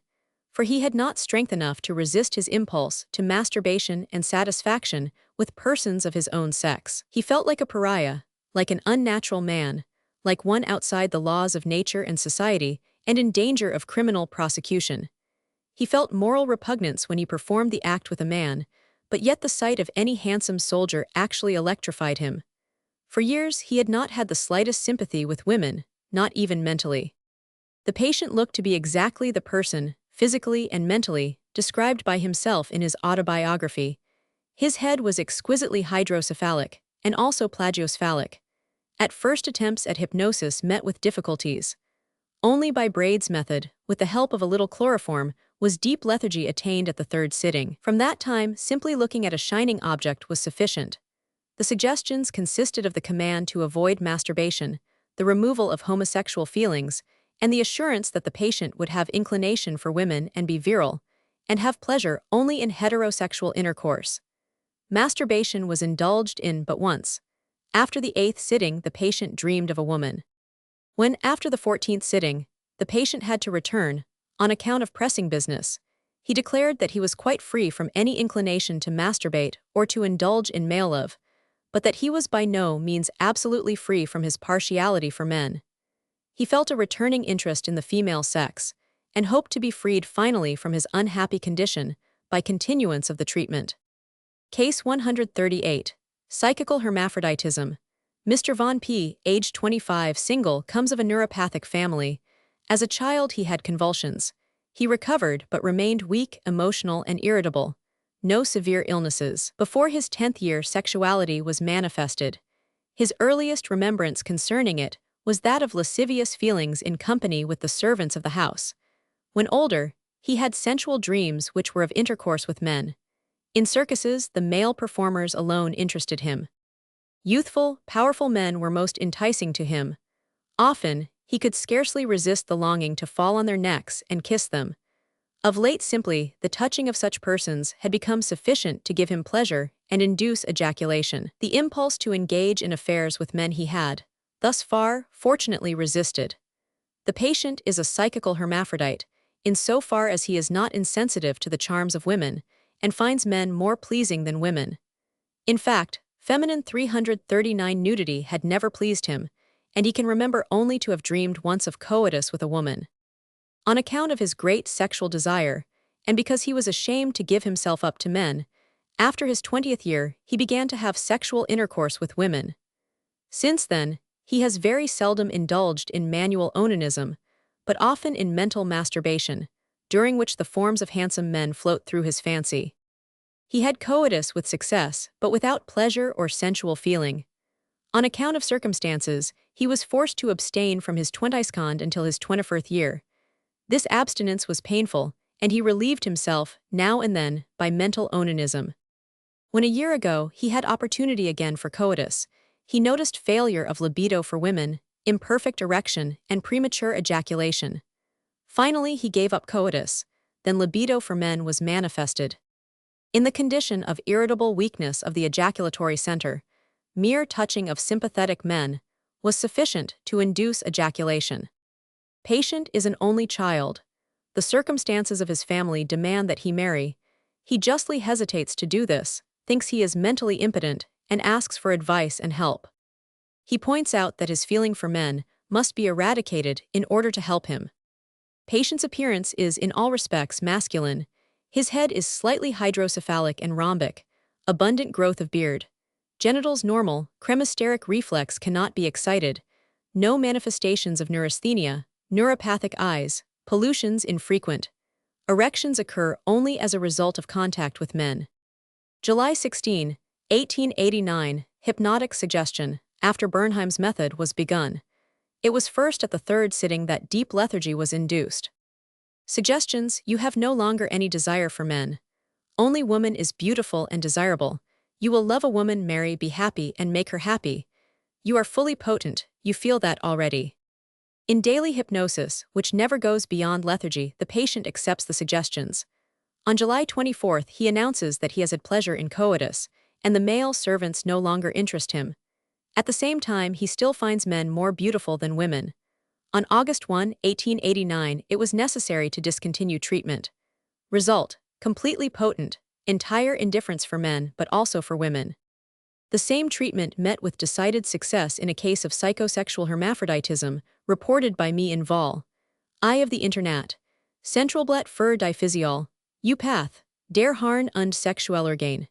for he had not strength enough to resist his impulse to masturbation and satisfaction with persons of his own sex. He felt like a pariah, like an unnatural man, like one outside the laws of nature and society, and in danger of criminal prosecution. He felt moral repugnance when he performed the act with a man, but yet the sight of any handsome soldier actually electrified him. For years he had not had the slightest sympathy with women, not even mentally. The patient looked to be exactly the person, physically and mentally, described by himself in his autobiography. His head was exquisitely hydrocephalic, and also plagiocephalic. At first attempts at hypnosis met with difficulties. Only by Braid's method, with the help of a little chloroform, was deep lethargy attained at the third sitting. From that time, simply looking at a shining object was sufficient. The suggestions consisted of the command to avoid masturbation, the removal of homosexual feelings, and the assurance that the patient would have inclination for women and be virile, and have pleasure only in heterosexual intercourse. Masturbation was indulged in but once. After the 8th sitting, the patient dreamed of a woman. When, after the 14th sitting, the patient had to return, on account of pressing business, he declared that he was quite free from any inclination to masturbate or to indulge in male love, but that he was by no means absolutely free from his partiality for men. He felt a returning interest in the female sex, and hoped to be freed finally from his unhappy condition by continuance of the treatment. Case 138. Psychical hermaphroditism. Mr. Von P., age 25, single, comes of a neuropathic family. As a child he had convulsions. He recovered but remained weak, emotional, and irritable. No severe illnesses. Before his 10th year, sexuality was manifested. His earliest remembrance concerning it was that of lascivious feelings in company with the servants of the house. When older, he had sensual dreams which were of intercourse with men. In circuses, the male performers alone interested him. Youthful, powerful men were most enticing to him. Often, he could scarcely resist the longing to fall on their necks and kiss them. Of late simply, the touching of such persons had become sufficient to give him pleasure and induce ejaculation. The impulse to engage in affairs with men he had, thus far, fortunately resisted. The patient is a psychical hermaphrodite, in so far as he is not insensitive to the charms of women, and finds men more pleasing than women. In fact, feminine 339 nudity had never pleased him, and he can remember only to have dreamed once of coitus with a woman. On account of his great sexual desire, and because he was ashamed to give himself up to men, after his 20th year he began to have sexual intercourse with women. Since then, he has very seldom indulged in manual onanism, but often in mental masturbation, during which the forms of handsome men float through his fancy. He had coitus with success, but without pleasure or sensual feeling. On account of circumstances, he was forced to abstain from his 20th until his 21st year. This abstinence was painful, and he relieved himself, now and then, by mental onanism. When a year ago he had opportunity again for coitus, he noticed failure of libido for women, imperfect erection, and premature ejaculation. Finally he gave up coitus, then libido for men was manifested. In the condition of irritable weakness of the ejaculatory center, mere touching of sympathetic men was sufficient to induce ejaculation. Patient is an only child. The circumstances of his family demand that he marry. He justly hesitates to do this, thinks he is mentally impotent, and asks for advice and help. He points out that his feeling for men must be eradicated in order to help him. Patient's appearance is in all respects masculine. His head is slightly hydrocephalic and rhombic, abundant growth of beard. Genitals normal, cremasteric reflex cannot be excited, no manifestations of neurasthenia, neuropathic eyes, pollutions infrequent. Erections occur only as a result of contact with men. July 16, 1889, hypnotic suggestion, after Bernheim's method, was begun. It was first at the third sitting that deep lethargy was induced. Suggestions: you have no longer any desire for men. Only woman is beautiful and desirable. You will love a woman, marry, be happy, and make her happy. You are fully potent, you feel that already. In daily hypnosis, which never goes beyond lethargy, the patient accepts the suggestions. On July 24th, he announces that he has had pleasure in coitus, and the male servants no longer interest him. At the same time, he still finds men more beautiful than women. On August 1, 1889, it was necessary to discontinue treatment. Result: completely potent, entire indifference for men but also for women. The same treatment met with decided success in a case of psychosexual hermaphroditism, reported by me in Vol. I of the Internat. Centralblatt für die Physiol. Path. Der Harn und Sexualorgan.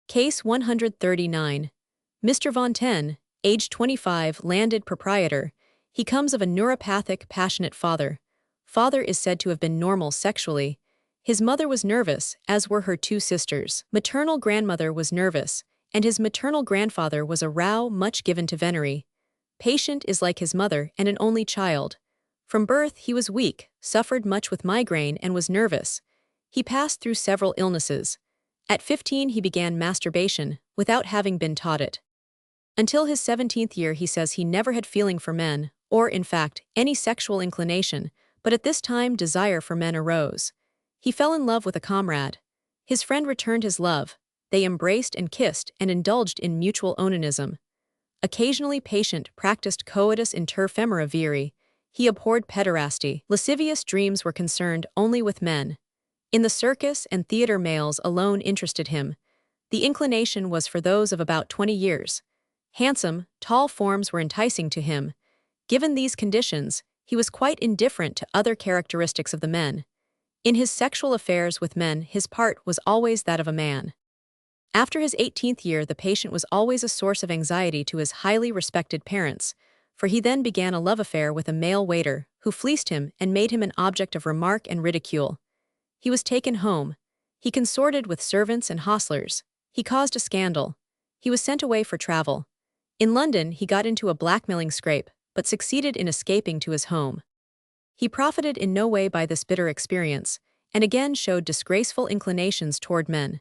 Case 139. Mr. Von Ten, age 25, landed proprietor. He comes of a neuropathic, passionate father. Father is said to have been normal sexually. His mother was nervous, as were her two sisters. Maternal grandmother was nervous, and his maternal grandfather was a row much given to venery. Patient is like his mother and an only child. From birth he was weak, suffered much with migraine and was nervous. He passed through several illnesses. At 15 he began masturbation, without having been taught it. Until his 17th year he says he never had feeling for men, or in fact, any sexual inclination, but at this time desire for men arose. He fell in love with a comrade. His friend returned his love. They embraced and kissed and indulged in mutual onanism. Occasionally Patient practiced coitus inter femora viri. He abhorred pederasty. Lascivious dreams were concerned only with men. In the circus and theater males alone interested him. The inclination was for those of about 20 years. Handsome, tall forms were enticing to him. Given these conditions, he was quite indifferent to other characteristics of the men. In his sexual affairs with men, his part was always that of a man. After his 18th year, the patient was always a source of anxiety to his highly respected parents, for he then began a love affair with a male waiter, who fleeced him and made him an object of remark and ridicule. He was taken home. He consorted with servants and hostlers. He caused a scandal. He was sent away for travel. In London, he got into a blackmailing scrape, but succeeded in escaping to his home. He profited in no way by this bitter experience, and again showed disgraceful inclinations toward men.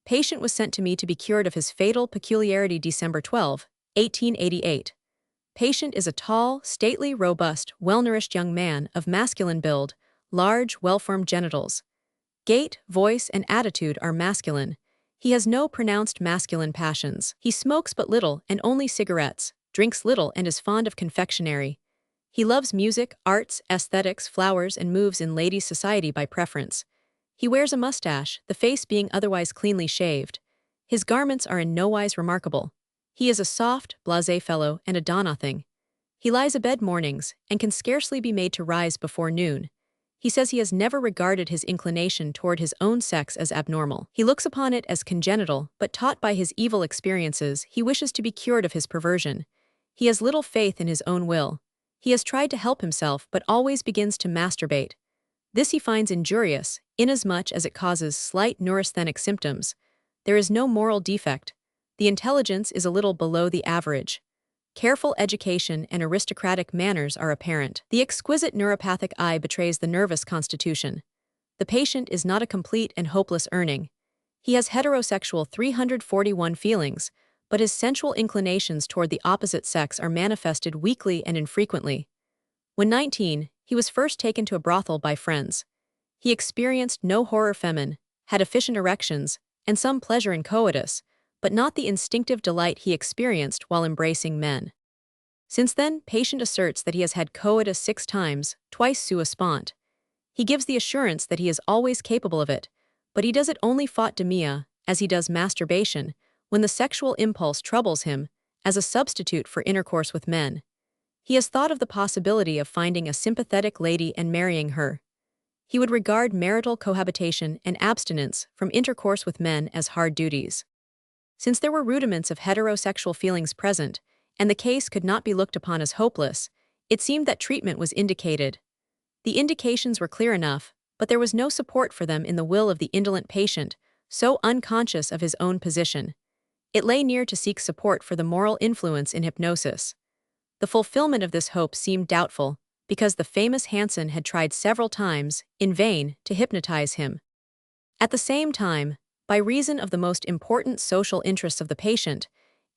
Patient was sent to me to be cured of his fatal peculiarity December 12, 1888. Patient is a tall, stately, robust, well-nourished young man of masculine build, large, well-formed genitals. Gait, voice, and attitude are masculine. He has no pronounced masculine passions. He smokes but little and only cigarettes, drinks little and is fond of confectionery. He loves music, arts, aesthetics, flowers, and moves in ladies' society by preference. He wears a mustache, the face being otherwise cleanly shaved. His garments are in nowise remarkable. He is a soft, blasé fellow and a do-nothing. He lies abed mornings, and can scarcely be made to rise before noon. He says he has never regarded his inclination toward his own sex as abnormal. He looks upon it as congenital, but taught by his evil experiences, he wishes to be cured of his perversion. He has little faith in his own will. He has tried to help himself but always begins to masturbate. This he finds injurious, inasmuch as it causes slight neurasthenic symptoms. There is no moral defect. The intelligence is a little below the average. Careful education and aristocratic manners are apparent. The exquisite neuropathic eye betrays the nervous constitution. The patient is not a complete and hopeless urning. He has heterosexual 341 feelings, but his sensual inclinations toward the opposite sex are manifested weakly and infrequently. When 19, he was first taken to a brothel by friends. He experienced no horror femin, had efficient erections, and some pleasure in coitus, but not the instinctive delight he experienced while embracing men. Since then, Patient asserts that he has had coitus 6 times, twice sua sponte. He gives the assurance that he is always capable of it, but he does it only faute de mia, as he does masturbation, when the sexual impulse troubles him, as a substitute for intercourse with men. He has thought of the possibility of finding a sympathetic lady and marrying her. He would regard marital cohabitation and abstinence from intercourse with men as hard duties. Since there were rudiments of heterosexual feelings present, and the case could not be looked upon as hopeless, it seemed that treatment was indicated. The indications were clear enough, but there was no support for them in the will of the indolent patient, so unconscious of his own position. It lay near to seek support for the moral influence in hypnosis. The fulfillment of this hope seemed doubtful, because the famous Hansen had tried several times, in vain, to hypnotize him. At the same time, by reason of the most important social interests of the patient,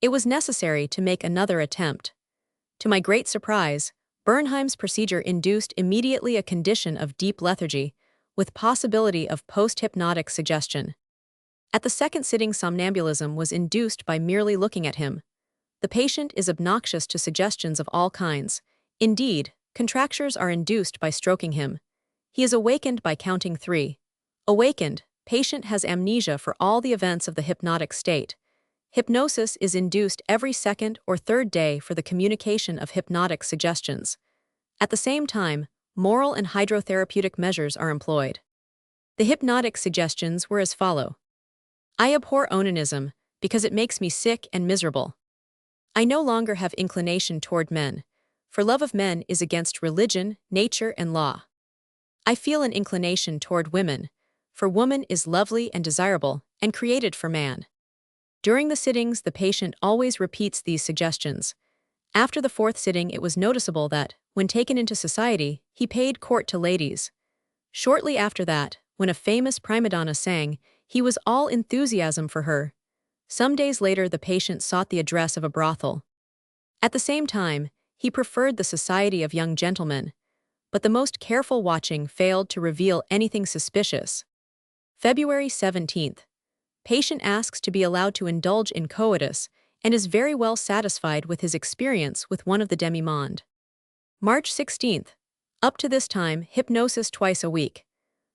it was necessary to make another attempt. To my great surprise, Bernheim's procedure induced immediately a condition of deep lethargy, with possibility of post-hypnotic suggestion. At the second sitting, somnambulism was induced by merely looking at him. The patient is obnoxious to suggestions of all kinds. Indeed, contractures are induced by stroking him. He is awakened by counting 3. Awakened, patient has amnesia for all the events of the hypnotic state. Hypnosis is induced every second or third day for the communication of hypnotic suggestions. At the same time, moral and hydrotherapeutic measures are employed. The hypnotic suggestions were as follow. I abhor onanism because it makes me sick and miserable. I no longer have inclination toward men, for love of men is against religion, nature, and law. I feel an inclination toward women, for woman is lovely and desirable and created for man. During the sittings, the patient always repeats these suggestions. After the 4th sitting, it was noticeable that, when taken into society, he paid court to ladies. Shortly after that, when a famous prima donna sang, he was all enthusiasm for her. Some days later, the patient sought the address of a brothel. At the same time, he preferred the society of young gentlemen, but the most careful watching failed to reveal anything suspicious. February 17th. Patient asks to be allowed to indulge in coitus and is very well satisfied with his experience with one of the demi-monde. March 16th. Up to this time, hypnosis twice a week.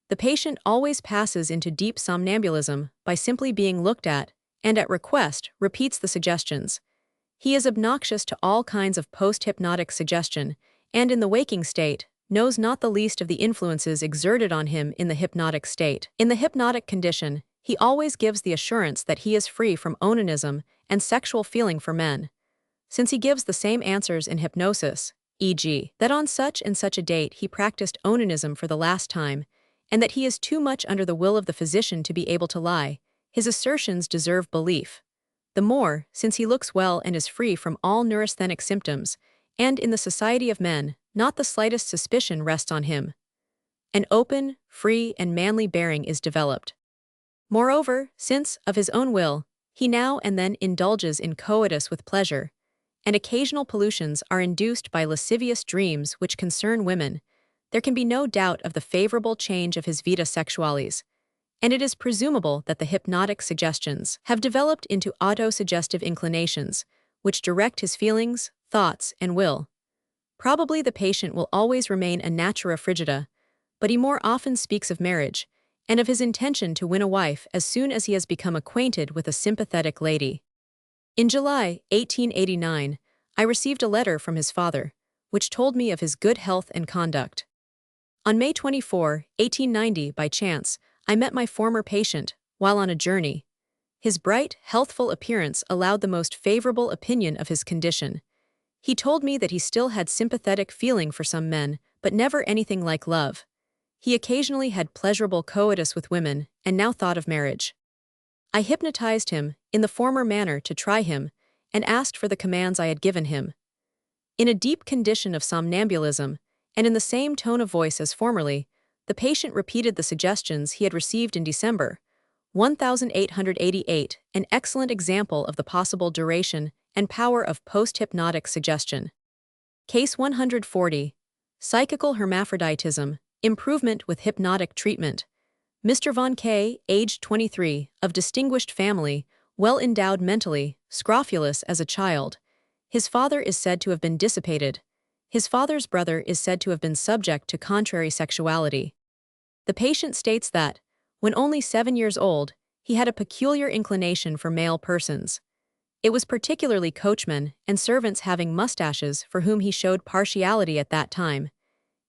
The patient always passes into deep somnambulism by simply being looked at and, at request, repeats the suggestions. He is obnoxious to all kinds of post-hypnotic suggestion and, in the waking state, knows not the least of the influences exerted on him in the hypnotic state. In the hypnotic condition, he always gives the assurance that he is free from onanism and sexual feeling for men. Since he gives the same answers in hypnosis, e.g., that on such and such a date he practiced onanism for the last time, and that he is too much under the will of the physician to be able to lie, his assertions deserve belief. The more, since he looks well and is free from all neurasthenic symptoms, and in the society of men, not the slightest suspicion rests on him. An open, free, and manly bearing is developed. Moreover, since, of his own will, he now and then indulges in coitus with pleasure, and occasional pollutions are induced by lascivious dreams which concern women, there can be no doubt of the favorable change of his vita sexualis, and it is presumable that the hypnotic suggestions have developed into autosuggestive inclinations, which direct his feelings, thoughts, and will. Probably the patient will always remain a natura frigida, but he more often speaks of marriage, and of his intention to win a wife as soon as he has become acquainted with a sympathetic lady. In July 1889, I received a letter from his father, which told me of his good health and conduct. On May 24, 1890, by chance, I met my former patient, while on a journey. His bright, healthful appearance allowed the most favorable opinion of his condition. He told me that he still had sympathetic feeling for some men, but never anything like love. He occasionally had pleasurable coitus with women, and now thought of marriage. I hypnotized him, in the former manner, to try him, and asked for the commands I had given him. In a deep condition of somnambulism, and in the same tone of voice as formerly, the patient repeated the suggestions he had received in December, 1888, an excellent example of the possible duration and power of post-hypnotic suggestion. Case 140. Psychical hermaphroditism, improvement with hypnotic treatment. Mr. Von K., aged 23, of distinguished family, well endowed mentally, scrofulous as a child. His father is said to have been dissipated. His father's brother is said to have been subject to contrary sexuality. The patient states that, when only 7 years old, he had a peculiar inclination for male persons. It was particularly coachmen and servants having mustaches for whom he showed partiality at that time.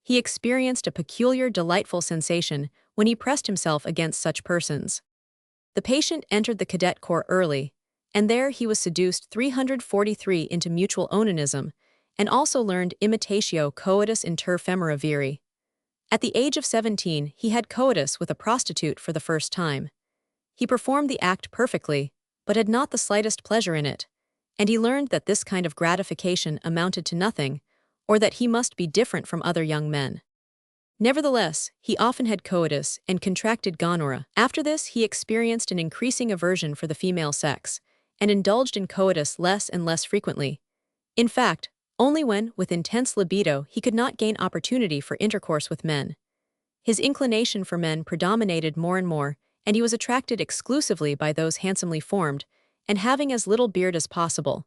He experienced a peculiar delightful sensation when he pressed himself against such persons. The patient entered the cadet corps early, and there he was seduced 343 into mutual onanism, and also learned imitatio coitus inter femora viri. At the age of 17, he had coitus with a prostitute for the first time. He performed the act perfectly, but had not the slightest pleasure in it, and he learned that this kind of gratification amounted to nothing, or that he must be different from other young men. Nevertheless, he often had coitus and contracted gonorrhea. After this, he experienced an increasing aversion for the female sex, and indulged in coitus less and less frequently. In fact, only when, with intense libido, he could not gain opportunity for intercourse with men. His inclination for men predominated more and more, and he was attracted exclusively by those handsomely formed and having as little beard as possible.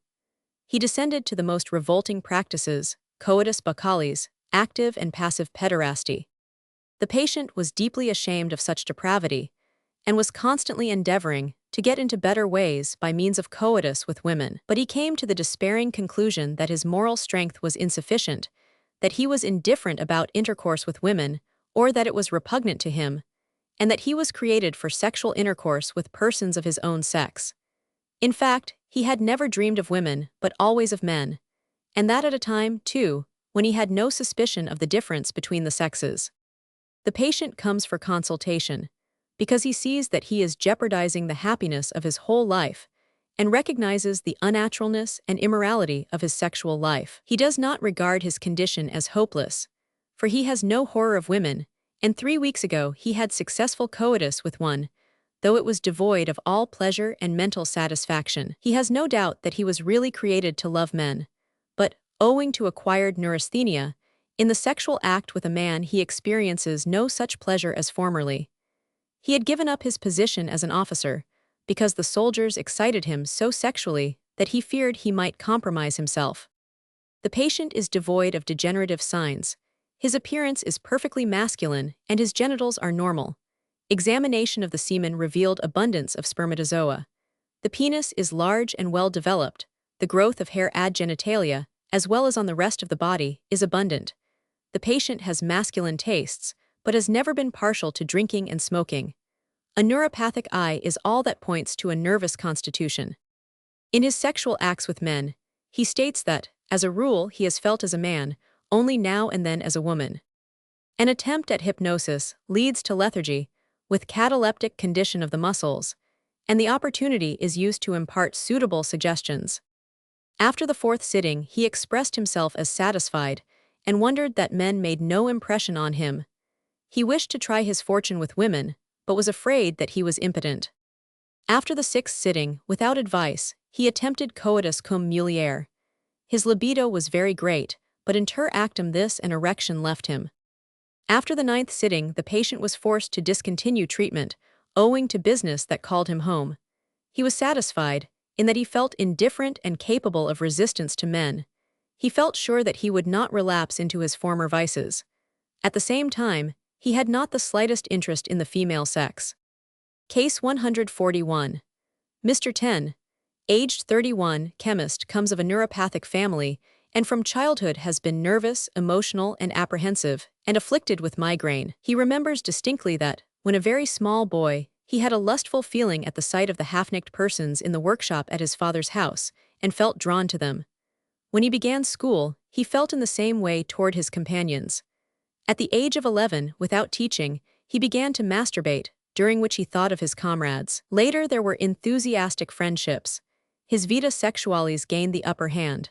He descended to the most revolting practices, coitus bacchalis, active and passive pederasty. The patient was deeply ashamed of such depravity and was constantly endeavoring to get into better ways by means of coitus with women. But he came to the despairing conclusion that his moral strength was insufficient, that he was indifferent about intercourse with women, or that it was repugnant to him, and that he was created for sexual intercourse with persons of his own sex. In fact, he had never dreamed of women, but always of men, and that at a time, too, when he had no suspicion of the difference between the sexes. The patient comes for consultation because he sees that he is jeopardizing the happiness of his whole life and recognizes the unnaturalness and immorality of his sexual life. He does not regard his condition as hopeless, for he has no horror of women, and 3 weeks ago he had successful coitus with one, though it was devoid of all pleasure and mental satisfaction. He has no doubt that he was really created to love men, but, owing to acquired neurasthenia, in the sexual act with a man he experiences no such pleasure as formerly. He had given up his position as an officer, because the soldiers excited him so sexually that he feared he might compromise himself. The patient is devoid of degenerative signs. His appearance is perfectly masculine and his genitals are normal. Examination of the semen revealed abundance of spermatozoa. The penis is large and well developed. The growth of hair ad genitalia, as well as on the rest of the body, is abundant. The patient has masculine tastes, but has never been partial to drinking and smoking. A neuropathic eye is all that points to a nervous constitution. In his sexual acts with men, he states that, as a rule, he has felt as a man, only now and then as a woman. An attempt at hypnosis leads to lethargy, with cataleptic condition of the muscles, and the opportunity is used to impart suitable suggestions. After the 4th sitting, he expressed himself as satisfied and wondered that men made no impression on him. He wished to try his fortune with women, but was afraid that he was impotent. After the 6th sitting, without advice, he attempted coitus cum mulier. His libido was very great, but inter actum this an erection left him. After the 9th sitting, the patient was forced to discontinue treatment, owing to business that called him home. He was satisfied, in that he felt indifferent and capable of resistance to men. He felt sure that he would not relapse into his former vices. At the same time, he had not the slightest interest in the female sex. Case 141. Mr. 10, aged 31, chemist, comes of a neuropathic family, and from childhood has been nervous, emotional, and apprehensive, and afflicted with migraine. He remembers distinctly that, when a very small boy, he had a lustful feeling at the sight of the half-naked persons in the workshop at his father's house, and felt drawn to them. When he began school, he felt in the same way toward his companions. At the age of 11, without teaching, he began to masturbate, during which he thought of his comrades. Later there were enthusiastic friendships. His vita sexualis gained the upper hand.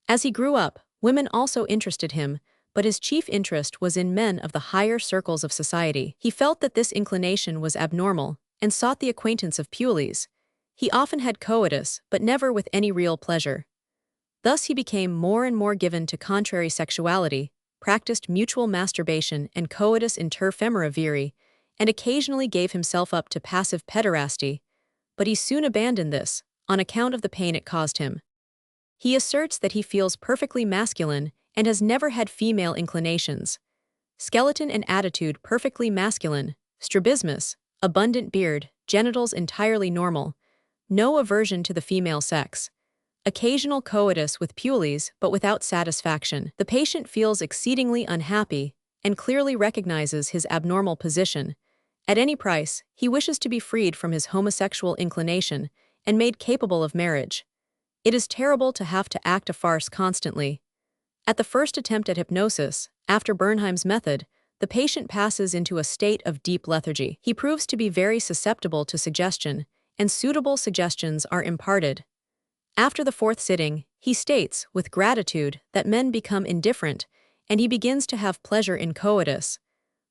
As he grew up, women also interested him, but his chief interest was in men of the higher circles of society. He felt that this inclination was abnormal, and sought the acquaintance of pules. He often had coitus, but never with any real pleasure. Thus he became more and more given to contrary sexuality, practiced mutual masturbation and coitus inter femora viri, and occasionally gave himself up to passive pederasty, but he soon abandoned this, on account of the pain it caused him. He asserts that he feels perfectly masculine and has never had female inclinations. Skeleton and attitude perfectly masculine, strabismus, abundant beard, genitals entirely normal, no aversion to the female sex. Occasional coitus with pules but without satisfaction. The patient feels exceedingly unhappy and clearly recognizes his abnormal position. At any price, he wishes to be freed from his homosexual inclination and made capable of marriage. It is terrible to have to act a farce constantly. At the first attempt at hypnosis, after Bernheim's method, the patient passes into a state of deep lethargy. He proves to be very susceptible to suggestion, and suitable suggestions are imparted. After the 4th sitting, he states, with gratitude, that men become indifferent, and he begins to have pleasure in coitus.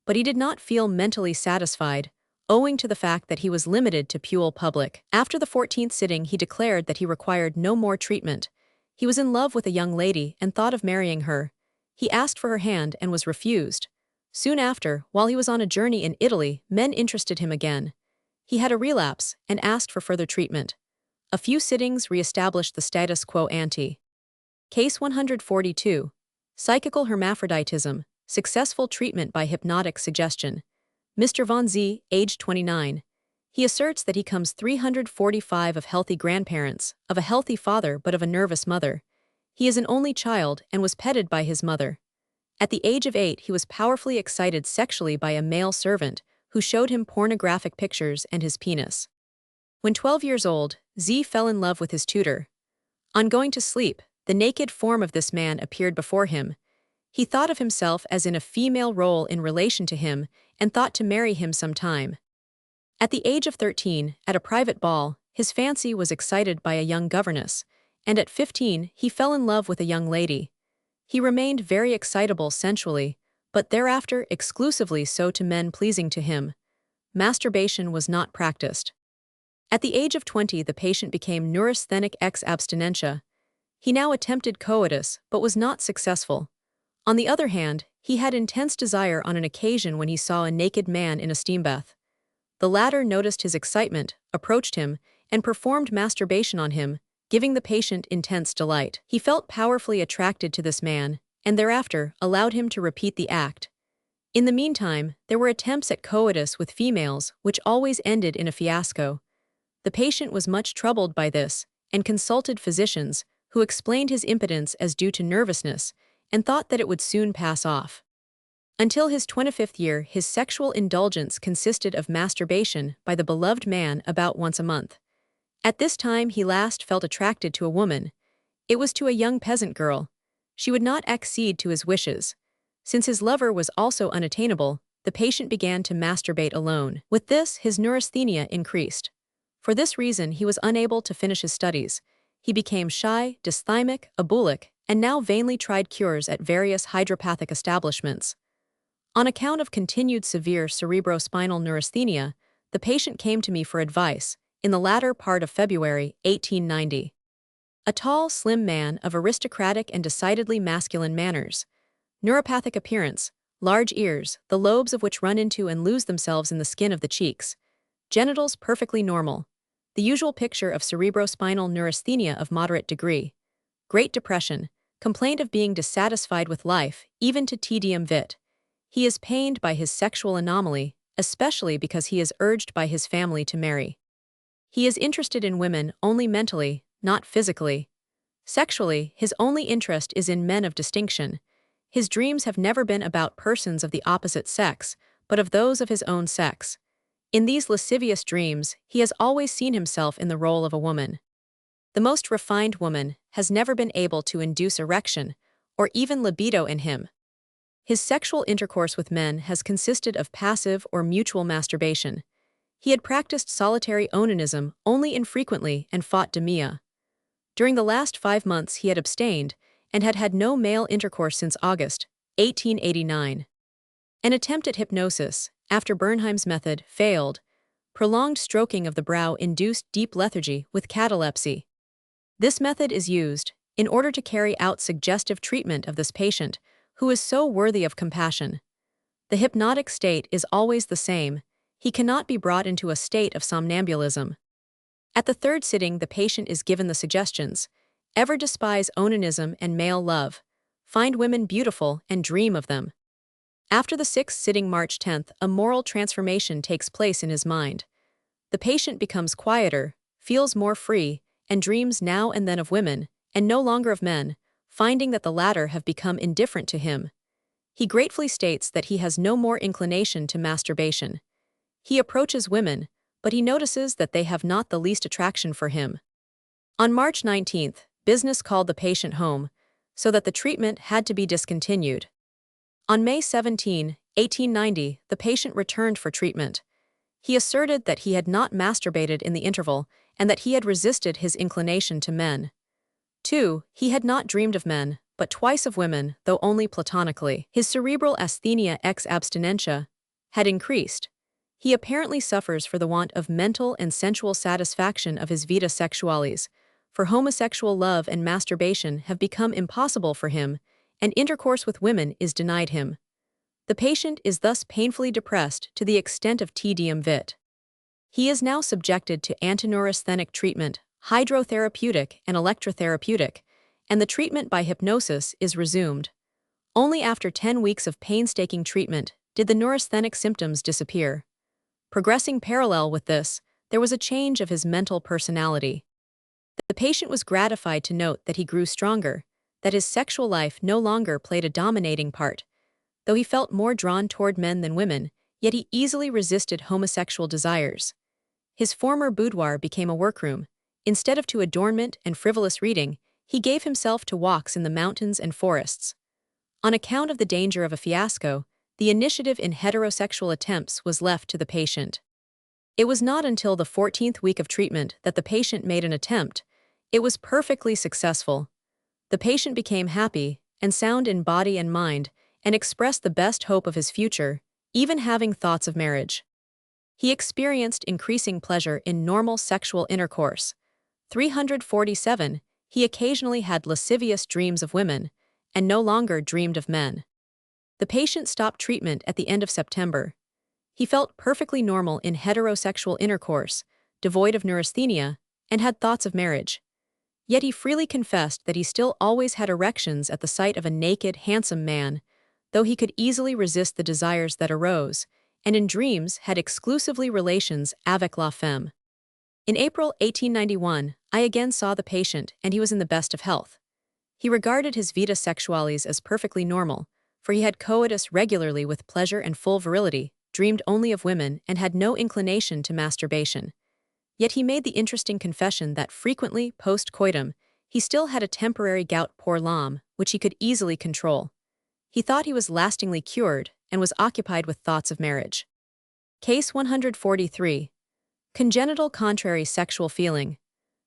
But he did not feel mentally satisfied, owing to the fact that he was limited to pule public. After the 14th sitting, he declared that he required no more treatment. He was in love with a young lady and thought of marrying her. He asked for her hand and was refused. Soon after, while he was on a journey in Italy, men interested him again. He had a relapse and asked for further treatment. A few sittings re-established the status quo ante. Case 142. Psychical hermaphroditism, successful treatment by hypnotic suggestion. Mr. Von Z, age 29. He asserts that he comes 345 of healthy grandparents, of a healthy father but of a nervous mother. He is an only child and was petted by his mother. At the age of 8, he was powerfully excited sexually by a male servant who showed him pornographic pictures and his penis. When 12 years old, Z fell in love with his tutor. On going to sleep, the naked form of this man appeared before him. He thought of himself as in a female role in relation to him and thought to marry him sometime. At the age of 13, at a private ball, his fancy was excited by a young governess, and at 15, he fell in love with a young lady. He remained very excitable sensually, but thereafter exclusively so to men pleasing to him. Masturbation was not practiced. At the age of 20, the patient became neurasthenic ex abstinentia. He now attempted coitus, but was not successful. On the other hand, he had intense desire on an occasion when he saw a naked man in a steambath. The latter noticed his excitement, approached him, and performed masturbation on him, giving the patient intense delight. He felt powerfully attracted to this man, and thereafter allowed him to repeat the act. In the meantime, there were attempts at coitus with females, which always ended in a fiasco. The patient was much troubled by this, and consulted physicians, who explained his impotence as due to nervousness, and thought that it would soon pass off. Until his 25th year, his sexual indulgence consisted of masturbation by the beloved man about once a month. At this time he last felt attracted to a woman. It was to a young peasant girl. She would not accede to his wishes. Since his lover was also unattainable, the patient began to masturbate alone. With this, his neurasthenia increased. For this reason, he was unable to finish his studies. He became shy, dysthymic, ebulic, and now vainly tried cures at various hydropathic establishments. On account of continued severe cerebrospinal neurasthenia, the patient came to me for advice, in the latter part of February, 1890. A tall, slim man of aristocratic and decidedly masculine manners. Neuropathic appearance, large ears, the lobes of which run into and lose themselves in the skin of the cheeks. Genitals perfectly normal. The usual picture of cerebrospinal neurasthenia of moderate degree. Great depression, complaint of being dissatisfied with life, even to tedium vit. He is pained by his sexual anomaly, especially because he is urged by his family to marry. He is interested in women only mentally, not physically. Sexually, his only interest is in men of distinction. His dreams have never been about persons of the opposite sex, but of those of his own sex. In these lascivious dreams, he has always seen himself in the role of a woman. The most refined woman has never been able to induce erection, or even libido in him. His sexual intercourse with men has consisted of passive or mutual masturbation. He had practiced solitary onanism only infrequently and fought demia. During the last 5 months he had abstained, and had had no male intercourse since August, 1889. An attempt at hypnosis, after Bernheim's method, failed. Prolonged stroking of the brow induced deep lethargy with catalepsy. This method is used in order to carry out suggestive treatment of this patient, who is so worthy of compassion. The hypnotic state is always the same. He cannot be brought into a state of somnambulism. At the 3rd sitting, the patient is given the suggestions: ever despise onanism and male love, find women beautiful and dream of them. After the 6th sitting, March 10th, a moral transformation takes place in his mind. The patient becomes quieter, feels more free, and dreams now and then of women, and no longer of men, finding that the latter have become indifferent to him. He gratefully states that he has no more inclination to masturbation. He approaches women, but he notices that they have not the least attraction for him. On March 19th, business called the patient home, so that the treatment had to be discontinued. On May 17, 1890, the patient returned for treatment. He asserted that he had not masturbated in the interval and that he had resisted his inclination to men. 2. He had not dreamed of men, but twice of women, though only platonically. His cerebral asthenia ex abstinentia had increased. He apparently suffers for the want of mental and sensual satisfaction of his vita sexualis, for homosexual love and masturbation have become impossible for him, and intercourse with women is denied him. The patient is thus painfully depressed to the extent of tedium vit. He is now subjected to antineurasthenic treatment, hydrotherapeutic and electrotherapeutic, and the treatment by hypnosis is resumed. Only after 10 weeks of painstaking treatment did the neurasthenic symptoms disappear. Progressing parallel with this, there was a change of his mental personality. The patient was gratified to note that he grew stronger, that his sexual life no longer played a dominating part. Though he felt more drawn toward men than women, yet he easily resisted homosexual desires. His former boudoir became a workroom. Instead of to adornment and frivolous reading, he gave himself to walks in the mountains and forests. On account of the danger of a fiasco, the initiative in heterosexual attempts was left to the patient. It was not until the 14th week of treatment that the patient made an attempt. It was perfectly successful. The patient became happy and sound in body and mind, and expressed the best hope of his future, even having thoughts of marriage. He experienced increasing pleasure in normal sexual intercourse. 347, he occasionally had lascivious dreams of women, and no longer dreamed of men. The patient stopped treatment at the end of September. He felt perfectly normal in heterosexual intercourse, devoid of neurasthenia, and had thoughts of marriage. Yet he freely confessed that he still always had erections at the sight of a naked, handsome man, though he could easily resist the desires that arose, and in dreams had exclusively relations avec la femme. In April 1891, I again saw the patient, and he was in the best of health. He regarded his vita sexualis as perfectly normal, for he had coitus regularly with pleasure and full virility, dreamed only of women, and had no inclination to masturbation. Yet he made the interesting confession that frequently, post-coitum, he still had a temporary gout pour l'âme, which he could easily control. He thought he was lastingly cured, and was occupied with thoughts of marriage. Case 143. Congenital contrary sexual feeling.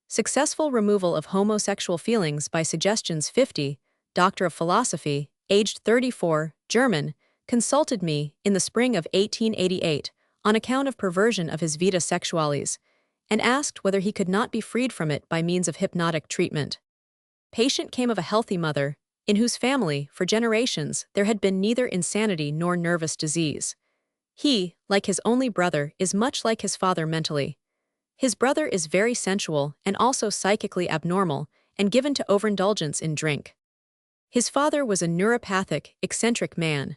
Successful removal of homosexual feelings by suggestions. 50, Doctor of Philosophy, aged 34, German, consulted me in the spring of 1888 on account of perversion of his vita sexualis, and asked whether he could not be freed from it by means of hypnotic treatment. Patient came of a healthy mother, in whose family, for generations, there had been neither insanity nor nervous disease. He, like his only brother, is much like his father mentally. His brother is very sensual and also psychically abnormal, and given to overindulgence in drink. His father was a neuropathic, eccentric man.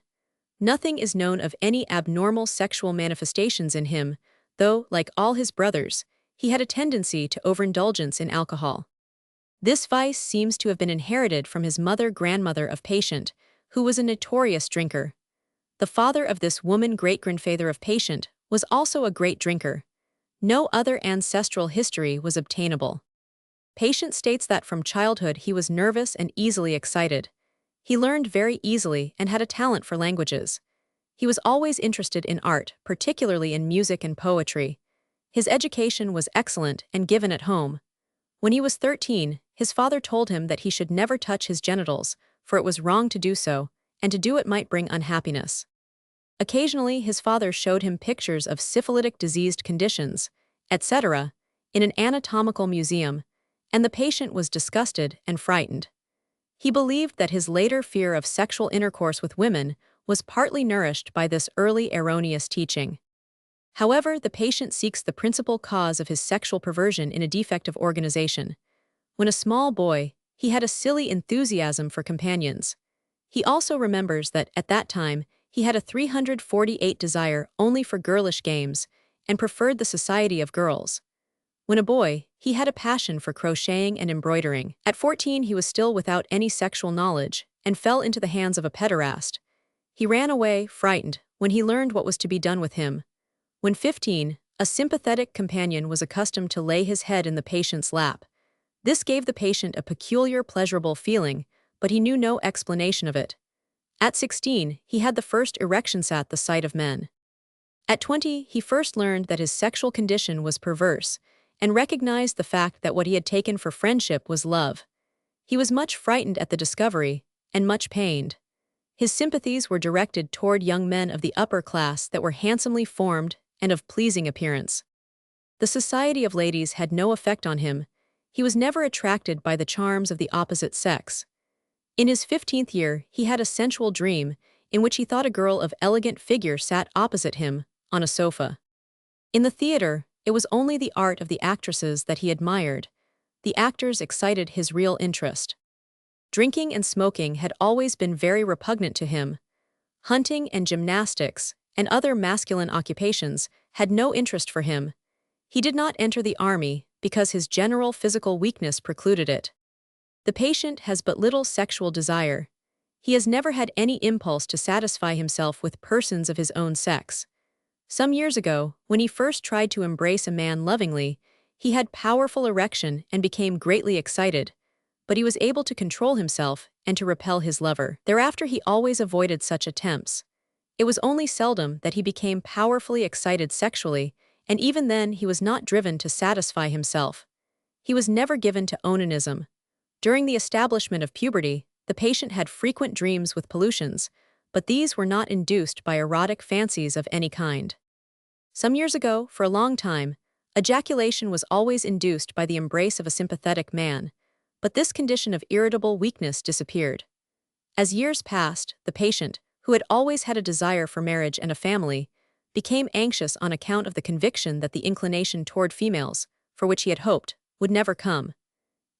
Nothing is known of any abnormal sexual manifestations in him, though, like all his brothers, he had a tendency to overindulgence in alcohol. This vice seems to have been inherited from his mother-grandmother of patient, who was a notorious drinker. The father of this woman great-grandfather of patient was also a great drinker. No other ancestral history was obtainable. Patient states that from childhood he was nervous and easily excited. He learned very easily and had a talent for languages. He was always interested in art, particularly in music and poetry. His education was excellent and given at home. When he was 13, his father told him that he should never touch his genitals, for it was wrong to do so, and to do it might bring unhappiness. Occasionally, his father showed him pictures of syphilitic diseased conditions, etc., in an anatomical museum, and the patient was disgusted and frightened. He believed that his later fear of sexual intercourse with women was partly nourished by this early erroneous teaching. However, the patient seeks the principal cause of his sexual perversion in a defect of organization. When a small boy, he had a silly enthusiasm for companions. He also remembers that, at that time, he had a 348 desire only for girlish games, and preferred the society of girls. When a boy, he had a passion for crocheting and embroidering. At 14, he was still without any sexual knowledge, and fell into the hands of a pederast. He ran away, frightened, when he learned what was to be done with him. When 15, a sympathetic companion was accustomed to lay his head in the patient's lap. This gave the patient a peculiar pleasurable feeling, but he knew no explanation of it. At 16, he had the first erections at the sight of men. At 20, he first learned that his sexual condition was perverse, and recognized the fact that what he had taken for friendship was love. He was much frightened at the discovery, and much pained. His sympathies were directed toward young men of the upper class that were handsomely formed and of pleasing appearance. The society of ladies had no effect on him. He was never attracted by the charms of the opposite sex. In his 15th year, he had a sensual dream, in which he thought a girl of elegant figure sat opposite him, on a sofa. In the theater, it was only the art of the actresses that he admired. The actors excited his real interest. Drinking and smoking had always been very repugnant to him. Hunting and gymnastics, and other masculine occupations, had no interest for him. He did not enter the army because his general physical weakness precluded it. The patient has but little sexual desire. He has never had any impulse to satisfy himself with persons of his own sex. Some years ago, when he first tried to embrace a man lovingly, he had powerful erection and became greatly excited, but he was able to control himself and to repel his lover. Thereafter he always avoided such attempts. It was only seldom that he became powerfully excited sexually, and even then he was not driven to satisfy himself. He was never given to onanism. During the establishment of puberty, the patient had frequent dreams with pollutions, but these were not induced by erotic fancies of any kind. Some years ago, for a long time, ejaculation was always induced by the embrace of a sympathetic man, but this condition of irritable weakness disappeared. As years passed, the patient, who had always had a desire for marriage and a family, became anxious on account of the conviction that the inclination toward females, for which he had hoped, would never come.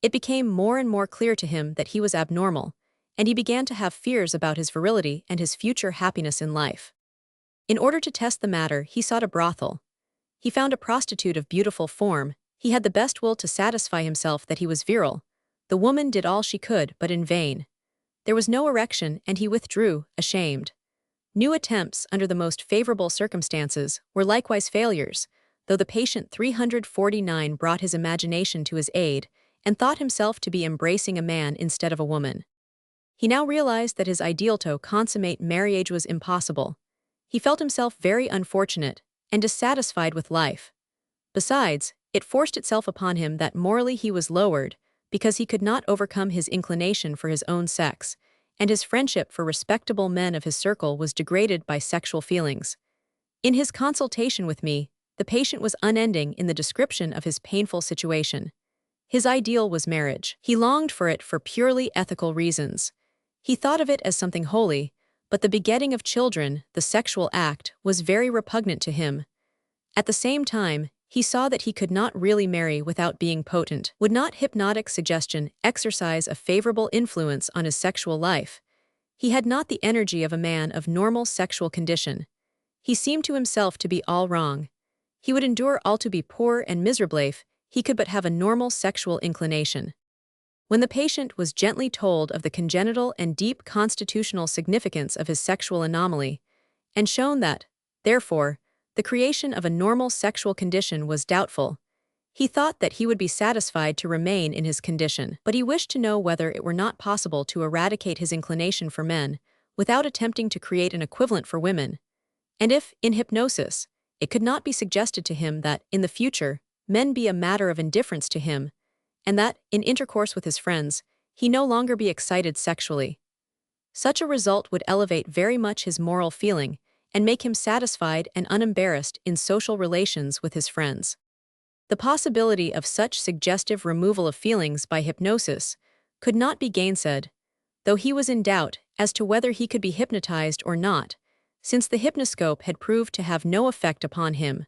It became more and more clear to him that he was abnormal, and he began to have fears about his virility and his future happiness in life. In order to test the matter, he sought a brothel. He found a prostitute of beautiful form. He had the best will to satisfy himself that he was virile. The woman did all she could, but in vain. There was no erection, and he withdrew, ashamed. New attempts, under the most favorable circumstances, were likewise failures, though the patient 349 brought his imagination to his aid and thought himself to be embracing a man instead of a woman. He now realized that his ideal to consummate marriage was impossible. He felt himself very unfortunate and dissatisfied with life. Besides, it forced itself upon him that morally he was lowered because he could not overcome his inclination for his own sex, and his friendship for respectable men of his circle was degraded by sexual feelings. In his consultation with me, the patient was unending in the description of his painful situation. His ideal was marriage. He longed for it for purely ethical reasons. He thought of it as something holy, but the begetting of children, the sexual act, was very repugnant to him. At the same time, he saw that he could not really marry without being potent. Would not hypnotic suggestion exercise a favorable influence on his sexual life? He had not the energy of a man of normal sexual condition. He seemed to himself to be all wrong. He would endure all to be poor and miserable if he could but have a normal sexual inclination. When the patient was gently told of the congenital and deep constitutional significance of his sexual anomaly, and shown that, therefore, the creation of a normal sexual condition was doubtful, he thought that he would be satisfied to remain in his condition, but he wished to know whether it were not possible to eradicate his inclination for men without attempting to create an equivalent for women, and if, in hypnosis, it could not be suggested to him that, in the future, men be a matter of indifference to him, and that, in intercourse with his friends, he no longer be excited sexually. Such a result would elevate very much his moral feeling and make him satisfied and unembarrassed in social relations with his friends. The possibility of such suggestive removal of feelings by hypnosis could not be gainsaid, though he was in doubt as to whether he could be hypnotized or not, since the hypnoscope had proved to have no effect upon him.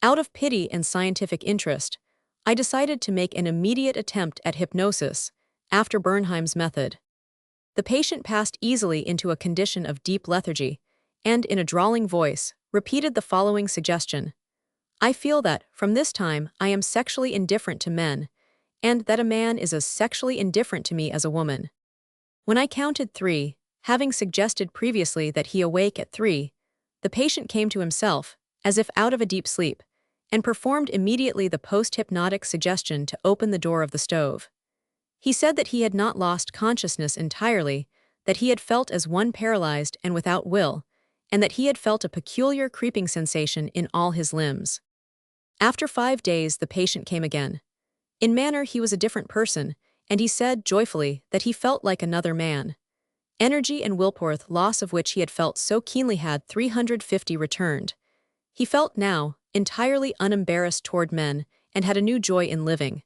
Out of pity and scientific interest, I decided to make an immediate attempt at hypnosis, after Bernheim's method. The patient passed easily into a condition of deep lethargy, and, in a drawling voice, repeated the following suggestion: "I feel that, from this time, I am sexually indifferent to men, and that a man is as sexually indifferent to me as a woman." When I counted 3, having suggested previously that he awake at 3, the patient came to himself, as if out of a deep sleep, and performed immediately the post-hypnotic suggestion to open the door of the stove. He said that he had not lost consciousness entirely, that he had felt as one paralyzed and without will, and that he had felt a peculiar creeping sensation in all his limbs. After 5 days the patient came again. In manner he was a different person, and he said joyfully that he felt like another man. Energy and willpower, loss of which he had felt so keenly, had 350 returned. He felt now entirely unembarrassed toward men, and had a new joy in living.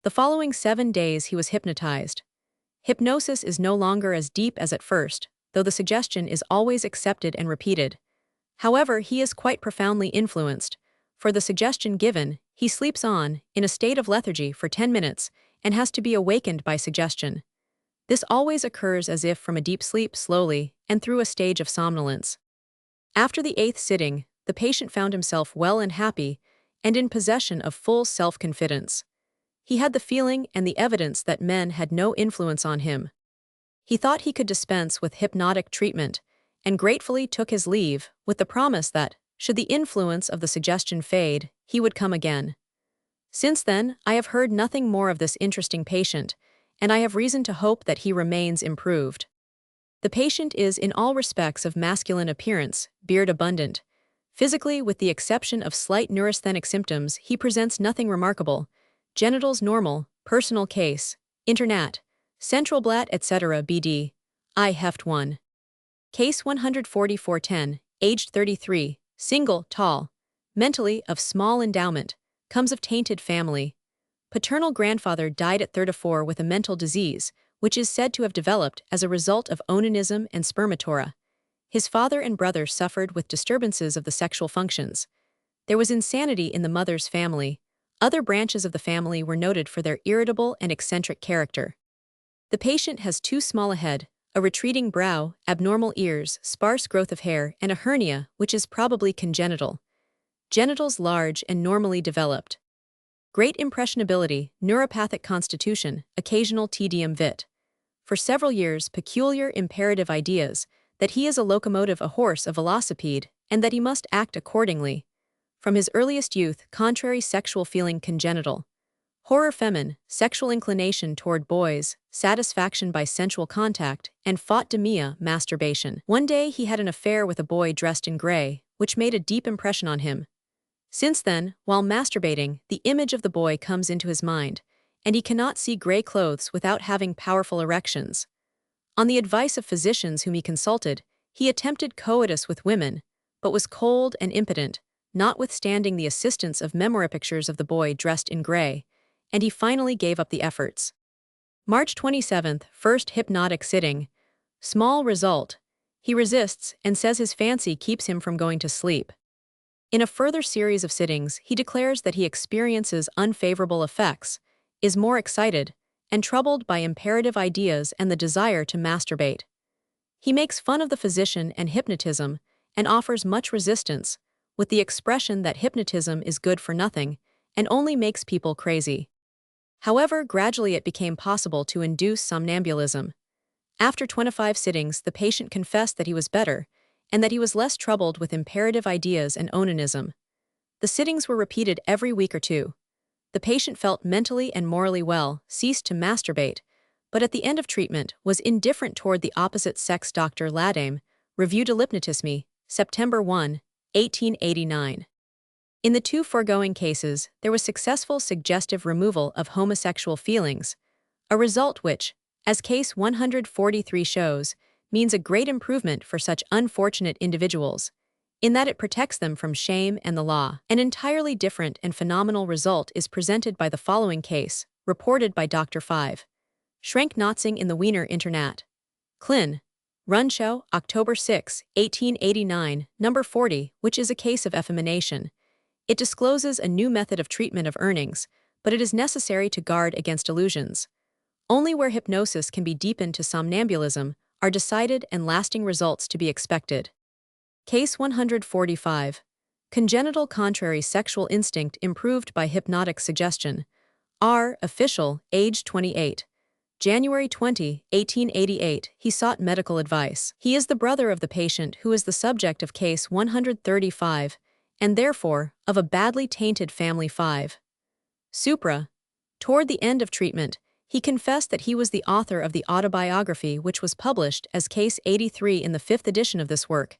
The following 7 days he was hypnotized. Hypnosis is no longer as deep as at first, though the suggestion is always accepted and repeated. However, he is quite profoundly influenced. For the suggestion given, he sleeps on, in a state of lethargy for 10 minutes, and has to be awakened by suggestion. This always occurs as if from a deep sleep slowly, and through a stage of somnolence. After the 8th sitting, the patient found himself well and happy, and in possession of full self-confidence. He had the feeling and the evidence that men had no influence on him. He thought he could dispense with hypnotic treatment, and gratefully took his leave, with the promise that, should the influence of the suggestion fade, he would come again. Since then, I have heard nothing more of this interesting patient, and I have reason to hope that he remains improved. The patient is in all respects of masculine appearance, beard abundant. Physically, with the exception of slight neurasthenic symptoms, he presents nothing remarkable. Genitals normal, personal case, internat, central blat etc. BD, I heft 1. Case 14410, aged 33, single, tall, mentally of small endowment, comes of tainted family. Paternal grandfather died at 34 with a mental disease, which is said to have developed as a result of onanism and spermatora. His father and brother suffered with disturbances of the sexual functions. There was insanity in the mother's family. Other branches of the family were noted for their irritable and eccentric character. The patient has too small a head, a retreating brow, abnormal ears, sparse growth of hair, and a hernia, which is probably congenital. Genitals large and normally developed. Great impressionability, neuropathic constitution, occasional tedium vit. For several years, peculiar imperative ideas, that he is a locomotive, a horse, a velocipede, and that he must act accordingly. From his earliest youth, contrary sexual feeling congenital. Horror femin, sexual inclination toward boys, satisfaction by sensual contact, and faute de mieux, masturbation. One day he had an affair with a boy dressed in gray, which made a deep impression on him. Since then, while masturbating, the image of the boy comes into his mind, and he cannot see gray clothes without having powerful erections. On the advice of physicians whom he consulted, he attempted coitus with women, but was cold and impotent, notwithstanding the assistance of memory pictures of the boy dressed in gray, and he finally gave up the efforts. March 27th, first hypnotic sitting. Small result. He resists and says his fancy keeps him from going to sleep. In a further series of sittings, he declares that he experiences unfavorable effects, is more excited, and troubled by imperative ideas and the desire to masturbate. He makes fun of the physician and hypnotism, and offers much resistance, with the expression that hypnotism is good for nothing, and only makes people crazy. However, gradually it became possible to induce somnambulism. After 25 sittings, the patient confessed that he was better, and that he was less troubled with imperative ideas and onanism. The sittings were repeated every week or two. The patient felt mentally and morally well, ceased to masturbate, but at the end of treatment was indifferent toward the opposite sex. Dr. Ladame, Revue de l'Hypnotisme, September 1, 1889. In the two foregoing cases, there was successful suggestive removal of homosexual feelings, a result which, as case 143 shows, means a great improvement for such unfortunate individuals, in that it protects them from shame and the law. An entirely different and phenomenal result is presented by the following case, reported by Dr. 5. Schrenk-Notzing in the Wiener Internat. Klin. Rundschau, October 6, 1889, number 40, which is a case of effemination. It discloses a new method of treatment of earnings, but it is necessary to guard against illusions. Only where hypnosis can be deepened to somnambulism are decided and lasting results to be expected. Case 145. Congenital contrary sexual instinct improved by hypnotic suggestion. R. Official, age 28. January 20, 1888, he sought medical advice. He is the brother of the patient who is the subject of case 135, and therefore, of a badly tainted family. 5. Supra. Toward the end of treatment, he confessed that he was the author of the autobiography which was published as case 83 in the 5th edition of this work,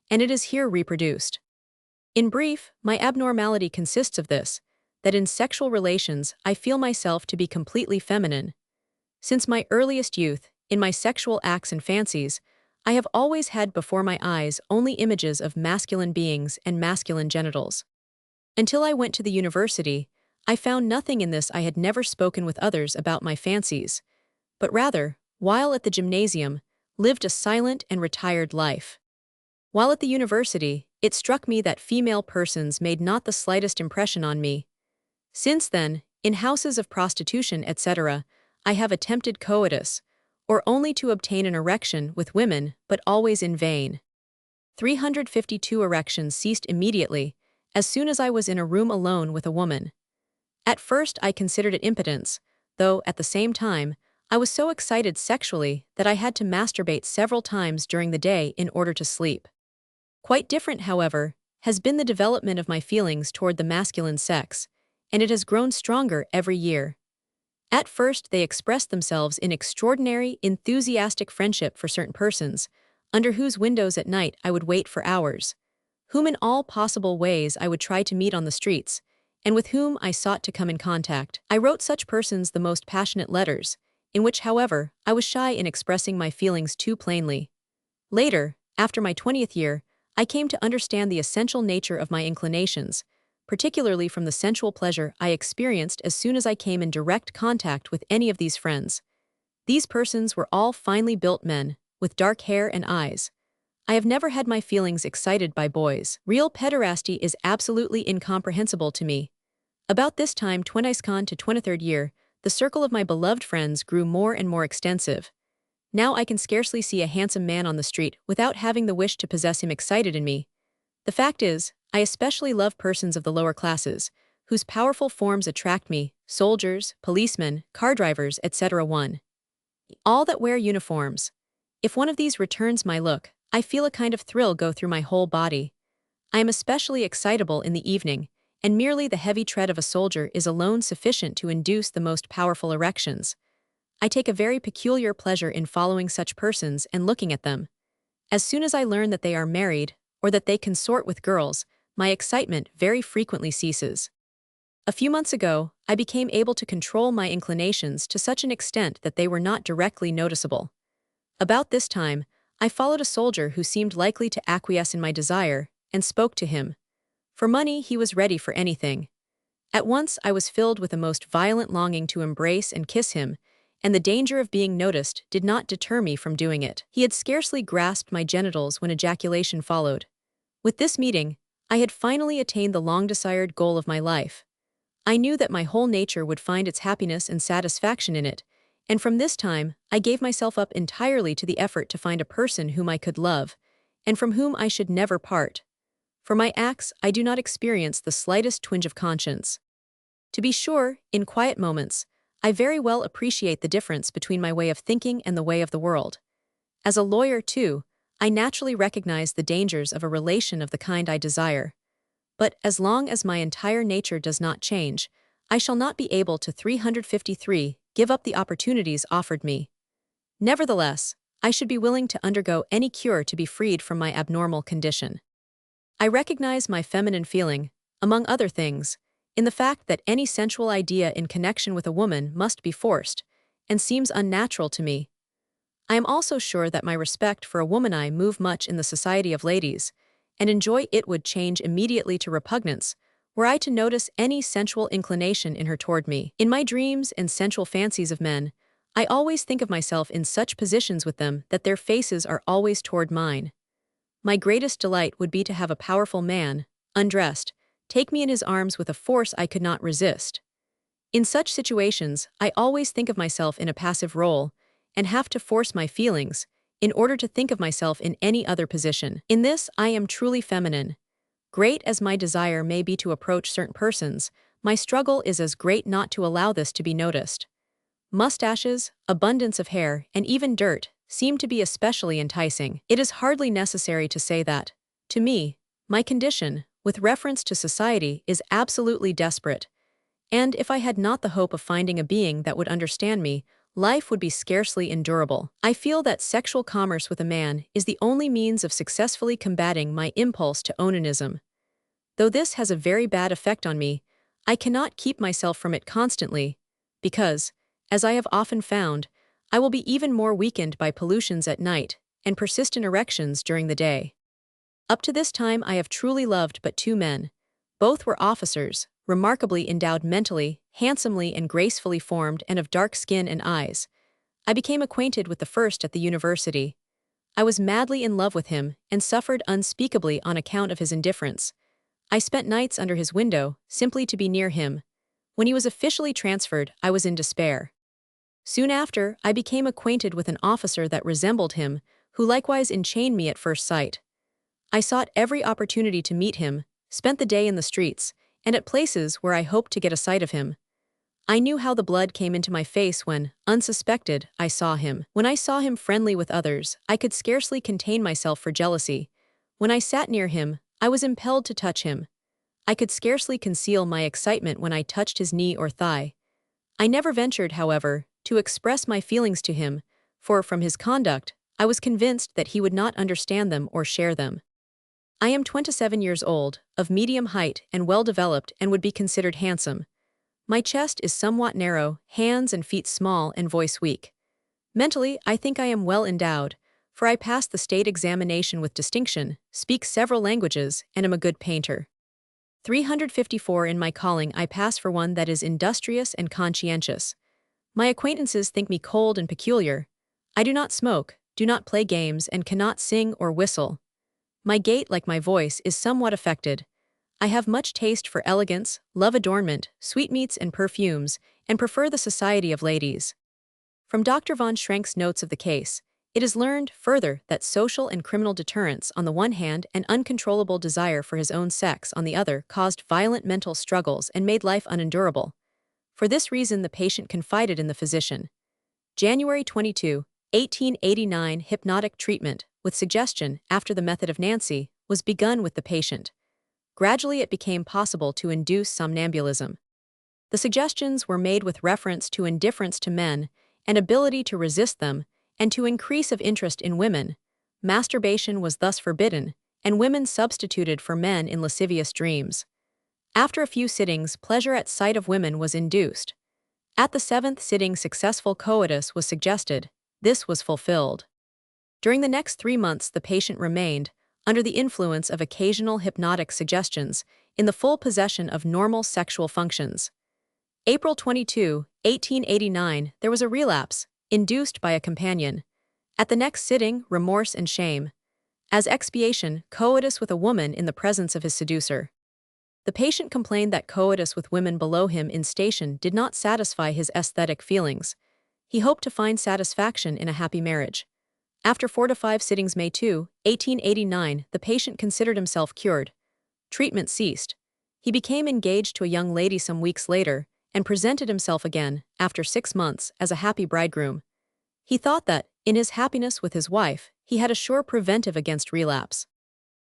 and it is here reproduced. In brief, my abnormality consists of this, that in sexual relations I feel myself to be completely feminine. Since my earliest youth, in my sexual acts and fancies, I have always had before my eyes only images of masculine beings and masculine genitals. Until I went to the university, I found nothing in this. I had never spoken with others about my fancies, but rather, while at the gymnasium, lived a silent and retired life. While at the university, it struck me that female persons made not the slightest impression on me. Since then, in houses of prostitution, etc., I have attempted coitus, or only to obtain an erection with women, but always in vain. 352 erections ceased immediately, as soon as I was in a room alone with a woman. At first I considered it impotence, though, at the same time, I was so excited sexually that I had to masturbate several times during the day in order to sleep. Quite different, however, has been the development of my feelings toward the masculine sex, and it has grown stronger every year. At first they expressed themselves in extraordinary, enthusiastic friendship for certain persons, under whose windows at night I would wait for hours, whom in all possible ways I would try to meet on the streets, and with whom I sought to come in contact. I wrote such persons the most passionate letters, in which, however, I was shy in expressing my feelings too plainly. Later, after my 20th year, I came to understand the essential nature of my inclinations, particularly from the sensual pleasure I experienced as soon as I came in direct contact with any of these friends. These persons were all finely built men, with dark hair and eyes. I have never had my feelings excited by boys. Real pederasty is absolutely incomprehensible to me. About this time, 20th to 23rd year, the circle of my beloved friends grew more and more extensive. Now I can scarcely see a handsome man on the street without having the wish to possess him excited in me. The fact is, I especially love persons of the lower classes, whose powerful forms attract me, soldiers, policemen, car drivers, etc. 1. All that wear uniforms. If one of these returns my look, I feel a kind of thrill go through my whole body. I am especially excitable in the evening, and merely the heavy tread of a soldier is alone sufficient to induce the most powerful erections. I take a very peculiar pleasure in following such persons and looking at them. As soon as I learn that they are married, or that they consort with girls, my excitement very frequently ceases. A few months ago, I became able to control my inclinations to such an extent that they were not directly noticeable. About this time, I followed a soldier who seemed likely to acquiesce in my desire, and spoke to him. For money he was ready for anything. At once I was filled with a most violent longing to embrace and kiss him, and the danger of being noticed did not deter me from doing it. He had scarcely grasped my genitals when ejaculation followed. With this meeting, I had finally attained the long-desired goal of my life. I knew that my whole nature would find its happiness and satisfaction in it, and from this time I gave myself up entirely to the effort to find a person whom I could love, and from whom I should never part. For my acts I do not experience the slightest twinge of conscience. To be sure, in quiet moments, I very well appreciate the difference between my way of thinking and the way of the world. As a lawyer, too, I naturally recognize the dangers of a relation of the kind I desire. But as long as my entire nature does not change, I shall not be able to 353 give up the opportunities offered me. Nevertheless, I should be willing to undergo any cure to be freed from my abnormal condition. I recognize my feminine feeling, among other things, in the fact that any sensual idea in connection with a woman must be forced, and seems unnatural to me. I am also sure that my respect for a woman I move much in the society of ladies, and enjoy it would change immediately to repugnance, were I to notice any sensual inclination in her toward me. In my dreams and sensual fancies of men, I always think of myself in such positions with them that their faces are always toward mine. My greatest delight would be to have a powerful man, undressed, take me in his arms with a force I could not resist. In such situations, I always think of myself in a passive role, and have to force my feelings, in order to think of myself in any other position. In this I am truly feminine. Great as my desire may be to approach certain persons, my struggle is as great not to allow this to be noticed. Mustaches, abundance of hair, and even dirt seem to be especially enticing. It is hardly necessary to say that, to me, my condition, with reference to society, is absolutely desperate, and if I had not the hope of finding a being that would understand me, life would be scarcely endurable. I feel that sexual commerce with a man is the only means of successfully combating my impulse to onanism. Though this has a very bad effect on me, I cannot keep myself from it constantly, because, as I have often found, I will be even more weakened by pollutions at night and persistent erections during the day. Up to this time I have truly loved but two men. Both were officers, remarkably endowed mentally, handsomely and gracefully formed, and of dark skin and eyes. I became acquainted with the first at the university. I was madly in love with him and suffered unspeakably on account of his indifference. I spent nights under his window, simply to be near him. When he was officially transferred, I was in despair. Soon after, I became acquainted with an officer that resembled him, who likewise enchained me at first sight. I sought every opportunity to meet him, spent the day in the streets, and at places where I hoped to get a sight of him. I knew how the blood came into my face when, unsuspected, I saw him. When I saw him friendly with others, I could scarcely contain myself for jealousy. When I sat near him, I was impelled to touch him. I could scarcely conceal my excitement when I touched his knee or thigh. I never ventured, however, to express my feelings to him, for from his conduct, I was convinced that he would not understand them or share them. I am 27 years old, of medium height and well-developed and would be considered handsome. My chest is somewhat narrow, hands and feet small and voice weak. Mentally, I think I am well endowed, for I passed the state examination with distinction, speak several languages, and am a good painter. 354 in my calling I pass for one that is industrious and conscientious. My acquaintances think me cold and peculiar. I do not smoke, do not play games, and cannot sing or whistle. My gait, like my voice, is somewhat affected. I have much taste for elegance, love adornment, sweetmeats and perfumes, and prefer the society of ladies. From Dr. von Schrenk's notes of the case, it is learned, further, that social and criminal deterrence on the one hand and uncontrollable desire for his own sex on the other caused violent mental struggles and made life unendurable. For this reason the patient confided in the physician. January 22, 1889 hypnotic treatment, with suggestion, after the method of Nancy, was begun with the patient. Gradually it became possible to induce somnambulism. The suggestions were made with reference to indifference to men, and ability to resist them, and to increase of interest in women. Masturbation was thus forbidden, and women substituted for men in lascivious dreams. After a few sittings, pleasure at sight of women was induced. At the 7th sitting successful coitus was suggested. This was fulfilled. During the next 3 months the patient remained, under the influence of occasional hypnotic suggestions, in the full possession of normal sexual functions. April 22, 1889, there was a relapse, induced by a companion. At the next sitting, remorse and shame. As expiation, coitus with a woman in the presence of his seducer. The patient complained that coitus with women below him in station did not satisfy his aesthetic feelings. He hoped to find satisfaction in a happy marriage. After 4 to 5 sittings May 2, 1889, the patient considered himself cured. Treatment ceased. He became engaged to a young lady some weeks later, and presented himself again, after 6 months, as a happy bridegroom. He thought that, in his happiness with his wife, he had a sure preventive against relapse.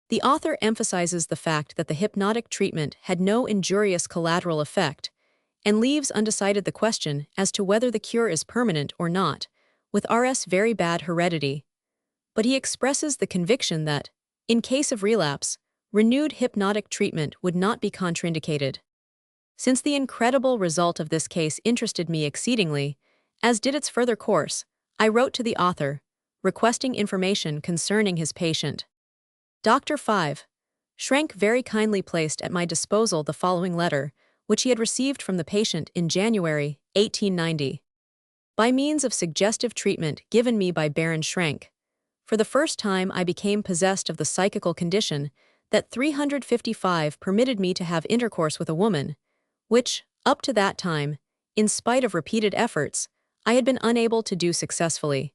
The author emphasizes the fact that the hypnotic treatment had no injurious collateral effect, and leaves undecided the question as to whether the cure is permanent or not, with RS very bad heredity. But he expresses the conviction that, in case of relapse, renewed hypnotic treatment would not be contraindicated. Since the incredible result of this case interested me exceedingly, as did its further course, I wrote to the author, requesting information concerning his patient. Dr. 5. Schrenk very kindly placed at my disposal the following letter, which he had received from the patient in January, 1890. By means of suggestive treatment given me by Baron Schrenk, for the first time I became possessed of the psychical condition that 355 permitted me to have intercourse with a woman, which, up to that time, in spite of repeated efforts, I had been unable to do successfully.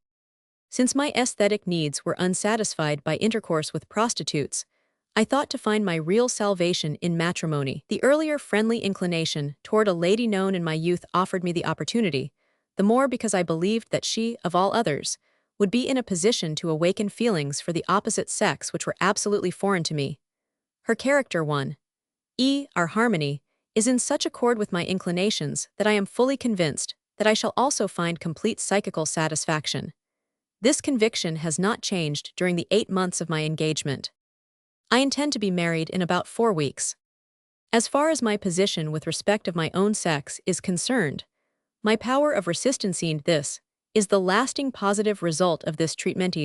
Since my aesthetic needs were unsatisfied by intercourse with prostitutes, I thought to find my real salvation in matrimony. The earlier friendly inclination toward a lady known in my youth offered me the opportunity, the more because I believed that she, of all others, would be in a position to awaken feelings for the opposite sex which were absolutely foreign to me. Her character, our harmony, is in such accord with my inclinations that I am fully convinced that I shall also find complete psychical satisfaction. This conviction has not changed during the 8 months of my engagement. I intend to be married in about 4 weeks. As far as my position with respect of my own sex is concerned, my power of resistancing this is the lasting positive result of this treatment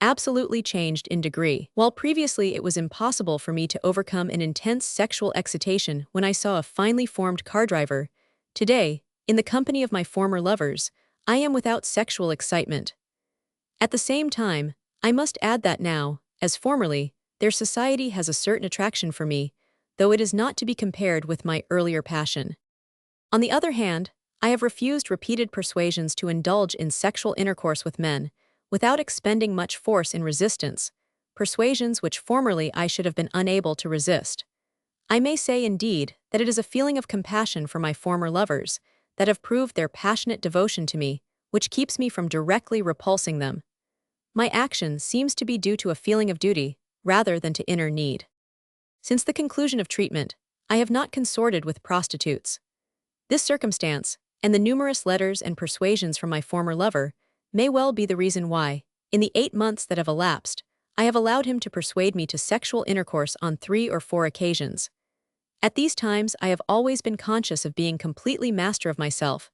absolutely changed in degree. While previously it was impossible for me to overcome an intense sexual excitation when I saw a finely formed car driver, today, in the company of my former lovers, I am without sexual excitement. At the same time, I must add that now, as formerly, their society has a certain attraction for me, though it is not to be compared with my earlier passion. On the other hand, I have refused repeated persuasions to indulge in sexual intercourse with men, without expending much force in resistance, persuasions which formerly I should have been unable to resist. I may say, indeed, that it is a feeling of compassion for my former lovers, that have proved their passionate devotion to me, which keeps me from directly repulsing them. My action seems to be due to a feeling of duty, rather than to inner need. Since the conclusion of treatment, I have not consorted with prostitutes. This circumstance, and the numerous letters and persuasions from my former lover, may well be the reason why, in the 8 months that have elapsed, I have allowed him to persuade me to sexual intercourse on 3 or 4 occasions. At these times I have always been conscious of being completely master of myself,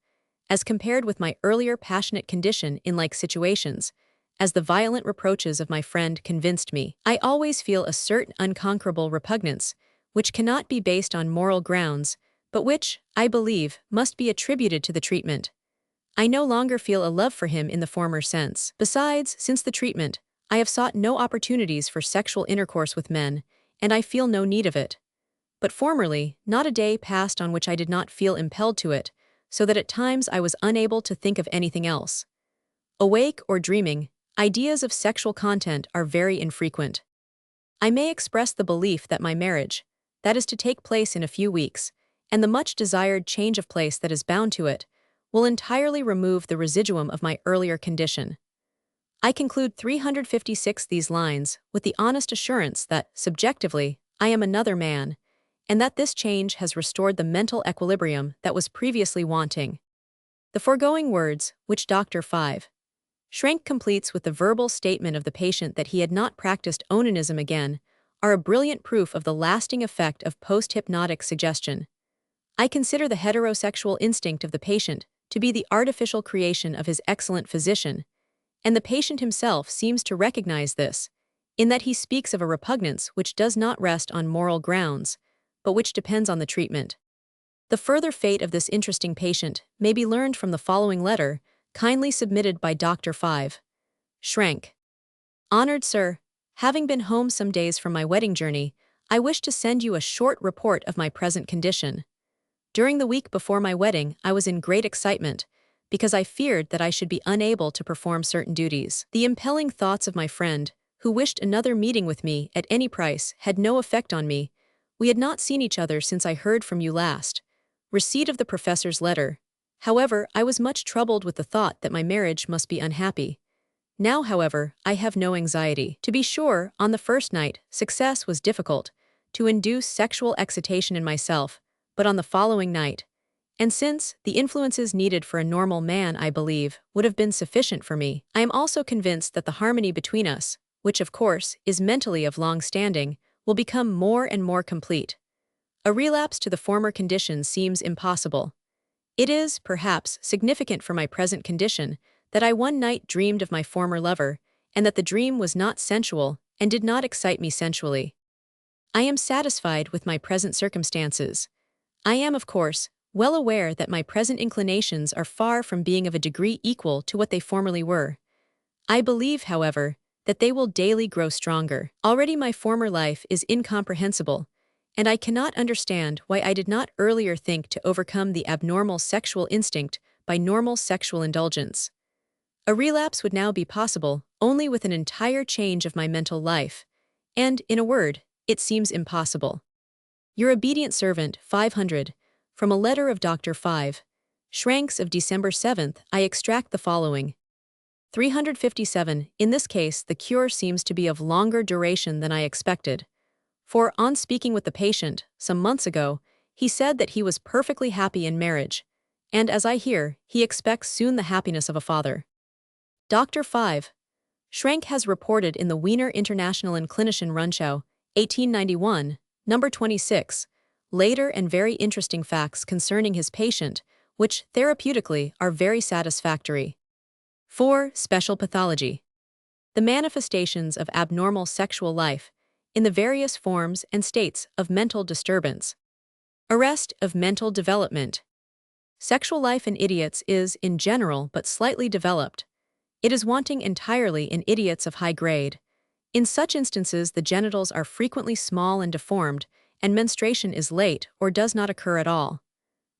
as compared with my earlier passionate condition in like situations, as the violent reproaches of my friend convinced me. I always feel a certain unconquerable repugnance, which cannot be based on moral grounds, but which, I believe, must be attributed to the treatment. I no longer feel a love for him in the former sense. Besides, since the treatment, I have sought no opportunities for sexual intercourse with men, and I feel no need of it. But formerly, not a day passed on which I did not feel impelled to it, so that at times I was unable to think of anything else. Awake or dreaming, ideas of sexual content are very infrequent. I may express the belief that my marriage, that is to take place in a few weeks, and the much-desired change of place that is bound to it, will entirely remove the residuum of my earlier condition. I conclude 356 these lines with the honest assurance that, subjectively, I am another man, and that this change has restored the mental equilibrium that was previously wanting. The foregoing words, which Dr. Schrenk completes with the verbal statement of the patient that he had not practiced onanism again, are a brilliant proof of the lasting effect of post-hypnotic suggestion. I consider the heterosexual instinct of the patient to be the artificial creation of his excellent physician, and the patient himself seems to recognize this, in that he speaks of a repugnance which does not rest on moral grounds, but which depends on the treatment. The further fate of this interesting patient may be learned from the following letter, kindly submitted by Dr. Schrenk. Honored Sir, having been home some days from my wedding journey, I wish to send you a short report of my present condition. During the week before my wedding, I was in great excitement, because I feared that I should be unable to perform certain duties. The impelling thoughts of my friend, who wished another meeting with me at any price, had no effect on me. We had not seen each other since I heard from you last. Receipt of the professor's letter. However, I was much troubled with the thought that my marriage must be unhappy. Now, however, I have no anxiety. To be sure, on the first night, success was difficult, to induce sexual excitation in myself, but on the following night, and since the influences needed for a normal man, I believe, would have been sufficient for me, I am also convinced that the harmony between us, which of course is mentally of long standing, will become more and more complete. A relapse to the former condition seems impossible. It is, perhaps, significant for my present condition that I one night dreamed of my former lover, and that the dream was not sensual and did not excite me sensually. I am satisfied with my present circumstances. I am, of course, well aware that my present inclinations are far from being of a degree equal to what they formerly were. I believe, however, that they will daily grow stronger. Already my former life is incomprehensible, and I cannot understand why I did not earlier think to overcome the abnormal sexual instinct by normal sexual indulgence. A relapse would now be possible only with an entire change of my mental life, and, in a word, it seems impossible. Your obedient servant, 500, from a letter of Dr. Schrenk's of December 7th, I extract the following. 357. In this case, the cure seems to be of longer duration than I expected. For, on speaking with the patient, some months ago, he said that he was perfectly happy in marriage, and as I hear, he expects soon the happiness of a father. Dr. Schrenk has reported in the Wiener Internationalen Klinischen Rundschau, 1891, number 26, later and very interesting facts concerning his patient, which, therapeutically, are very satisfactory. 4. Special pathology. The manifestations of abnormal sexual life, in the various forms and states of mental disturbance. Arrest of mental development. Sexual life in idiots is, in general, but slightly developed. It is wanting entirely in idiots of high grade. In such instances, the genitals are frequently small and deformed, and menstruation is late or does not occur at all.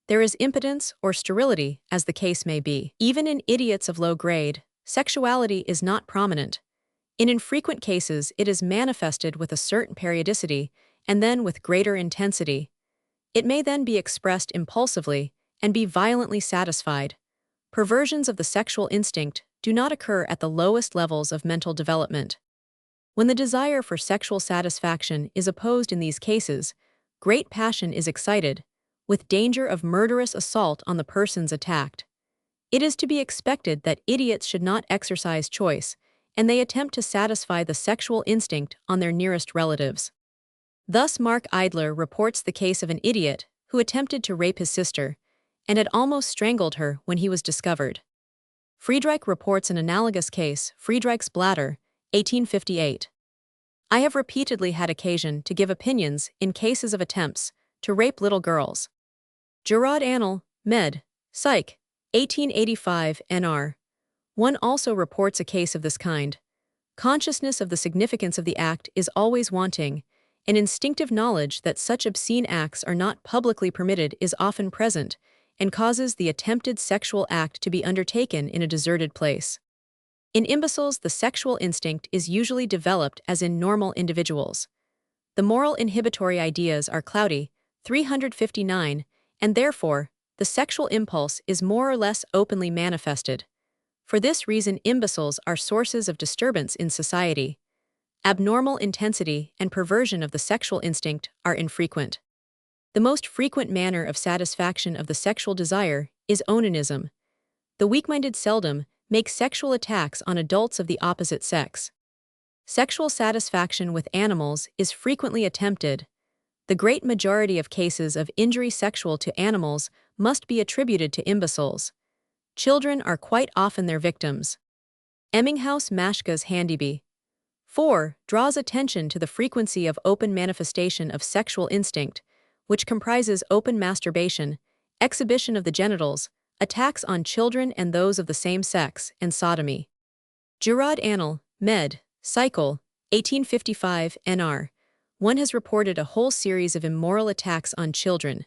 There is impotence or sterility, as the case may be. Even in idiots of low grade, sexuality is not prominent. In infrequent cases, it is manifested with a certain periodicity and then with greater intensity. It may then be expressed impulsively and be violently satisfied. Perversions of the sexual instinct do not occur at the lowest levels of mental development. When the desire for sexual satisfaction is opposed in these cases, great passion is excited, with danger of murderous assault on the persons attacked. It is to be expected that idiots should not exercise choice, and they attempt to satisfy the sexual instinct on their nearest relatives. Thus Mark Idler reports the case of an idiot who attempted to rape his sister, and had almost strangled her when he was discovered. Friedreich reports an analogous case, Friedreich's bladder, 1858. I have repeatedly had occasion to give opinions in cases of attempts to rape little girls. Gerard Annal, Med. Psych. 1885 Nr. One also reports a case of this kind. Consciousness of the significance of the act is always wanting, and instinctive knowledge that such obscene acts are not publicly permitted is often present, and causes the attempted sexual act to be undertaken in a deserted place. In imbeciles, the sexual instinct is usually developed as in normal individuals. The moral inhibitory ideas are cloudy, 359, and therefore, the sexual impulse is more or less openly manifested. For this reason, imbeciles are sources of disturbance in society. Abnormal intensity and perversion of the sexual instinct are infrequent. The most frequent manner of satisfaction of the sexual desire is onanism. The weak-minded seldom make sexual attacks on adults of the opposite sex. Sexual satisfaction with animals is frequently attempted. The great majority of cases of injury sexual to animals must be attributed to imbeciles. Children are quite often their victims. Emminghaus-Maschke's Handyby. 4. Draws attention to the frequency of open manifestation of sexual instinct, which comprises open masturbation, exhibition of the genitals, attacks on children and those of the same sex, and sodomy. Gerard Annal, Med. Cycle, 1855 Nr. One has reported a whole series of immoral attacks on children.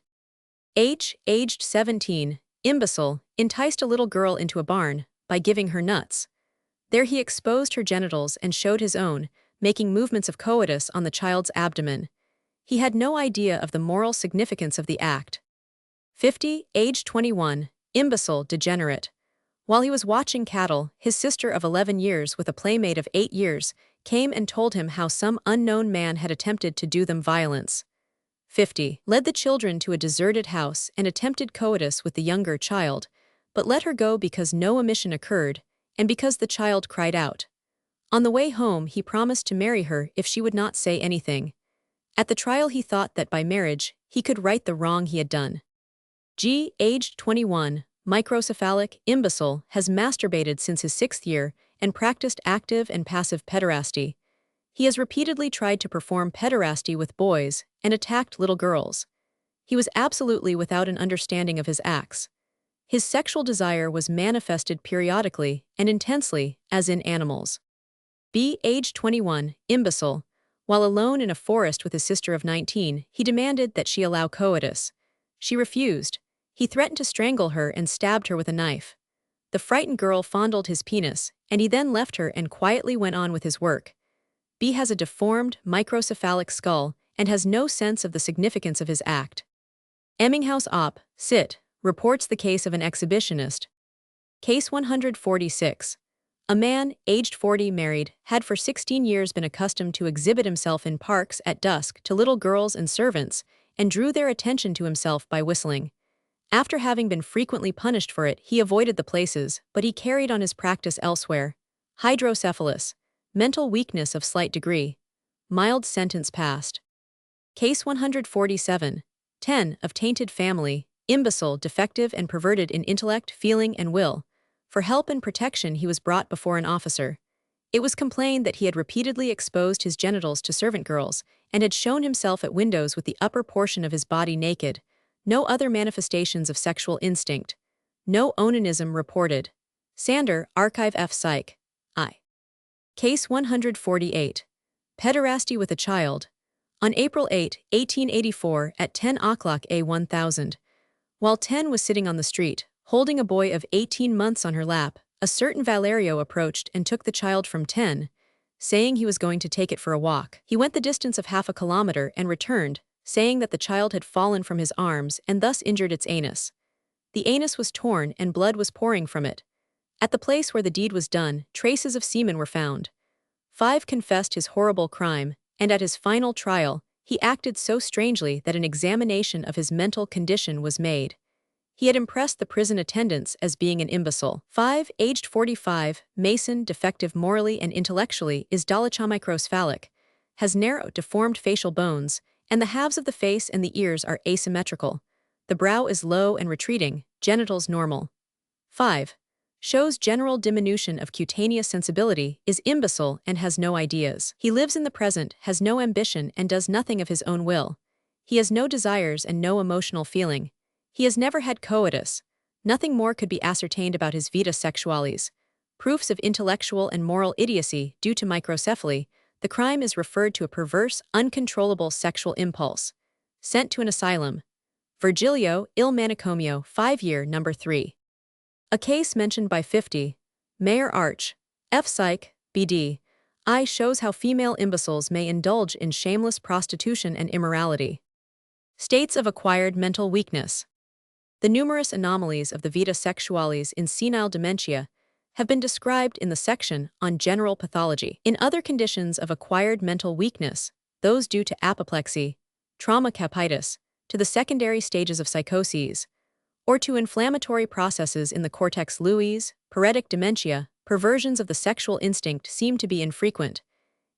H, aged 17, imbecile, enticed a little girl into a barn by giving her nuts. There he exposed her genitals and showed his own, making movements of coitus on the child's abdomen. He had no idea of the moral significance of the act. 50, aged 21, imbecile, degenerate. While he was watching cattle, his sister of 11 years with a playmate of 8 years came and told him how some unknown man had attempted to do them violence. 50. Led the children to a deserted house and attempted coitus with the younger child, but let her go because no emission occurred, and because the child cried out. On the way home, he promised to marry her if she would not say anything. At the trial, he thought that by marriage, he could right the wrong he had done. G, aged 21, microcephalic, imbecile, has masturbated since his 6th year and practiced active and passive pederasty. He has repeatedly tried to perform pederasty with boys and attacked little girls. He was absolutely without an understanding of his acts. His sexual desire was manifested periodically and intensely, as in animals. B, aged 21, imbecile. While alone in a forest with his sister of 19, he demanded that she allow coitus. She refused. He threatened to strangle her and stabbed her with a knife. The frightened girl fondled his penis, and he then left her and quietly went on with his work. B has a deformed, microcephalic skull and has no sense of the significance of his act. Emminghaus op. Cit. Reports the case of an exhibitionist. Case 146. A man, aged 40, married, had for 16 years been accustomed to exhibit himself in parks at dusk to little girls and servants, and drew their attention to himself by whistling. After having been frequently punished for it, he avoided the places, but he carried on his practice elsewhere. Hydrocephalus. Mental weakness of slight degree. Mild sentence passed. Case 147. 10. Of tainted family, imbecile, defective and perverted in intellect, feeling and will. For help and protection he was brought before an officer. It was complained that he had repeatedly exposed his genitals to servant girls, and had shown himself at windows with the upper portion of his body naked. No other manifestations of sexual instinct. No onanism reported. Sander, Archive F. Psych. I. Case 148. Pederasty with a child. On April 8, 1884, at 10 o'clock a.1000, while 10 was sitting on the street, holding a boy of 18 months on her lap, a certain Valerio approached and took the child from 10, saying he was going to take it for a walk. He went the distance of half a kilometer and returned, saying that the child had fallen from his arms and thus injured its anus. The anus was torn and blood was pouring from it. At the place where the deed was done, traces of semen were found. 5 confessed his horrible crime, and at his final trial, he acted so strangely that an examination of his mental condition was made. He had impressed the prison attendants as being an imbecile. 5, aged 45, Mason, defective morally and intellectually, is dolichomicrocephalic, has narrow, deformed facial bones, and the halves of the face and the ears are asymmetrical. The brow is low and retreating, genitals normal. 5. Shows general diminution of cutaneous sensibility, is imbecile and has no ideas. He lives in the present, has no ambition and does nothing of his own will. He has no desires and no emotional feeling. He has never had coitus. Nothing more could be ascertained about his vita sexualis. Proofs of intellectual and moral idiocy due to microcephaly. The crime is referred to a perverse, uncontrollable sexual impulse. Sent to an asylum. Virgilio, il manicomio, 5-year, number 3. A case mentioned by 50. Mayor Arch. F. Psych. B.D. I shows how female imbeciles may indulge in shameless prostitution and immorality. States of acquired mental weakness. The numerous anomalies of the vita sexualis in senile dementia have been described in the section on general pathology. In other conditions of acquired mental weakness, those due to apoplexy, trauma capitis, to the secondary stages of psychoses, or to inflammatory processes in the cortex luis, paretic dementia, perversions of the sexual instinct seem to be infrequent,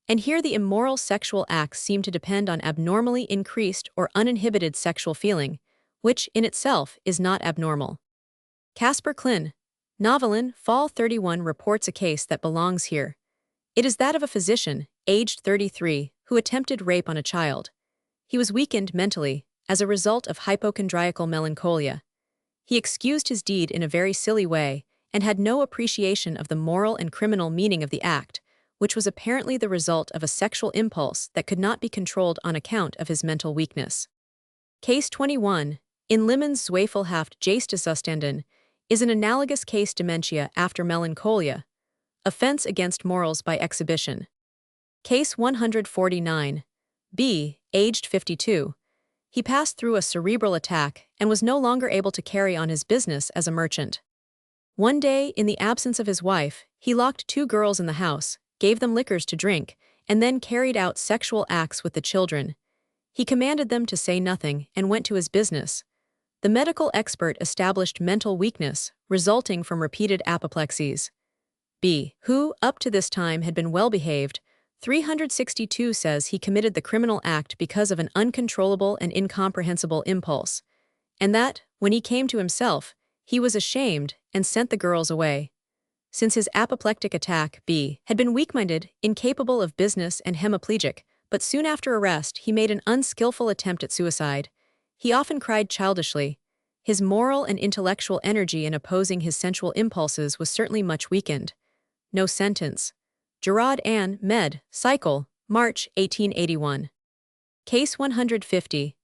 and here the immoral sexual acts seem to depend on abnormally increased or uninhibited sexual feeling, which in itself is not abnormal. Casper Klin, Novelin, Fall 31 reports a case that belongs here. It is that of a physician, aged 33, who attempted rape on a child. He was weakened mentally as a result of hypochondriacal melancholia. He excused his deed in a very silly way and had no appreciation of the moral and criminal meaning of the act, which was apparently the result of a sexual impulse that could not be controlled on account of his mental weakness. Case 21, in Limmon's Zweifelhaft Geisteszuständen, is an analogous case dementia after melancholia, offense against morals by exhibition. Case 149. B, aged 52. He passed through a cerebral attack and was no longer able to carry on his business as a merchant. One day, in the absence of his wife, he locked 2 girls in the house, gave them liquors to drink, and then carried out sexual acts with the children. He commanded them to say nothing and went to his business. The medical expert established mental weakness resulting from repeated apoplexies. B, who, up to this time, had been well-behaved, 362 says he committed the criminal act because of an uncontrollable and incomprehensible impulse, and that, when he came to himself, he was ashamed and sent the girls away. Since his apoplectic attack, B had been weak-minded, incapable of business and hemiplegic, but soon after arrest he made an unskillful attempt at suicide. He often cried childishly. His moral and intellectual energy in opposing his sensual impulses was certainly much weakened. No sentence. Gerard Ann, Med. Cycle, March 1881. Case 150.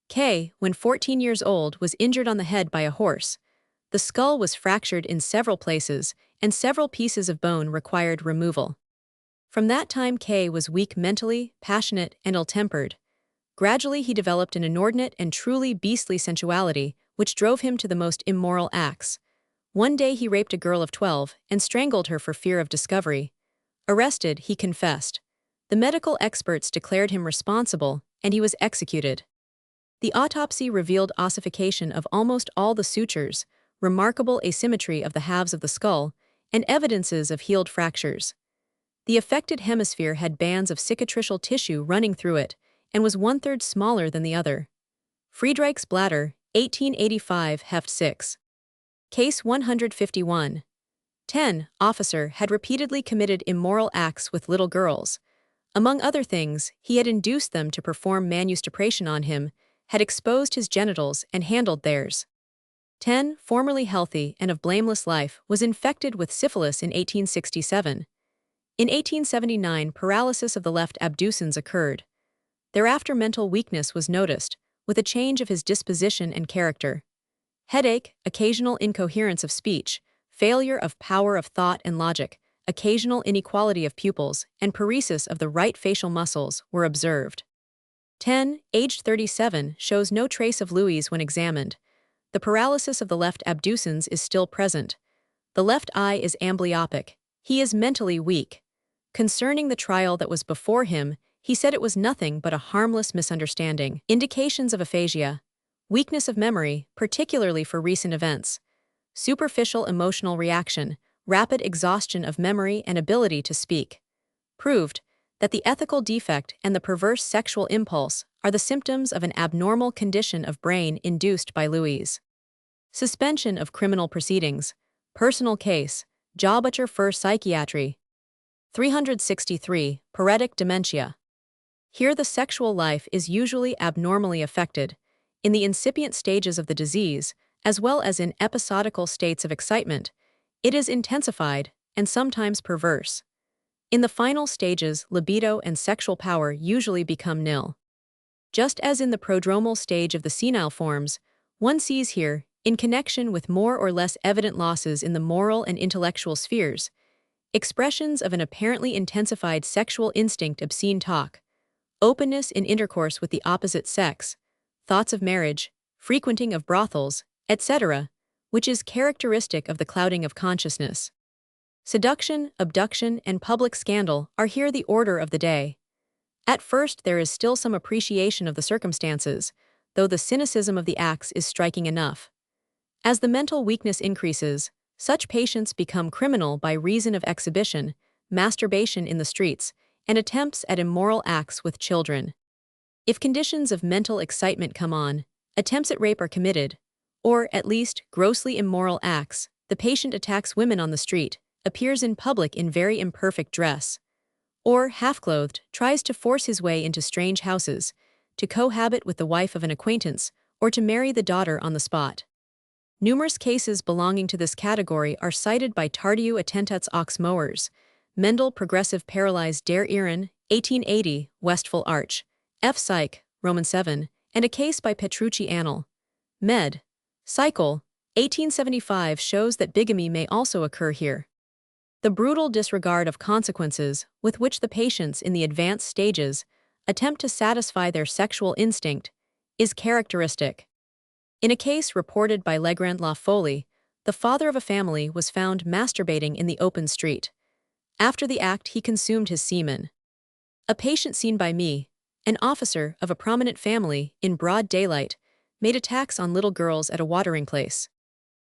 K, when 14 years old, was injured on the head by a horse. The skull was fractured in several places, and several pieces of bone required removal. From that time K was weak mentally, passionate, and ill-tempered. Gradually he developed an inordinate and truly beastly sensuality, which drove him to the most immoral acts. One day he raped a girl of 12 and strangled her for fear of discovery. Arrested, he confessed. The medical experts declared him responsible, and he was executed. The autopsy revealed ossification of almost all the sutures, remarkable asymmetry of the halves of the skull, and evidences of healed fractures. The affected hemisphere had bands of cicatricial tissue running through it, and was 1/3 smaller than the other. Friedreich's bladder, 1885, Heft 6. Case 151. 10. Officer had repeatedly committed immoral acts with little girls. Among other things, he had induced them to perform manustupration on him, had exposed his genitals and handled theirs. 10. Formerly healthy and of blameless life, was infected with syphilis in 1867. In 1879, paralysis of the left abducens occurred. Thereafter mental weakness was noticed, with a change of his disposition and character. Headache, occasional incoherence of speech, failure of power of thought and logic, occasional inequality of pupils, and paresis of the right facial muscles were observed. 10. Aged 37, shows no trace of Louis when examined. The paralysis of the left abducens is still present. The left eye is amblyopic. He is mentally weak. Concerning the trial that was before him, he said it was nothing but a harmless misunderstanding. Indications of aphasia. Weakness of memory, particularly for recent events. Superficial emotional reaction, rapid exhaustion of memory and ability to speak. Proved that the ethical defect and the perverse sexual impulse are the symptoms of an abnormal condition of brain induced by Louis. Suspension of criminal proceedings. Personal case, Jobbacher für Psychiatry. 363. Paretic dementia. Here the sexual life is usually abnormally affected, in the incipient stages of the disease, as well as in episodical states of excitement. It is intensified and sometimes perverse. In the final stages, libido and sexual power usually become nil. Just as in the prodromal stage of the senile forms, one sees here, in connection with more or less evident losses in the moral and intellectual spheres, expressions of an apparently intensified sexual instinct, obscene talk, openness in intercourse with the opposite sex, thoughts of marriage, frequenting of brothels, etc., which is characteristic of the clouding of consciousness. Seduction, abduction, and public scandal are here the order of the day. At first there is still some appreciation of the circumstances, though the cynicism of the acts is striking enough. As the mental weakness increases, such patients become criminal by reason of exhibition, masturbation in the streets, and attempts at immoral acts with children. If conditions of mental excitement come on, attempts at rape are committed, or, at least, grossly immoral acts. The patient attacks women on the street, appears in public in very imperfect dress, or, half-clothed, tries to force his way into strange houses, to cohabit with the wife of an acquaintance, or to marry the daughter on the spot. Numerous cases belonging to this category are cited by Tardieu Attentats aux Mowers, Mendel Progressive Paralyzed der Iren, 1880, Westphal Arch, F. Psych, Roman 7, and a case by Petrucci Annal. Med. Cycle, 1875 shows that bigamy may also occur here. The brutal disregard of consequences with which the patients in the advanced stages attempt to satisfy their sexual instinct is characteristic. In a case reported by Legrand La Folie, the father of a family was found masturbating in the open street. After the act, he consumed his semen. A patient seen by me, an officer of a prominent family, in broad daylight, made attacks on little girls at a watering place.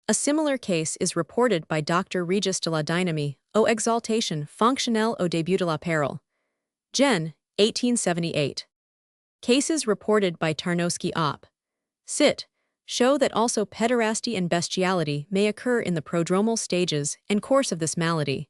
A similar case is reported by Dr. Regis de la Dynamie, aux exaltation fonctionnelle au début de la peril. Gen. 1878. Cases reported by Tarnowski op. Cit. show that also pederasty and bestiality may occur in the prodromal stages and course of this malady.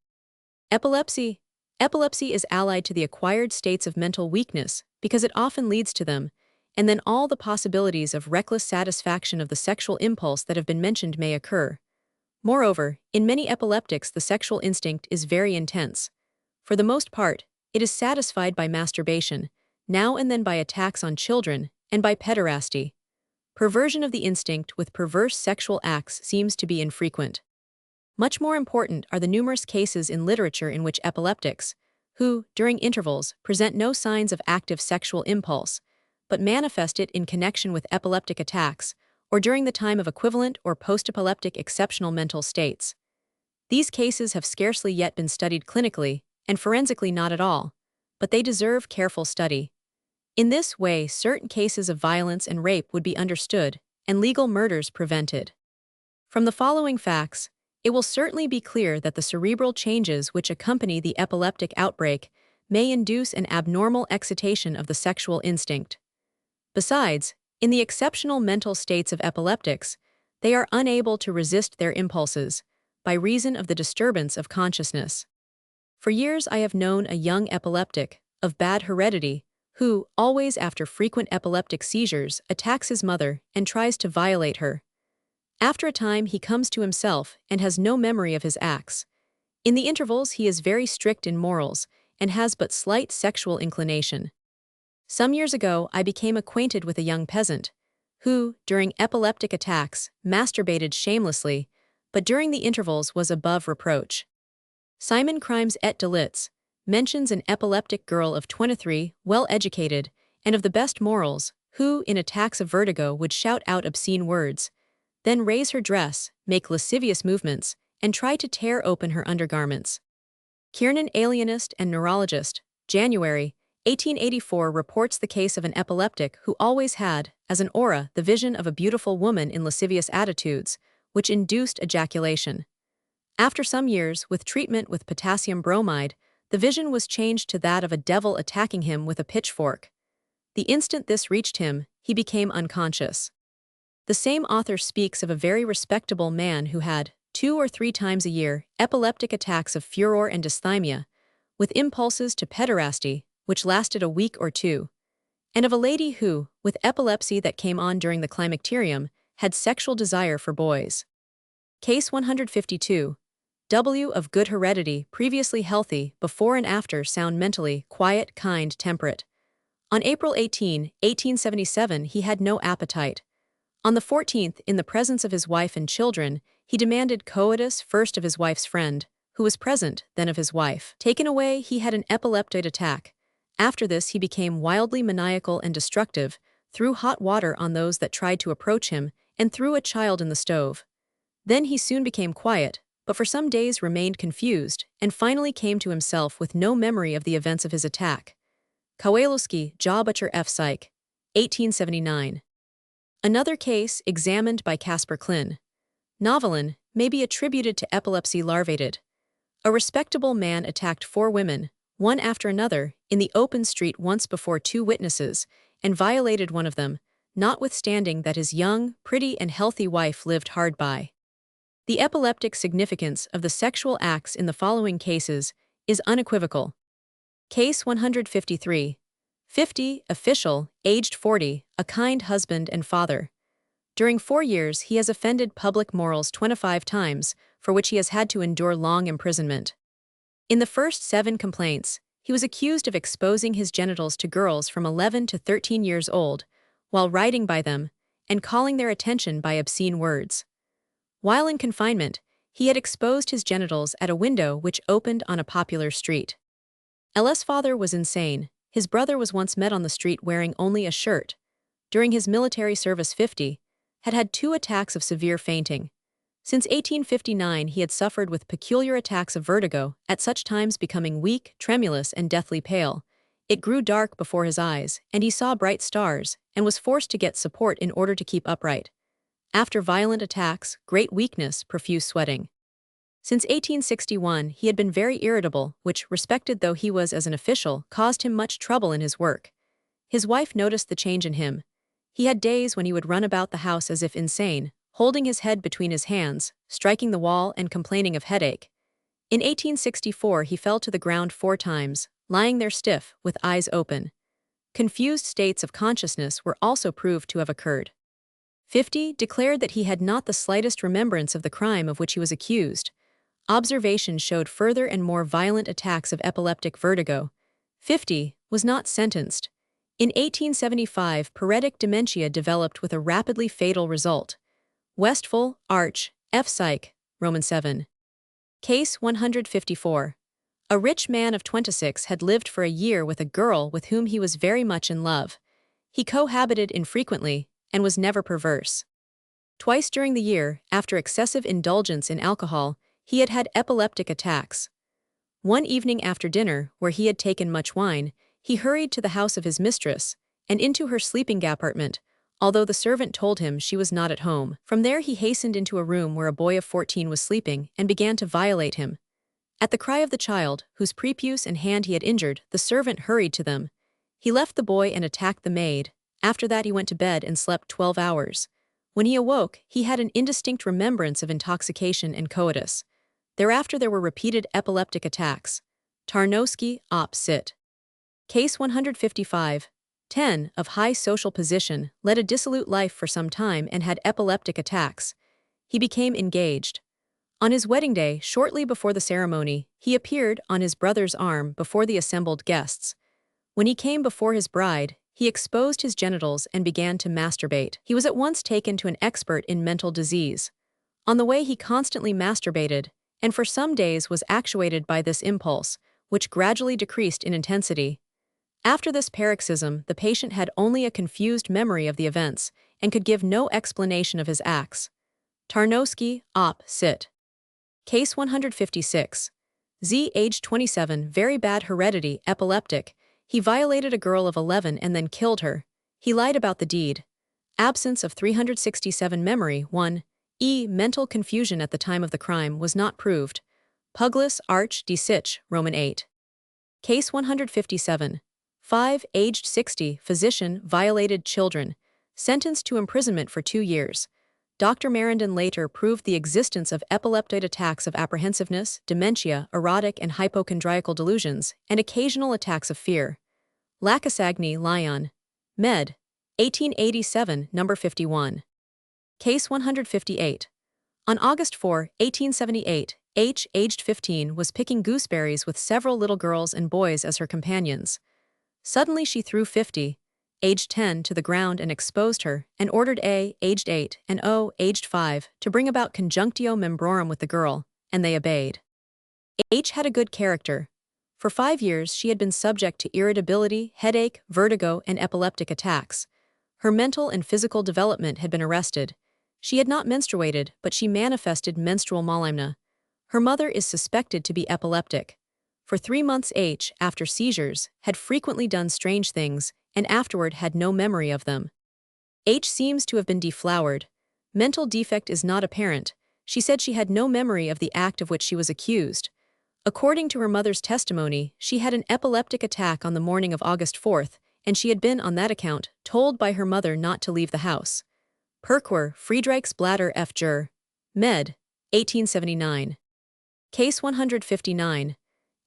Epilepsy. Epilepsy is allied to the acquired states of mental weakness because it often leads to them, and then all the possibilities of reckless satisfaction of the sexual impulse that have been mentioned may occur. Moreover, in many epileptics the sexual instinct is very intense. For the most part, it is satisfied by masturbation, now and then by attacks on children, and by pederasty. Perversion of the instinct with perverse sexual acts seems to be infrequent. Much more important are the numerous cases in literature in which epileptics, who, during intervals, present no signs of active sexual impulse, but manifest it in connection with epileptic attacks, or during the time of equivalent or post-epileptic exceptional mental states. These cases have scarcely yet been studied clinically, and forensically not at all, but they deserve careful study. In this way, certain cases of violence and rape would be understood, and legal murders prevented. From the following facts, it will certainly be clear that the cerebral changes which accompany the epileptic outbreak may induce an abnormal excitation of the sexual instinct. Besides, in the exceptional mental states of epileptics, they are unable to resist their impulses, by reason of the disturbance of consciousness. For years I have known a young epileptic, of bad heredity, who, always after frequent epileptic seizures, attacks his mother and tries to violate her. After a time, he comes to himself and has no memory of his acts. In the intervals, he is very strict in morals and has but slight sexual inclination. Some years ago, I became acquainted with a young peasant who, during epileptic attacks, masturbated shamelessly, but during the intervals was above reproach. Simon Crimes et Delits mentions an epileptic girl of 23, well-educated, and of the best morals, who, in attacks of vertigo, would shout out obscene words, then raise her dress, make lascivious movements, and try to tear open her undergarments. Kiernan, alienist and neurologist, January 1884, reports the case of an epileptic who always had, as an aura, the vision of a beautiful woman in lascivious attitudes, which induced ejaculation. After some years, with treatment with potassium bromide, the vision was changed to that of a devil attacking him with a pitchfork. The instant this reached him, he became unconscious. The same author speaks of a very respectable man who had, 2 or 3 times a year, epileptic attacks of furor and dysthymia, with impulses to pederasty, which lasted a week or 2, and of a lady who, with epilepsy that came on during the climacterium, had sexual desire for boys. Case 152. W. of good heredity, previously healthy, before and after sound mentally, quiet, kind, temperate. On April 18, 1877, he had no appetite. On the 14th, in the presence of his wife and children, he demanded coitus first of his wife's friend, who was present, then of his wife. Taken away, he had an epileptoid attack. After this, he became wildly maniacal and destructive, threw hot water on those that tried to approach him, and threw a child in the stove. Then he soon became quiet, but for some days remained confused, and finally came to himself with no memory of the events of his attack. Kowalski, Jaw Butcher F. Psych. 1879. Another case, examined by Caspar Klin. Novelin, may be attributed to epilepsy larvated. A respectable man attacked 4 women, one after another, in the open street once before 2 witnesses, and violated one of them, notwithstanding that his young, pretty and healthy wife lived hard by. The epileptic significance of the sexual acts in the following cases is unequivocal. Case 153. 50, official, aged 40, a kind husband and father. During 4 years, he has offended public morals 25 times, for which he has had to endure long imprisonment. In the first 7 complaints, he was accused of exposing his genitals to girls from 11 to 13 years old, while riding by them, and calling their attention by obscene words. While in confinement, he had exposed his genitals at a window which opened on a popular street. L.'s father was insane. His brother was once met on the street wearing only a shirt. During his military service 50, had had 2 attacks of severe fainting. Since 1859 he had suffered with peculiar attacks of vertigo, at such times becoming weak, tremulous, and deathly pale. It grew dark before his eyes, and he saw bright stars, and was forced to get support in order to keep upright. After violent attacks, great weakness, profuse sweating. Since 1861 he had been very irritable, which, respected though he was as an official, caused him much trouble in his work. His wife noticed the change in him. He had days when he would run about the house as if insane, holding his head between his hands, striking the wall and complaining of headache. In 1864 he fell to the ground 4 times, lying there stiff, with eyes open. Confused states of consciousness were also proved to have occurred. 50 declared that he had not the slightest remembrance of the crime of which he was accused. Observation showed further and more violent attacks of epileptic vertigo. 50 was not sentenced. In 1875, paretic dementia developed with a rapidly fatal result. Westphal, Arch, F. Psych, Roman 7. Case 154. A rich man of 26 had lived for a year with a girl with whom he was very much in love. He cohabited infrequently, and was never perverse. Twice during the year, after excessive indulgence in alcohol, he had had epileptic attacks. One evening after dinner, where he had taken much wine, he hurried to the house of his mistress, and into her sleeping apartment, although the servant told him she was not at home. From there he hastened into a room where a boy of 14 was sleeping, and began to violate him. At the cry of the child, whose prepuce and hand he had injured, the servant hurried to them. He left the boy and attacked the maid. After that he went to bed and slept 12 hours. When he awoke, he had an indistinct remembrance of intoxication and coitus. Thereafter there were repeated epileptic attacks. Tarnowski, Op. Cit. Case 155. 10, of high social position, led a dissolute life for some time and had epileptic attacks. he became engaged. On his wedding day, shortly before the ceremony, he appeared on his brother's arm before the assembled guests. When he came before his bride, he exposed his genitals and began to masturbate. He was at once taken to an expert in mental disease. On the way he constantly masturbated, and for some days was actuated by this impulse, which gradually decreased in intensity. After this paroxysm, the patient had only a confused memory of the events, and could give no explanation of his acts. Tarnowski, Op. Cit. Case 156. Z, age 27, very bad heredity, epileptic. He violated a girl of 11 and then killed her. He lied about the deed. Absence of 367 memory, 1. E. Mental confusion at the time of the crime was not proved. Puglis, Arch. D. Sich, Roman 8. Case 157. 5. Aged 60, physician, violated children. Sentenced to imprisonment for 2 years. Dr. Marindon later proved the existence of epileptoid attacks of apprehensiveness, dementia, erotic and hypochondriacal delusions, and occasional attacks of fear. Lakasagni, Lyon. Med. 1887, number 51. Case 158. On August 4, 1878, H, aged 15, was picking gooseberries with several little girls and boys as her companions. Suddenly she threw 50, aged 10, to the ground and exposed her, and ordered A, aged 8, and O, aged 5, to bring about conjunctio membrorum with the girl, and they obeyed. H had a good character. For 5 years she had been subject to irritability, headache, vertigo, and epileptic attacks. Her mental and physical development had been arrested. She had not menstruated, but she manifested menstrual molymna. Her mother is suspected to be epileptic. For 3 months H, after seizures, had frequently done strange things, and afterward had no memory of them. H seems to have been deflowered. Mental defect is not apparent. She said she had no memory of the act of which she was accused. According to her mother's testimony, she had an epileptic attack on the morning of August 4th, and she had been, on that account, told by her mother not to leave the house. Perquer, Friedrichsblätter F. Jur. Med. 1879. Case 159.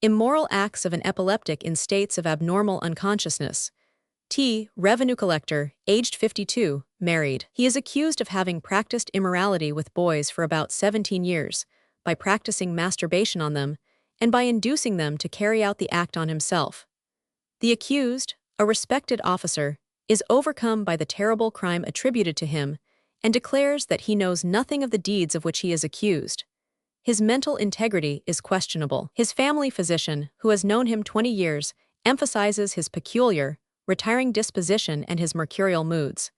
Immoral acts of an epileptic in states of abnormal unconsciousness. T, revenue collector, aged 52, married. He is accused of having practiced immorality with boys for about 17 years, by practicing masturbation on them, and by inducing them to carry out the act on himself. The accused, a respected officer, is overcome by the terrible crime attributed to him, and declares that he knows nothing of the deeds of which he is accused. His mental integrity is questionable. His family physician, who has known him 20 years, emphasizes his peculiar, retiring disposition and his mercurial moods.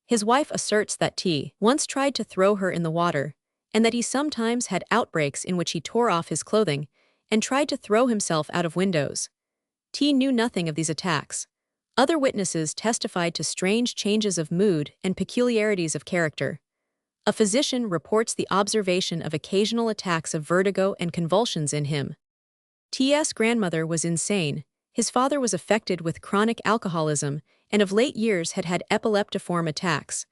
His wife asserts that T once tried to throw her in the water, and that he sometimes had outbreaks in which he tore off his clothing and tried to throw himself out of windows. T knew nothing of these attacks. Other witnesses testified to strange changes of mood and peculiarities of character. A physician reports the observation of occasional attacks of vertigo and convulsions in him. T.'s grandmother was insane. His father was affected with chronic alcoholism and of late years had had epileptiform attacks.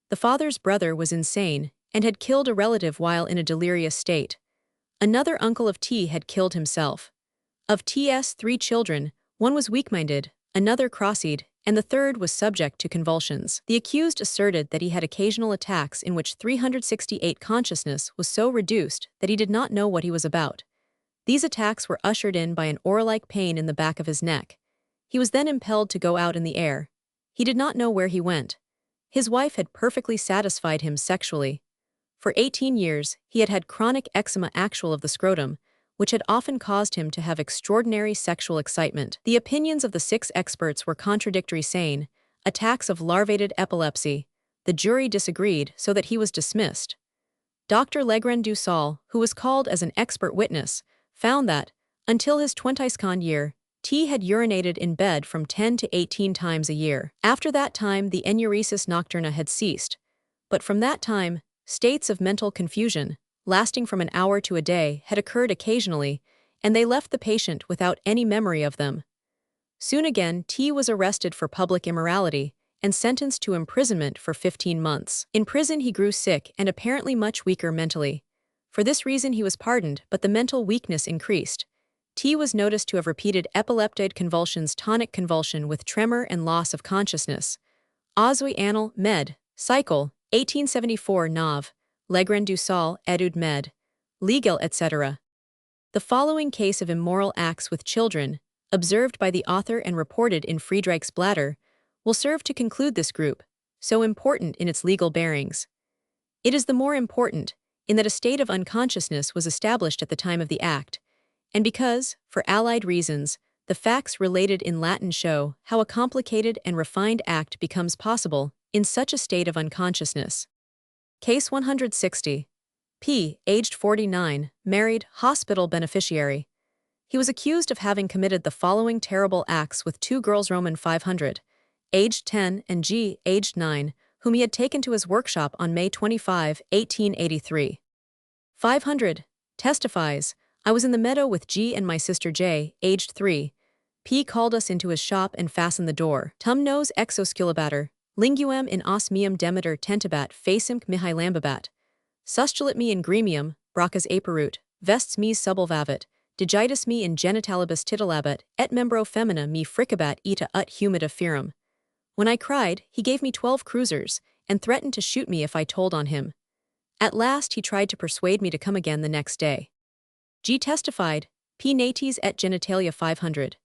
The father's brother was insane and had killed a relative while in a delirious state. Another uncle of T had killed himself. Of T.'s 3 children, one was weak-minded, another cross-eyed, and the third was subject to convulsions. The accused asserted that he had occasional attacks in which 368 consciousness was so reduced that he did not know what he was about. These attacks were ushered in by an aura-like pain in the back of his neck. He was then impelled to go out in the air. He did not know where he went. His wife had perfectly satisfied him sexually. For 18 years, he had had chronic eczema actual of the scrotum, which had often caused him to have extraordinary sexual excitement. The opinions of the 6 experts were contradictory, saying, attacks of larvated epilepsy. The jury disagreed, so that he was dismissed. Dr. Legrand du Saul, who was called as an expert witness, found that, until his 22nd year, T had urinated in bed from 10 to 18 times a year. After that time the enuresis nocturna had ceased. But from that time, states of mental confusion, lasting from an hour to a day, had occurred occasionally, and they left the patient without any memory of them. Soon again T was arrested for public immorality, and sentenced to imprisonment for 15 months. In prison he grew sick and apparently much weaker mentally. For this reason he was pardoned, but the mental weakness increased. T was noticed to have repeated epileptoid convulsions, tonic convulsion with tremor and loss of consciousness. Oswi Annal, Med. Cycle, 1874 Nav. Legrand du Sol, Etude Med. Legal, etc. The following case of immoral acts with children, observed by the author and reported in Friedreich's Blätter, will serve to conclude this group, so important in its legal bearings. It is the more important, in that a state of unconsciousness was established at the time of the act, and because, for allied reasons, the facts related in Latin show how a complicated and refined act becomes possible in such a state of unconsciousness. Case 160. P, aged 49, married, hospital beneficiary. He was accused of having committed the following terrible acts with two girls: Roman 500, aged 10, and G, aged 9, whom he had taken to his workshop on May 25, 1883. 500 testifies, I was in the meadow with G and my sister J, aged 3. P called us into his shop and fastened the door. Tum nos exosculabator, linguem in osmium demeter tentabat facem mihi lambabat. Sustulit me in gremium, brachas aperut, vests me subulvavit, digitus me in genitalibus titilabat, et membro femina me fricabat ita ut humida ferum. When I cried, he gave me 12 cruisers, and threatened to shoot me if I told on him. At last he tried to persuade me to come again the next day. G testified, P nates et genitalia 500.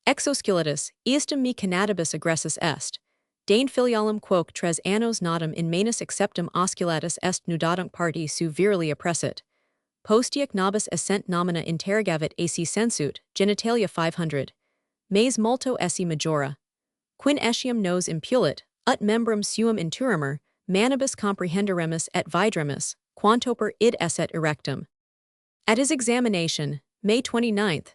Exosculatus, eastum me canadibus aggressus est. Dane filialum quoque tres annos natum in manus acceptum osculatus est nudatunc parti su virili oppressit. Postiac nobis essent nomina interrogavit ac sensut, genitalia 500. Mais multo esse majora. Quin etiam nos impulit, ut membrum suum inturimer, manibus comprehenderemus et vidremus, quantoper id esset erectum. At his examination, May 29th,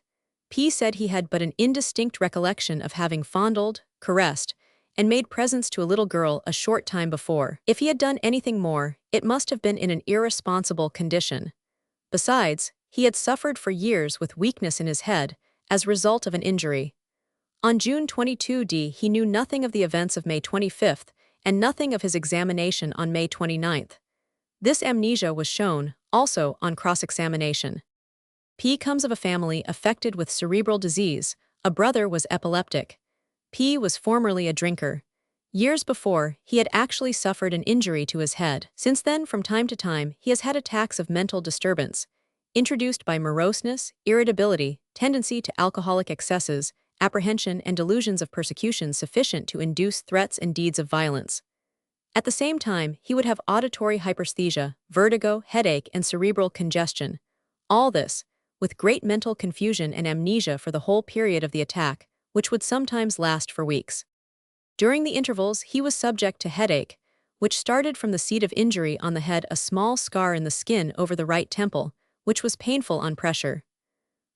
P said he had but an indistinct recollection of having fondled, caressed, and made presents to a little girl a short time before. If he had done anything more, it must have been in an irresponsible condition. Besides, he had suffered for years with weakness in his head, as a result of an injury. On June 22d he knew nothing of the events of May 25th, and nothing of his examination on May 29th. This amnesia was shown, also, on cross-examination. P comes of a family affected with cerebral disease, a brother was epileptic. P was formerly a drinker. Years before, he had actually suffered an injury to his head. Since then, from time to time, he has had attacks of mental disturbance, introduced by moroseness, irritability, tendency to alcoholic excesses, apprehension and delusions of persecution sufficient to induce threats and deeds of violence. At the same time, he would have auditory hyperesthesia, vertigo, headache, and cerebral congestion. All this, with great mental confusion and amnesia for the whole period of the attack, which would sometimes last for weeks. During the intervals, he was subject to headache, which started from the seat of injury on the head, a small scar in the skin over the right temple, which was painful on pressure.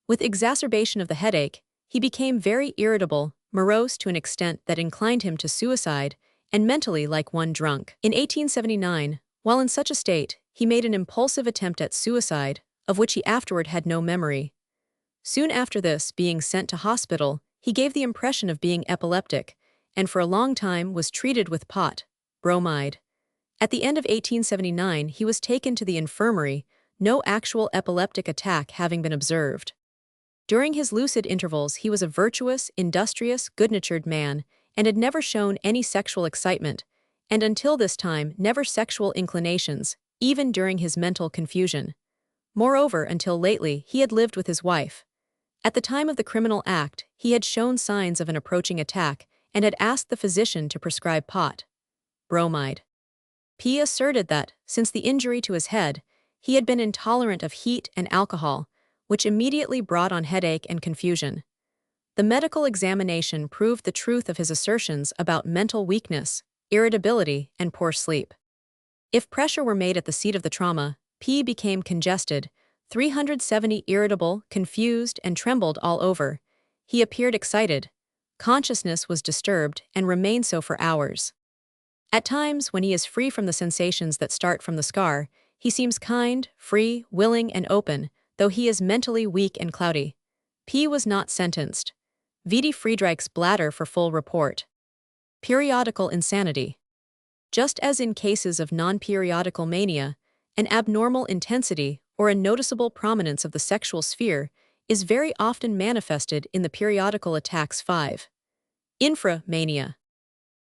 With exacerbation of the headache, he became very irritable, morose to an extent that inclined him to suicide, and mentally like one drunk. In 1879, while in such a state, he made an impulsive attempt at suicide, of which he afterward had no memory. Soon after this, being sent to hospital, he gave the impression of being epileptic, and for a long time was treated with pot, bromide. At the end of 1879, he was taken to the infirmary, no actual epileptic attack having been observed. During his lucid intervals, he was a virtuous, industrious, good-natured man, and had never shown any sexual excitement, and until this time never sexual inclinations, even during his mental confusion. Moreover, until lately, he had lived with his wife. At the time of the criminal act, he had shown signs of an approaching attack and had asked the physician to prescribe pot, bromide. P asserted that, since the injury to his head, he had been intolerant of heat and alcohol, which immediately brought on headache and confusion. The medical examination proved the truth of his assertions about mental weakness, irritability, and poor sleep. If pressure were made at the seat of the trauma, P became congested, 370 irritable, confused, and trembled all over. He appeared excited. Consciousness was disturbed and remained so for hours. At times, when he is free from the sensations that start from the scar, he seems kind, free, willing, and open, though he is mentally weak and cloudy. P was not sentenced. Vidi Friedreich's Blätter for full report. Periodical insanity. Just as in cases of non-periodical mania, an abnormal intensity or a noticeable prominence of the sexual sphere is very often manifested in the periodical attacks. 5. Inframania.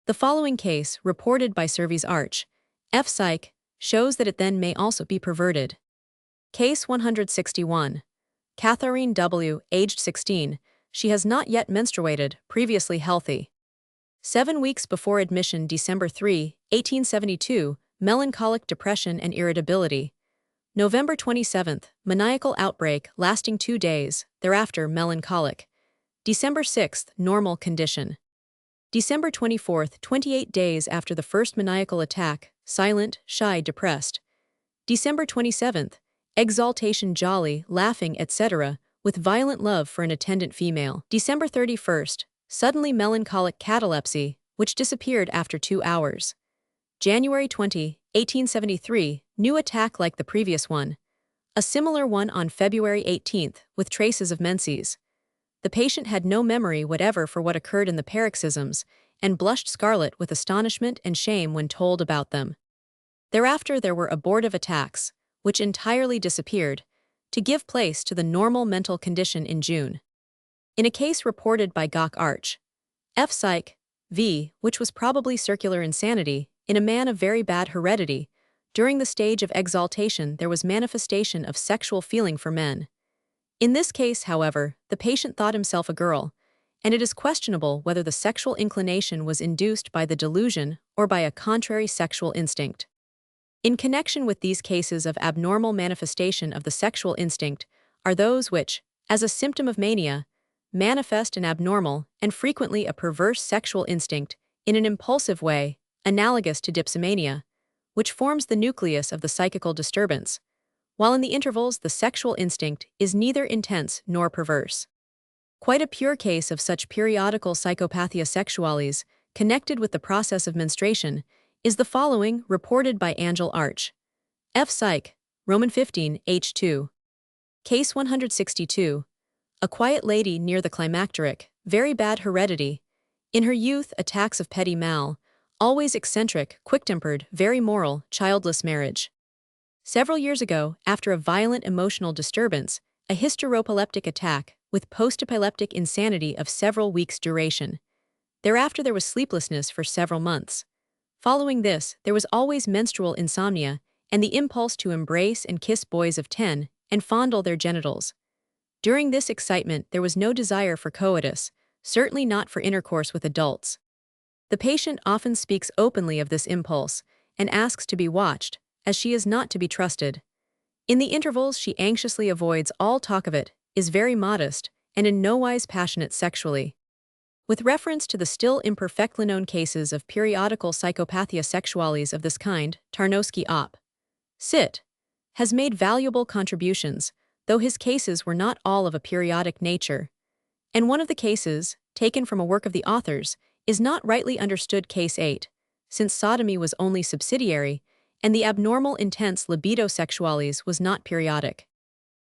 The following case, reported by Servies Arch, F. Psych, shows that it then may also be perverted. Case 161. Catherine W., aged 16, she has not yet menstruated, previously healthy. 7 weeks before admission December 3, 1872, melancholic depression and irritability. November 27, maniacal outbreak lasting 2 days, thereafter melancholic. December 6, normal condition. December 24, 28 days after the first maniacal attack, silent, shy, depressed. December 27th, exaltation, jolly, laughing, etc., with violent love for an attendant female. December 31st, suddenly melancholic catalepsy, which disappeared after 2 hours. January 20, 1873, new attack like the previous one. A similar one on February 18th, with traces of menses. The patient had no memory whatever for what occurred in the paroxysms, and blushed scarlet with astonishment and shame when told about them. Thereafter there were abortive attacks, which entirely disappeared, to give place to the normal mental condition in June. In a case reported by Gok Arch, F. Psych. V., which was probably circular insanity, in a man of very bad heredity, during the stage of exaltation there was manifestation of sexual feeling for men. In this case, however, the patient thought himself a girl, and it is questionable whether the sexual inclination was induced by the delusion or by a contrary sexual instinct. In connection with these cases of abnormal manifestation of the sexual instinct are those which, as a symptom of mania, manifest an abnormal and frequently a perverse sexual instinct in an impulsive way, analogous to dipsomania, which forms the nucleus of the psychical disturbance, while in the intervals the sexual instinct is neither intense nor perverse. Quite a pure case of such periodical psychopathia sexualis, connected with the process of menstruation, is the following, reported by Angel Arch. F. Psych. Roman 15, H2. Case 162. A quiet lady near the climacteric, very bad heredity. In her youth, attacks of petit mal, always eccentric, quick-tempered, very moral, childless marriage. Several years ago, after a violent emotional disturbance, a hysteroepileptic attack, with post-epileptic insanity of several weeks' duration. Thereafter there was sleeplessness for several months. Following this, there was always menstrual insomnia, and the impulse to embrace and kiss boys of 10 and fondle their genitals. During this excitement there was no desire for coitus, certainly not for intercourse with adults. The patient often speaks openly of this impulse, and asks to be watched, as she is not to be trusted. In the intervals she anxiously avoids all talk of it, is very modest, and in no wise passionate sexually. With reference to the still imperfectly known cases of periodical psychopathia sexualis of this kind, Tarnowski Op. Cit. has made valuable contributions, though his cases were not all of a periodic nature. And one of the cases, taken from a work of the author's, is not rightly understood case 8, since sodomy was only subsidiary, and the abnormal intense libido sexualis was not periodic.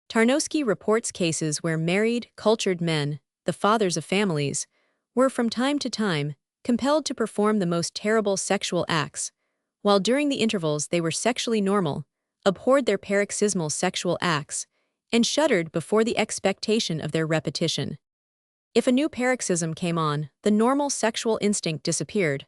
Tarnowski reports cases where married, cultured men, the fathers of families, were from time to time compelled to perform the most terrible sexual acts, while during the intervals they were sexually normal, abhorred their paroxysmal sexual acts, and shuddered before the expectation of their repetition. If a new paroxysm came on, the normal sexual instinct disappeared.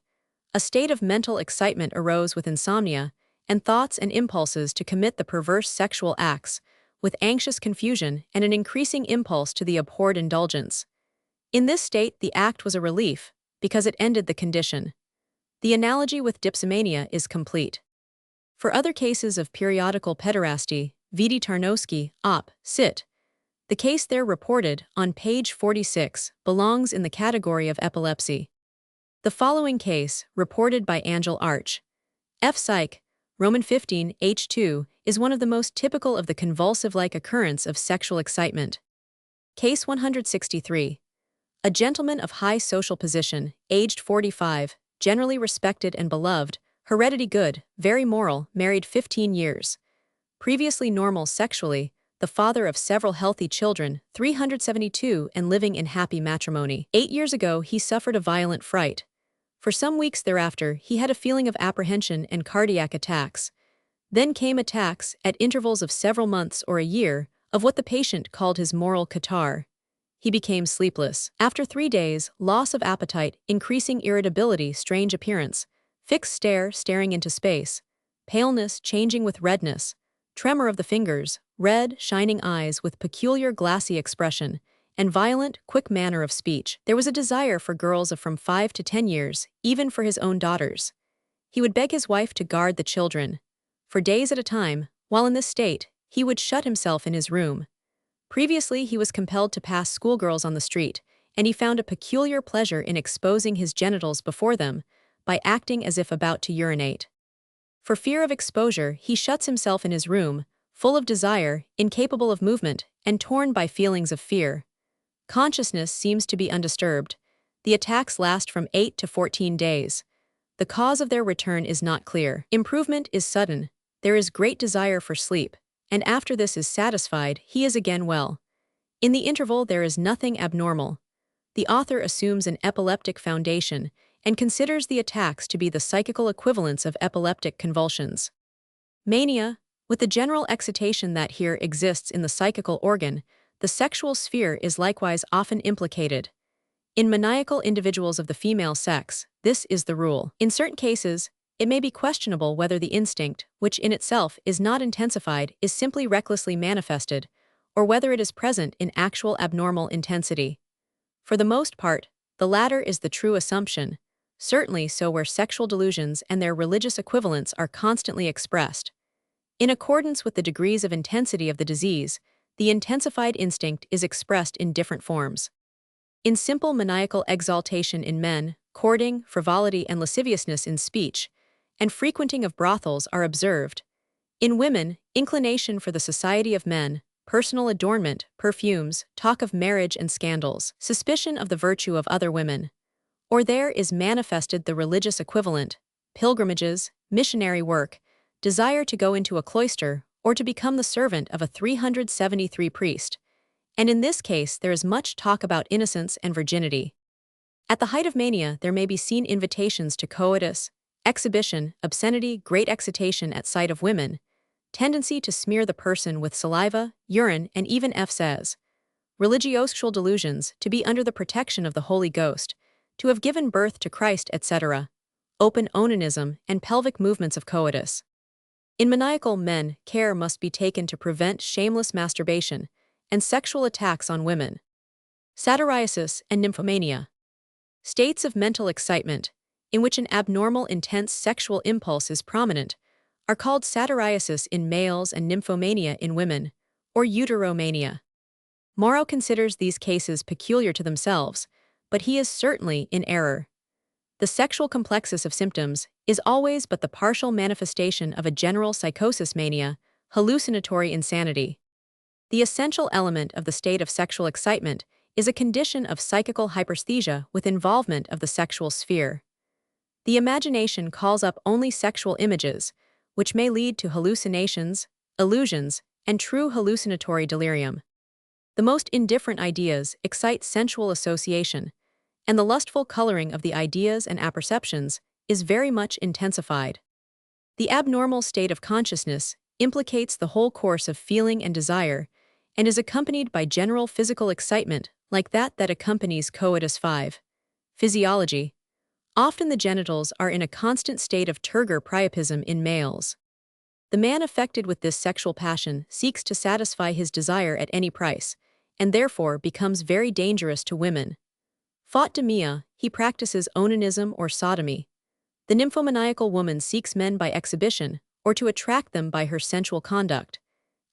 A state of mental excitement arose with insomnia, and thoughts and impulses to commit the perverse sexual acts, with anxious confusion and an increasing impulse to the abhorred indulgence. In this state the act was a relief, because it ended the condition. The analogy with dipsomania is complete. For other cases of periodical pederasty, vidi Tarnowski, Op. Cit. The case there reported, on page 46, belongs in the category of epilepsy. The following case, reported by Angel Arch. F. Psych. Roman 15, H2, is one of the most typical of the convulsive-like occurrence of sexual excitement. Case 163. A gentleman of high social position, aged 45, generally respected and beloved, heredity good, very moral, married 15 years. Previously normal sexually, the father of several healthy children, 372, and living in happy matrimony. 8 years ago he suffered a violent fright. For some weeks thereafter he had a feeling of apprehension and cardiac attacks. Then came attacks, at intervals of several months or a year, of what the patient called his moral catarrh. He became sleepless. After 3 days, loss of appetite, increasing irritability, strange appearance, fixed stare, staring into space. paleness changing with redness, tremor of the fingers, red, shining eyes with peculiar glassy expression, and violent, quick manner of speech. There was a desire for girls of from 5 to 10 years, even for his own daughters. He would beg his wife to guard the children. For days at a time, while in this state, he would shut himself in his room. Previously, he was compelled to pass schoolgirls on the street, and he found a peculiar pleasure in exposing his genitals before them by acting as if about to urinate. For fear of exposure, he shuts himself in his room, full of desire, incapable of movement, and torn by feelings of fear. Consciousness seems to be undisturbed. The attacks last from 8 to 14 days. The cause of their return is not clear. Improvement is sudden. There is great desire for sleep, and after this is satisfied, he is again well. In the interval, there is nothing abnormal. The author assumes an epileptic foundation and considers the attacks to be the psychical equivalents of epileptic convulsions. Mania, with the general excitation that here exists in the psychical organ, the sexual sphere is likewise often implicated. In maniacal individuals of the female sex, this is the rule. In certain cases, it may be questionable whether the instinct, which in itself is not intensified, is simply recklessly manifested, or whether it is present in actual abnormal intensity. For the most part, the latter is the true assumption, certainly so where sexual delusions and their religious equivalents are constantly expressed. In accordance with the degrees of intensity of the disease, the intensified instinct is expressed in different forms. In simple maniacal exaltation in men, courting, frivolity, and lasciviousness in speech, and frequenting of brothels are observed. In women, inclination for the society of men, personal adornment, perfumes, talk of marriage and scandals, suspicion of the virtue of other women. Or there is manifested the religious equivalent, pilgrimages, missionary work, desire to go into a cloister, or to become the servant of a 373 priest. And in this case there is much talk about innocence and virginity. At the height of mania there may be seen invitations to coitus, exhibition, obscenity, great excitation at sight of women, tendency to smear the person with saliva, urine, and even feces, religious delusions, to be under the protection of the Holy Ghost, to have given birth to Christ, etc., open onanism, and pelvic movements of coitus. In maniacal men, care must be taken to prevent shameless masturbation and sexual attacks on women. Satyriasis and nymphomania. States of mental excitement, in which an abnormal intense sexual impulse is prominent, are called satyriasis in males and nymphomania in women, or uteromania. Morrow considers these cases peculiar to themselves, but he is certainly in error. The sexual complexus of symptoms is always but the partial manifestation of a general psychosis mania, hallucinatory insanity. The essential element of the state of sexual excitement is a condition of psychical hyperesthesia with involvement of the sexual sphere. The imagination calls up only sexual images, which may lead to hallucinations, illusions, and true hallucinatory delirium. The most indifferent ideas excite sensual association, and the lustful coloring of the ideas and apperceptions is very much intensified. The abnormal state of consciousness implicates the whole course of feeling and desire, and is accompanied by general physical excitement like that accompanies coitus. 5. Physiology. Often the genitals are in a constant state of turgor priapism in males. The man affected with this sexual passion seeks to satisfy his desire at any price, and therefore becomes very dangerous to women. Faute de mieux, he practices onanism or sodomy. The nymphomaniacal woman seeks men by exhibition, or to attract them by her sensual conduct.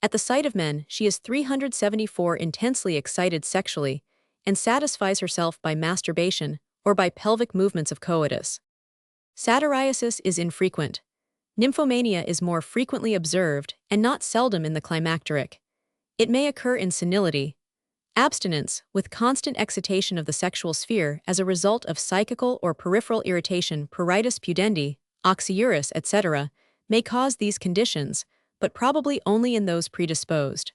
At the sight of men, she is 374 intensely excited sexually, and satisfies herself by masturbation or by pelvic movements of coitus. Satyriasis is infrequent. Nymphomania is more frequently observed and not seldom in the climacteric. It may occur in senility. Abstinence, with constant excitation of the sexual sphere as a result of psychical or peripheral irritation, pruritus pudendi, oxyuris, etc., may cause these conditions, but probably only in those predisposed.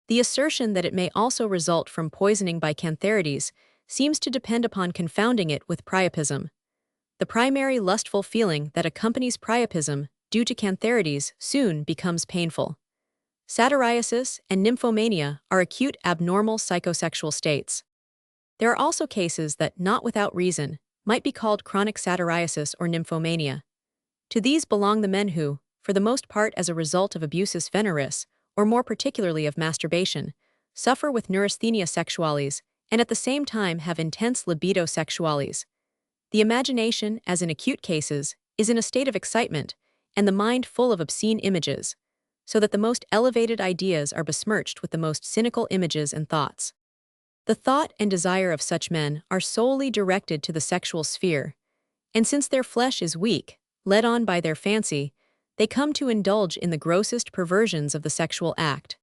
The assertion that it may also result from poisoning by cantharides seems to depend upon confounding it with priapism. The primary lustful feeling that accompanies priapism due to cantharides soon becomes painful. Satyriasis and nymphomania are acute abnormal psychosexual states. There are also cases that, not without reason, might be called chronic satyriasis or nymphomania. To these belong the men who, for the most part as a result of abusus veneris, or more particularly of masturbation, suffer with neurasthenia sexualis, and at the same time have intense libido sexualis. The imagination, as in acute cases, is in a state of excitement, and the mind full of obscene images, so that the most elevated ideas are besmirched with the most cynical images and thoughts. The thought and desire of such men are solely directed to the sexual sphere, and since their flesh is weak, led on by their fancy, they come to indulge in the grossest perversions of the sexual act.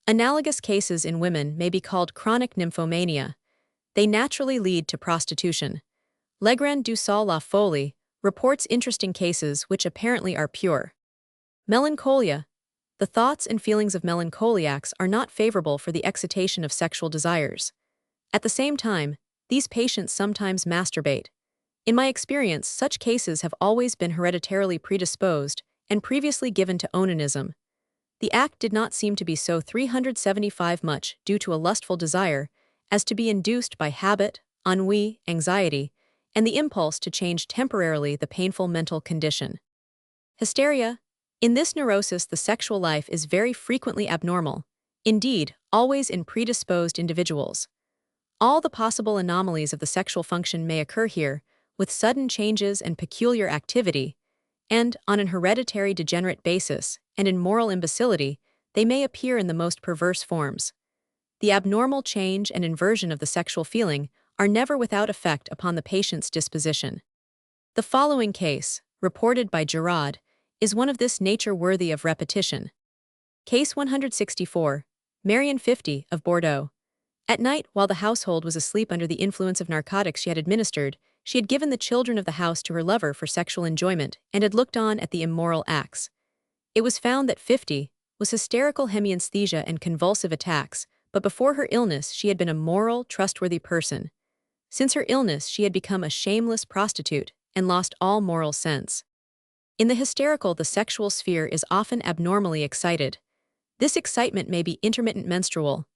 Analogous cases in women may be called chronic nymphomania. They naturally lead to prostitution. Legrand du Sol La Folie reports interesting cases which apparently are pure. Melancholia. The thoughts and feelings of melancholiacs are not favorable for the excitation of sexual desires. At the same time, these patients sometimes masturbate. In my experience, such cases have always been hereditarily predisposed and previously given to onanism. The act did not seem to be so 375 much due to a lustful desire as to be induced by habit, ennui, anxiety, and the impulse to change temporarily the painful mental condition. Hysteria. In this neurosis, the sexual life is very frequently abnormal, indeed, always in predisposed individuals. All the possible anomalies of the sexual function may occur here, with sudden changes and peculiar activity, and, on an hereditary degenerate basis, and in moral imbecility, they may appear in the most perverse forms. The abnormal change and inversion of the sexual feeling are never without effect upon the patient's disposition. The following case, reported by Gerard, is one of this nature worthy of repetition. Case 164, Marion 50 of Bordeaux. At night, while the household was asleep under the influence of narcotics she had administered, she had given the children of the house to her lover for sexual enjoyment and had looked on at the immoral acts. It was found that 50 was hysterical hemianesthesia and convulsive attacks, but before her illness she had been a moral, trustworthy person. Since her illness she had become a shameless prostitute and lost all moral sense. In the hysterical, the sexual sphere is often abnormally excited. This excitement may be intermittent menstrual.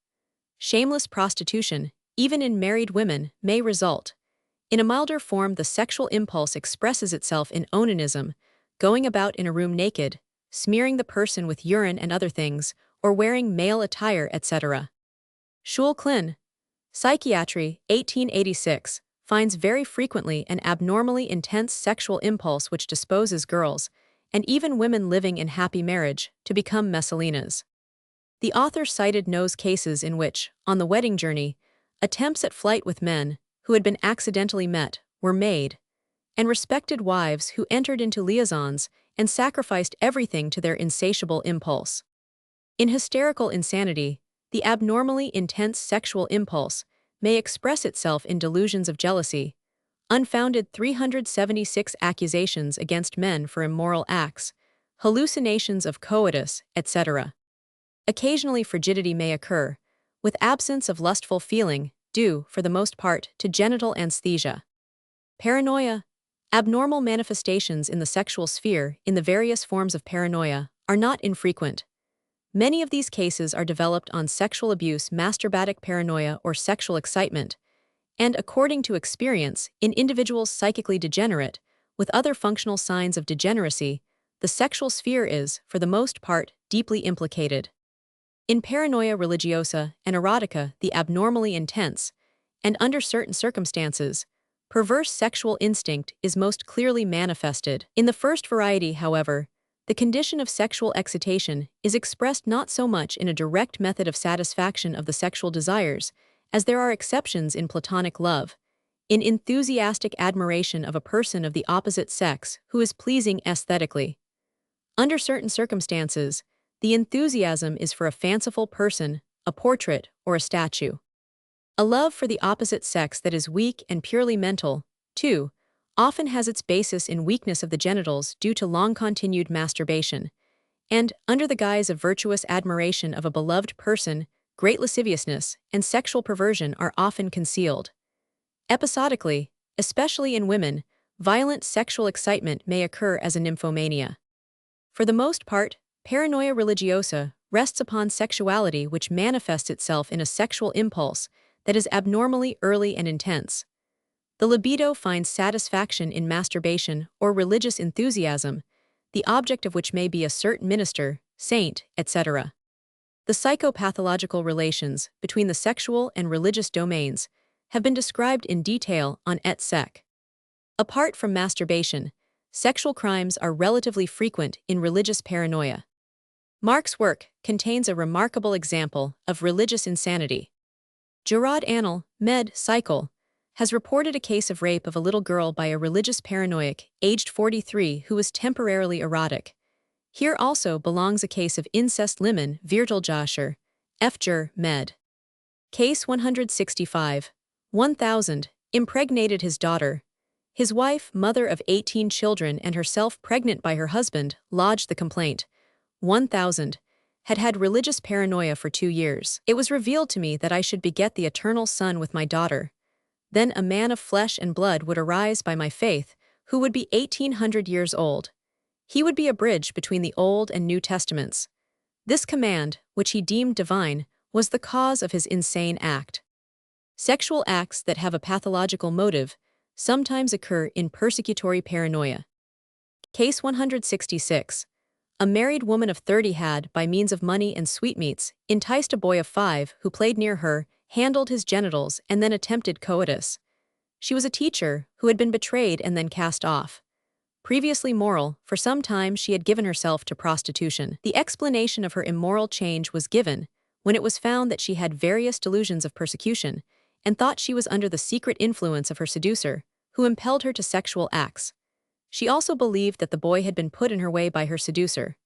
Shameless prostitution, even in married women, may result. In a milder form, the sexual impulse expresses itself in onanism, going about in a room naked, smearing the person with urine and other things, or wearing male attire, etc. Schul Klin, Psychiatry, 1886, finds very frequently an abnormally intense sexual impulse which disposes girls, and even women living in happy marriage, to become messalinas. The author cited No's cases in which, on the wedding journey, attempts at flight with men, who had been accidentally met, were made, and respected wives who entered into liaisons and sacrificed everything to their insatiable impulse. In hysterical insanity, the abnormally intense sexual impulse may express itself in delusions of jealousy, unfounded 376 accusations against men for immoral acts, hallucinations of coitus, etc. Occasionally frigidity may occur, with absence of lustful feeling, due, for the most part, to genital anesthesia. Paranoia. Abnormal manifestations in the sexual sphere, in the various forms of paranoia, are not infrequent. Many of these cases are developed on sexual abuse, masturbatic paranoia, or sexual excitement, and, according to experience, in individuals psychically degenerate, with other functional signs of degeneracy, the sexual sphere is, for the most part, deeply implicated. In paranoia religiosa and erotica, the abnormally intense, and under certain circumstances, perverse sexual instinct is most clearly manifested. In the first variety, however, the condition of sexual excitation is expressed not so much in a direct method of satisfaction of the sexual desires, as there are exceptions in platonic love, in enthusiastic admiration of a person of the opposite sex who is pleasing aesthetically. Under certain circumstances, the enthusiasm is for a fanciful person, a portrait, or a statue. A love for the opposite sex that is weak and purely mental, too, often has its basis in weakness of the genitals due to long-continued masturbation, and, under the guise of virtuous admiration of a beloved person, great lasciviousness and sexual perversion are often concealed. Episodically, especially in women, violent sexual excitement may occur as a nymphomania. For the most part, paranoia religiosa rests upon sexuality which manifests itself in a sexual impulse that is abnormally early and intense. The libido finds satisfaction in masturbation or religious enthusiasm, the object of which may be a certain minister, saint, etc. The psychopathological relations between the sexual and religious domains have been described in detail on @sec. Apart from masturbation, sexual crimes are relatively frequent in religious paranoia. Mark's work contains a remarkable example of religious insanity. Gerard Annal, med. Psychol, has reported a case of rape of a little girl by a religious paranoiac, aged 43, who was temporarily erotic. Here also belongs a case of incest limen Vierteljocher, F. med. Case 165. 1000, impregnated his daughter. His wife, mother of 18 children and herself pregnant by her husband, lodged the complaint. 1000, had had religious paranoia for 2 years. It was revealed to me that I should beget the eternal Son with my daughter. Then a man of flesh and blood would arise by my faith, who would be 1800 years old. He would be a bridge between the Old and New Testaments. This command, which he deemed divine, was the cause of his insane act. Sexual acts that have a pathological motive sometimes occur in persecutory paranoia. Case 166. A married woman of 30 had, by means of money and sweetmeats, enticed a boy of 5 who played near her, handled his genitals, and then attempted coitus. She was a teacher who had been betrayed and then cast off. Previously moral, for some time she had given herself to prostitution. The explanation of her immoral change was given when it was found that she had various delusions of persecution and thought she was under the secret influence of her seducer, who impelled her to sexual acts. She also believed that the boy had been put in her way by her seducer.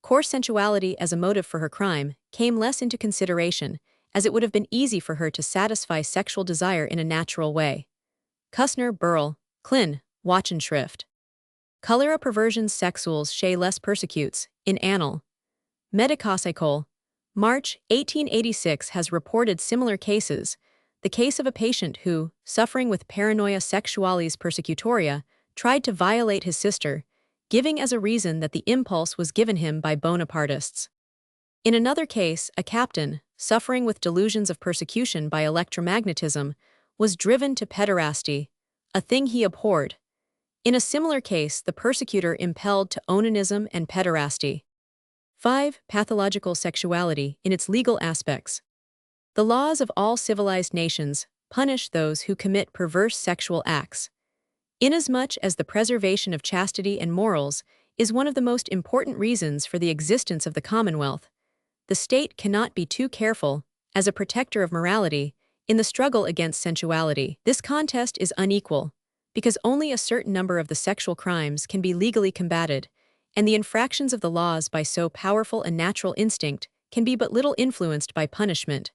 Coarse sensuality as a motive for her crime came less into consideration, as it would have been easy for her to satisfy sexual desire in a natural way. Kussner, Burl, Klin, Wachenschrift. Cholera perversions sexuals chez les persecutes, in Annal. Medico-legal. March 1886 has reported similar cases. The case of a patient who, suffering with paranoia sexualis persecutoria, tried to violate his sister, giving as a reason that the impulse was given him by Bonapartists. In another case, a captain, suffering with delusions of persecution by electromagnetism, was driven to pederasty, a thing he abhorred. In a similar case, the persecutor impelled to onanism and pederasty. 5. Pathological sexuality in its legal aspects. The laws of all civilized nations punish those who commit perverse sexual acts. Inasmuch as the preservation of chastity and morals is one of the most important reasons for the existence of the Commonwealth, the state cannot be too careful, as a protector of morality, in the struggle against sensuality. This contest is unequal, because only a certain number of the sexual crimes can be legally combated, and the infractions of the laws by so powerful a natural instinct can be but little influenced by punishment.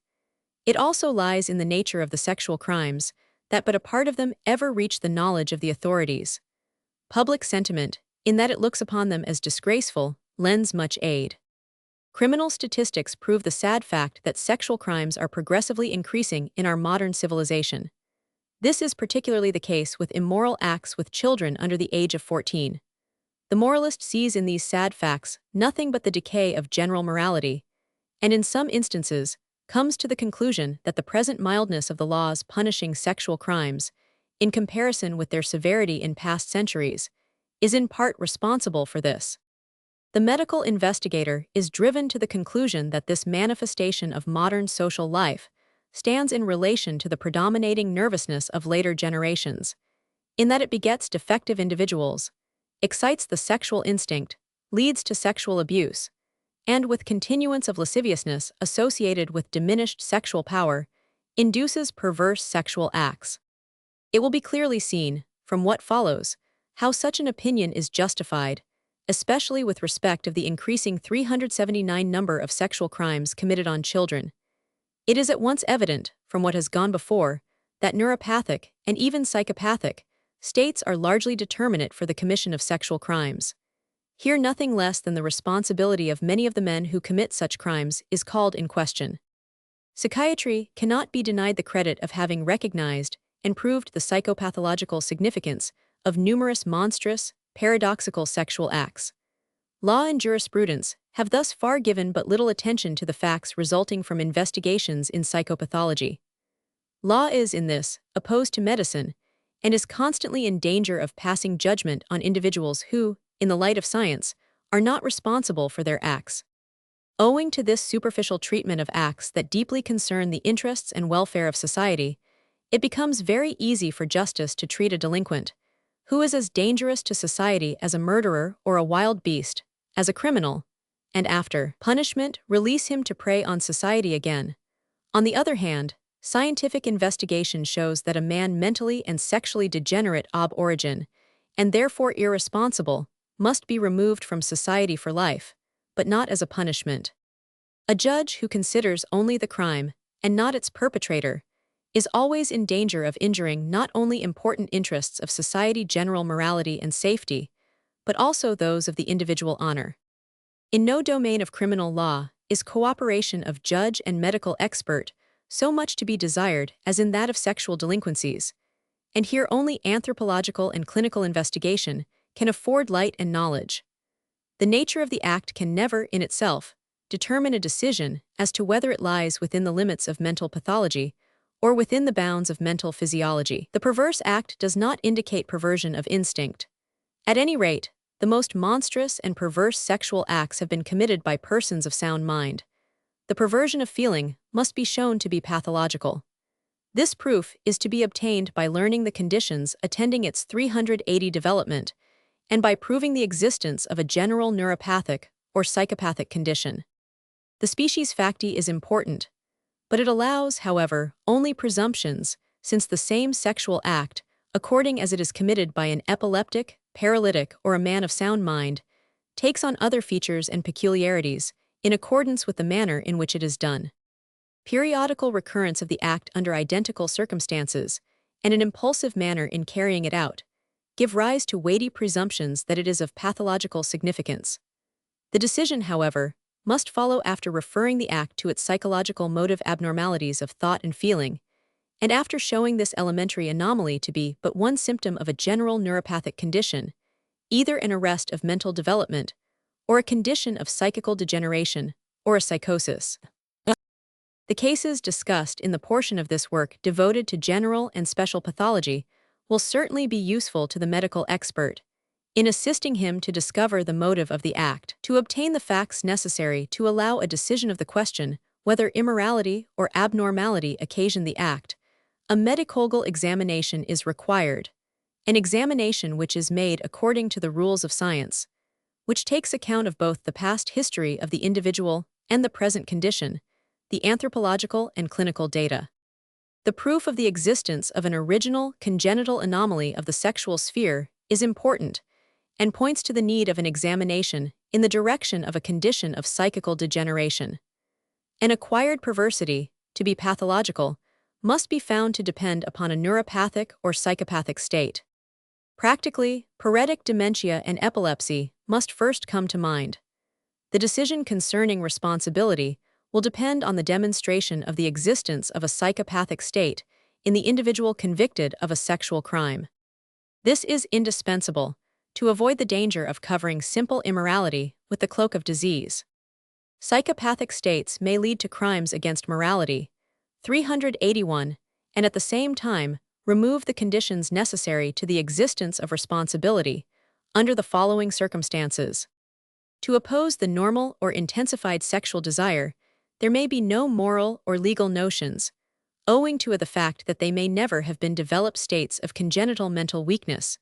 It also lies in the nature of the sexual crimes that but a part of them ever reach the knowledge of the authorities. Public sentiment, in that it looks upon them as disgraceful, lends much aid. Criminal statistics prove the sad fact that sexual crimes are progressively increasing in our modern civilization. This is particularly the case with immoral acts with children under the age of 14. The moralist sees in these sad facts nothing but the decay of general morality, and in some instances comes to the conclusion that the present mildness of the laws punishing sexual crimes, in comparison with their severity in past centuries, is in part responsible for this. The medical investigator is driven to the conclusion that this manifestation of modern social life stands in relation to the predominating nervousness of later generations, in that it begets defective individuals, excites the sexual instinct, leads to sexual abuse, and with continuance of lasciviousness associated with diminished sexual power, induces perverse sexual acts. It will be clearly seen, from what follows, how such an opinion is justified, especially with respect of the increasing 379 number of sexual crimes committed on children. It is at once evident, from what has gone before, that neuropathic, and even psychopathic, states are largely determinate for the commission of sexual crimes. Here nothing less than the responsibility of many of the men who commit such crimes is called in question. Psychiatry cannot be denied the credit of having recognized and proved the psychopathological significance of numerous monstrous, paradoxical sexual acts. Law and jurisprudence have thus far given but little attention to the facts resulting from investigations in psychopathology. Law is, in this, opposed to medicine, and is constantly in danger of passing judgment on individuals who, in the light of science, are not responsible for their acts. Owing to this superficial treatment of acts that deeply concern the interests and welfare of society, it becomes very easy for justice to treat a delinquent, who is as dangerous to society as a murderer or a wild beast, as a criminal, and after punishment, release him to prey on society again. On the other hand, scientific investigation shows that a man mentally and sexually degenerate ab origin, and therefore irresponsible, must be removed from society for life, but not as a punishment. A judge who considers only the crime, and not its perpetrator, is always in danger of injuring not only important interests of society, general morality and safety, but also those of the individual honor. In no domain of criminal law is cooperation of judge and medical expert so much to be desired as in that of sexual delinquencies, and here only anthropological and clinical investigation can afford light and knowledge. The nature of the act can never, in itself, determine a decision as to whether it lies within the limits of mental pathology or within the bounds of mental physiology. The perverse act does not indicate perversion of instinct. At any rate, the most monstrous and perverse sexual acts have been committed by persons of sound mind. The perversion of feeling must be shown to be pathological. This proof is to be obtained by learning the conditions attending its 380 development, and by proving the existence of a general neuropathic or psychopathic condition. The species facti is important, but it allows, however, only presumptions, since the same sexual act, according as it is committed by an epileptic, paralytic, or a man of sound mind, takes on other features and peculiarities in accordance with the manner in which it is done. Periodical recurrence of the act under identical circumstances, and an impulsive manner in carrying it out, give rise to weighty presumptions that it is of pathological significance. The decision, however, must follow after referring the act to its psychological motive abnormalities of thought and feeling, and after showing this elementary anomaly to be but one symptom of a general neuropathic condition, either an arrest of mental development, or a condition of psychical degeneration, or a psychosis. The cases discussed in the portion of this work devoted to general and special pathology will certainly be useful to the medical expert in assisting him to discover the motive of the act, to obtain the facts necessary to allow a decision of the question whether immorality or abnormality occasioned the act. A medico-legal examination is required, an examination which is made according to the rules of science, which takes account of both the past history of the individual and the present condition, the anthropological and clinical data. The proof of the existence of an original congenital anomaly of the sexual sphere is important and points to the need of an examination in the direction of a condition of psychical degeneration. An acquired perversity, to be pathological, must be found to depend upon a neuropathic or psychopathic state. Practically, paretic dementia and epilepsy must first come to mind. The decision concerning responsibility will depend on the demonstration of the existence of a psychopathic state in the individual convicted of a sexual crime. This is indispensable to avoid the danger of covering simple immorality with the cloak of disease. Psychopathic states may lead to crimes against morality, 381, and at the same time remove the conditions necessary to the existence of responsibility under the following circumstances. To oppose the normal or intensified sexual desire, there may be no moral or legal notions, owing to the fact that they may never have been developed states of congenital mental weakness,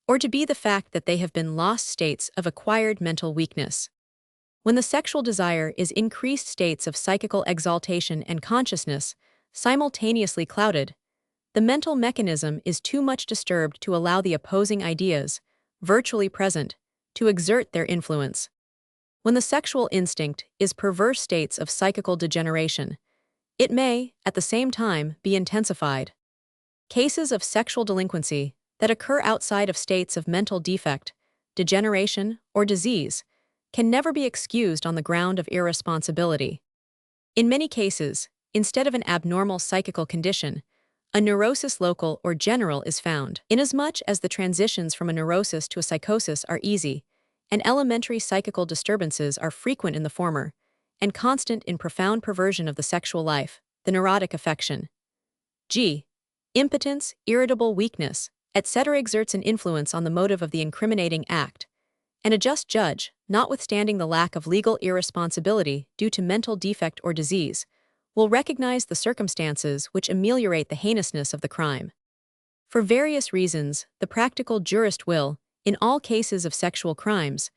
or to be the fact that they have been lost states of acquired mental weakness. When the sexual desire is increased states of psychical exaltation and consciousness, simultaneously clouded, the mental mechanism is too much disturbed to allow the opposing ideas, virtually present, to exert their influence. When the sexual instinct is perverse states of psychical degeneration, it may, at the same time, be intensified. Cases of sexual delinquency that occur outside of states of mental defect, degeneration, or disease can never be excused on the ground of irresponsibility. In many cases, instead of an abnormal psychical condition, a neurosis local or general is found. Inasmuch as the transitions from a neurosis to a psychosis are easy, and elementary psychical disturbances are frequent in the former, and constant in profound perversion of the sexual life, the neurotic affection, g. impotence, irritable weakness, etc. exerts an influence on the motive of the incriminating act, and a just judge, notwithstanding the lack of legal irresponsibility due to mental defect or disease, will recognize the circumstances which ameliorate the heinousness of the crime. For various reasons, the practical jurist will, in all cases of sexual crimes,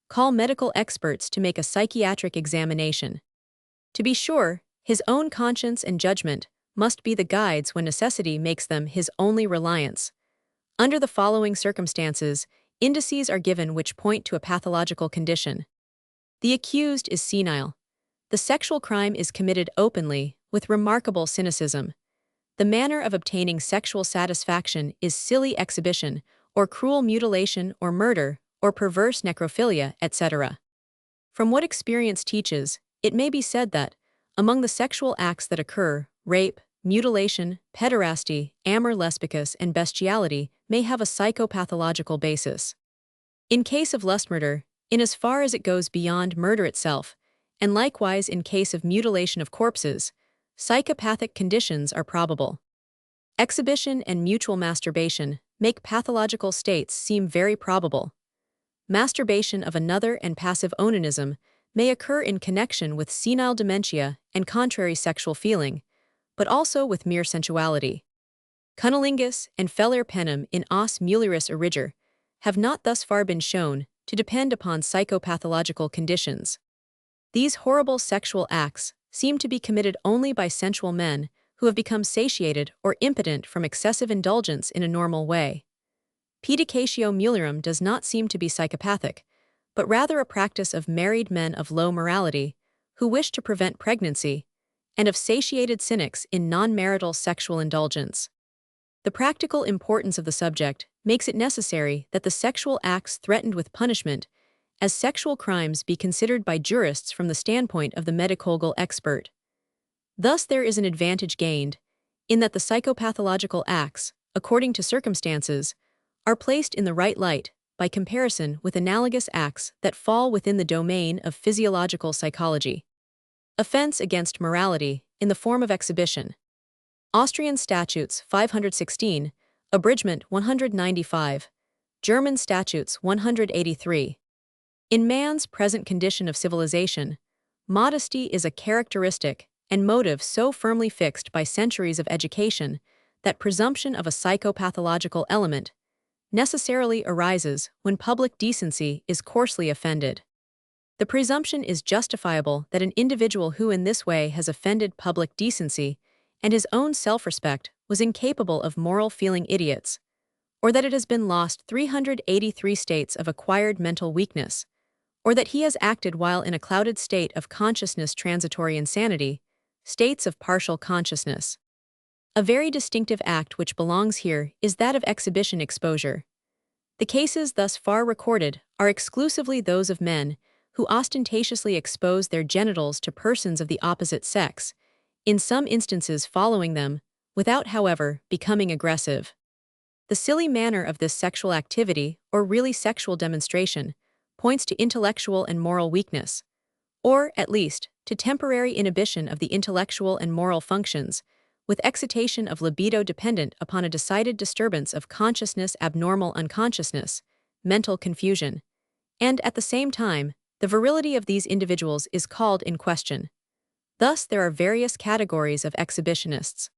call medical experts to make a psychiatric examination. To be sure, his own conscience and judgment must be the guides when necessity makes them his only reliance. Under the following circumstances, indices are given which point to a pathological condition. The accused is senile. The sexual crime is committed openly, with remarkable cynicism. The manner of obtaining sexual satisfaction is silly exhibition, or cruel mutilation or murder, or perverse necrophilia, etc. From what experience teaches, it may be said that, among the sexual acts that occur, rape, mutilation, pederasty, amor lesbicus, and bestiality may have a psychopathological basis. In case of lust murder, in as far as it goes beyond murder itself, and likewise in case of mutilation of corpses, psychopathic conditions are probable. Exhibition and mutual masturbation make pathological states seem very probable. Masturbation of another and passive onanism may occur in connection with senile dementia and contrary sexual feeling, but also with mere sensuality. Cunnilingus and feller penem in os mulieris origer have not thus far been shown to depend upon psychopathological conditions. These horrible sexual acts seem to be committed only by sensual men who have become satiated or impotent from excessive indulgence in a normal way. Pedicatio mulierum does not seem to be psychopathic, but rather a practice of married men of low morality who wish to prevent pregnancy, and of satiated cynics in non-marital sexual indulgence. The practical importance of the subject makes it necessary that the sexual acts threatened with punishment as sexual crimes be considered by jurists from the standpoint of the medico-legal expert. Thus there is an advantage gained, in that the psychopathological acts, according to circumstances, are placed in the right light by comparison with analogous acts that fall within the domain of physiological psychology. Offense against morality in the form of exhibition. Austrian Statutes 516, Abridgment 195, German Statutes 183. In man's present condition of civilization, modesty is a characteristic and motive so firmly fixed by centuries of education that presumption of a psychopathological element necessarily arises when public decency is coarsely offended. The presumption is justifiable that an individual who in this way has offended public decency and his own self-respect was incapable of moral feeling idiots, or that it has been lost 383 states of acquired mental weakness, or that he has acted while in a clouded state of consciousness transitory insanity, states of partial consciousness. A very distinctive act which belongs here is that of exhibition exposure. The cases thus far recorded are exclusively those of men who ostentatiously expose their genitals to persons of the opposite sex, in some instances following them, without, however, becoming aggressive. The silly manner of this sexual activity, or really sexual demonstration, points to intellectual and moral weakness, or, at least, to temporary inhibition of the intellectual and moral functions, with excitation of libido dependent upon a decided disturbance of consciousness, abnormal unconsciousness, mental confusion, and, at the same time, the virility of these individuals is called in question. Thus, there are various categories of exhibitionists.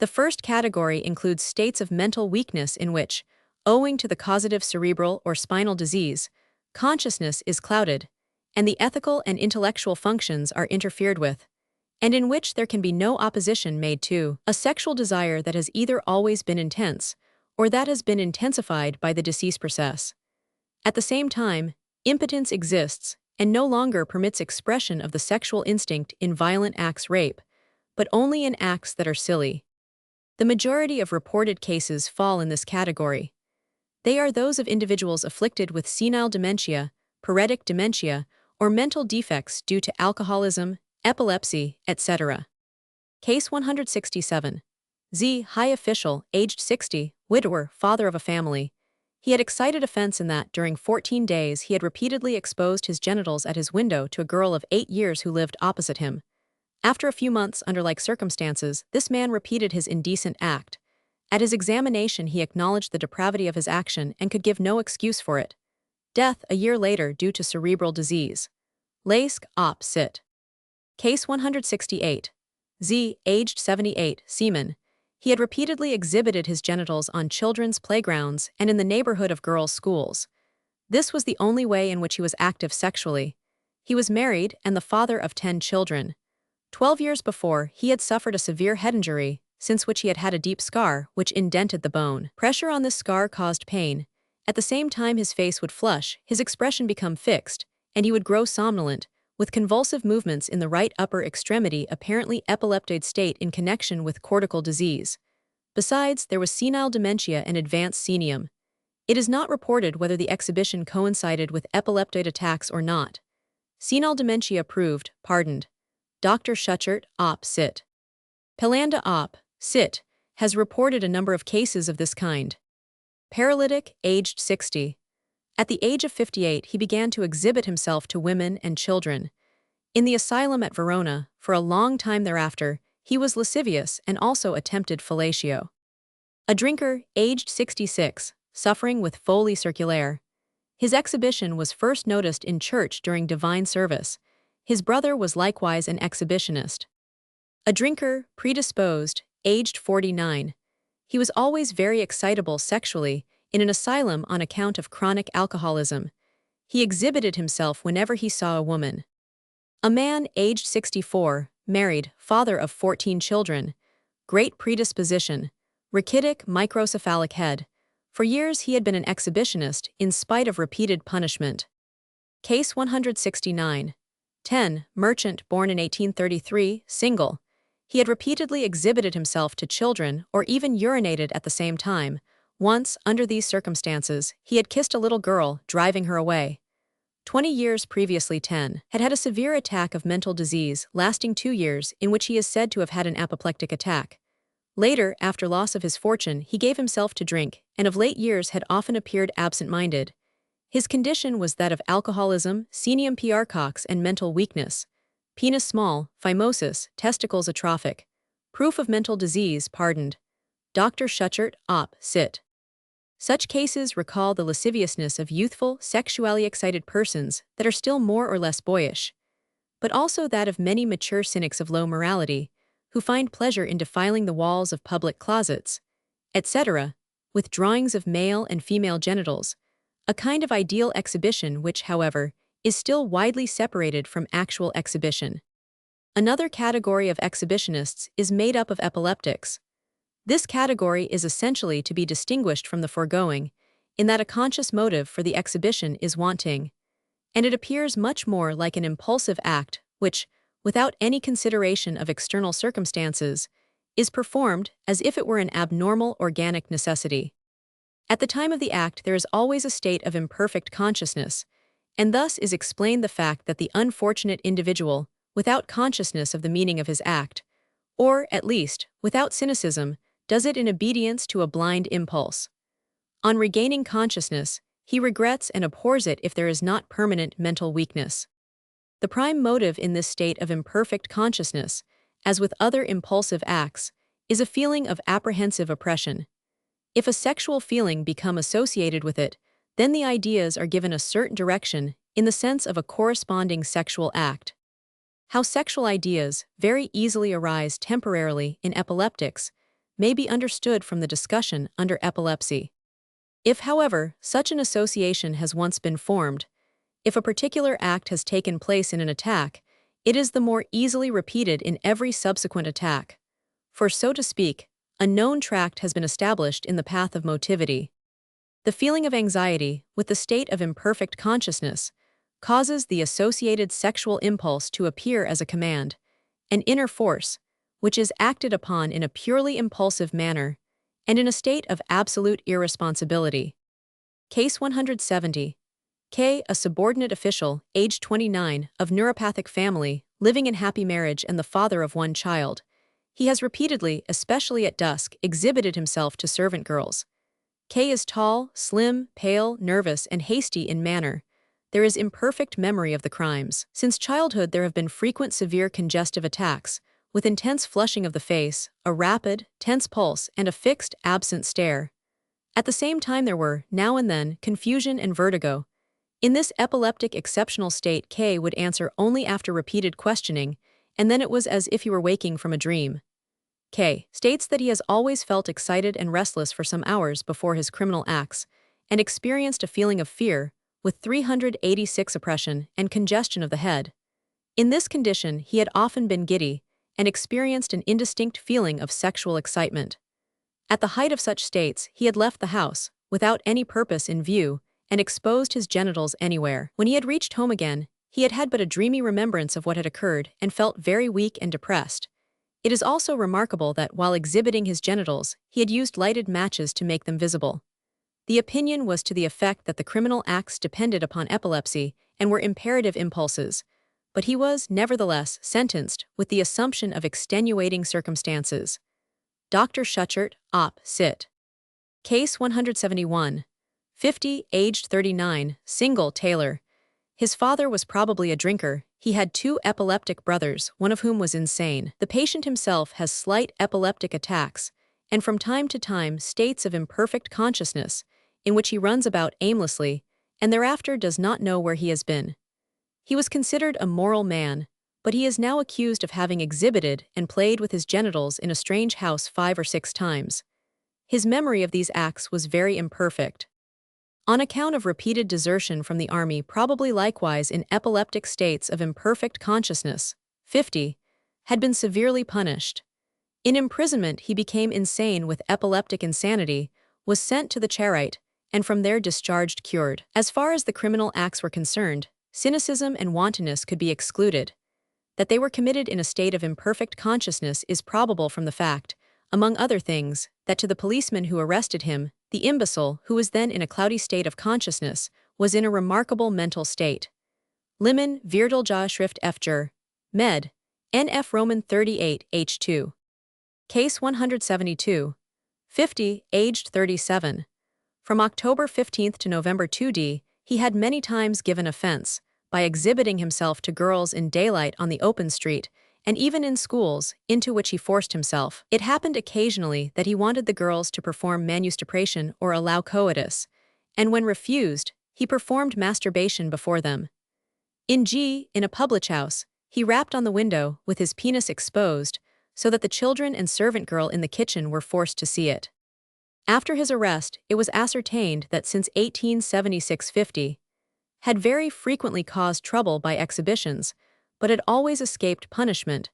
The first category includes states of mental weakness in which, owing to the causative cerebral or spinal disease, consciousness is clouded, and the ethical and intellectual functions are interfered with, and in which there can be no opposition made to a sexual desire that has either always been intense or that has been intensified by the decease process. At the same time, impotence exists and no longer permits expression of the sexual instinct in violent acts rape, but only in acts that are silly. The majority of reported cases fall in this category. They are those of individuals afflicted with senile dementia, paretic dementia, or mental defects due to alcoholism, epilepsy, etc. Case 167. Z. High official, aged 60, widower, father of a family. He had excited offense in that, during 14 days, he had repeatedly exposed his genitals at his window to a girl of 8 years who lived opposite him. After a few months, under like circumstances, this man repeated his indecent act. At his examination, he acknowledged the depravity of his action and could give no excuse for it. Death a year later due to cerebral disease. Laisk op. Sit. Case 168. Z, aged 78, seaman. He had repeatedly exhibited his genitals on children's playgrounds and in the neighborhood of girls' schools. This was the only way in which he was active sexually. He was married and the father of 10 children. 12 years before, he had suffered a severe head injury, since which he had had a deep scar, which indented the bone. Pressure on this scar caused pain. At the same time his face would flush, his expression become fixed, and he would grow somnolent, with convulsive movements in the right upper extremity, apparently epileptoid state in connection with cortical disease. Besides, there was senile dementia and advanced senium. It is not reported whether the exhibition coincided with epileptoid attacks or not. Senile dementia proved, pardoned. Dr. Schuchert, op. Sit. Pelanda op. Sit. Has reported a number of cases of this kind. Paralytic, aged 60. At the age of 58 he began to exhibit himself to women and children. In the asylum at Verona, for a long time thereafter, he was lascivious and also attempted fellatio. A drinker, aged 66, suffering with folie circulaire. His exhibition was first noticed in church during divine service. His brother was likewise an exhibitionist. A drinker, predisposed, aged 49. He was always very excitable sexually, in an asylum on account of chronic alcoholism. He exhibited himself whenever he saw a woman. A man, aged 64, married, father of 14 children. Great predisposition. Rachitic microcephalic head. For years he had been an exhibitionist, in spite of repeated punishment. Case 169. 10. Merchant, born in 1833, single. He had repeatedly exhibited himself to children or even urinated at the same time. Once, under these circumstances, he had kissed a little girl, driving her away. 20 years previously 10, had had a severe attack of mental disease lasting 2 years in which he is said to have had an apoplectic attack. Later, after loss of his fortune, he gave himself to drink, and of late years had often appeared absent-minded. His condition was that of alcoholism, senium Piarcox and mental weakness. Penis small, phimosis, testicles atrophic. Proof of mental disease pardoned. Dr. Schuchert, op. Sit. Such cases recall the lasciviousness of youthful, sexually excited persons that are still more or less boyish, but also that of many mature cynics of low morality, who find pleasure in defiling the walls of public closets, etc., with drawings of male and female genitals, a kind of ideal exhibition which, however, is still widely separated from actual exhibition. Another category of exhibitionists is made up of epileptics. This category is essentially to be distinguished from the foregoing, in that a conscious motive for the exhibition is wanting, and it appears much more like an impulsive act which, without any consideration of external circumstances, is performed as if it were an abnormal organic necessity. At the time of the act there is always a state of imperfect consciousness, and thus is explained the fact that the unfortunate individual, without consciousness of the meaning of his act, or, at least, without cynicism, does it in obedience to a blind impulse. On regaining consciousness, he regrets and abhors it if there is not permanent mental weakness. The prime motive in this state of imperfect consciousness, as with other impulsive acts, is a feeling of apprehensive oppression. If a sexual feeling become associated with it, then the ideas are given a certain direction in the sense of a corresponding sexual act. How sexual ideas very easily arise temporarily in epileptics may be understood from the discussion under epilepsy. If, however, such an association has once been formed, if a particular act has taken place in an attack, it is the more easily repeated in every subsequent attack. For, so to speak, a known tract has been established in the path of motivity. The feeling of anxiety, with the state of imperfect consciousness, causes the associated sexual impulse to appear as a command, an inner force, which is acted upon in a purely impulsive manner, and in a state of absolute irresponsibility. Case 170. K. A subordinate official, age 29, of neuropathic family, living in happy marriage and the father of 1 child. He has repeatedly, especially at dusk, exhibited himself to servant girls. K. is tall, slim, pale, nervous, and hasty in manner. There is imperfect memory of the crimes. Since childhood there have been frequent severe congestive attacks, with intense flushing of the face, a rapid, tense pulse, and a fixed, absent stare. At the same time there were, now and then, confusion and vertigo. In this epileptic exceptional state, K would answer only after repeated questioning, and then it was as if he were waking from a dream. K states that he has always felt excited and restless for some hours before his criminal acts, and experienced a feeling of fear, with 386 oppression and congestion of the head. In this condition, he had often been giddy, and experienced an indistinct feeling of sexual excitement. At the height of such states, he had left the house, without any purpose in view, and exposed his genitals anywhere. When he had reached home again, he had had but a dreamy remembrance of what had occurred and felt very weak and depressed. It is also remarkable that while exhibiting his genitals, he had used lighted matches to make them visible. The opinion was to the effect that the criminal acts depended upon epilepsy and were imperative impulses, but he was, nevertheless, sentenced with the assumption of extenuating circumstances. Dr. Schuchert, Op. Cit. Case 171. 50, aged 39, single, Taylor. His father was probably a drinker. He had 2 epileptic brothers, one of whom was insane. The patient himself has slight epileptic attacks, and from time to time states of imperfect consciousness, in which he runs about aimlessly, and thereafter does not know where he has been. He was considered a moral man, but he is now accused of having exhibited and played with his genitals in a strange house 5 or 6 times. His memory of these acts was very imperfect. On account of repeated desertion from the army, probably likewise in epileptic states of imperfect consciousness, 50, had been severely punished. In imprisonment he became insane with epileptic insanity, was sent to the Charite, and from there discharged cured. As far as the criminal acts were concerned, cynicism and wantonness could be excluded. That they were committed in a state of imperfect consciousness is probable from the fact, among other things, that to the policeman who arrested him, the imbecile, who was then in a cloudy state of consciousness, was in a remarkable mental state. Liman, Vierteljahr Schrift F. Jur. Med. N.F. Roman 38 H2. Case 172. 50, aged 37. From October 15 to November 2d, he had many times given offense, by exhibiting himself to girls in daylight on the open street, and even in schools, into which he forced himself. It happened occasionally that he wanted the girls to perform manustupration or allow coitus, and when refused, he performed masturbation before them. In a public house, he rapped on the window with his penis exposed, so that the children and servant girl in the kitchen were forced to see it. After his arrest, it was ascertained that since 1876-50, had very frequently caused trouble by exhibitions, but had always escaped punishment,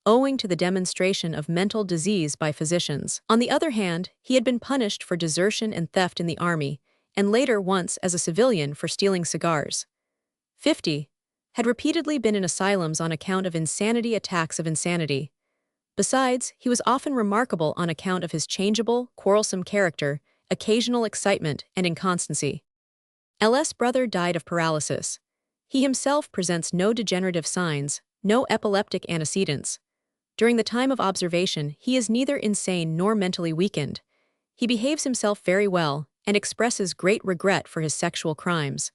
owing to the demonstration of mental disease by physicians. On the other hand, he had been punished for desertion and theft in the army, and later once as a civilian for stealing cigars. 50. Had repeatedly been in asylums on account of insanity attacks of insanity. Besides, he was often remarkable on account of his changeable, quarrelsome character, occasional excitement, and inconstancy. L.'s brother died of paralysis. He himself presents no degenerative signs, no epileptic antecedents. During the time of observation, he is neither insane nor mentally weakened. He behaves himself very well, and expresses great regret for his sexual crimes.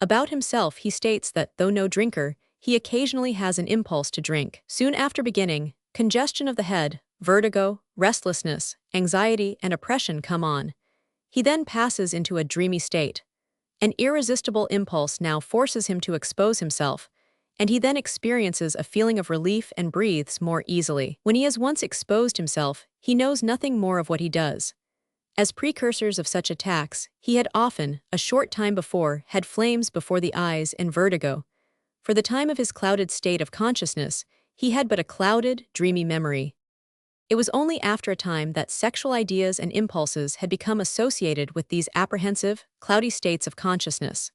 About himself he states that, though no drinker, he occasionally has an impulse to drink. Soon after beginning, congestion of the head, vertigo, restlessness, anxiety, and oppression come on. He then passes into a dreamy state. An irresistible impulse now forces him to expose himself, and he then experiences a feeling of relief and breathes more easily. When he has once exposed himself, he knows nothing more of what he does. As precursors of such attacks, he had often, a short time before, had flames before the eyes and vertigo. For the time of his clouded state of consciousness, he had but a clouded, dreamy memory. It was only after a time that sexual ideas and impulses had become associated with these apprehensive, cloudy states of consciousness.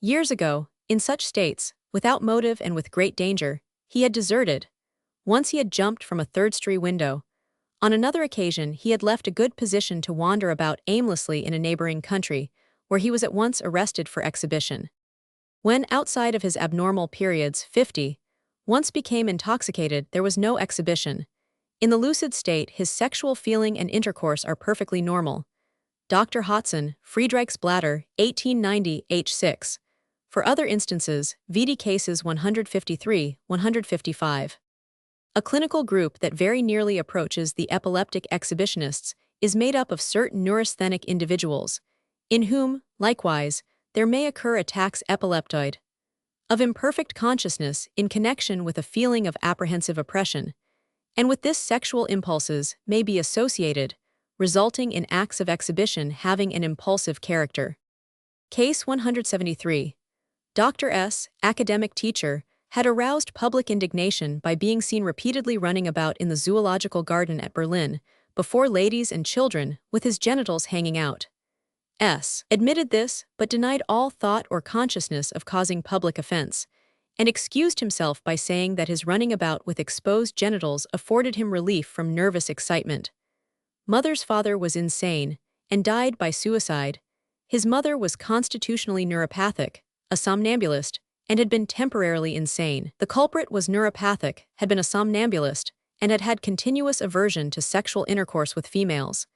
Years ago, in such states, without motive and with great danger, he had deserted. Once he had jumped from a third-story window. On another occasion, he had left a good position to wander about aimlessly in a neighboring country, where he was at once arrested for exhibition. When, outside of his abnormal periods, 50, once became intoxicated, there was no exhibition. In the lucid state, his sexual feeling and intercourse are perfectly normal. Dr. Hodson, Friedreich's bladder, 1890, H6. For other instances, vd cases 153, 155. A clinical group that very nearly approaches the epileptic exhibitionists is made up of certain neurasthenic individuals, in whom, likewise, there may occur attacks epileptoid of imperfect consciousness in connection with a feeling of apprehensive oppression, and with this sexual impulses may be associated, resulting in acts of exhibition having an impulsive character. Case 173. Dr. S., academic teacher, had aroused public indignation by being seen repeatedly running about in the zoological garden at Berlin, before ladies and children, with his genitals hanging out. S. admitted this, but denied all thought or consciousness of causing public offense, and excused himself by saying that his running about with exposed genitals afforded him relief from nervous excitement. Mother's father was insane and died by suicide. His mother was constitutionally neuropathic, a somnambulist, and had been temporarily insane. The culprit was neuropathic, had been a somnambulist, and had had continuous aversion to sexual intercourse with females.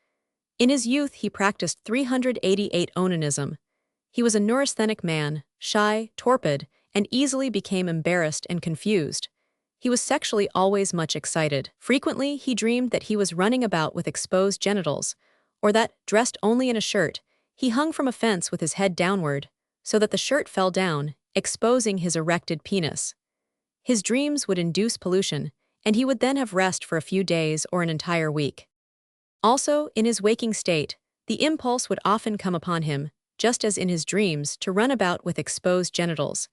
In his youth he practiced 388 onanism. He was a neurasthenic man, shy, torpid, and easily became embarrassed and confused. He was sexually always much excited. Frequently he dreamed that he was running about with exposed genitals, or that, dressed only in a shirt, he hung from a fence with his head downward, so that the shirt fell down, exposing his erected penis. His dreams would induce pollution, and he would then have rest for a few days or an entire week. Also, in his waking state, the impulse would often come upon him, just as in his dreams, to run about with exposed genitals.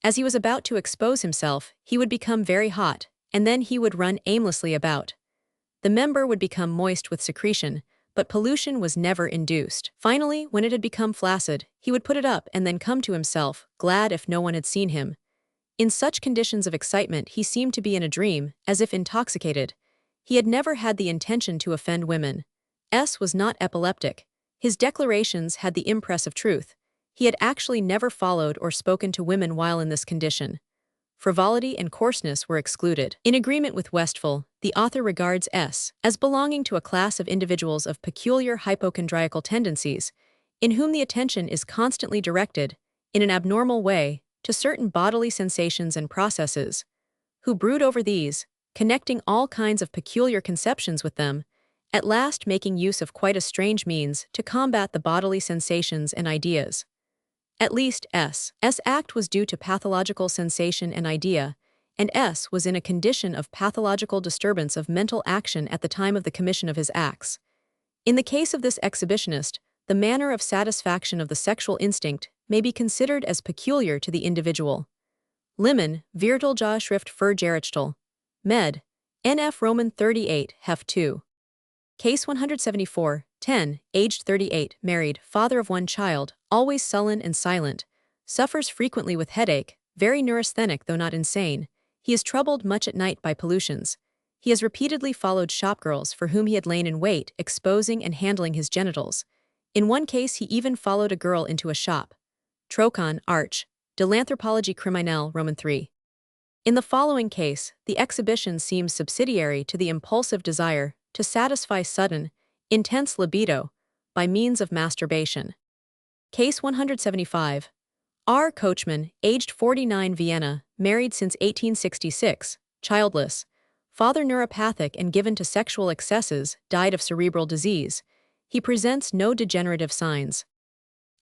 As he was about to expose himself, he would become very hot, and then he would run aimlessly about. The member would become moist with secretion, but pollution was never induced. Finally, when it had become flaccid, he would put it up and then come to himself, glad if no one had seen him. In such conditions of excitement he seemed to be in a dream, as if intoxicated. He had never had the intention to offend women. S. was not epileptic. His declarations had the impress of truth. He had actually never followed or spoken to women while in this condition. Frivolity and coarseness were excluded. In agreement with Westphal, the author regards S. as belonging to a class of individuals of peculiar hypochondriacal tendencies, in whom the attention is constantly directed, in an abnormal way, to certain bodily sensations and processes, who brood over these, connecting all kinds of peculiar conceptions with them, at last making use of quite a strange means to combat the bodily sensations and ideas. At least S.'s act was due to pathological sensation and idea, and S. was in a condition of pathological disturbance of mental action at the time of the commission of his acts. In the case of this exhibitionist, the manner of satisfaction of the sexual instinct may be considered as peculiar to the individual. Liman, Vierteljahr Schrift für Gerichtsstal. Med. NF Roman 38, Hef 2. Case 174, 10, aged 38, married, father of one child, always sullen and silent, suffers frequently with headache, very neurasthenic though not insane. He is troubled much at night by pollutions. He has repeatedly followed shopgirls for whom he had lain in wait, exposing and handling his genitals. In one case he even followed a girl into a shop. Trocon, Arch. De l'Anthropologie Criminelle, Roman 3. In the following case, the exhibition seems subsidiary to the impulsive desire to satisfy sudden, intense libido by means of masturbation. Case 175. R. Coachman, aged 49, Vienna, married since 1866, childless, father neuropathic and given to sexual excesses, died of cerebral disease. He presents no degenerative signs.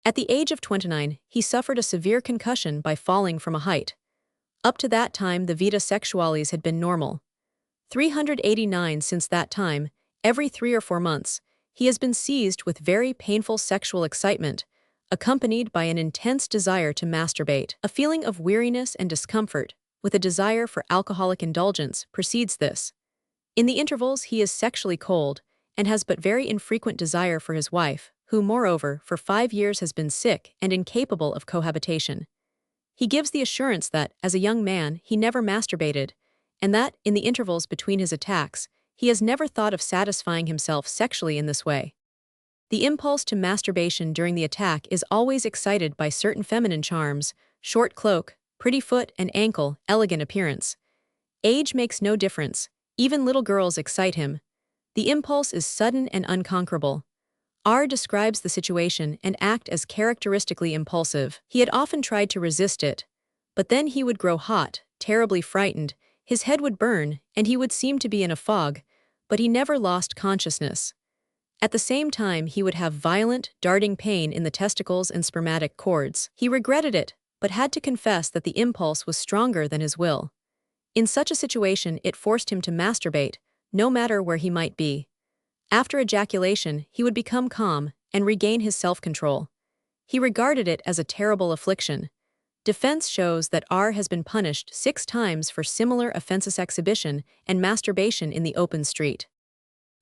At the age of 29, he suffered a severe concussion by falling from a height. Up to that time the vita sexualis had been normal. 389 since that time, every 3 or 4 months, he has been seized with very painful sexual excitement, accompanied by an intense desire to masturbate. A feeling of weariness and discomfort, with a desire for alcoholic indulgence, precedes this. In the intervals he is sexually cold, and has but very infrequent desire for his wife, who, moreover, for 5 years has been sick and incapable of cohabitation. He gives the assurance that, as a young man, he never masturbated, and that, in the intervals between his attacks, he has never thought of satisfying himself sexually in this way. The impulse to masturbation during the attack is always excited by certain feminine charms: short cloak, pretty foot and ankle, elegant appearance. Age makes no difference, even little girls excite him. The impulse is sudden and unconquerable. R. describes the situation and act as characteristically impulsive. He had often tried to resist it, but then he would grow hot, terribly frightened, his head would burn, and he would seem to be in a fog, but he never lost consciousness. At the same time, he would have violent, darting pain in the testicles and spermatic cords. He regretted it, but had to confess that the impulse was stronger than his will. In such a situation, it forced him to masturbate, no matter where he might be. After ejaculation, he would become calm and regain his self-control. He regarded it as a terrible affliction. Defense shows that R has been punished 6 times for similar offenses: exhibition and masturbation in the open street.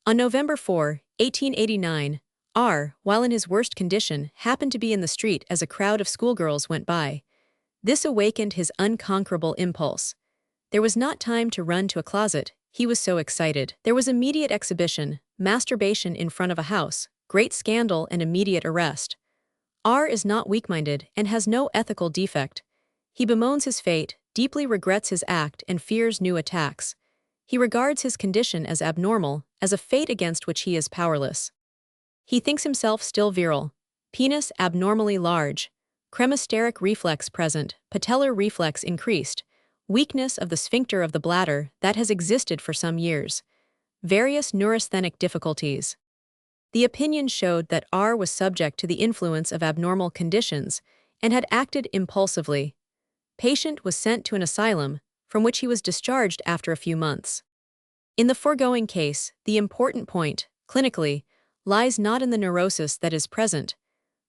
On November 4, 1889, R, while in his worst condition, happened to be in the street as a crowd of schoolgirls went by. This awakened his unconquerable impulse. There was not time to run to a closet, he was so excited. There was immediate exhibition, masturbation in front of a house, great scandal and immediate arrest. R is not weak-minded and has no ethical defect. He bemoans his fate, deeply regrets his act, and fears new attacks. He regards his condition as abnormal, as a fate against which he is powerless. He thinks himself still virile. Penis abnormally large. Cremasteric reflex present, patellar reflex increased. Weakness of the sphincter of the bladder that has existed for some years. Various neurasthenic difficulties. The opinion showed that R was subject to the influence of abnormal conditions and had acted impulsively. Patient was sent to an asylum, from which he was discharged after a few months. In the foregoing case, the important point, clinically, lies not in the neurosis that is present,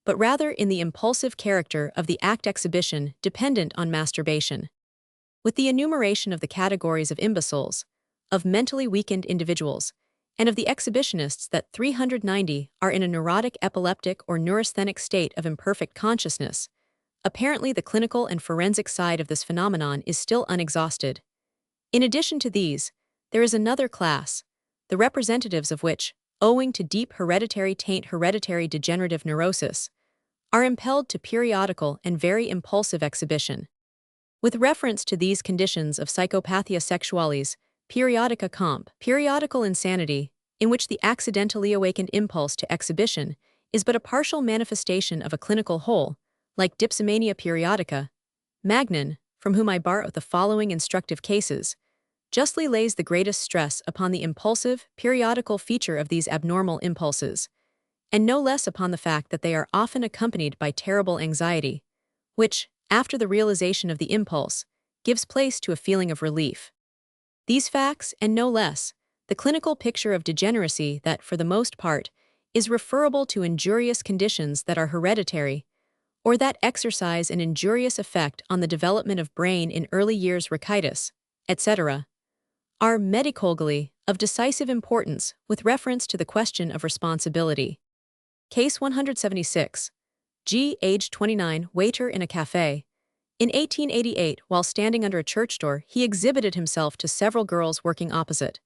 but rather in the impulsive character of the act exhibition dependent on masturbation. With the enumeration of the categories of imbeciles, of mentally weakened individuals, and of the exhibitionists that 390 are in a neurotic, epileptic, or neurasthenic state of imperfect consciousness, apparently the clinical and forensic side of this phenomenon is still unexhausted. In addition to these, there is another class, the representatives of which, owing to deep hereditary taint hereditary degenerative neurosis, are impelled to periodical and very impulsive exhibition. With reference to these conditions of psychopathia sexualis, periodica comp, periodical insanity, in which the accidentally awakened impulse to exhibition is but a partial manifestation of a clinical whole, like dipsomania periodica, Magnan, from whom I borrow the following instructive cases, justly lays the greatest stress upon the impulsive, periodical feature of these abnormal impulses, and no less upon the fact that they are often accompanied by terrible anxiety, which, after the realization of the impulse, gives place to a feeling of relief. These facts, and no less, the clinical picture of degeneracy that, for the most part, is referable to injurious conditions that are hereditary, or that exercise an injurious effect on the development of brain in early years rachitis, etc., are medico-legally of decisive importance with reference to the question of responsibility. Case 176. G, age 29, waiter in a cafe. In 1888, while standing under a church door, he exhibited himself to several girls working opposite.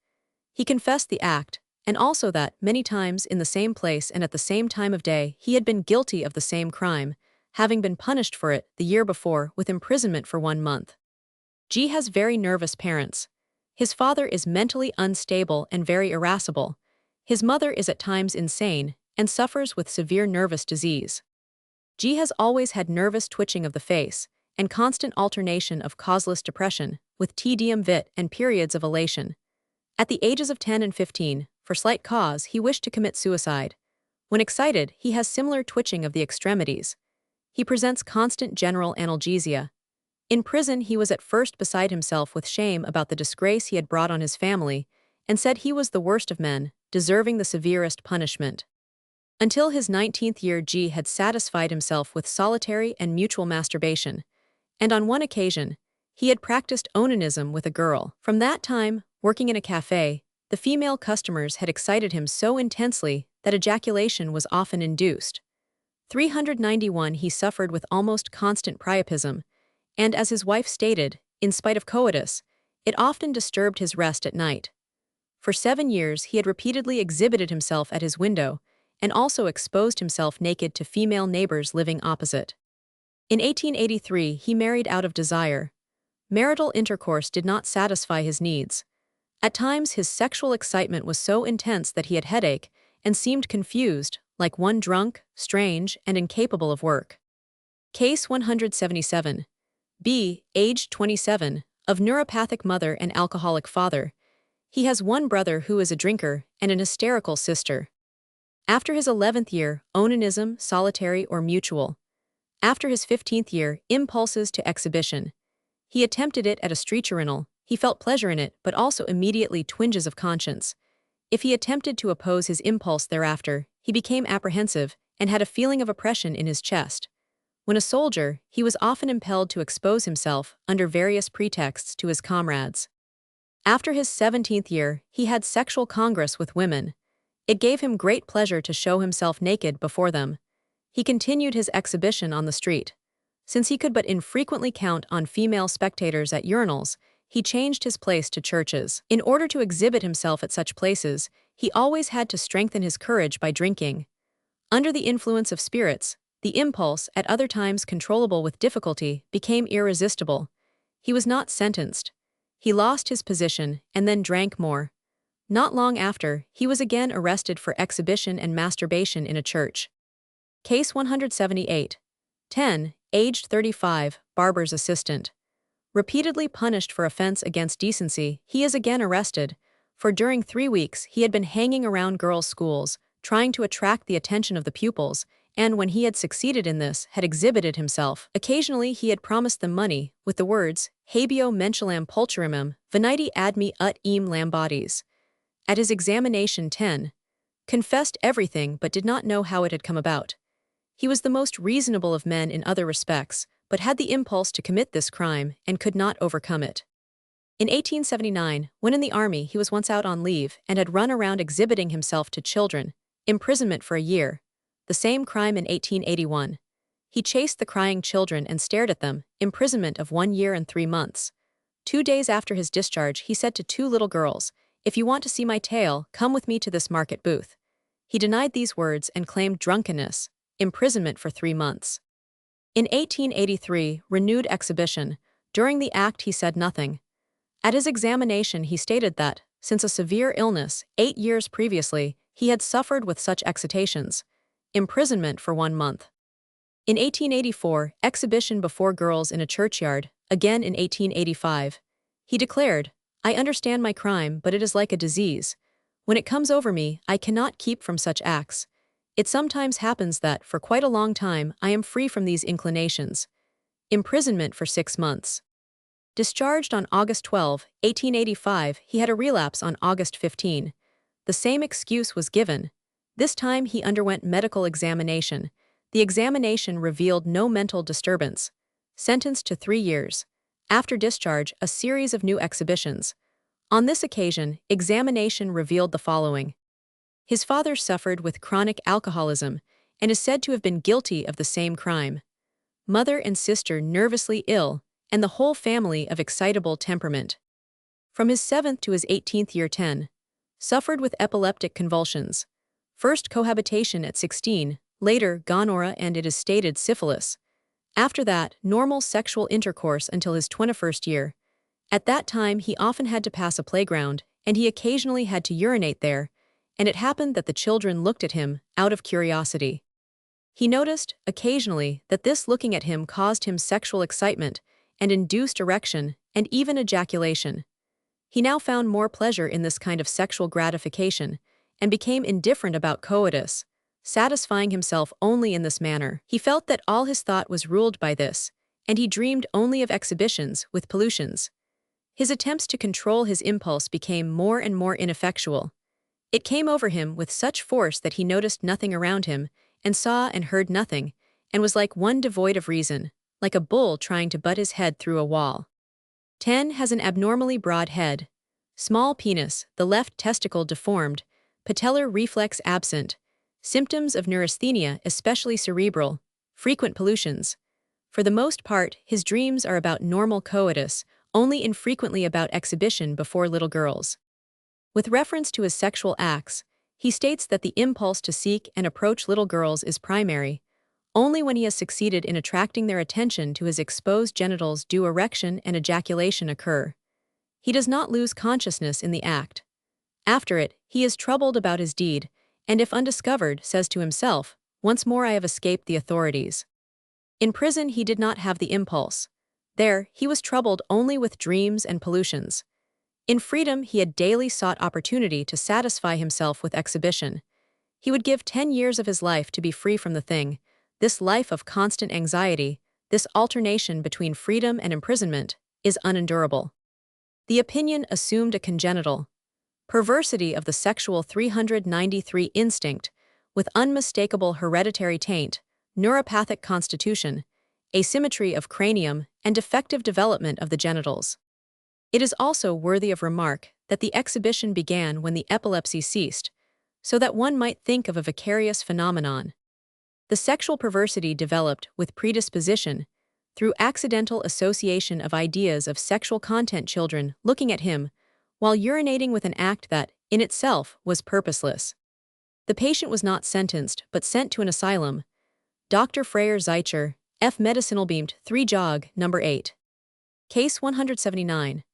He confessed the act, and also that, many times in the same place and at the same time of day, he had been guilty of the same crime, having been punished for it the year before with imprisonment for 1 month. G has very nervous parents. His father is mentally unstable and very irascible. His mother is at times insane and suffers with severe nervous disease. G has always had nervous twitching of the face and constant alternation of causeless depression with tedium vit and periods of elation. At the ages of 10 and 15, for slight cause, he wished to commit suicide. When excited, he has similar twitching of the extremities. He presents constant general analgesia. In prison, he was at first beside himself with shame about the disgrace he had brought on his family, and said he was the worst of men, deserving the severest punishment. Until his 19th year, G had satisfied himself with solitary and mutual masturbation, and on one occasion, he had practiced onanism with a girl. From that time, working in a cafe, the female customers had excited him so intensely that ejaculation was often induced. 391 He suffered with almost constant priapism, and as his wife stated, in spite of coitus, it often disturbed his rest at night. For 7 years he had repeatedly exhibited himself at his window, and also exposed himself naked to female neighbors living opposite. In 1883 he married out of desire. Marital intercourse did not satisfy his needs. At times his sexual excitement was so intense that he had headache and seemed confused, like one drunk, strange, and incapable of work. Case 177. B, aged 27, of neuropathic mother and alcoholic father. He has one brother who is a drinker and an hysterical sister. After his 11th year, onanism, solitary or mutual. After his 15th year, impulses to exhibition. He attempted it at a street urinal. He felt pleasure in it, but also immediately twinges of conscience. If he attempted to oppose his impulse thereafter, he became apprehensive and had a feeling of oppression in his chest. When a soldier, he was often impelled to expose himself, under various pretexts, to his comrades. After his 17th year, he had sexual congress with women. It gave him great pleasure to show himself naked before them. He continued his exhibition on the street. Since he could but infrequently count on female spectators at urinals, he changed his place to churches. In order to exhibit himself at such places, he always had to strengthen his courage by drinking. Under the influence of spirits, the impulse, at other times controllable with difficulty, became irresistible. He was not sentenced. He lost his position and then drank more. Not long after, he was again arrested for exhibition and masturbation in a church. Case 178. 10, aged 35, barber's assistant. Repeatedly punished for offense against decency, he is again arrested, for during 3 weeks he had been hanging around girls' schools, trying to attract the attention of the pupils, and when he had succeeded in this, had exhibited himself. Occasionally he had promised them money, with the words, "Habeo mentionam pulcherimum, venite ad me ut eam lambates." At his examination 10, confessed everything but did not know how it had come about. He was the most reasonable of men in other respects, but had the impulse to commit this crime and could not overcome it. In 1879, when in the army, he was once out on leave and had run around exhibiting himself to children, imprisonment for a year. The same crime in 1881. He chased the crying children and stared at them, imprisonment of 1 year and 3 months. 2 days after his discharge, he said to 2 little girls, "If you want to see my tail, come with me to this market booth." He denied these words and claimed drunkenness, imprisonment for 3 months. In 1883, renewed exhibition. During the act he said nothing. At his examination he stated that, since a severe illness, 8 years previously, he had suffered with such excitations. Imprisonment for 1 month. In 1884, exhibition before girls in a churchyard, again in 1885. He declared, "I understand my crime, but it is like a disease. When it comes over me, I cannot keep from such acts. It sometimes happens that, for quite a long time, I am free from these inclinations." Imprisonment for 6 months. Discharged on August 12, 1885, he had a relapse on August 15. The same excuse was given. This time he underwent medical examination. The examination revealed no mental disturbance. Sentenced to 3 years. After discharge, a series of new exhibitions. On this occasion, examination revealed the following. His father suffered with chronic alcoholism and is said to have been guilty of the same crime. Mother and sister nervously ill, and the whole family of excitable temperament. From his 7th to his 18th year 10. Suffered with epileptic convulsions. First cohabitation at 16, later gonorrhea and it is stated syphilis. After that, normal sexual intercourse until his 21st year. At that time he often had to pass a playground, and he occasionally had to urinate there, and it happened that the children looked at him, out of curiosity. He noticed, occasionally, that this looking at him caused him sexual excitement, and induced erection, and even ejaculation. He now found more pleasure in this kind of sexual gratification, and became indifferent about coitus, satisfying himself only in this manner. He felt that all his thought was ruled by this, and he dreamed only of exhibitions with pollutions. His attempts to control his impulse became more and more ineffectual. It came over him with such force that he noticed nothing around him, and saw and heard nothing, and was like one devoid of reason, like a bull trying to butt his head through a wall. 10 has an abnormally broad head. Small penis, the left testicle deformed, patellar reflex absent. Symptoms of neurasthenia, especially cerebral. Frequent pollutions. For the most part, his dreams are about normal coitus, only infrequently about exhibition before little girls. With reference to his sexual acts, he states that the impulse to seek and approach little girls is primary. Only when he has succeeded in attracting their attention to his exposed genitals do erection and ejaculation occur. He does not lose consciousness in the act. After it, he is troubled about his deed, and if undiscovered, says to himself, "Once more I have escaped the authorities." In prison he did not have the impulse. There, he was troubled only with dreams and pollutions. In freedom he had daily sought opportunity to satisfy himself with exhibition. He would give 10 years of his life to be free from the thing, this life of constant anxiety, this alternation between freedom and imprisonment, is unendurable. The opinion assumed a congenital perversity of the sexual 393 instinct, with unmistakable hereditary taint, neuropathic constitution, asymmetry of cranium, and defective development of the genitals. It is also worthy of remark that the exhibition began when the epilepsy ceased, so that one might think of a vicarious phenomenon. The sexual perversity developed with predisposition, through accidental association of ideas of sexual content children looking at him, while urinating with an act that, in itself, was purposeless. The patient was not sentenced but sent to an asylum. Dr. Freyer Zeitcher, F. Medicinalbeamt, 3 Jog, No. 8. Case 179.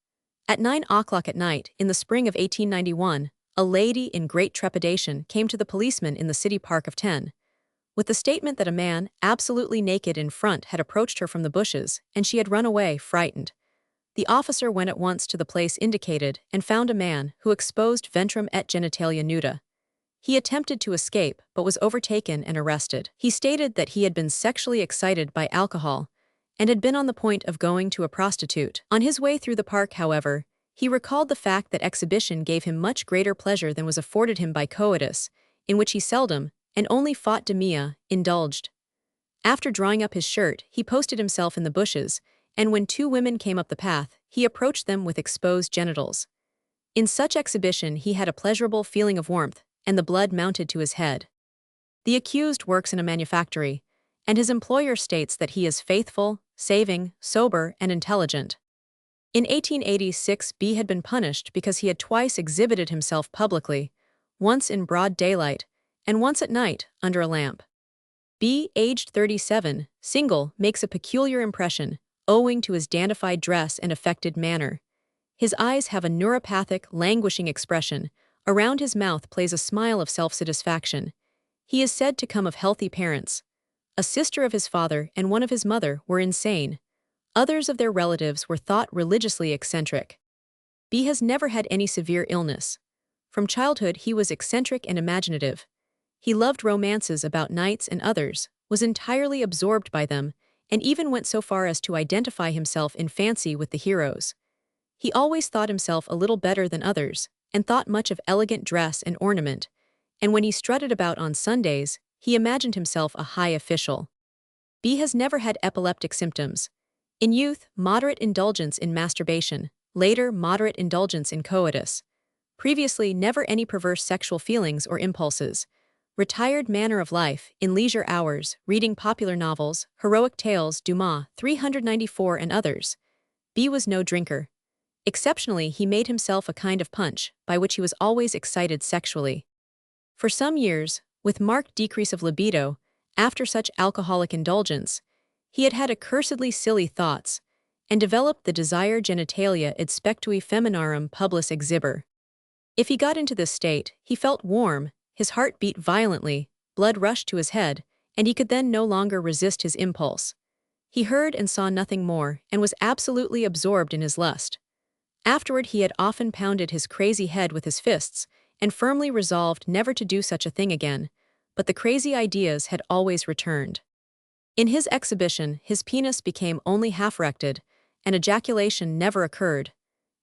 At 9 o'clock at night, in the spring of 1891, a lady in great trepidation came to the policeman in the city park of 10, with the statement that a man, absolutely naked in front, had approached her from the bushes, and she had run away, frightened. The officer went at once to the place indicated and found a man who exposed ventrum et genitalia nuda. He attempted to escape but was overtaken and arrested. He stated that he had been sexually excited by alcohol and had been on the point of going to a prostitute. On his way through the park, however, he recalled the fact that exhibition gave him much greater pleasure than was afforded him by coitus, in which he seldom, and only faute de mieux, indulged. After drawing up his shirt, he posted himself in the bushes, and when 2 women came up the path, he approached them with exposed genitals. In such exhibition he had a pleasurable feeling of warmth, and the blood mounted to his head. The accused works in a manufactory, and his employer states that he is faithful, saving, sober, and intelligent. In 1886, B had been punished because he had twice exhibited himself publicly, once in broad daylight, and once at night, under a lamp. B, aged 37, single, makes a peculiar impression, owing to his dandified dress and affected manner. His eyes have a neuropathic, languishing expression. Around his mouth plays a smile of self-satisfaction. He is said to come of healthy parents. A sister of his father and one of his mother were insane. Others of their relatives were thought religiously eccentric. B has never had any severe illness. From childhood he was eccentric and imaginative. He loved romances about knights and others, was entirely absorbed by them, and even went so far as to identify himself in fancy with the heroes. He always thought himself a little better than others, and thought much of elegant dress and ornament, and when he strutted about on Sundays, he imagined himself a high official. B has never had epileptic symptoms. In youth, moderate indulgence in masturbation, later moderate indulgence in coitus. Previously, never any perverse sexual feelings or impulses. Retired manner of life, in leisure hours, reading popular novels, heroic tales, Dumas, 394 and others. B was no drinker. Exceptionally, he made himself a kind of punch, by which he was always excited sexually. For some years, with marked decrease of libido, after such alcoholic indulgence, he had had accursedly silly thoughts, and developed the desire genitalia id spectui feminarum publis exhiber. If he got into this state, he felt warm, his heart beat violently, blood rushed to his head, and he could then no longer resist his impulse. He heard and saw nothing more, and was absolutely absorbed in his lust. Afterward he had often pounded his crazy head with his fists, and firmly resolved never to do such a thing again, but the crazy ideas had always returned. In his exhibition, his penis became only half-erected, and ejaculation never occurred.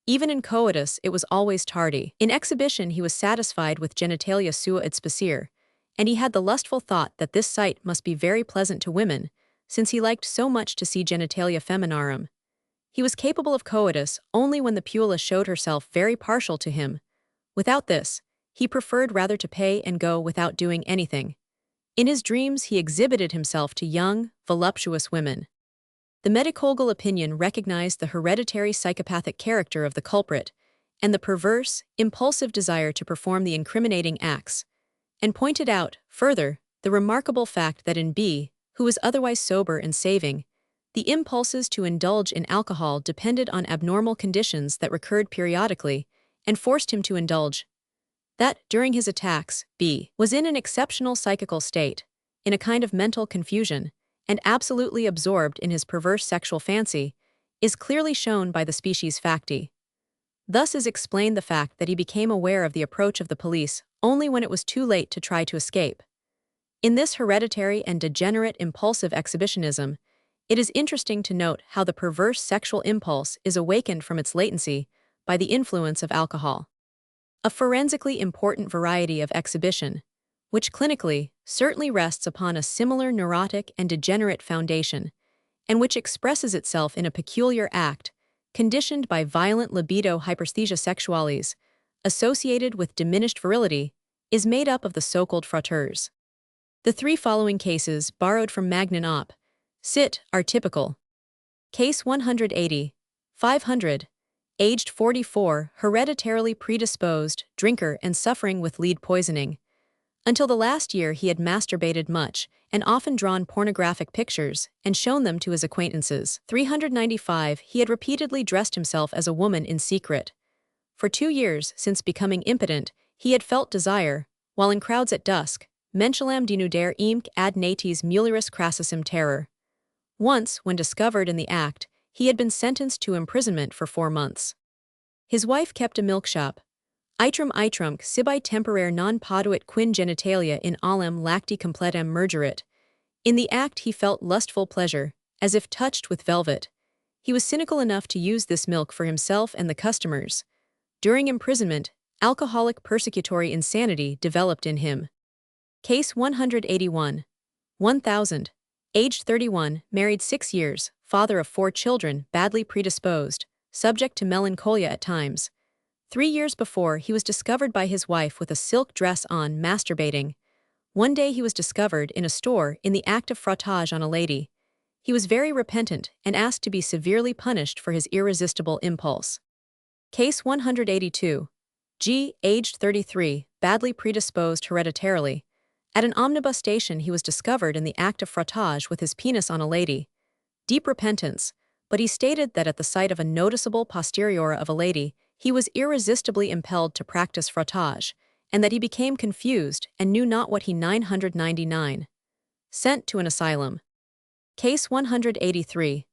Even in coitus it was always tardy. In exhibition he was satisfied with genitalia sua id specere, and he had the lustful thought that this sight must be very pleasant to women, since he liked so much to see genitalia feminarum. He was capable of coitus only when the puella showed herself very partial to him. Without this, he preferred rather to pay and go without doing anything. In his dreams he exhibited himself to young, voluptuous women. The medico-legal opinion recognized the hereditary psychopathic character of the culprit, and the perverse, impulsive desire to perform the incriminating acts, and pointed out, further, the remarkable fact that in B, who was otherwise sober and saving, the impulses to indulge in alcohol depended on abnormal conditions that recurred periodically, and forced him to indulge. That, during his attacks, B was in an exceptional psychical state, in a kind of mental confusion, and absolutely absorbed in his perverse sexual fancy, is clearly shown by the species facti. Thus is explained the fact that he became aware of the approach of the police only when it was too late to try to escape. In this hereditary and degenerate impulsive exhibitionism, it is interesting to note how the perverse sexual impulse is awakened from its latency by the influence of alcohol. A forensically important variety of exhibition, which clinically certainly rests upon a similar neurotic and degenerate foundation, and which expresses itself in a peculiar act, conditioned by violent libido hyperesthesia sexualis, associated with diminished virility, is made up of the so-called frotteurs. The three following cases, borrowed from Magnin Op. Cit., are typical. Case 180, 500, aged 44, hereditarily predisposed, drinker and suffering with lead poisoning. Until the last year he had masturbated much, and often drawn pornographic pictures, and shown them to his acquaintances. 395, he had repeatedly dressed himself as a woman in secret. For 2 years, since becoming impotent, he had felt desire, while in crowds at dusk, mentionam denudere imc ad natis mulieris crassussim terror. Once, when discovered in the act, he had been sentenced to imprisonment for 4 months. His wife kept a milk shop. Itrum sibi temporare non poduit quin genitalia in alem lacti completam mergerit. In the act he felt lustful pleasure, as if touched with velvet. He was cynical enough to use this milk for himself and the customers. During imprisonment, alcoholic persecutory insanity developed in him. Case 181. 1000. Aged 31, married 6 years, father of 4 children, badly predisposed, subject to melancholia at times. 3 years before, he was discovered by his wife with a silk dress on, masturbating. One day he was discovered in a store in the act of frottage on a lady. He was very repentant and asked to be severely punished for his irresistible impulse. Case 182. G, aged 33, badly predisposed hereditarily. At an omnibus station he was discovered in the act of frottage with his penis on a lady. Deep repentance, but he stated that at the sight of a noticeable posterior of a lady, he was irresistibly impelled to practice frottage, and that he became confused and knew not what he 999. Sent to an asylum. Case 183.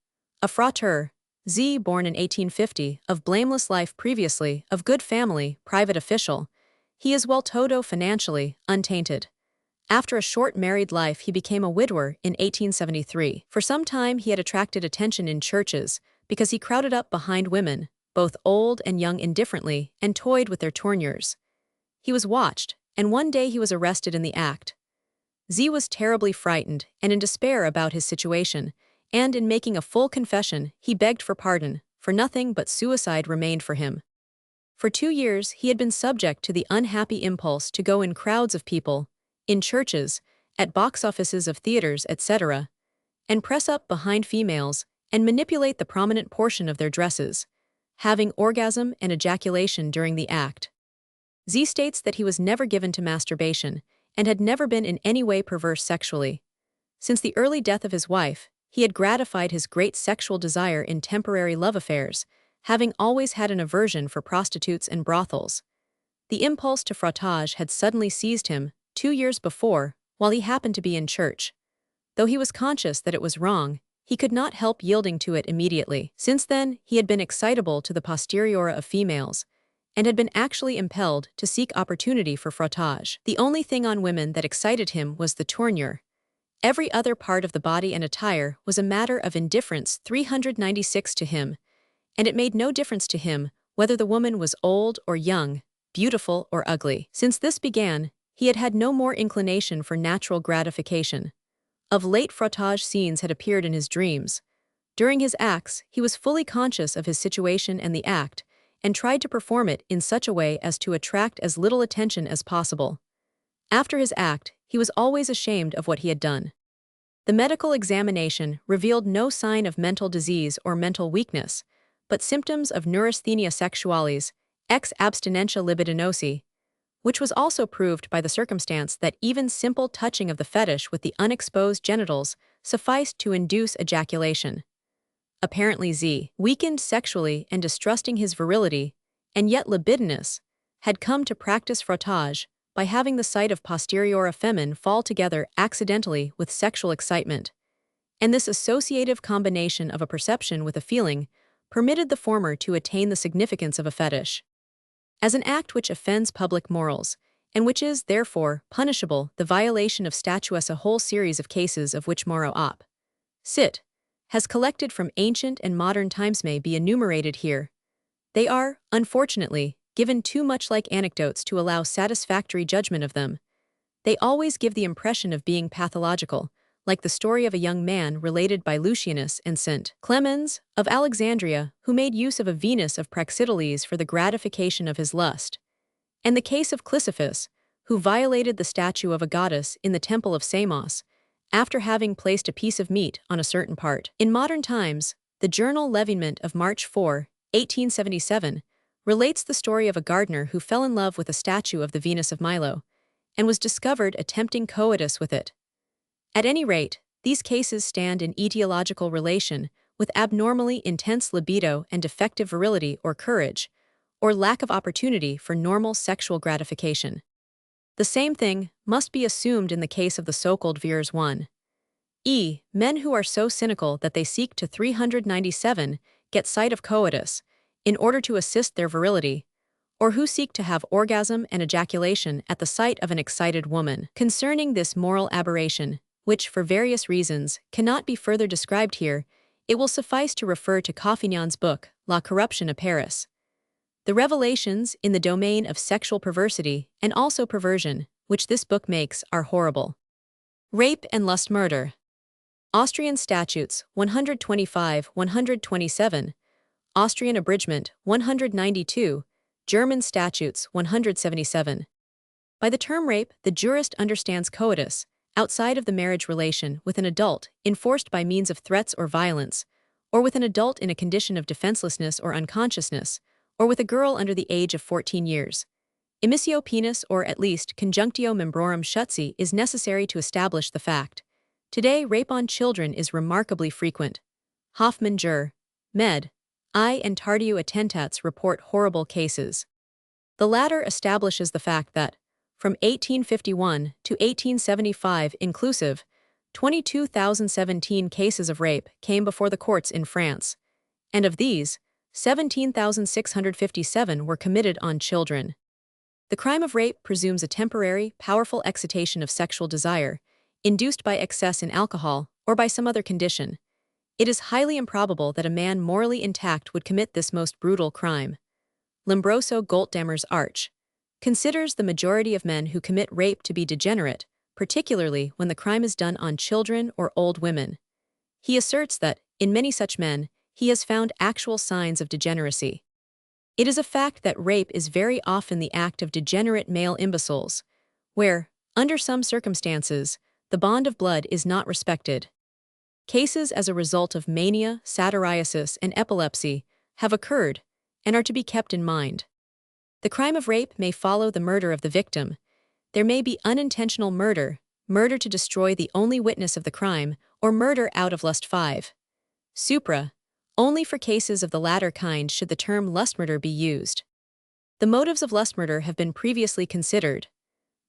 A frotteur, Z, born in 1850, of blameless life previously, of good family, private official. He is well todo financially, untainted. After a short married life he became a widower in 1873. For some time he had attracted attention in churches, because he crowded up behind women, both old and young indifferently, and toyed with their tournures. He was watched, and one day he was arrested in the act. Z was terribly frightened and in despair about his situation, and in making a full confession, he begged for pardon, for nothing but suicide remained for him. For 2 years he had been subject to the unhappy impulse to go in crowds of people, in churches, at box offices of theaters, etc., and press up behind females and manipulate the prominent portion of their dresses, having orgasm and ejaculation during the act. Z states that he was never given to masturbation and had never been in any way perverse sexually. Since the early death of his wife, he had gratified his great sexual desire in temporary love affairs, having always had an aversion for prostitutes and brothels. The impulse to frottage had suddenly seized him 2 years before, while he happened to be in church. Though he was conscious that it was wrong, he could not help yielding to it immediately. Since then, he had been excitable to the posterior of females, and had been actually impelled to seek opportunity for frottage. The only thing on women that excited him was the tournure. Every other part of the body and attire was a matter of indifference 396 to him, and it made no difference to him whether the woman was old or young, beautiful or ugly. Since this began, he had had no more inclination for natural gratification. Of late frottage scenes had appeared in his dreams. During his acts, he was fully conscious of his situation and the act, and tried to perform it in such a way as to attract as little attention as possible. After his act, he was always ashamed of what he had done. The medical examination revealed no sign of mental disease or mental weakness, but symptoms of neurasthenia sexualis, ex abstinentia libidinosi, which was also proved by the circumstance that even simple touching of the fetish with the unexposed genitals sufficed to induce ejaculation. Apparently Z, weakened sexually and distrusting his virility, and yet libidinous, had come to practice frottage by having the sight of posterior femen fall together accidentally with sexual excitement, and this associative combination of a perception with a feeling permitted the former to attain the significance of a fetish. As an act which offends public morals, and which is, therefore, punishable, the violation of statues. A whole series of cases of which Morrow op. Cit. has collected from ancient and modern times may be enumerated here. They are, unfortunately, given too much like anecdotes to allow satisfactory judgment of them. They always give the impression of being pathological, like the story of a young man related by Lucianus and St. Clemens of Alexandria, who made use of a Venus of Praxiteles for the gratification of his lust, and the case of Chrysippus, who violated the statue of a goddess in the temple of Samos, after having placed a piece of meat on a certain part. In modern times, the journal L'événement of March 4, 1877, relates the story of a gardener who fell in love with a statue of the Venus of Milo, and was discovered attempting coitus with it. At any rate, these cases stand in etiological relation with abnormally intense libido and defective virility or courage, or lack of opportunity for normal sexual gratification. The same thing must be assumed in the case of the so-called Viers 1. Men who are so cynical that they seek to 397 get sight of coitus in order to assist their virility, or who seek to have orgasm and ejaculation at the sight of an excited woman. Concerning this moral aberration, which for various reasons cannot be further described here, it will suffice to refer to Coffignan's book, La Corruption à Paris. The revelations in the domain of sexual perversity and also perversion, which this book makes, are horrible. Rape and lust murder. Austrian Statutes 125-127, Austrian Abridgment 192, German Statutes 177. By the term rape, the jurist understands coitus, outside of the marriage relation, with an adult, enforced by means of threats or violence, or with an adult in a condition of defenselessness or unconsciousness, or with a girl under the age of 14 years. Imissio penis or at least conjunctio membrorum schutzi is necessary to establish the fact. Today, rape on children is remarkably frequent. Hoffman Jur. Med. I and Tardieu Attentats report horrible cases. The latter establishes the fact that, from 1851 to 1875 inclusive, 22,017 cases of rape came before the courts in France, and of these, 17,657 were committed on children. The crime of rape presumes a temporary, powerful excitation of sexual desire, induced by excess in alcohol or by some other condition. It is highly improbable that a man morally intact would commit this most brutal crime. Lombroso Goltdamer's Arch considers the majority of men who commit rape to be degenerate, particularly when the crime is done on children or old women. He asserts that, in many such men, he has found actual signs of degeneracy. It is a fact that rape is very often the act of degenerate male imbeciles, where, under some circumstances, the bond of blood is not respected. Cases as a result of mania, satyriasis, and epilepsy have occurred and are to be kept in mind. The crime of rape may follow the murder of the victim. There may be unintentional murder, murder to destroy the only witness of the crime, or murder out of lust. 5. Supra. Only for cases of the latter kind should the term lust murder be used. The motives of lust murder have been previously considered.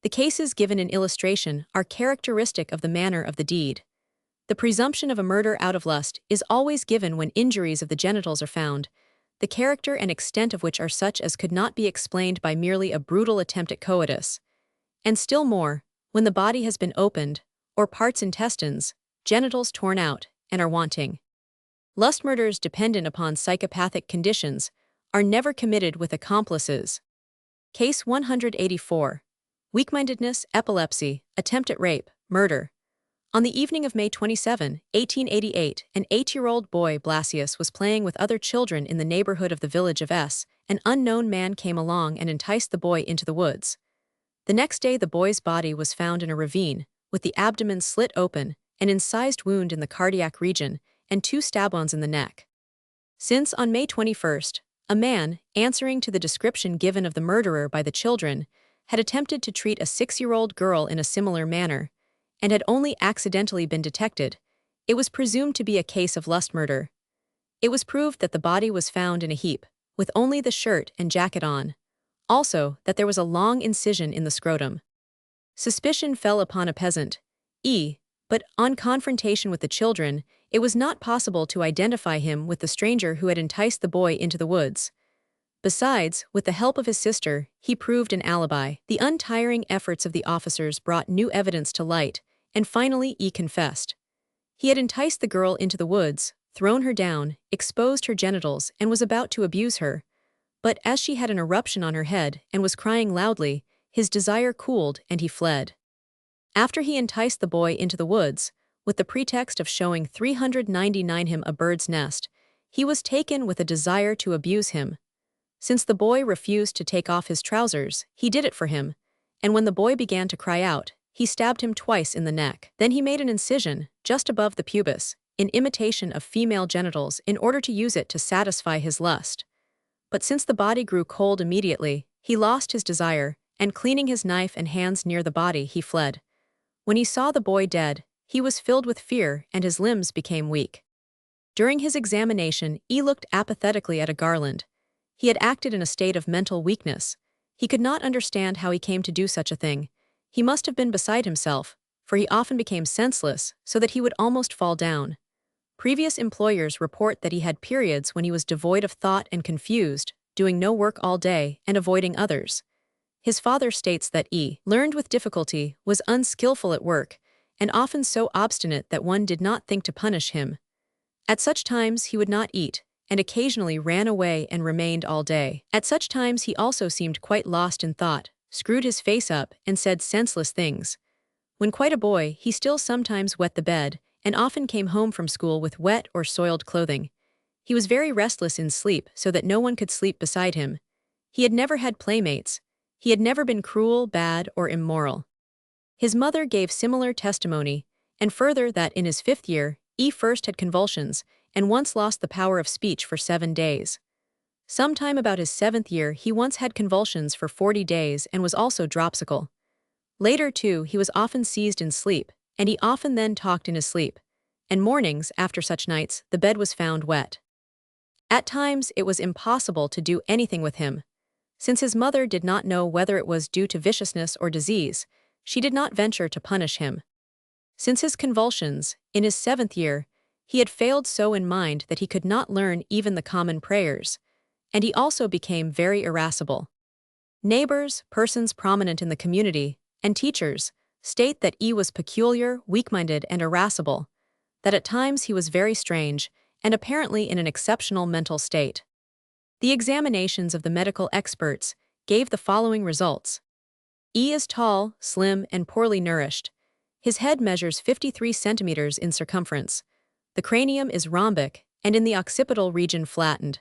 The cases given in illustration are characteristic of the manner of the deed. The presumption of a murder out of lust is always given when injuries of the genitals are found, the character and extent of which are such as could not be explained by merely a brutal attempt at coitus, and still more, when the body has been opened, or parts intestines, genitals torn out, and are wanting. Lust murders dependent upon psychopathic conditions are never committed with accomplices. Case 184. Weak-mindedness, epilepsy, attempt at rape, murder. On the evening of May 27, 1888, an 8-year-old boy, Blasius, was playing with other children in the neighborhood of the village of S. An unknown man came along and enticed the boy into the woods. The next day the boy's body was found in a ravine, with the abdomen slit open, an incised wound in the cardiac region, and 2 stab wounds in the neck. Since on May 21, a man, answering to the description given of the murderer by the children, had attempted to treat a 6-year-old girl in a similar manner, and had only accidentally been detected, it was presumed to be a case of lust murder. It was proved that the body was found in a heap, with only the shirt and jacket on. Also, that there was a long incision in the scrotum. Suspicion fell upon a peasant, but on confrontation with the children, it was not possible to identify him with the stranger who had enticed the boy into the woods. Besides, with the help of his sister, he proved an alibi. The untiring efforts of the officers brought new evidence to light, and finally E confessed. He had enticed the girl into the woods, thrown her down, exposed her genitals, and was about to abuse her. But as she had an eruption on her head and was crying loudly, his desire cooled and he fled. After he enticed the boy into the woods, with the pretext of showing 399 him a bird's nest, he was taken with a desire to abuse him. Since the boy refused to take off his trousers, he did it for him, and when the boy began to cry out, he stabbed him twice in the neck. Then he made an incision, just above the pubis, in imitation of female genitals in order to use it to satisfy his lust. But since the body grew cold immediately, he lost his desire, and cleaning his knife and hands near the body, he fled. When he saw the boy dead, he was filled with fear and his limbs became weak. During his examination, E looked apathetically at a garland. He had acted in a state of mental weakness. He could not understand how he came to do such a thing. He must have been beside himself, for he often became senseless, so that he would almost fall down. Previous employers report that he had periods when he was devoid of thought and confused, doing no work all day and avoiding others. His father states that E learned with difficulty, was unskillful at work, and often so obstinate that one did not think to punish him. At such times he would not eat, and occasionally ran away and remained all day. At such times he also seemed quite lost in thought, screwed his face up, and said senseless things. When quite a boy, he still sometimes wet the bed, and often came home from school with wet or soiled clothing. He was very restless in sleep so that no one could sleep beside him. He had never had playmates. He had never been cruel, bad, or immoral. His mother gave similar testimony, and further that in his 5th year, E first had convulsions, and once lost the power of speech for 7 days. Sometime about his 7th year he once had convulsions for 40 days and was also dropsical. Later too he was often seized in sleep, and he often then talked in his sleep, and mornings after such nights the bed was found wet. At times it was impossible to do anything with him. Since his mother did not know whether it was due to viciousness or disease, she did not venture to punish him. Since his convulsions, in his 7th year, he had failed so in mind that he could not learn even the common prayers, and he also became very irascible. Neighbors, persons prominent in the community, and teachers state that E was peculiar, weak-minded, and irascible, that at times he was very strange, and apparently in an exceptional mental state. The examinations of the medical experts gave the following results. E is tall, slim, and poorly nourished. His head measures 53 centimeters in circumference. The cranium is rhombic, and in the occipital region flattened.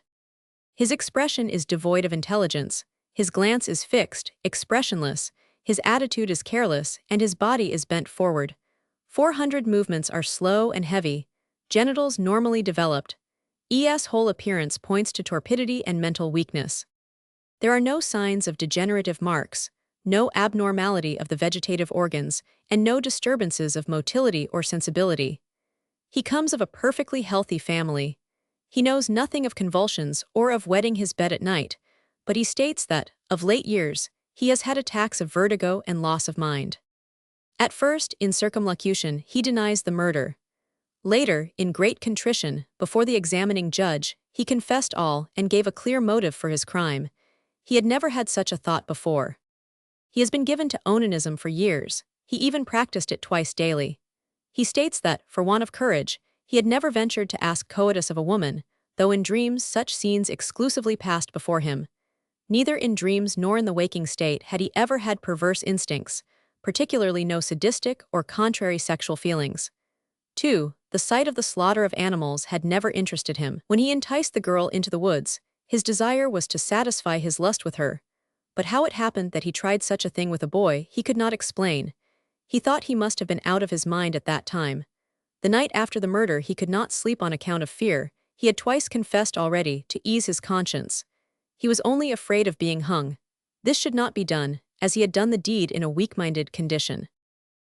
His expression is devoid of intelligence. His glance is fixed, expressionless, his attitude is careless, and his body is bent forward. 400 movements are slow and heavy, genitals normally developed. ES whole appearance points to torpidity and mental weakness. There are no signs of degenerative marks, no abnormality of the vegetative organs, and no disturbances of motility or sensibility. He comes of a perfectly healthy family. He knows nothing of convulsions or of wetting his bed at night, but he states that, of late years, he has had attacks of vertigo and loss of mind. At first, in circumlocution, he denies the murder. Later, in great contrition, before the examining judge, he confessed all and gave a clear motive for his crime. He had never had such a thought before. He has been given to onanism for years. He even practiced it twice daily. He states that, for want of courage, he had never ventured to ask coitus of a woman, though in dreams such scenes exclusively passed before him. Neither in dreams nor in the waking state had he ever had perverse instincts, particularly no sadistic or contrary sexual feelings. 2. The sight of the slaughter of animals had never interested him. When he enticed the girl into the woods, his desire was to satisfy his lust with her. But how it happened that he tried such a thing with a boy, he could not explain. He thought he must have been out of his mind at that time. The night after the murder he could not sleep on account of fear. He had twice confessed already to ease his conscience. He was only afraid of being hung. This should not be done, as he had done the deed in a weak-minded condition.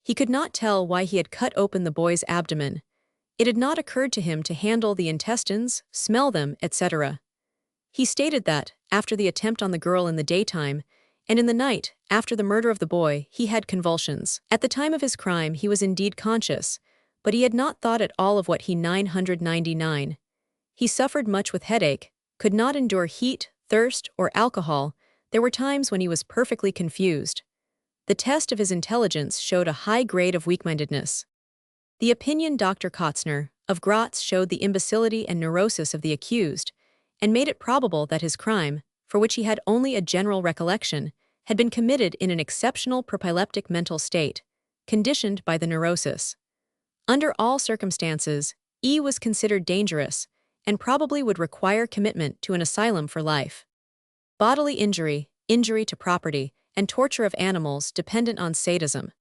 He could not tell why he had cut open the boy's abdomen. It had not occurred to him to handle the intestines, smell them, etc. He stated that, after the attempt on the girl in the daytime, and in the night, after the murder of the boy, he had convulsions. At the time of his crime he was indeed conscious, but he had not thought at all of what he 999. He suffered much with headache, could not endure heat, thirst, or alcohol, there were times when he was perfectly confused. The test of his intelligence showed a high grade of weak-mindedness. The opinion Dr. Kotzner of Graz showed the imbecility and neurosis of the accused, and made it probable that his crime, for which he had only a general recollection, had been committed in an exceptional propileptic mental state, conditioned by the neurosis. Under all circumstances, E was considered dangerous, and probably would require commitment to an asylum for life. Bodily injury, injury to property, and torture of animals dependent on sadism.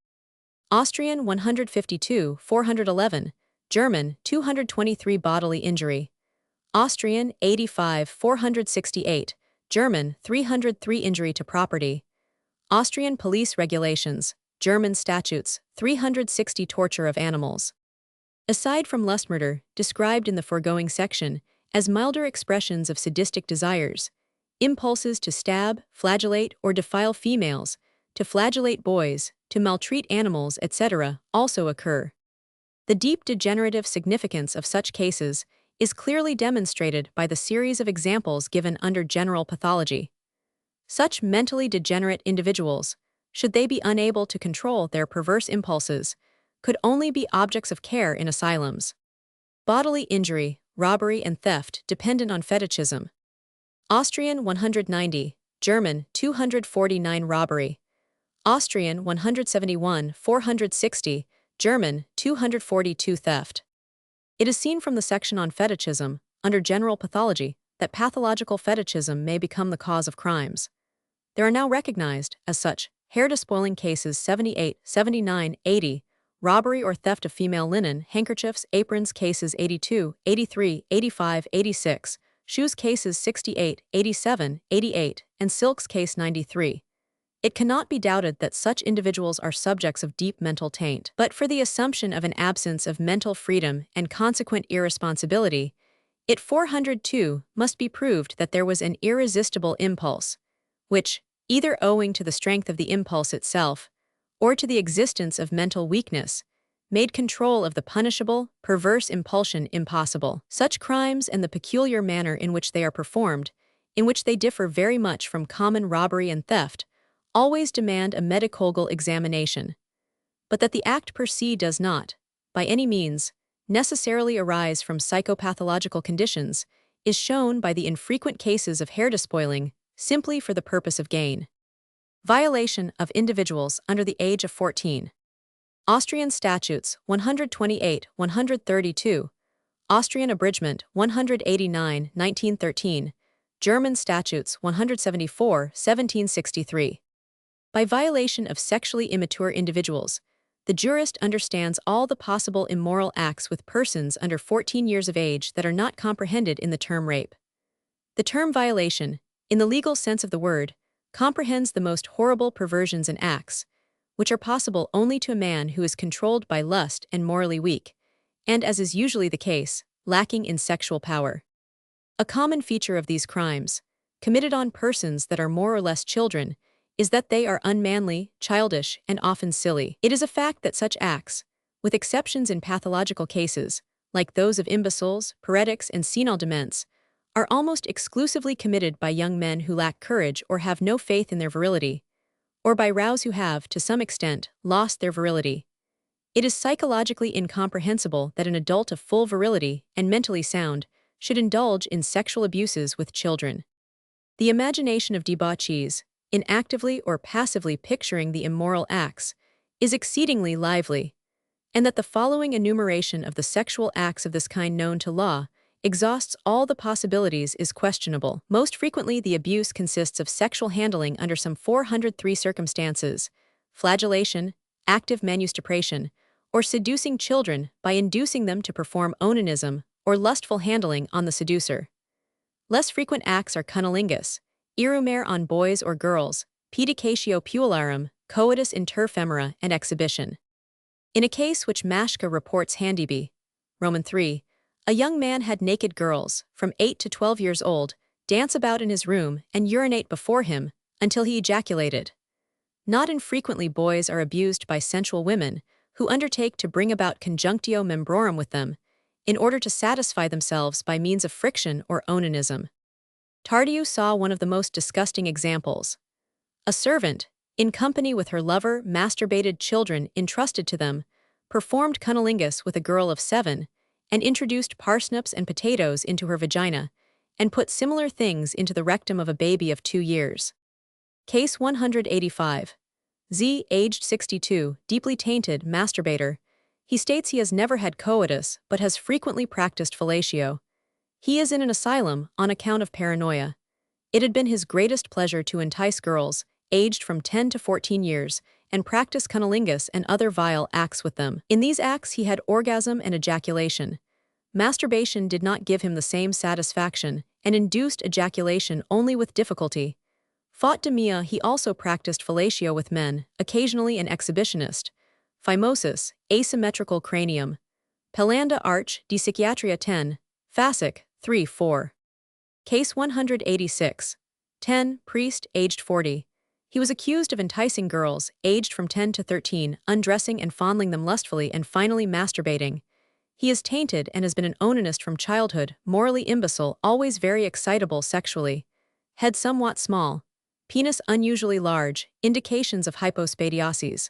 Austrian 152, 411, German 223 bodily injury. Austrian 85, 468, German 303 injury to property. Austrian police regulations, German statutes 360 torture of animals. Aside from lust murder, described in the foregoing section as milder expressions of sadistic desires, impulses to stab, flagellate, or defile females, to flagellate boys, to maltreat animals, etc., also occur. The deep degenerative significance of such cases is clearly demonstrated by the series of examples given under general pathology. Such mentally degenerate individuals, should they be unable to control their perverse impulses, could only be objects of care in asylums. Bodily injury, robbery, and theft dependent on fetishism. Austrian 190, German 249 robbery. Austrian 171, 460, German 242 theft. It is seen from the section on fetishism, under general pathology, that pathological fetishism may become the cause of crimes. There are now recognized, as such, hair despoiling cases 78, 79, 80, robbery or theft of female linen, handkerchiefs, aprons cases 82, 83, 85, 86, shoes cases 68, 87, 88, and silks case 93. It cannot be doubted that such individuals are subjects of deep mental taint. But for the assumption of an absence of mental freedom and consequent irresponsibility, it 402 must be proved that there was an irresistible impulse, which, either owing to the strength of the impulse itself, or to the existence of mental weakness, made control of the punishable, perverse impulsion impossible. Such crimes and the peculiar manner in which they are performed, in which they differ very much from common robbery and theft, always demand a medico-legal examination. But that the act per se does not, by any means, necessarily arise from psychopathological conditions is shown by the infrequent cases of hair despoiling simply for the purpose of gain. Violation of individuals under the age of 14. Austrian statutes 128, 132, Austrian abridgment 189, 1913, German statutes 174, 1763. By violation of sexually immature individuals, the jurist understands all the possible immoral acts with persons under 14 years of age that are not comprehended in the term rape. The term violation, in the legal sense of the word, comprehends the most horrible perversions and acts, which are possible only to a man who is controlled by lust and morally weak, and, as is usually the case, lacking in sexual power. A common feature of these crimes, committed on persons that are more or less children, is that they are unmanly, childish, and often silly. It is a fact that such acts, with exceptions in pathological cases, like those of imbeciles, paretics, and senile dements, are almost exclusively committed by young men who lack courage or have no faith in their virility, or by rows who have, to some extent, lost their virility. It is psychologically incomprehensible that an adult of full virility and mentally sound should indulge in sexual abuses with children. The imagination of debauchees, in actively or passively picturing the immoral acts, is exceedingly lively, and that the following enumeration of the sexual acts of this kind known to law exhausts all the possibilities is questionable. Most frequently, the abuse consists of sexual handling under some 403 circumstances, flagellation, active manustupration, or seducing children by inducing them to perform onanism or lustful handling on the seducer. Less frequent acts are cunnilingus, irumere on boys or girls, pedicatio puellarum, coitus inter femora, and exhibition. In a case which Mashka reports Handyby, Roman 3, a young man had naked girls, from 8 to 12 years old, dance about in his room and urinate before him until he ejaculated. Not infrequently boys are abused by sensual women who undertake to bring about conjunctio membrorum with them in order to satisfy themselves by means of friction or onanism. Tardieu saw one of the most disgusting examples. A servant, in company with her lover, masturbated children entrusted to them, performed cunnilingus with a girl of 7, and introduced parsnips and potatoes into her vagina, and put similar things into the rectum of a baby of 2 years. Case 185. Z, aged 62, deeply tainted, masturbator. He states he has never had coitus but has frequently practiced fellatio. He is in an asylum on account of paranoia. It had been his greatest pleasure to entice girls, aged from 10 to 14 years, and practice cunnilingus and other vile acts with them. In these acts he had orgasm and ejaculation. Masturbation did not give him the same satisfaction, and induced ejaculation only with difficulty. Faute de mieux, he also practiced fellatio with men, occasionally an exhibitionist. Phimosis, asymmetrical cranium. Pelanda Arch, de Psychiatria 10, Fascic, 3-4. Case 186. 10, priest, aged 40. He was accused of enticing girls, aged from 10 to 13, undressing and fondling them lustfully and finally masturbating. He is tainted and has been an onanist from childhood, morally imbecile, always very excitable sexually. Head somewhat small. Penis unusually large, indications of hypospadiasis.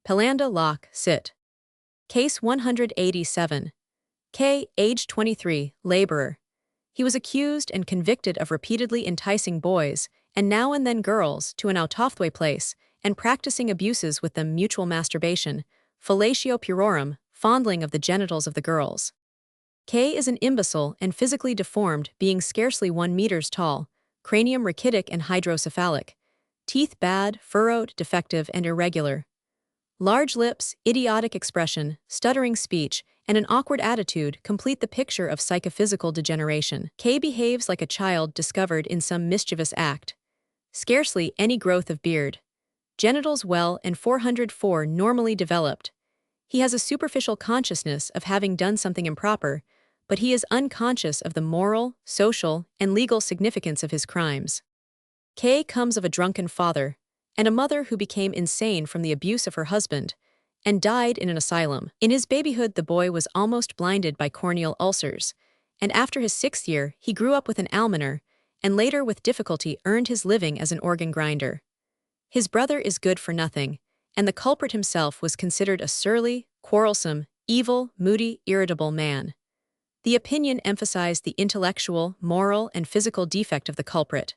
Pelanda Locke, sit. Case 187. K, aged 23, laborer. He was accused and convicted of repeatedly enticing boys, and now and then girls, to an autothway place, and practicing abuses with them: mutual masturbation, fellatio purorum, fondling of the genitals of the girls. K is an imbecile and physically deformed, being scarcely 1 meters tall, cranium rachitic and hydrocephalic, teeth bad, furrowed, defective, and irregular. Large lips, idiotic expression, stuttering speech, and an awkward attitude complete the picture of psychophysical degeneration. K behaves like a child discovered in some mischievous act. Scarcely any growth of beard. Genitals well and 404 normally developed. He has a superficial consciousness of having done something improper, but he is unconscious of the moral, social, and legal significance of his crimes. K comes of a drunken father, and a mother who became insane from the abuse of her husband, and died in an asylum. In his babyhood the boy was almost blinded by corneal ulcers, and after his 6th year he grew up with an almoner, and later with difficulty earned his living as an organ grinder. His brother is good for nothing, and the culprit himself was considered a surly, quarrelsome, evil, moody, irritable man. The opinion emphasized the intellectual, moral, and physical defect of the culprit.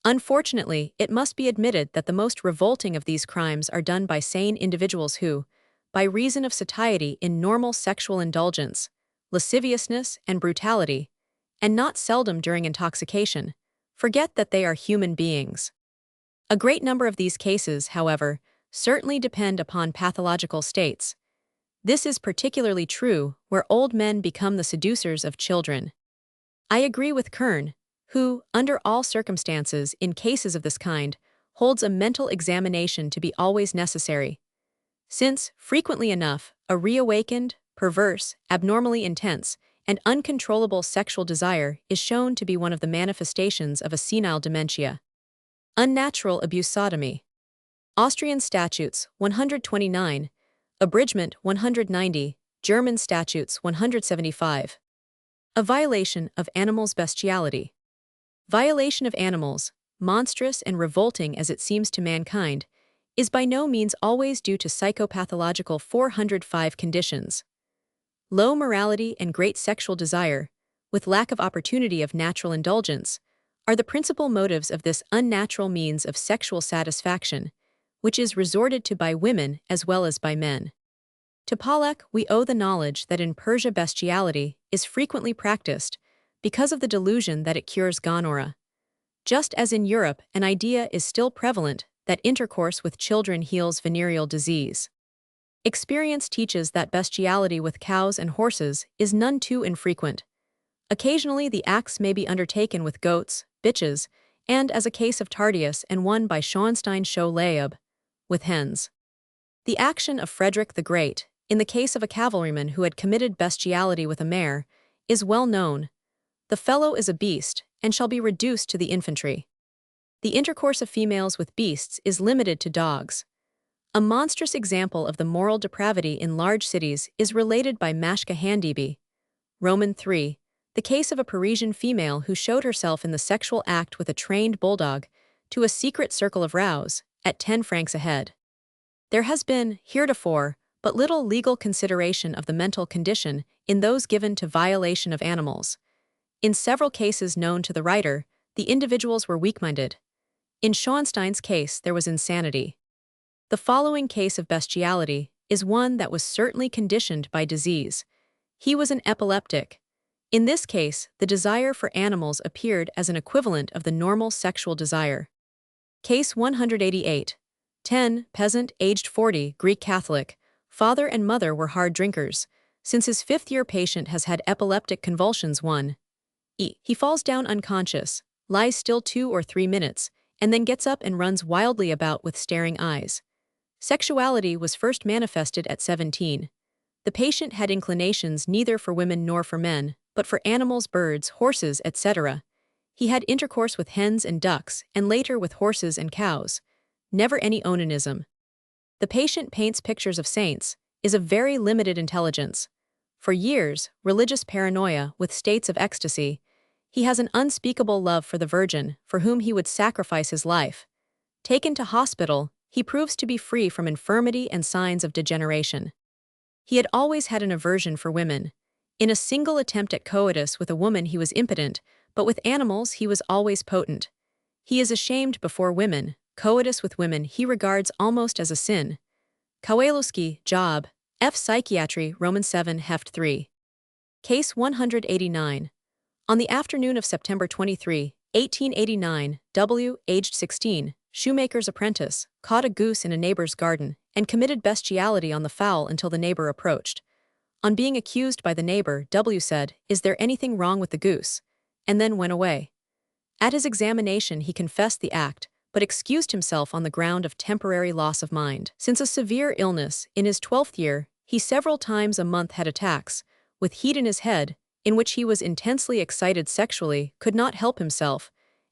Unfortunately, it must be admitted that the most revolting of these crimes are done by sane individuals who, by reason of satiety in normal sexual indulgence, lasciviousness, and brutality, and not seldom during intoxication, forget that they are human beings. A great number of these cases, however, certainly depend upon pathological states. This is particularly true where old men become the seducers of children. I agree with Kern, who, under all circumstances in cases of this kind, holds a mental examination to be always necessary. Since, frequently enough, a reawakened, perverse, abnormally intense, and uncontrollable sexual desire is shown to be one of the manifestations of a senile dementia. Unnatural abuse sodomy. Austrian Statutes 129, Abridgment 190, German Statutes 175. A violation of animals' bestiality. Violation of animals, monstrous and revolting as it seems to mankind, is by no means always due to psychopathological 405 conditions. Low morality and great sexual desire, with lack of opportunity of natural indulgence, are the principal motives of this unnatural means of sexual satisfaction, which is resorted to by women as well as by men. To Pollack we owe the knowledge that in Persia bestiality is frequently practiced because of the delusion that it cures gonorrhea. Just as in Europe an idea is still prevalent that intercourse with children heals venereal disease. Experience teaches that bestiality with cows and horses is none too infrequent. Occasionally the acts may be undertaken with goats, bitches, and, as a case of Tardius and one by Schoenstein-Scholl-Leib, with hens. The action of Frederick the Great, in the case of a cavalryman who had committed bestiality with a mare, is well known. The fellow is a beast, and shall be reduced to the infantry. The intercourse of females with beasts is limited to dogs. A monstrous example of the moral depravity in large cities is related by Mashka Handebe, Roman 3, The case of a Parisian female who showed herself in the sexual act with a trained bulldog to a secret circle of rows at 10 francs a head. There has been, heretofore, but little legal consideration of the mental condition in those given to violation of animals. In several cases known to the writer, the individuals were weak-minded. In Schoenstein's case, there was insanity. The following case of bestiality is one that was certainly conditioned by disease. He was an epileptic. In this case, the desire for animals appeared as an equivalent of the normal sexual desire. Case 188. 10, peasant, aged 40, Greek Catholic. Father and mother were hard drinkers. Since his fifth-year patient has had epileptic convulsions, he falls down unconscious, lies still 2 or 3 minutes, and then gets up and runs wildly about with staring eyes. Sexuality was first manifested at 17. The patient had inclinations neither for women nor for men, but for animals, birds, horses, etc. He had intercourse with hens and ducks, and later with horses and cows. Never any onanism. The patient paints pictures of saints, is of very limited intelligence. For years, religious paranoia with states of ecstasy. He has an unspeakable love for the Virgin, for whom he would sacrifice his life. Taken to hospital, he proves to be free from infirmity and signs of degeneration. He had always had an aversion for women. In a single attempt at coitus with a woman he was impotent, but with animals he was always potent. He is ashamed before women. Coitus with women he regards almost as a sin. Kowalewski, Job, F. Psychiatry, Roman 7, Heft 3. Case 189. On the afternoon of September 23, 1889, W., aged 16, shoemaker's apprentice, caught a goose in a neighbor's garden and committed bestiality on the fowl until the neighbor approached. On being accused by the neighbor, W. said, "Is there anything wrong with the goose?" and then went away. At his examination he confessed the act, but excused himself on the ground of temporary loss of mind. Since a severe illness, in his 12th year, he several times a month had attacks, with heat in his head, in which he was intensely excited sexually, could not help himself,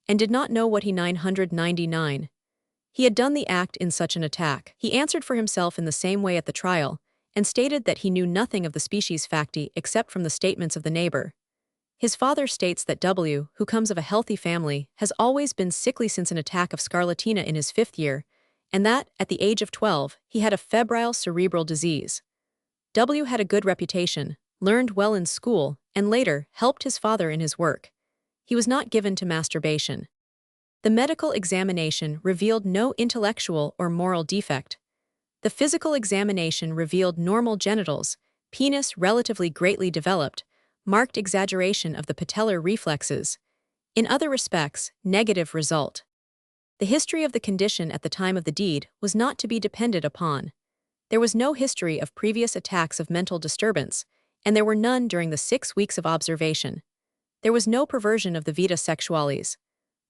and did not know what he 999. He had done the act in such an attack. He answered for himself in the same way at the trial, and stated that he knew nothing of the species facti except from the statements of the neighbor. His father states that W., who comes of a healthy family, has always been sickly since an attack of scarlatina in his 5th year, and that, at the age of 12, he had a febrile cerebral disease. W. had a good reputation, learned well in school, and later helped his father in his work. He was not given to masturbation. The medical examination revealed no intellectual or moral defect. The physical examination revealed normal genitals, penis relatively greatly developed, marked exaggeration of the patellar reflexes. In other respects, negative result. The history of the condition at the time of the deed was not to be depended upon. There was no history of previous attacks of mental disturbance, and there were none during the 6 weeks of observation. There was no perversion of the vita sexualis.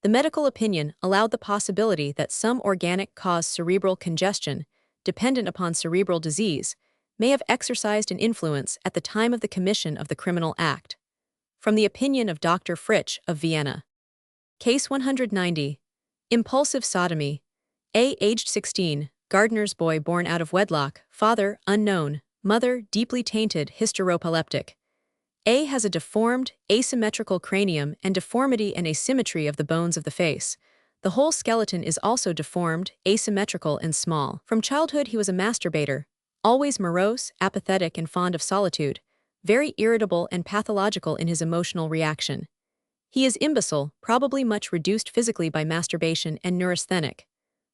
The medical opinion allowed the possibility that some organic cause cerebral congestion, dependent upon cerebral disease, may have exercised an influence at the time of the commission of the criminal act. From the opinion of Dr. Fritsch of Vienna. Case 190. Impulsive sodomy. A. aged 16, gardener's boy born out of wedlock, father, unknown, mother, deeply tainted, hysteropaleptic. A. has a deformed, asymmetrical cranium and deformity and asymmetry of the bones of the face. The whole skeleton is also deformed, asymmetrical, and small. From childhood he was a masturbator, always morose, apathetic, and fond of solitude, very irritable and pathological in his emotional reaction. He is imbecile, probably much reduced physically by masturbation and neurasthenic.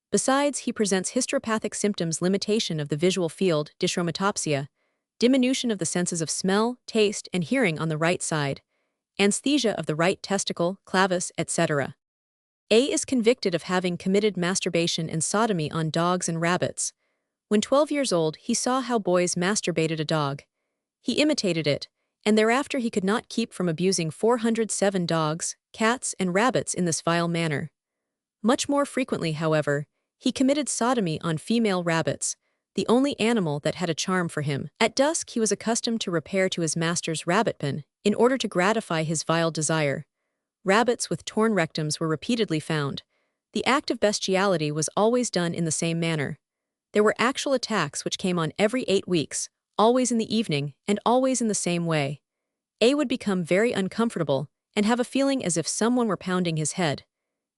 Besides, he presents hystropathic symptoms: limitation of the visual field, dyschromatopsia, diminution of the senses of smell, taste, and hearing on the right side, anesthesia of the right testicle, clavis, etc. A. is convicted of having committed masturbation and sodomy on dogs and rabbits. When 12 years old, he saw how boys masturbated a dog. He imitated it, and thereafter he could not keep from abusing 407 dogs, cats, and rabbits in this vile manner. Much more frequently, however, he committed sodomy on female rabbits, the only animal that had a charm for him. At dusk he was accustomed to repair to his master's rabbit pen, in order to gratify his vile desire. Rabbits with torn rectums were repeatedly found. The act of bestiality was always done in the same manner. There were actual attacks which came on every 8 weeks, always in the evening, and always in the same way. A would become very uncomfortable and have a feeling as if someone were pounding his head.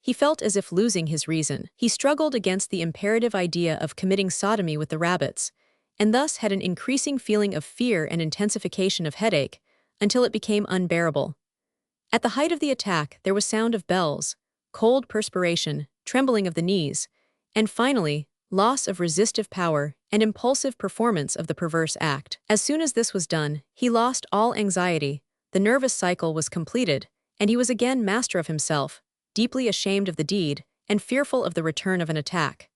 He felt as if losing his reason. He struggled against the imperative idea of committing sodomy with the rabbits, and thus had an increasing feeling of fear and intensification of headache, until it became unbearable. At the height of the attack, there was sound of bells, cold perspiration, trembling of the knees, and finally, loss of resistive power and impulsive performance of the perverse act. As soon as this was done, he lost all anxiety, the nervous cycle was completed, and he was again master of himself, deeply ashamed of the deed, and fearful of the return of an attack.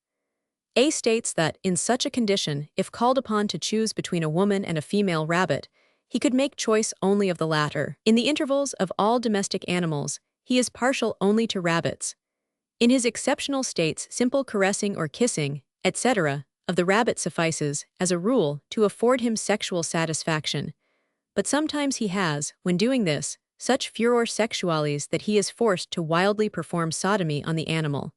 A states that, in such a condition, if called upon to choose between a woman and a female rabbit, he could make choice only of the latter. In the intervals of all domestic animals, he is partial only to rabbits. In his exceptional states, simple caressing or kissing, etc., of the rabbit suffices, as a rule, to afford him sexual satisfaction. But sometimes he has, when doing this, such furor sexualis that he is forced to wildly perform sodomy on the animal.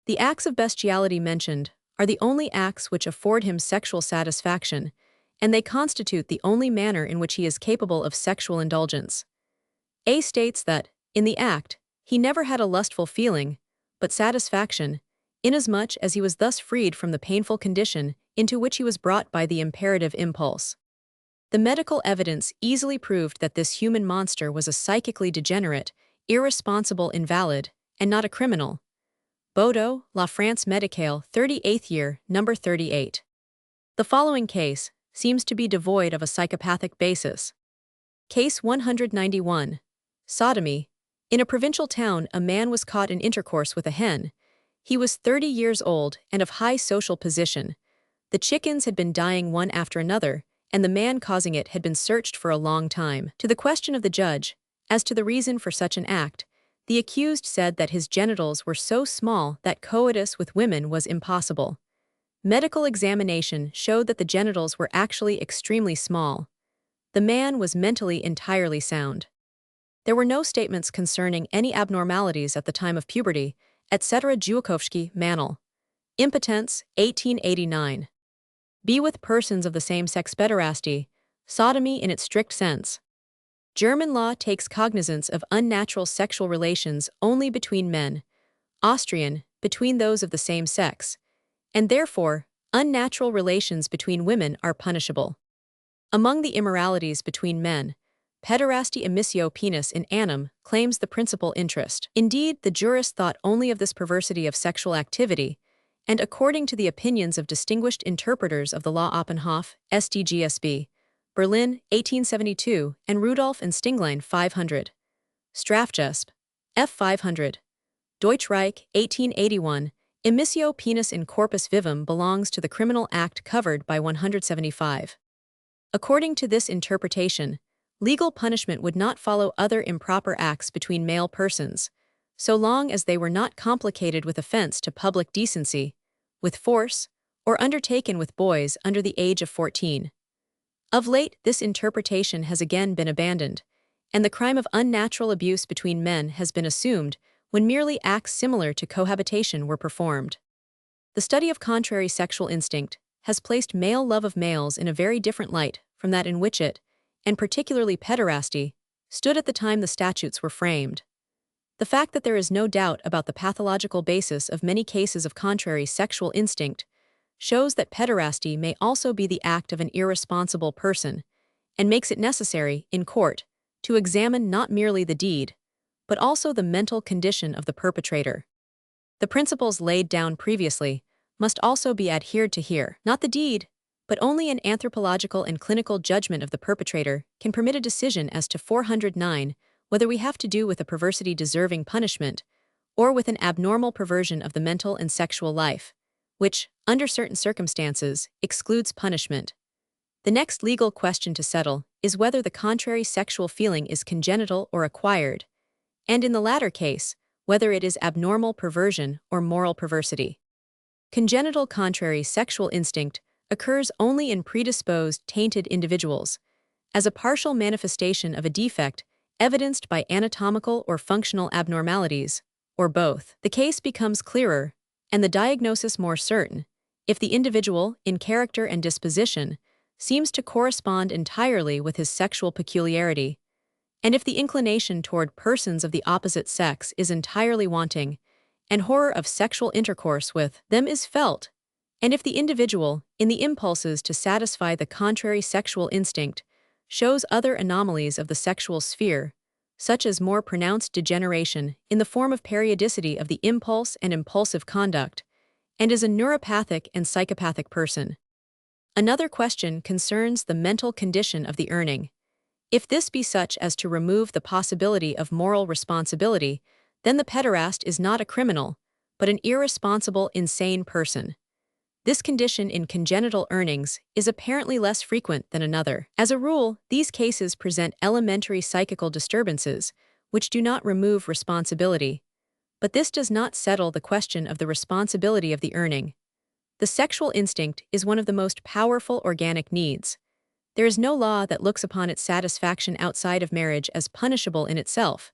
The acts of bestiality mentioned are the only acts which afford him sexual satisfaction, and they constitute the only manner in which he is capable of sexual indulgence. A states that, in the act, he never had a lustful feeling, but satisfaction, inasmuch as he was thus freed from the painful condition into which he was brought by the imperative impulse. The medical evidence easily proved that this human monster was a psychically degenerate, irresponsible invalid, and not a criminal. Bodo, La France Médicale, 38th year, number 38. The following case seems to be devoid of a psychopathic basis. Case 191. Sodomy. In a provincial town, a man was caught in intercourse with a hen. He was 30 years old and of high social position. The chickens had been dying one after another, and the man causing it had been searched for a long time. To the question of the judge, as to the reason for such an act, the accused said that his genitals were so small that coitus with women was impossible. Medical examination showed that the genitals were actually extremely small. The man was mentally entirely sound. There were no statements concerning any abnormalities at the time of puberty, etc. Juakowski, Manel. Impotence, 1889. Be with persons of the same sex pederasty, sodomy in its strict sense. German law takes cognizance of unnatural sexual relations only between men, Austrian, between those of the same sex, and therefore, unnatural relations between women are punishable. Among the immoralities between men, pederasty emissio penis in anum claims the principal interest. Indeed, the jurists thought only of this perversity of sexual activity, and according to the opinions of distinguished interpreters of the law Oppenhoff, SDGSB, Berlin, 1872, and Rudolph and Stinglein, 500. Strafgesp, F. 500. Deutschreich, 1881, emissio penis in corpus vivum belongs to the criminal act covered by 175. According to this interpretation, legal punishment would not follow other improper acts between male persons, so long as they were not complicated with offense to public decency, with force, or undertaken with boys under the age of 14. Of late, this interpretation has again been abandoned, and the crime of unnatural abuse between men has been assumed when merely acts similar to cohabitation were performed. The study of contrary sexual instinct has placed male love of males in a very different light from that in which it, and particularly pederasty, stood at the time the statutes were framed. The fact that there is no doubt about the pathological basis of many cases of contrary sexual instinct shows that pederasty may also be the act of an irresponsible person, and makes it necessary, in court, to examine not merely the deed, but also the mental condition of the perpetrator. The principles laid down previously must also be adhered to here. Not the deed, but only an anthropological and clinical judgment of the perpetrator can permit a decision as to 409 whether we have to do with a perversity deserving punishment, or with an abnormal perversion of the mental and sexual life, which, under certain circumstances, excludes punishment. The next legal question to settle is whether the contrary sexual feeling is congenital or acquired, and in the latter case, whether it is abnormal perversion or moral perversity. Congenital contrary sexual instinct occurs only in predisposed, tainted individuals, as a partial manifestation of a defect evidenced by anatomical or functional abnormalities, or both. The case becomes clearer, and the diagnosis more certain, if the individual, in character and disposition, seems to correspond entirely with his sexual peculiarity, And if the inclination toward persons of the opposite sex is entirely wanting, and horror of sexual intercourse with them is felt, and if the individual, in the impulses to satisfy the contrary sexual instinct, shows other anomalies of the sexual sphere, such as more pronounced degeneration in the form of periodicity of the impulse and impulsive conduct, and is a neuropathic and psychopathic person. Another question concerns the mental condition of the earning. If this be such as to remove the possibility of moral responsibility, then the pederast is not a criminal, but an irresponsible, insane person. This condition in congenital earnings is apparently less frequent than another. As a rule, these cases present elementary psychical disturbances, which do not remove responsibility. But this does not settle the question of the responsibility of the earning. The sexual instinct is one of the most powerful organic needs. There is no law that looks upon its satisfaction outside of marriage as punishable in itself.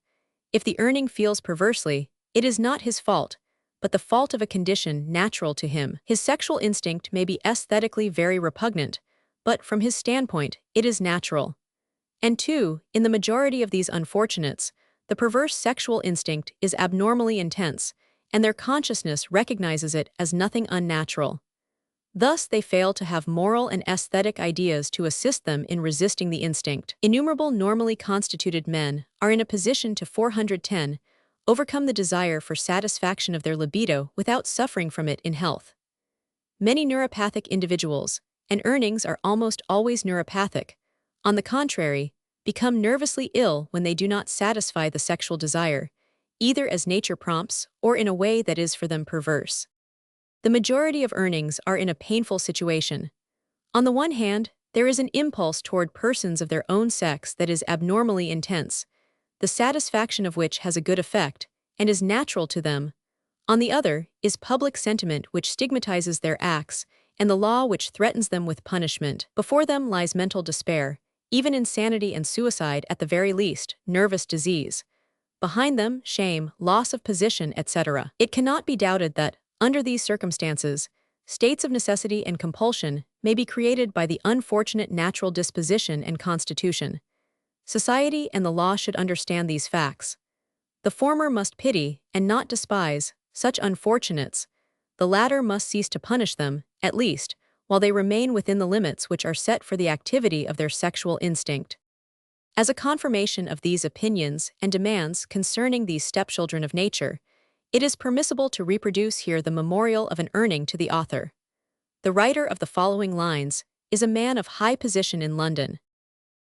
If the earning feels perversely, it is not his fault, but the fault of a condition natural to him. His sexual instinct may be aesthetically very repugnant, but from his standpoint, it is natural. And two, in the majority of these unfortunates, the perverse sexual instinct is abnormally intense, and their consciousness recognizes it as nothing unnatural. Thus, they fail to have moral and aesthetic ideas to assist them in resisting the instinct. Innumerable normally constituted men are in a position to 410 overcome the desire for satisfaction of their libido without suffering from it in health. Many neuropathic individuals, and earnings are almost always neuropathic, on the contrary, become nervously ill when they do not satisfy the sexual desire, either as nature prompts or in a way that is for them perverse. The majority of earnings are in a painful situation. On the one hand, there is an impulse toward persons of their own sex that is abnormally intense, the satisfaction of which has a good effect, and is natural to them. On the other, is public sentiment which stigmatizes their acts, and the law which threatens them with punishment. Before them lies mental despair, even insanity and suicide at the very least, nervous disease. Behind them, shame, loss of position, etc. It cannot be doubted that, under these circumstances, states of necessity and compulsion may be created by the unfortunate natural disposition and constitution. Society and the law should understand these facts. The former must pity, and not despise, such unfortunates. The latter must cease to punish them, at least, while they remain within the limits which are set for the activity of their sexual instinct. As a confirmation of these opinions and demands concerning these stepchildren of nature, it is permissible to reproduce here the memorial of an earning to the author. The writer of the following lines is a man of high position in London.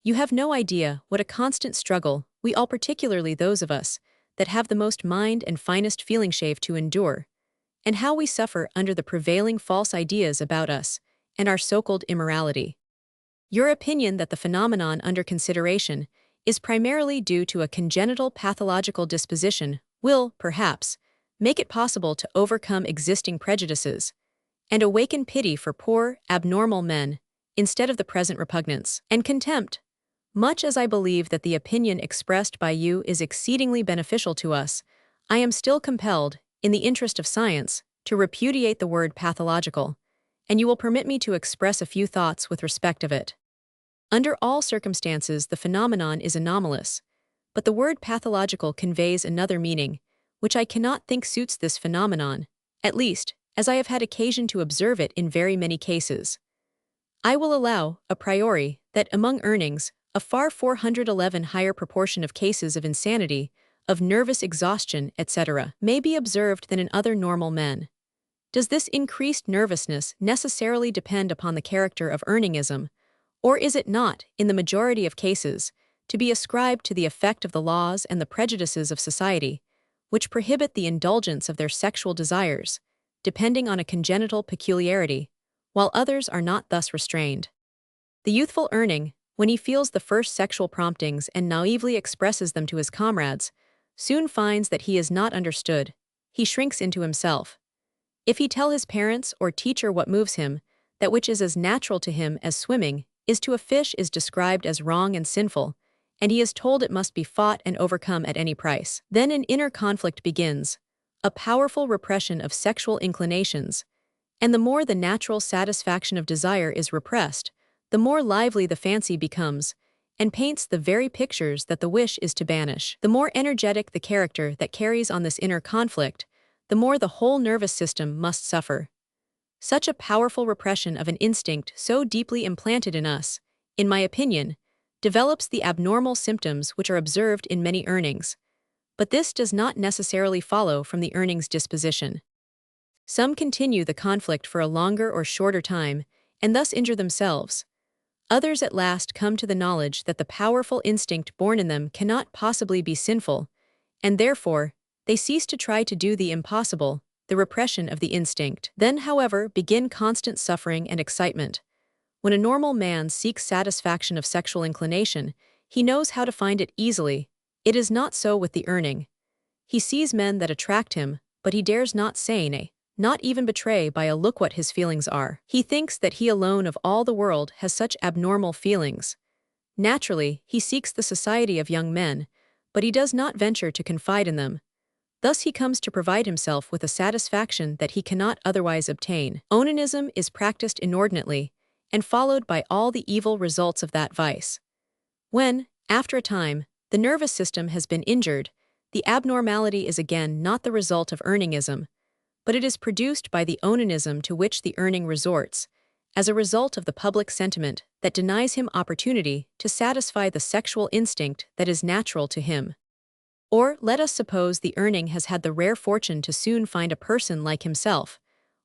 You have no idea what a constant struggle, we all, particularly those of us that have the most mind and finest feeling shave, to endure, and how we suffer under the prevailing false ideas about us and our so-called immorality. Your opinion that the phenomenon under consideration is primarily due to a congenital pathological disposition will, perhaps, make it possible to overcome existing prejudices and awaken pity for poor, abnormal men instead of the present repugnance and contempt. Much as I believe that the opinion expressed by you is exceedingly beneficial to us, I am still compelled, in the interest of science, to repudiate the word pathological, and you will permit me to express a few thoughts with respect of it. Under all circumstances, the phenomenon is anomalous, but the word pathological conveys another meaning, which I cannot think suits this phenomenon, at least, as I have had occasion to observe it in very many cases. I will allow, a priori, that among earnings, a far 411 higher proportion of cases of insanity, of nervous exhaustion, etc., may be observed than in other normal men. Does this increased nervousness necessarily depend upon the character of earningism, or is it not, in the majority of cases, to be ascribed to the effect of the laws and the prejudices of society, which prohibit the indulgence of their sexual desires, depending on a congenital peculiarity, while others are not thus restrained? The youthful earning, when he feels the first sexual promptings and naively expresses them to his comrades, soon finds that he is not understood. He shrinks into himself. If he tell his parents or teacher what moves him, that which is as natural to him as swimming is to a fish is described as wrong and sinful, and he is told it must be fought and overcome at any price. Then an inner conflict begins, a powerful repression of sexual inclinations, and the more the natural satisfaction of desire is repressed, the more lively the fancy becomes, and paints the very pictures that the wish is to banish. The more energetic the character that carries on this inner conflict, the more the whole nervous system must suffer. Such a powerful repression of an instinct so deeply implanted in us, in my opinion, develops the abnormal symptoms which are observed in many earnings. But this does not necessarily follow from the earning's disposition. Some continue the conflict for a longer or shorter time, and thus injure themselves. Others at last come to the knowledge that the powerful instinct born in them cannot possibly be sinful, and therefore, they cease to try to do the impossible, the repression of the instinct. Then, however, begin constant suffering and excitement. When a normal man seeks satisfaction of sexual inclination, he knows how to find it easily. It is not so with the earning. He sees men that attract him, but he dares not say nay, not even betray by a look what his feelings are. He thinks that he alone of all the world has such abnormal feelings. Naturally, he seeks the society of young men, but he does not venture to confide in them. Thus he comes to provide himself with a satisfaction that he cannot otherwise obtain. Onanism is practiced inordinately, and followed by all the evil results of that vice. When, after a time, the nervous system has been injured, the abnormality is again not the result of earningism, but it is produced by the onanism to which the earning resorts, as a result of the public sentiment that denies him opportunity to satisfy the sexual instinct that is natural to him. Or let us suppose the earning has had the rare fortune to soon find a person like himself,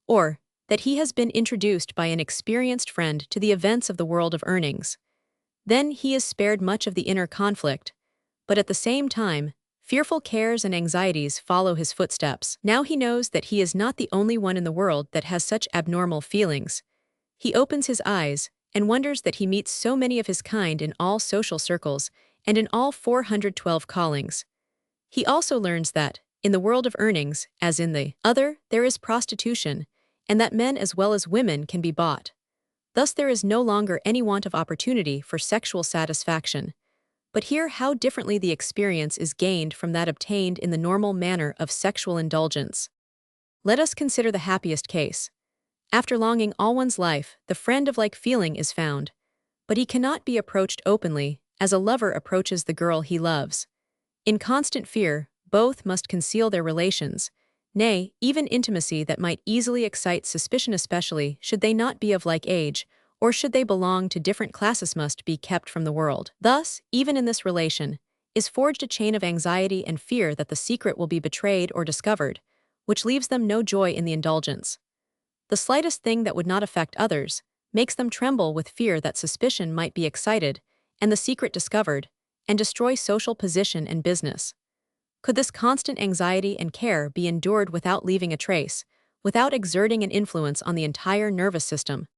or that he has been introduced by an experienced friend to the events of the world of earnings. Then he is spared much of the inner conflict, but at the same time, fearful cares and anxieties follow his footsteps. Now he knows that he is not the only one in the world that has such abnormal feelings. He opens his eyes and wonders that he meets so many of his kind in all social circles and in all 412 callings. He also learns that, in the world of earnings, as in the other, there is prostitution, and that men as well as women can be bought. Thus there is no longer any want of opportunity for sexual satisfaction. But here how differently the experience is gained from that obtained in the normal manner of sexual indulgence. Let us consider the happiest case. After longing all one's life, the friend of like feeling is found, but he cannot be approached openly, as a lover approaches the girl he loves. In constant fear, both must conceal their relations, nay, even intimacy that might easily excite suspicion, especially should they not be of like age, or should they belong to different classes, must be kept from the world. Thus, even in this relation, is forged a chain of anxiety and fear that the secret will be betrayed or discovered, which leaves them no joy in the indulgence. The slightest thing that would not affect others makes them tremble with fear that suspicion might be excited, and the secret discovered, and destroy social position and business. Could this constant anxiety and care be endured without leaving a trace, without exerting an influence on the entire nervous system?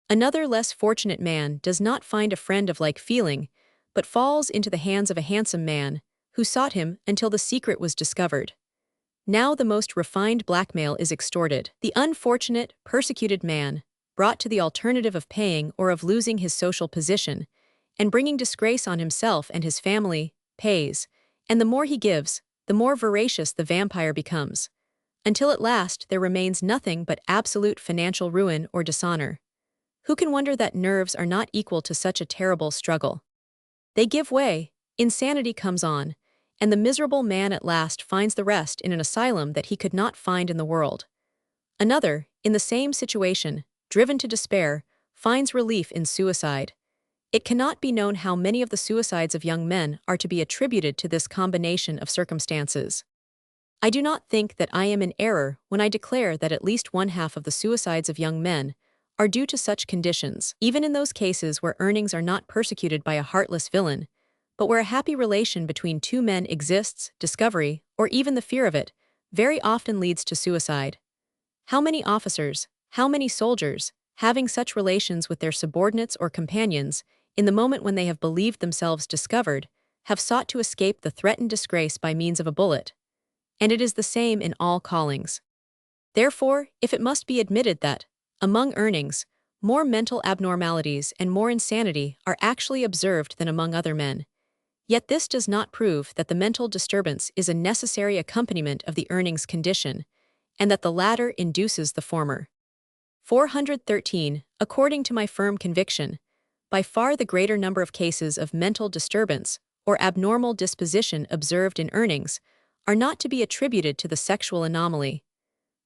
Another less fortunate man does not find a friend of like feeling, but falls into the hands of a handsome man, who sought him until the secret was discovered. Now the most refined blackmail is extorted. The unfortunate, persecuted man, brought to the alternative of paying or of losing his social position, and bringing disgrace on himself and his family, pays, and the more he gives, the more voracious the vampire becomes, until at last there remains nothing but absolute financial ruin or dishonor. Who can wonder that nerves are not equal to such a terrible struggle? They give way, insanity comes on, and the miserable man at last finds the rest in an asylum that he could not find in the world. Another, in the same situation, driven to despair, finds relief in suicide. It cannot be known how many of the suicides of young men are to be attributed to this combination of circumstances. I do not think that I am in error when I declare that at least one half of the suicides of young men are due to such conditions, even in those cases where earnings are not persecuted by a heartless villain, but where a happy relation between two men exists, discovery, or even the fear of it, very often leads to suicide. How many officers, how many soldiers, having such relations with their subordinates or companions, in the moment when they have believed themselves discovered, have sought to escape the threatened disgrace by means of a bullet? And it is the same in all callings. Therefore, if it must be admitted that, among earnings, more mental abnormalities and more insanity are actually observed than among other men, yet this does not prove that the mental disturbance is a necessary accompaniment of the earnings condition, and that the latter induces the former. 413. According to my firm conviction, by far the greater number of cases of mental disturbance or abnormal disposition observed in earnings are not to be attributed to the sexual anomaly,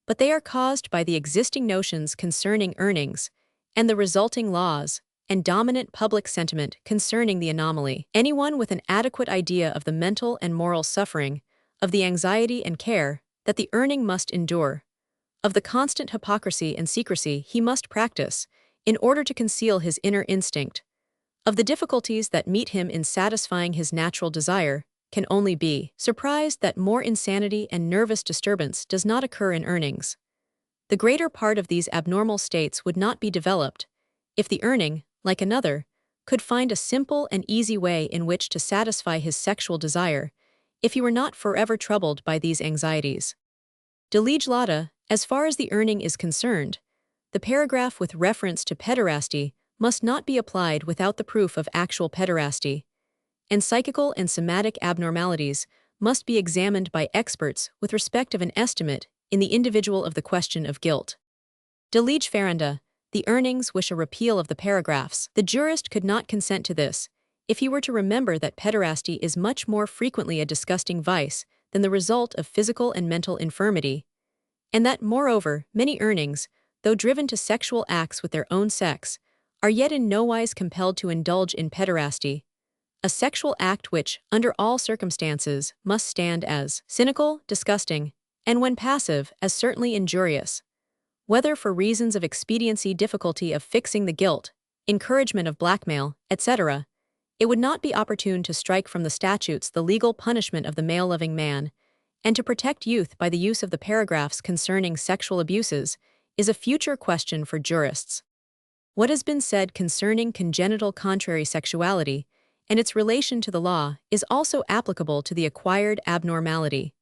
but they are caused by the existing notions concerning earnings and the resulting laws and dominant public sentiment concerning the anomaly. Anyone with an adequate idea of the mental and moral suffering, of the anxiety and care that the earning must endure, of the constant hypocrisy and secrecy he must practice in order to conceal his inner instinct, of the difficulties that meet him in satisfying his natural desire, can only be surprised that more insanity and nervous disturbance does not occur in earnings. The greater part of these abnormal states would not be developed if the earning, like another, could find a simple and easy way in which to satisfy his sexual desire, if he were not forever troubled by these anxieties. De legislata, as far as the earning is concerned, the paragraph with reference to pederasty must not be applied without the proof of actual pederasty, and psychical and somatic abnormalities must be examined by experts with respect of an estimate in the individual of the question of guilt. De lege ferenda, the earnings wish a repeal of the paragraphs. The jurist could not consent to this, if he were to remember that pederasty is much more frequently a disgusting vice than the result of physical and mental infirmity, and that, moreover, many earnings, though driven to sexual acts with their own sex, are yet in nowise compelled to indulge in pederasty, a sexual act which, under all circumstances, must stand as cynical, disgusting, and when passive, as certainly injurious. Whether for reasons of expediency, difficulty of fixing the guilt, encouragement of blackmail, etc., it would not be opportune to strike from the statutes the legal punishment of the male-loving man, and to protect youth by the use of the paragraphs concerning sexual abuses is a future question for jurists. What has been said concerning congenital contrary sexuality and its relation to the law is also applicable to the acquired abnormality.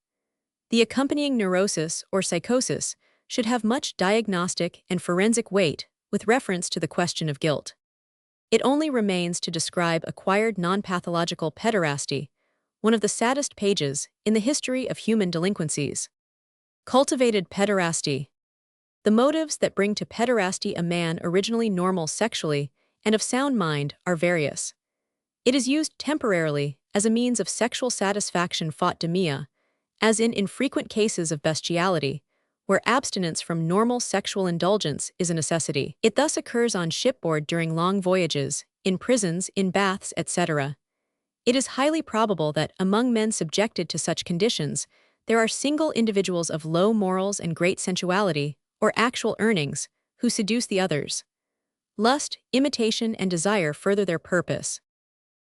The accompanying neurosis or psychosis should have much diagnostic and forensic weight with reference to the question of guilt. It only remains to describe acquired non-pathological pederasty, one of the saddest pages in the history of human delinquencies. Cultivated pederasty. The motives that bring to pederasty a man originally normal sexually and of sound mind are various. It is used temporarily as a means of sexual satisfaction faute de mieux, as in infrequent cases of bestiality, where abstinence from normal sexual indulgence is a necessity. It thus occurs on shipboard during long voyages, in prisons, in baths, etc. It is highly probable that, among men subjected to such conditions, there are single individuals of low morals and great sensuality, or actual earnings, who seduce the others. Lust, imitation, and desire further their purpose.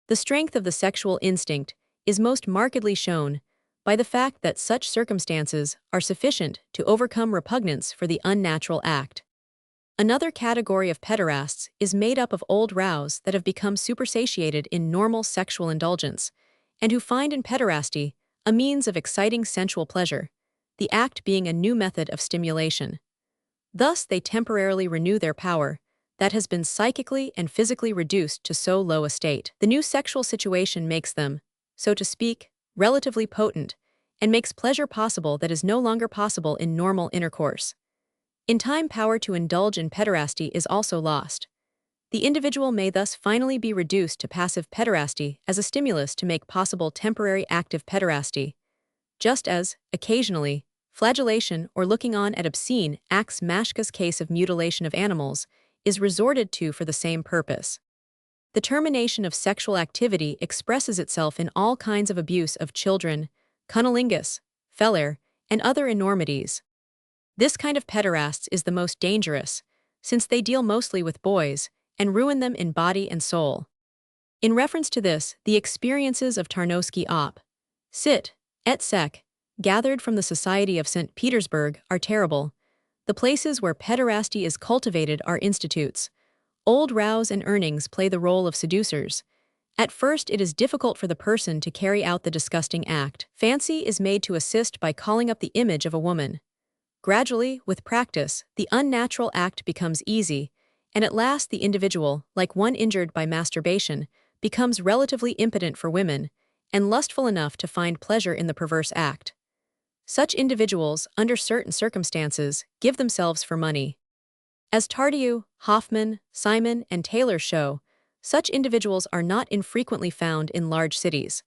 The strength of the sexual instinct is most markedly shown by the fact that such circumstances are sufficient to overcome repugnance for the unnatural act. Another category of pederasts is made up of old rows that have become supersatiated in normal sexual indulgence, and who find in pederasty a means of exciting sensual pleasure, the act being a new method of stimulation. Thus they temporarily renew their power that has been psychically and physically reduced to so low a state. The new sexual situation makes them, so to speak, relatively potent, and makes pleasure possible that is no longer possible in normal intercourse. In time, power to indulge in pederasty is also lost. The individual may thus finally be reduced to passive pederasty as a stimulus to make possible temporary active pederasty, just as, occasionally, flagellation or looking on at obscene acts. Mashka's case of mutilation of animals is resorted to for the same purpose. The termination of sexual activity expresses itself in all kinds of abuse of children, cunnilingus, feller, and other enormities. This kind of pederasts is the most dangerous, since they deal mostly with boys and ruin them in body and soul. In reference to this, the experiences of Tarnowski op. Cit. et seq. gathered from the Society of St. Petersburg are terrible. The places where pederasty is cultivated are institutes. Old rows and earnings play the role of seducers. At first it is difficult for the person to carry out the disgusting act. Fancy is made to assist by calling up the image of a woman. Gradually, with practice, the unnatural act becomes easy, and at last the individual, like one injured by masturbation, becomes relatively impotent for women, and lustful enough to find pleasure in the perverse act. Such individuals, under certain circumstances, give themselves for money. As Tardieu, Hoffman, Simon, and Taylor show, Such individuals are not infrequently found in large cities.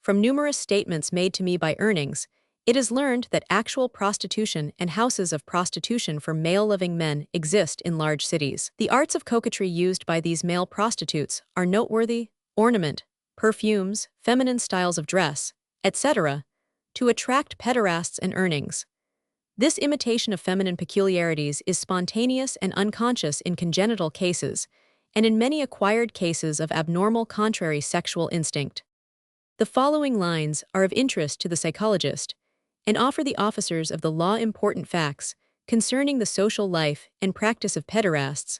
From numerous statements made to me by earnings, it is learned that actual prostitution and houses of prostitution for male-loving men exist in large cities. The arts of coquetry used by these male prostitutes are noteworthy: ornament, perfumes, feminine styles of dress, etc., to attract pederasts and earnings. This imitation of feminine peculiarities is spontaneous and unconscious in congenital cases, and in many acquired cases of abnormal contrary sexual instinct. The following lines are of interest to the psychologist and offer the officers of the law important facts concerning the social life and practice of pederasts.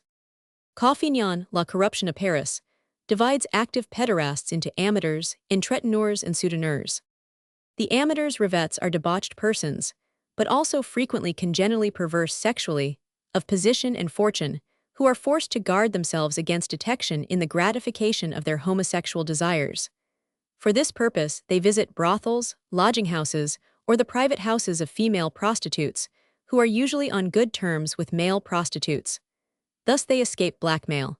Coffignon, La Corruption of Paris, divides active pederasts into amateurs, entreteneurs, and souteneurs. The amateurs rivets are debauched persons, but also frequently congenitally perverse sexually, of position and fortune, who are forced to guard themselves against detection in the gratification of their homosexual desires. For this purpose, they visit brothels, lodging houses, or the private houses of female prostitutes, who are usually on good terms with male prostitutes. Thus they escape blackmail.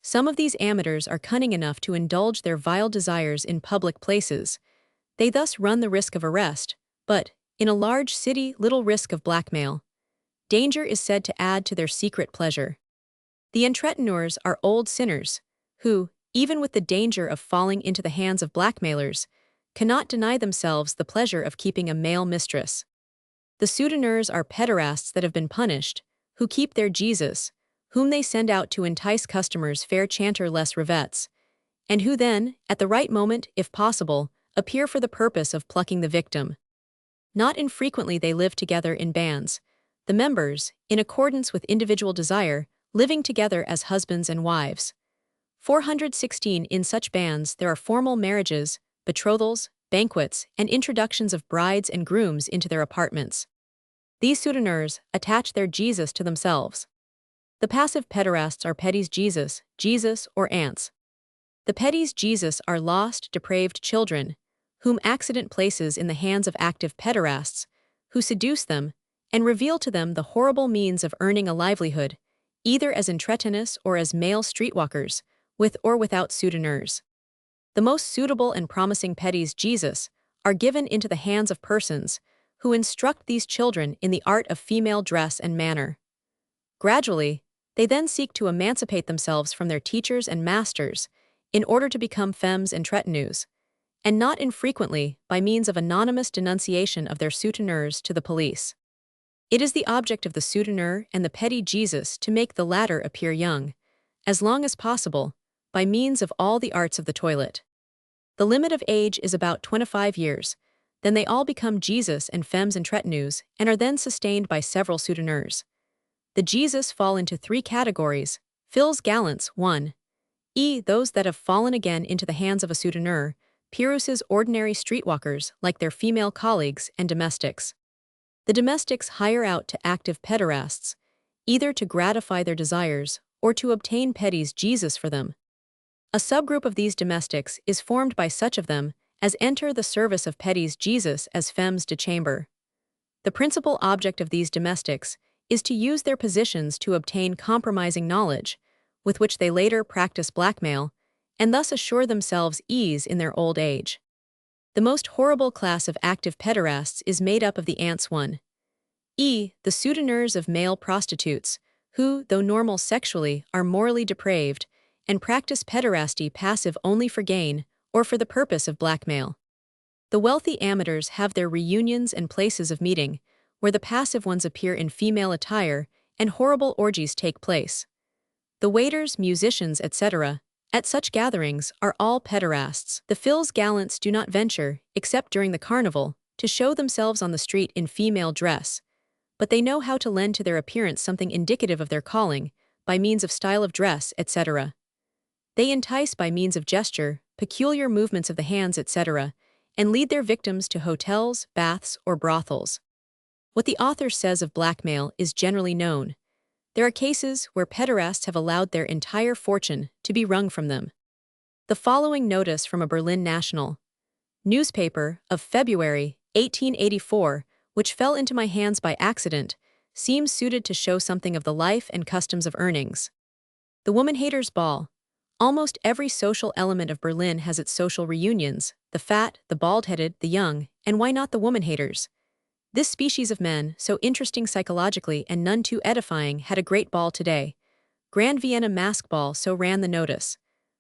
Some of these amateurs are cunning enough to indulge their vile desires in public places. They thus run the risk of arrest, but, in a large city, little risk of blackmail. Danger is said to add to their secret pleasure. The entreteneurs are old sinners, who, even with the danger of falling into the hands of blackmailers, cannot deny themselves the pleasure of keeping a male mistress. The souteneurs are pederasts that have been punished, who keep their Jesus, whom they send out to entice customers fair chanter les rivets, and who then, at the right moment, if possible, appear for the purpose of plucking the victim. Not infrequently they live together in bands, the members, in accordance with individual desire, living together as husbands and wives. 416 In such bands there are formal marriages, betrothals, banquets, and introductions of brides and grooms into their apartments. These souteneurs attach their Jesus to themselves. The passive pederasts are petties Jesus, or ants. The petties Jesus are lost, depraved children, whom accident places in the hands of active pederasts, who seduce them and reveal to them the horrible means of earning a livelihood, either as entretenus or as male streetwalkers, with or without souteneurs. The most suitable and promising petties Jesus are given into the hands of persons who instruct these children in the art of female dress and manner. Gradually, they then seek to emancipate themselves from their teachers and masters in order to become femmes entretenues, and not infrequently by means of anonymous denunciation of their souteneurs to the police. It is the object of the souteneur and the petty Jesus to make the latter appear young, as long as possible, by means of all the arts of the toilet. The limit of age is about 25 years, then they all become Jesus and femmes entretenues and are then sustained by several souteneurs. The Jesus fall into 3 categories: fils gallants 1, those that have fallen again into the hands of a souteneur, Pyrrhus's ordinary streetwalkers like their female colleagues and domestics. The domestics hire out to active pederasts, either to gratify their desires or to obtain petties Jesus for them. A subgroup of these domestics is formed by such of them as enter the service of petties Jesus as femmes de chambre. The principal object of these domestics is to use their positions to obtain compromising knowledge, with which they later practice blackmail, and thus assure themselves ease in their old age. The most horrible class of active pederasts is made up of the ants 1, the souteneurs of male prostitutes, who, though normal sexually, are morally depraved, and practice pederasty passive only for gain, or for the purpose of blackmail. The wealthy amateurs have their reunions and places of meeting, where the passive ones appear in female attire, and horrible orgies take place. The waiters, musicians, etc., at such gatherings are all pederasts. The fils gallants do not venture, except during the carnival, to show themselves on the street in female dress, but they know how to lend to their appearance something indicative of their calling, by means of style of dress, etc. They entice by means of gesture, peculiar movements of the hands, etc., and lead their victims to hotels, baths, or brothels. What the author says of blackmail is generally known. There are cases where pederasts have allowed their entire fortune to be wrung from them. The following notice from a Berlin national newspaper of February 1884, which fell into my hands by accident, seems suited to show something of the life and customs of earnings. The Woman Haters' Ball. Almost every social element of Berlin has its social reunions: the fat, the bald-headed, the young, and why not the woman-haters. This species of men, so interesting psychologically and none too edifying, had a great ball today. Grand Vienna Mask Ball, so ran the notice.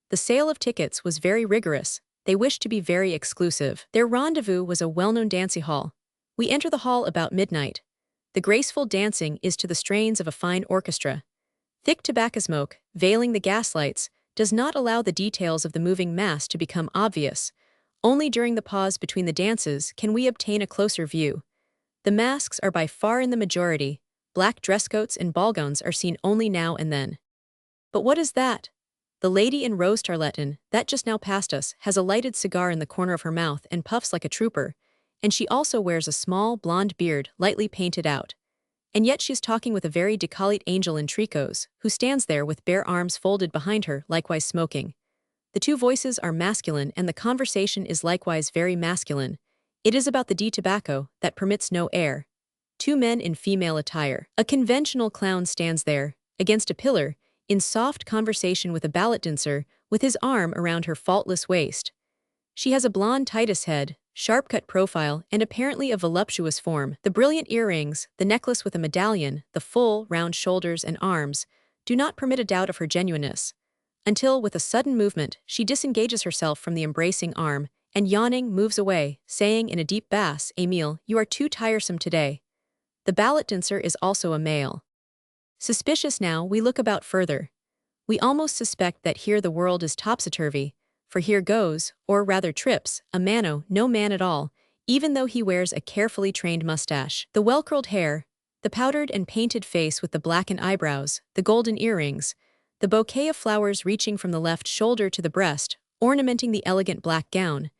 The sale of tickets was very rigorous. They wished to be very exclusive. Their rendezvous was a well-known dancing hall. We enter the hall about midnight. The graceful dancing is to the strains of a fine orchestra. Thick tobacco smoke, veiling the gaslights, does not allow the details of the moving mass to become obvious. Only during the pause between the dances can we obtain a closer view. The masks are by far in the majority. Black dress coats and ball gowns are seen only now and then. But what is that? The lady in rose tarletan, that just now passed us, has a lighted cigar in the corner of her mouth and puffs like a trooper, and she also wears a small blonde beard lightly painted out. And yet she is talking with a very decollete angel in tricots, who stands there with bare arms folded behind her, likewise smoking. The two voices are masculine and the conversation is likewise very masculine. It is about the tobacco that permits no air. Two men in female attire. A conventional clown stands there, against a pillar, in soft conversation with a ballet dancer, with his arm around her faultless waist. She has a blonde Titus head, sharp-cut profile, and apparently a voluptuous form. The brilliant earrings, the necklace with a medallion, the full, round shoulders and arms, do not permit a doubt of her genuineness. Until, with a sudden movement, she disengages herself from the embracing arm, and yawning, moves away, saying in a deep bass, "Emile, you are too tiresome today." The ballet dancer is also a male. Suspicious now, we look about further. We almost suspect that here the world is topsy-turvy, for here goes, or rather trips, a no man at all, even though he wears a carefully trained mustache. The well-curled hair, the powdered and painted face with the blackened eyebrows, the golden earrings, the bouquet of flowers reaching from the left shoulder to the breast, ornamenting the elegant black gown,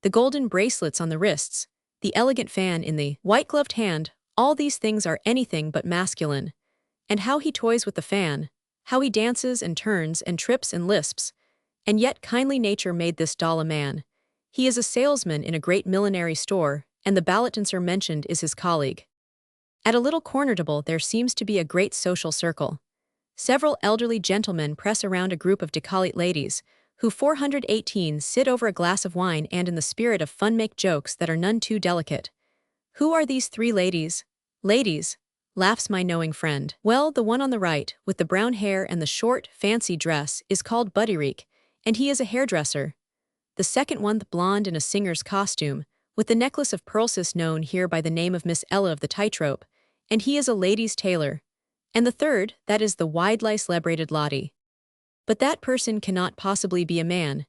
the golden bracelets on the wrists, the elegant fan in the white-gloved hand, all these things are anything but masculine. And how he toys with the fan, how he dances and turns and trips and lisps. And yet kindly nature made this doll a man. He is a salesman in a great millinery store, and the ballet dancer mentioned is his colleague. At a little corner table there seems to be a great social circle. Several elderly gentlemen press around a group of decollete ladies, who 418 sit over a glass of wine and in the spirit of fun make jokes that are none too delicate. Who are these three ladies? Ladies, laughs my knowing friend. Well, the one on the right, with the brown hair and the short, fancy dress, is called Buddyreek, and he is a hairdresser. The second one, the blonde in a singer's costume, with the necklace of pearls, is known here by the name of Miss Ella of the tightrope, and he is a lady's tailor. And the third, that is the widely celebrated Lottie. But that person cannot possibly be a man.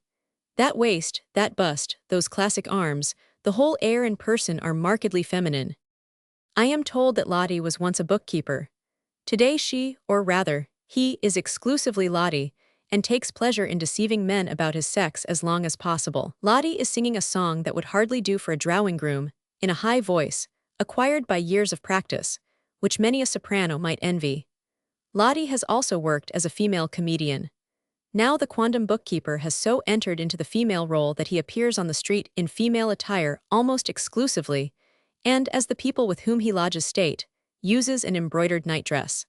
That waist, that bust, those classic arms, the whole air and person are markedly feminine. I am told that Lottie was once a bookkeeper. Today she, or rather, he, is exclusively Lottie, and takes pleasure in deceiving men about his sex as long as possible. Lottie is singing a song that would hardly do for a drawing-room, in a high voice, acquired by years of practice, which many a soprano might envy. Lottie has also worked as a female comedian. Now the quondam bookkeeper has so entered into the female role that he appears on the street in female attire almost exclusively, and, as the people with whom he lodges state, uses an embroidered nightdress.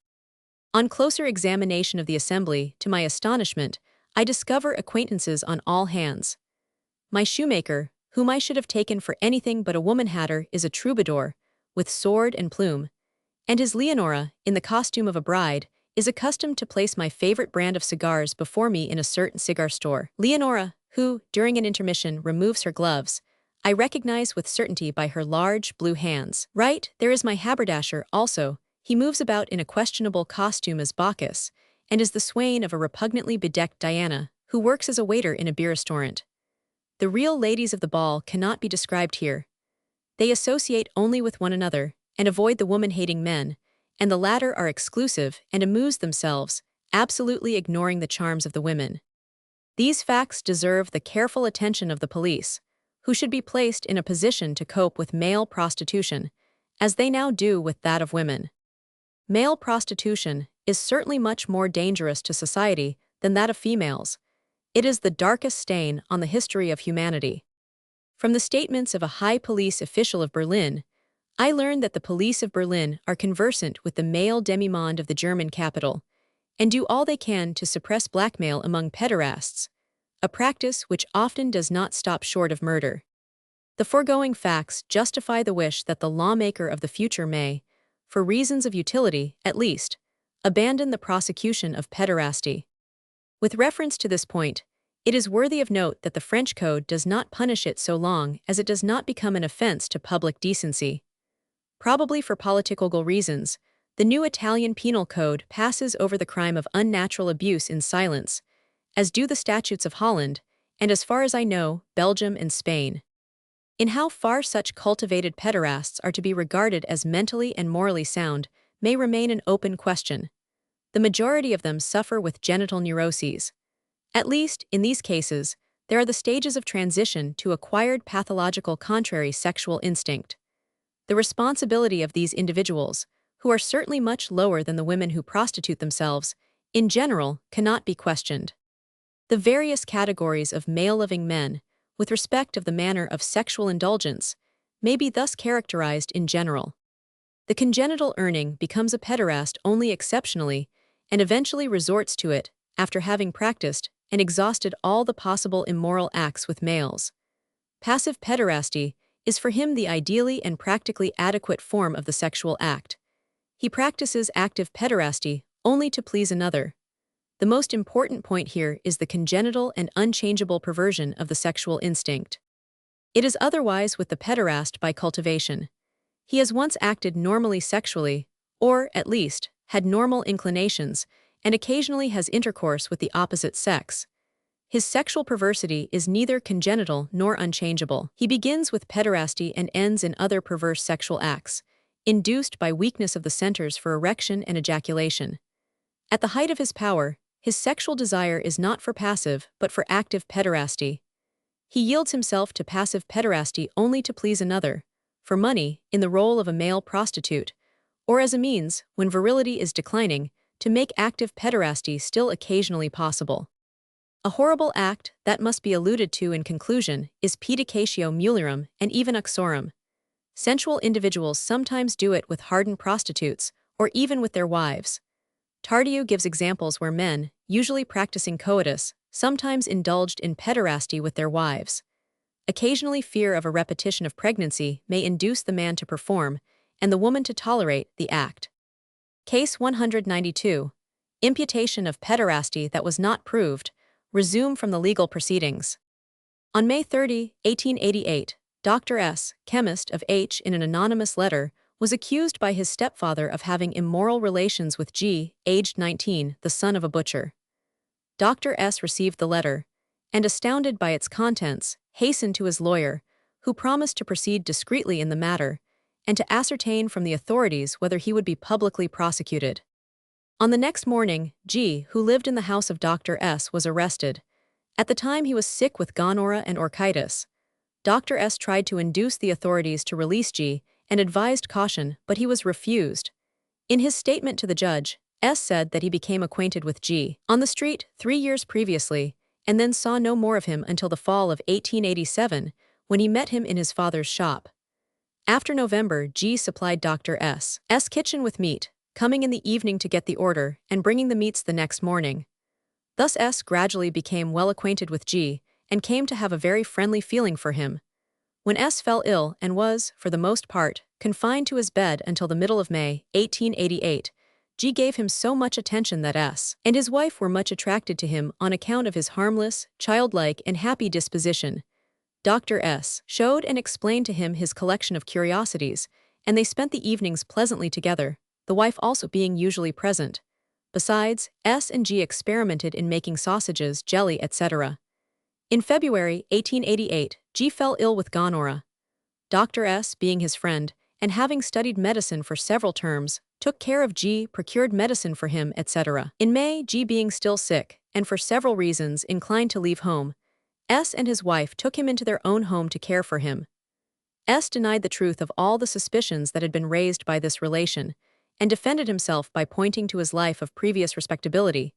On closer examination of the assembly, to my astonishment, I discover acquaintances on all hands. My shoemaker, whom I should have taken for anything but a woman-hatter, is a troubadour, with sword and plume, and his Leonora, in the costume of a bride, is accustomed to place my favorite brand of cigars before me in a certain cigar store. Leonora, who, during an intermission, removes her gloves, I recognize with certainty by her large, blue hands. Right, there is my haberdasher also. He moves about in a questionable costume as Bacchus, and is the swain of a repugnantly bedecked Diana, who works as a waiter in a beer restaurant. The real ladies of the ball cannot be described here. They associate only with one another, and avoid the woman-hating men, and the latter are exclusive and amuse themselves, absolutely ignoring the charms of the women. These facts deserve the careful attention of the police, who should be placed in a position to cope with male prostitution, as they now do with that of women. Male prostitution is certainly much more dangerous to society than that of females. It is the darkest stain on the history of humanity. From the statements of a high police official of Berlin, I learned that the police of Berlin are conversant with the male demimonde of the German capital, and do all they can to suppress blackmail among pederasts, a practice which often does not stop short of murder. The foregoing facts justify the wish that the lawmaker of the future may, for reasons of utility at least, abandon the prosecution of pederasty. With reference to this point, it is worthy of note that the French Code does not punish it so long as it does not become an offense to public decency. Probably for political reasons, the new Italian Penal Code passes over the crime of unnatural abuse in silence, as do the statutes of Holland, and as far as I know, Belgium and Spain. In how far such cultivated pederasts are to be regarded as mentally and morally sound may remain an open question. The majority of them suffer with genital neuroses. At least, in these cases, there are the stages of transition to acquired pathological contrary sexual instinct. The responsibility of these individuals, who are certainly much lower than the women who prostitute themselves, in general, cannot be questioned. The various categories of male-loving men, with respect of the manner of sexual indulgence, may be thus characterized in general. The congenital earning becomes a pederast only exceptionally, and eventually resorts to it, after having practiced and exhausted all the possible immoral acts with males. Passive pederasty is for him the ideally and practically adequate form of the sexual act. He practices active pederasty only to please another. The most important point here is the congenital and unchangeable perversion of the sexual instinct. It is otherwise with the pederast by cultivation. He has once acted normally sexually, or, at least, had normal inclinations, and occasionally has intercourse with the opposite sex. His sexual perversity is neither congenital nor unchangeable. He begins with pederasty and ends in other perverse sexual acts, induced by weakness of the centers for erection and ejaculation. At the height of his power, his sexual desire is not for passive but for active pederasty. He yields himself to passive pederasty only to please another, for money, in the role of a male prostitute, or as a means, when virility is declining, to make active pederasty still occasionally possible. A horrible act that must be alluded to in conclusion is pedicatio mulierum and even uxorem. Sensual individuals sometimes do it with hardened prostitutes, or even with their wives. Tardieu gives examples where men, usually practicing coitus, sometimes indulged in pederasty with their wives. Occasionally fear of a repetition of pregnancy may induce the man to perform, and the woman to tolerate, the act. Case 192. Imputation of pederasty that was not proved. Resume from the legal proceedings. On May 30, 1888, Dr. S., chemist of H. in an anonymous letter, was accused by his stepfather of having immoral relations with G., aged 19, the son of a butcher. Dr. S. received the letter, and astounded by its contents, hastened to his lawyer, who promised to proceed discreetly in the matter, and to ascertain from the authorities whether he would be publicly prosecuted. On the next morning, G., who lived in the house of Dr. S., was arrested. At the time he was sick with gonorrhea and orchitis. Dr. S. tried to induce the authorities to release G., and advised caution, but he was refused. In his statement to the judge, S. said that he became acquainted with G. on the street 3 years previously, and then saw no more of him until the fall of 1887, when he met him in his father's shop. After November, G. supplied Dr. S.'s kitchen with meat, coming in the evening to get the order and bringing the meats the next morning. Thus S. gradually became well acquainted with G. and came to have a very friendly feeling for him. When S. fell ill and was, for the most part, confined to his bed until the middle of May, 1888, G. gave him so much attention that S. and his wife were much attracted to him on account of his harmless, childlike, and happy disposition. Dr. S. showed and explained to him his collection of curiosities, and they spent the evenings pleasantly together, the wife also being usually present. Besides, S. and G. experimented in making sausages, jelly, etc. In February 1888, G. fell ill with gonorrhea. Dr. S., being his friend, and having studied medicine for several terms, took care of G., procured medicine for him, etc. In May, G. being still sick, and for several reasons inclined to leave home, S. and his wife took him into their own home to care for him. S. denied the truth of all the suspicions that had been raised by this relation, and defended himself by pointing to his life of previous respectability,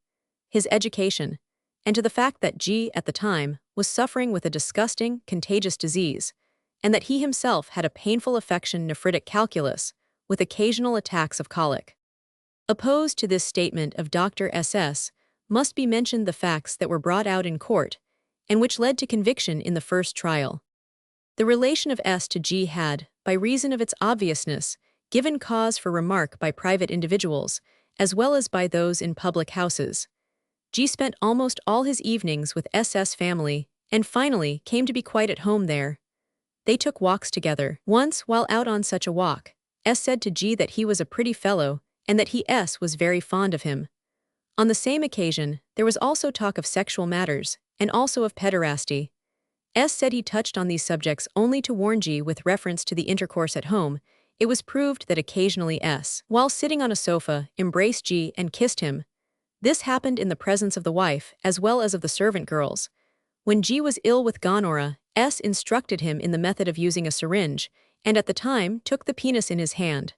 his education, and to the fact that G., at the time, was suffering with a disgusting, contagious disease, and that he himself had a painful affection nephritic calculus, with occasional attacks of colic. Opposed to this statement of Dr. S.S. must be mentioned the facts that were brought out in court, and which led to conviction in the first trial. The relation of S to G had, by reason of its obviousness, given cause for remark by private individuals, as well as by those in public houses. G spent almost all his evenings with S.S. family, and finally came to be quite at home there. They took walks together. Once, while out on such a walk, S said to G that he was a pretty fellow, and that he S was very fond of him. On the same occasion, there was also talk of sexual matters, and also of pederasty. S said he touched on these subjects only to warn G with reference to the intercourse at home. It was proved that occasionally S, while sitting on a sofa, embraced G and kissed him. This happened in the presence of the wife as well as of the servant girls. When G was ill with gonorrhea, S instructed him in the method of using a syringe, and at the time took the penis in his hand.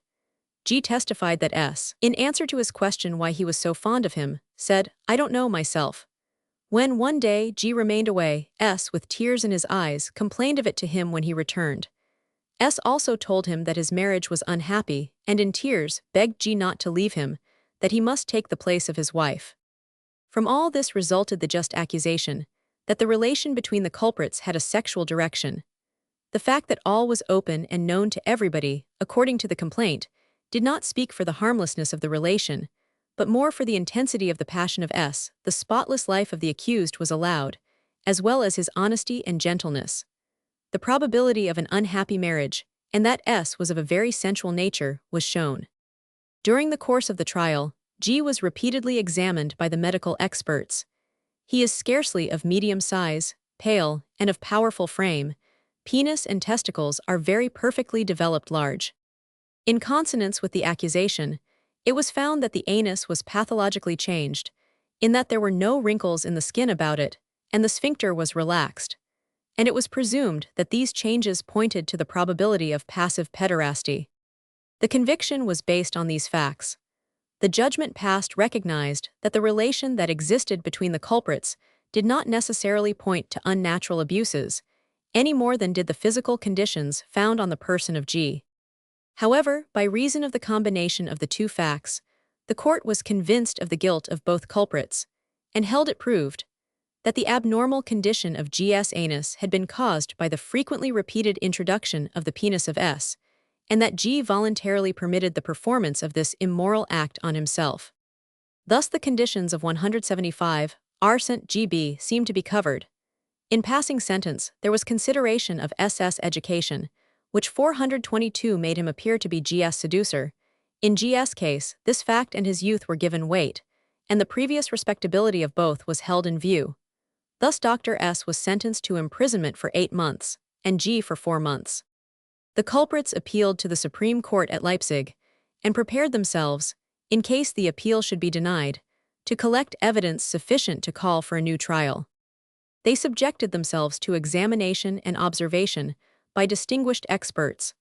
G testified that S, in answer to his question why he was so fond of him, said, "I don't know myself." When one day G remained away, S, with tears in his eyes, complained of it to him when he returned. S also told him that his marriage was unhappy, and in tears begged G not to leave him, that he must take the place of his wife. From all this resulted the just accusation that the relation between the culprits had a sexual direction. The fact that all was open and known to everybody, according to the complaint, did not speak for the harmlessness of the relation, but more for the intensity of the passion of S. The spotless life of the accused was allowed, as well as his honesty and gentleness. The probability of an unhappy marriage, and that S was of a very sensual nature, was shown. During the course of the trial, G was repeatedly examined by the medical experts. He is scarcely of medium size, pale, and of powerful frame. Penis and testicles are very perfectly developed large. In consonance with the accusation, it was found that the anus was pathologically changed, in that there were no wrinkles in the skin about it, and the sphincter was relaxed. And it was presumed that these changes pointed to the probability of passive pederasty. The conviction was based on these facts. The judgment passed recognized that the relation that existed between the culprits did not necessarily point to unnatural abuses, any more than did the physical conditions found on the person of G. However, by reason of the combination of the two facts, the court was convinced of the guilt of both culprits, and held it proved that the abnormal condition of G's anus had been caused by the frequently repeated introduction of the penis of S, and that G voluntarily permitted the performance of this immoral act on himself. Thus the conditions of 175 R-Cent GB seem to be covered. In passing sentence, there was consideration of SS education, which 422 made him appear to be G's seducer. In G's case, this fact and his youth were given weight, and the previous respectability of both was held in view. Thus Dr. S was sentenced to imprisonment for 8 months, and G for 4 months. The culprits appealed to the Supreme Court at Leipzig, and prepared themselves, in case the appeal should be denied, to collect evidence sufficient to call for a new trial. They subjected themselves to examination and observation by distinguished experts.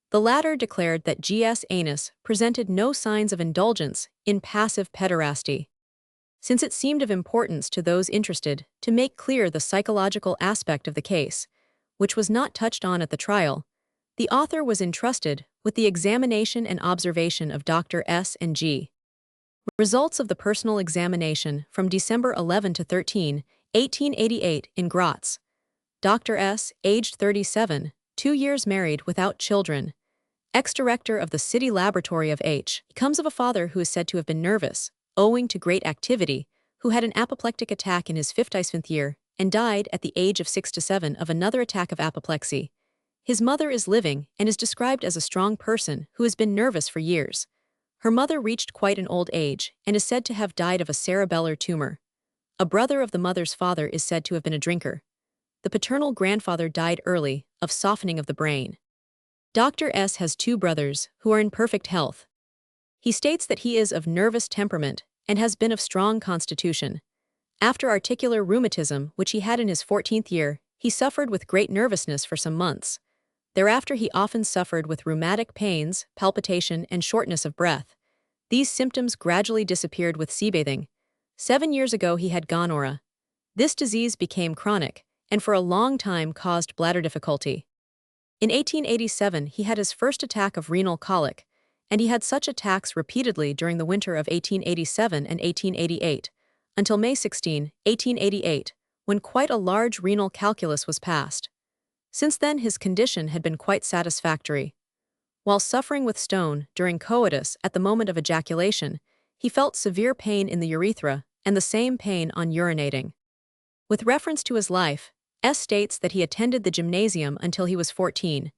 The latter declared that G's anus presented no signs of indulgence in passive pederasty. Since it seemed of importance to those interested to make clear the psychological aspect of the case, which was not touched on at the trial, the author was entrusted with the examination and observation of Dr. S and G. Results of the personal examination from December 11 to 13, 1888 in Graz. Dr. S, aged 37, 2 years married without children. Ex-director of the City Laboratory of H. Comes of a father who is said to have been nervous, owing to great activity, who had an apoplectic attack in his 57th year, and died at the age of 6 to 7 of another attack of apoplexy. His mother is living and is described as a strong person who has been nervous for years. Her mother reached quite an old age and is said to have died of a cerebellar tumor. A brother of the mother's father is said to have been a drinker. The paternal grandfather died early, of softening of the brain. Dr. S has 2 brothers who are in perfect health. He states that he is of nervous temperament and has been of strong constitution. After articular rheumatism, which he had in his 14th year, he suffered with great nervousness for some months. Thereafter he often suffered with rheumatic pains, palpitation, and shortness of breath. These symptoms gradually disappeared with sea bathing. 7 years ago he had gonorrhea. This disease became chronic, and for a long time caused bladder difficulty. In 1887 he had his first attack of renal colic, and he had such attacks repeatedly during the winter of 1887 and 1888, until May 16, 1888, when quite a large renal calculus was passed. Since then his condition had been quite satisfactory. While suffering with stone during coitus at the moment of ejaculation, he felt severe pain in the urethra and the same pain on urinating. With reference to his life, S. states that he attended the gymnasium until he was 14,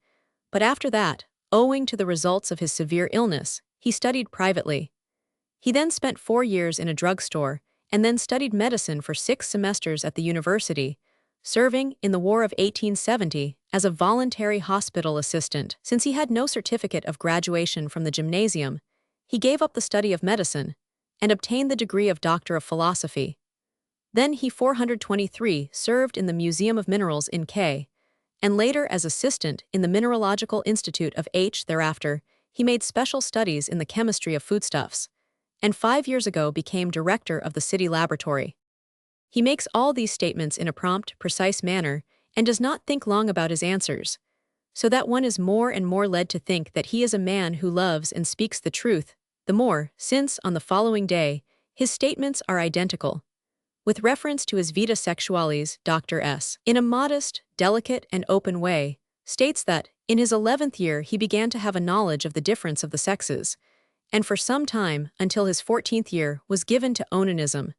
but after that, owing to the results of his severe illness, he studied privately. He then spent 4 years in a drugstore and then studied medicine for 6 semesters at the university, serving in the War of 1870 as a voluntary hospital assistant. Since he had no certificate of graduation from the gymnasium, he gave up the study of medicine and obtained the degree of Doctor of Philosophy. Then he 423 served in the Museum of Minerals in K, and later as assistant in the Mineralogical Institute of H. Thereafter, he made special studies in the chemistry of foodstuffs, and 5 years ago became director of the city laboratory. He makes all these statements in a prompt, precise manner and does not think long about his answers, so that one is more and more led to think that he is a man who loves and speaks the truth, the more, since, on the following day, his statements are identical. With reference to his Vita Sexualis, Dr. S., in a modest, delicate, and open way, states that, in his 11th year he began to have a knowledge of the difference of the sexes, and for some time, until his 14th year, was given to onanism.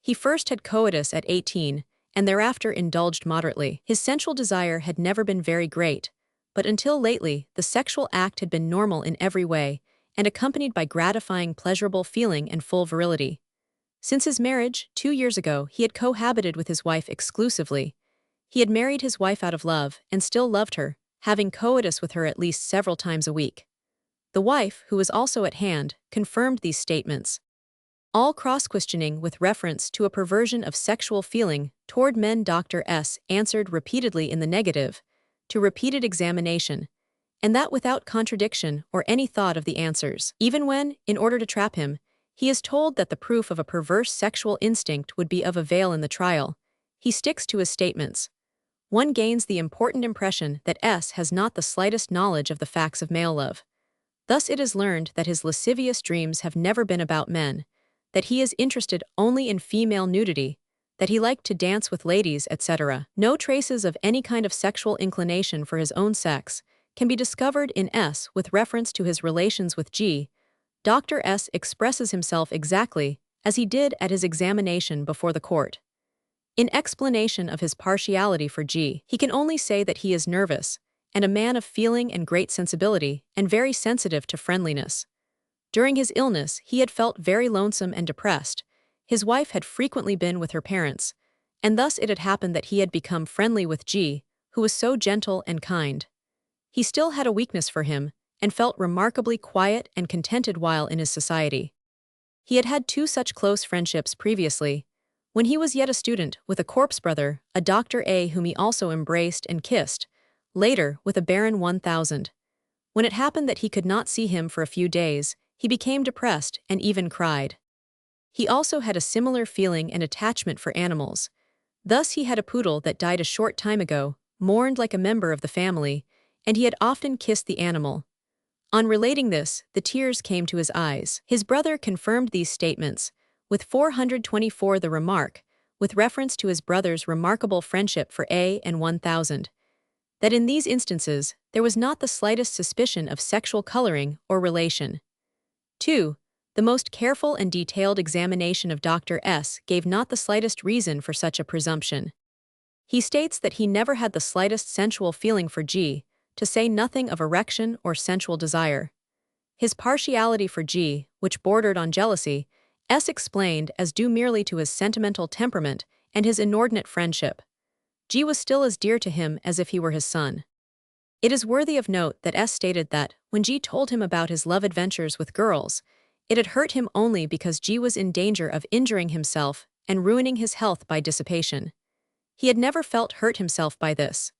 He first had coitus at 18, and thereafter indulged moderately. His sensual desire had never been very great, but until lately the sexual act had been normal in every way, and accompanied by gratifying pleasurable feeling and full virility. Since his marriage, 2 years ago, he had cohabited with his wife exclusively. He had married his wife out of love and still loved her, having coitus with her at least several times a week. The wife, who was also at hand, confirmed these statements. All cross-questioning with reference to a perversion of sexual feeling toward men Dr. S. answered repeatedly in the negative, to repeated examination, and that without contradiction or any thought of the answers. Even when, in order to trap him, he is told that the proof of a perverse sexual instinct would be of avail in the trial, he sticks to his statements. One gains the important impression that S. has not the slightest knowledge of the facts of male love. Thus it is learned that his lascivious dreams have never been about men, that he is interested only in female nudity, that he liked to dance with ladies, etc. No traces of any kind of sexual inclination for his own sex can be discovered in S. With reference to his relations with G, Dr. S. expresses himself exactly as he did at his examination before the court. In explanation of his partiality for G, he can only say that he is nervous, and a man of feeling and great sensibility, and very sensitive to friendliness. During his illness, he had felt very lonesome and depressed. His wife had frequently been with her parents, and thus it had happened that he had become friendly with G, who was so gentle and kind. He still had a weakness for him, and felt remarkably quiet and contented while in his society. He had had 2 such close friendships previously, when he was yet a student with a corpse brother, a Dr. A whom he also embraced and kissed, later with a Baron 1000. When it happened that he could not see him for a few days, he became depressed and even cried. He also had a similar feeling and attachment for animals. Thus he had a poodle that died a short time ago, mourned like a member of the family, and he had often kissed the animal. On relating this, the tears came to his eyes. His brother confirmed these statements, with 424 the remark, with reference to his brother's remarkable friendship for A and 1000, that in these instances there was not the slightest suspicion of sexual coloring or relation. 2. The most careful and detailed examination of Dr. S. gave not the slightest reason for such a presumption. He states that he never had the slightest sensual feeling for G, to say nothing of erection or sensual desire. His partiality for G, which bordered on jealousy, S. explained as due merely to his sentimental temperament and his inordinate friendship. G was still as dear to him as if he were his son. It is worthy of note that S. stated that, when G told him about his love adventures with girls, it had hurt him only because G was in danger of injuring himself and ruining his health by dissipation. He had never felt hurt himself by this.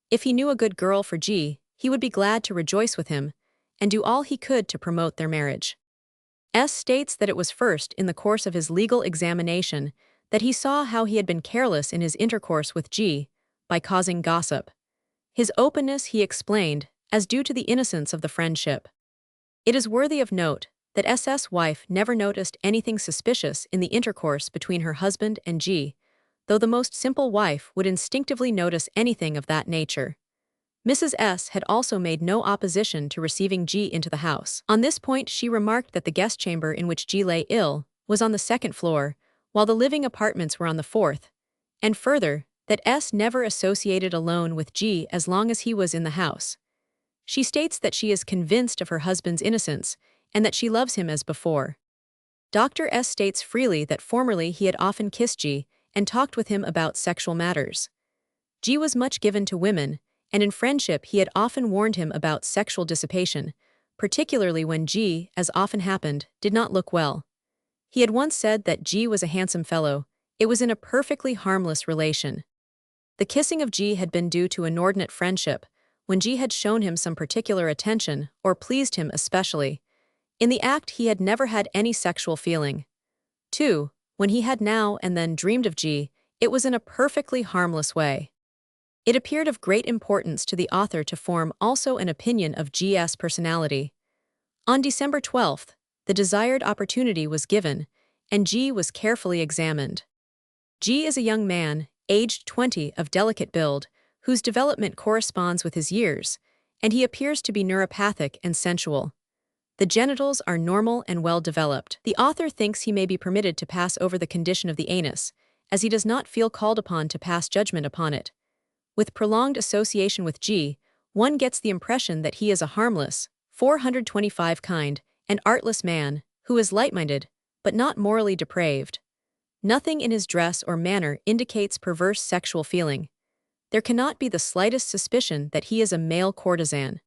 If he knew a good girl for G, he would be glad to rejoice with him, and do all he could to promote their marriage. S. states that it was first in the course of his legal examination that he saw how he had been careless in his intercourse with G, by causing gossip. His openness he explained as due to the innocence of the friendship. It is worthy of note that S.'s wife never noticed anything suspicious in the intercourse between her husband and G, though the most simple wife would instinctively notice anything of that nature. Mrs. S. had also made no opposition to receiving G into the house. On this point she remarked that the guest chamber in which G lay ill was on the second floor, while the living apartments were on the fourth, and further, that S. never associated alone with G as long as he was in the house. She states that she is convinced of her husband's innocence and that she loves him as before. Dr. S. states freely that formerly he had often kissed G and talked with him about sexual matters. G was much given to women, and in friendship he had often warned him about sexual dissipation, particularly when G, as often happened, did not look well. He had once said that G was a handsome fellow. It was in a perfectly harmless relation. The kissing of G had been due to inordinate friendship, when G had shown him some particular attention or pleased him especially. In the act he had never had any sexual feeling. 2. When he had now and then dreamed of G, it was in a perfectly harmless way. It appeared of great importance to the author to form also an opinion of G.'s personality. On December 12th, the desired opportunity was given, and G was carefully examined. G is a young man, aged 20, of delicate build, whose development corresponds with his years, and he appears to be neuropathic and sensual. The genitals are normal and well developed. The author thinks he may be permitted to pass over the condition of the anus, as he does not feel called upon to pass judgment upon it. With prolonged association with G, one gets the impression that he is a harmless, 425 kind, and artless man, who is light-minded, but not morally depraved. Nothing in his dress or manner indicates perverse sexual feeling. There cannot be the slightest suspicion that he is a male courtesan.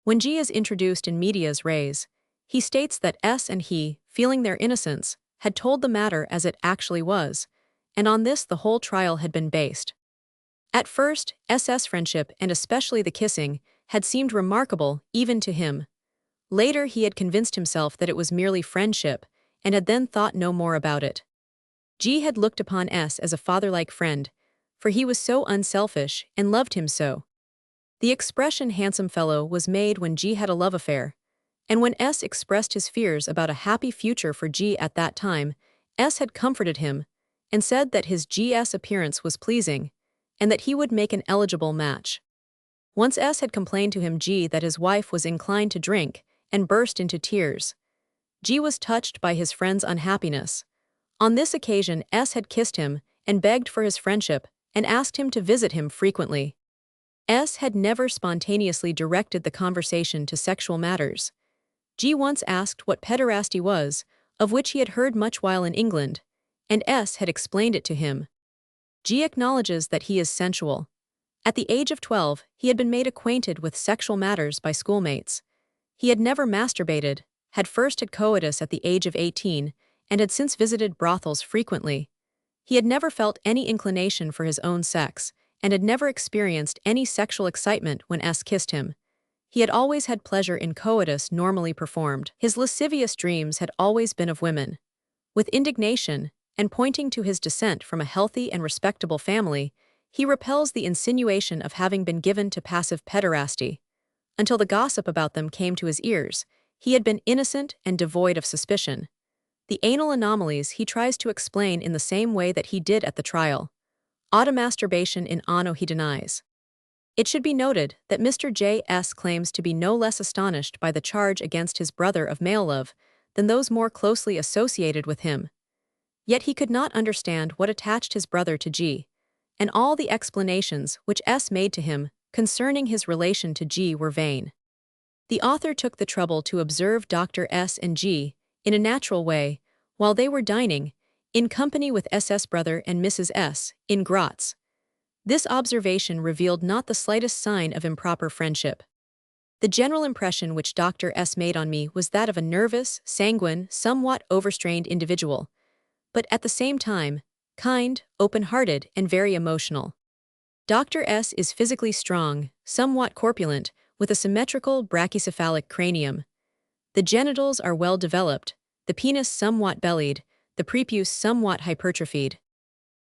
When G is introduced in medias res, he states that S and he, feeling their innocence, had told the matter as it actually was, and on this the whole trial had been based. At first, S.'s friendship, and especially the kissing, had seemed remarkable even to him. Later he had convinced himself that it was merely friendship, and had then thought no more about it. G had looked upon S as a father-like friend, for he was so unselfish and loved him so. The expression handsome fellow was made when G had a love affair, and when S expressed his fears about a happy future for G at that time, S had comforted him, and said that his G.'s appearance was pleasing, and that he would make an eligible match. Once S had complained to him G that his wife was inclined to drink, and burst into tears. G was touched by his friend's unhappiness. On this occasion S had kissed him, and begged for his friendship, and asked him to visit him frequently. S had never spontaneously directed the conversation to sexual matters. G once asked what pederasty was, of which he had heard much while in England, and S had explained it to him. G acknowledges that he is sensual. At the age of 12, he had been made acquainted with sexual matters by schoolmates. He had never masturbated, had first had coitus at the age of 18, and had since visited brothels frequently. He had never felt any inclination for his own sex, and had never experienced any sexual excitement when S kissed him. He had always had pleasure in coitus normally performed. His lascivious dreams had always been of women. With indignation, and pointing to his descent from a healthy and respectable family, he repels the insinuation of having been given to passive pederasty. Until the gossip about them came to his ears, he had been innocent and devoid of suspicion. The anal anomalies he tries to explain in the same way that he did at the trial. Automasturbation in anno he denies. It should be noted that Mr. J.S. claims to be no less astonished by the charge against his brother of male love than those more closely associated with him. Yet he could not understand what attached his brother to G, and all the explanations which S made to him concerning his relation to G were vain. The author took the trouble to observe Dr. S and G, in a natural way, while they were dining, in company with S.'s brother and Mrs. S, in Gratz. This observation revealed not the slightest sign of improper friendship. The general impression which Dr. S made on me was that of a nervous, sanguine, somewhat overstrained individual, but at the same time, kind, open-hearted, and very emotional. Dr. S is physically strong, somewhat corpulent, with a symmetrical brachycephalic cranium. The genitals are well developed, the penis somewhat bellied, the prepuce somewhat hypertrophied.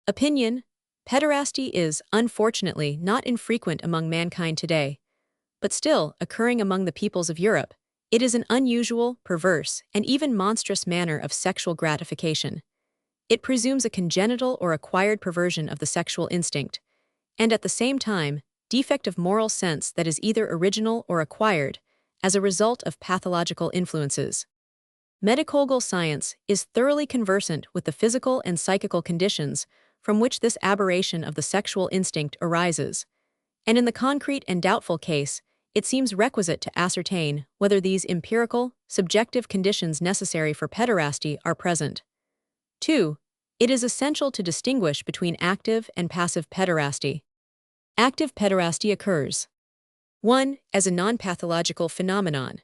Opinion: pederasty is, unfortunately, not infrequent among mankind today, but still, occurring among the peoples of Europe, It is an unusual, perverse, and even monstrous manner of sexual gratification. It presumes a congenital or acquired perversion of the sexual instinct, and at the same time, defect of moral sense that is either original or acquired as a result of pathological influences. Medico-legal science is thoroughly conversant with the physical and psychical conditions from which this aberration of the sexual instinct arises, and in the concrete and doubtful case, it seems requisite to ascertain whether these empirical, subjective conditions necessary for pederasty are present. 2. It is essential to distinguish between active and passive pederasty. Active pederasty occurs 1. As a non-pathological phenomenon.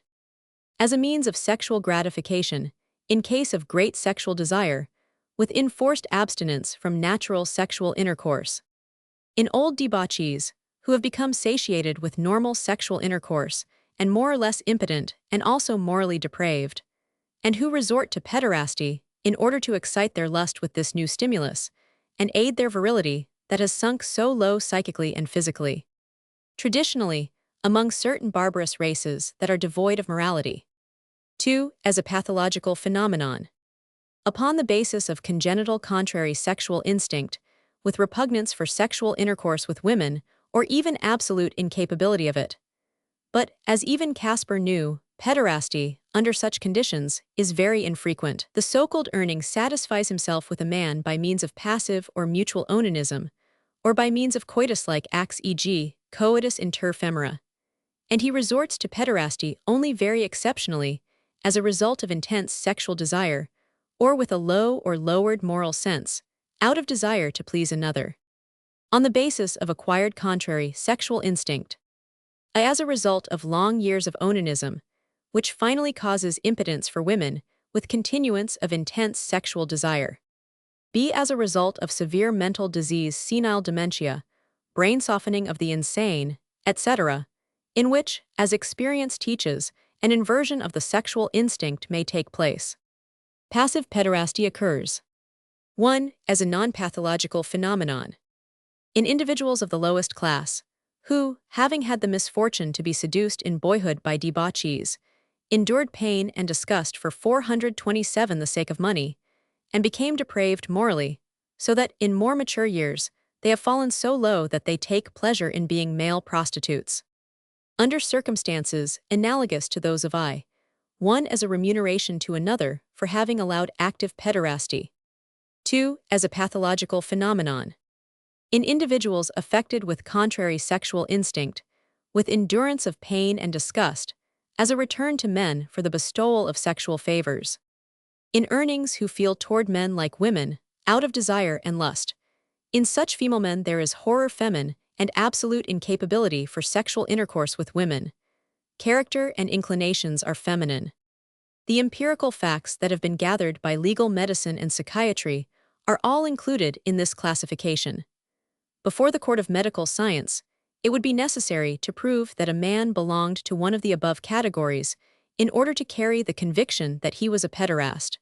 As a means of sexual gratification, in case of great sexual desire, with enforced abstinence from natural sexual intercourse. In old debauchees, who have become satiated with normal sexual intercourse and more or less impotent and also morally depraved, and who resort to pederasty in order to excite their lust with this new stimulus and aid their virility that has sunk so low psychically and physically. Traditionally, among certain barbarous races that are devoid of morality. 2. As a pathological phenomenon. Upon the basis of congenital contrary sexual instinct, with repugnance for sexual intercourse with women, or even absolute incapability of it. But, as even Casper knew, pederasty, under such conditions, is very infrequent. The so-called Urning satisfies himself with a man by means of passive or mutual onanism, or by means of coitus-like acts, e.g., coitus inter femora. And he resorts to pederasty only very exceptionally, as a result of intense sexual desire, or with a low or lowered moral sense, out of desire to please another. On the basis of acquired contrary sexual instinct. As a result of long years of onanism, which finally causes impotence for women with continuance of intense sexual desire. B. As a result of severe mental disease, senile dementia, brain softening of the insane, etc., in which, as experience teaches, an inversion of the sexual instinct may take place. Passive pederasty occurs 1. As a non-pathological phenomenon. In individuals of the lowest class, who, having had the misfortune to be seduced in boyhood by debauchees, endured pain and disgust for 427 the sake of money, and became depraved morally, so that, in more mature years, they have fallen so low that they take pleasure in being male prostitutes. Under circumstances analogous to those of one as a remuneration to another for having allowed active pederasty. 2. As a pathological phenomenon. In individuals affected with contrary sexual instinct, with endurance of pain and disgust, as a return to men for the bestowal of sexual favors. In Urnings who feel toward men like women, out of desire and lust. In such female men there is horror feminine and absolute incapability for sexual intercourse with women. Character and inclinations are feminine. The empirical facts that have been gathered by legal medicine and psychiatry are all included in this classification. Before the court of medical science, it would be necessary to prove that a man belonged to one of the above categories in order to carry the conviction that he was a pederast.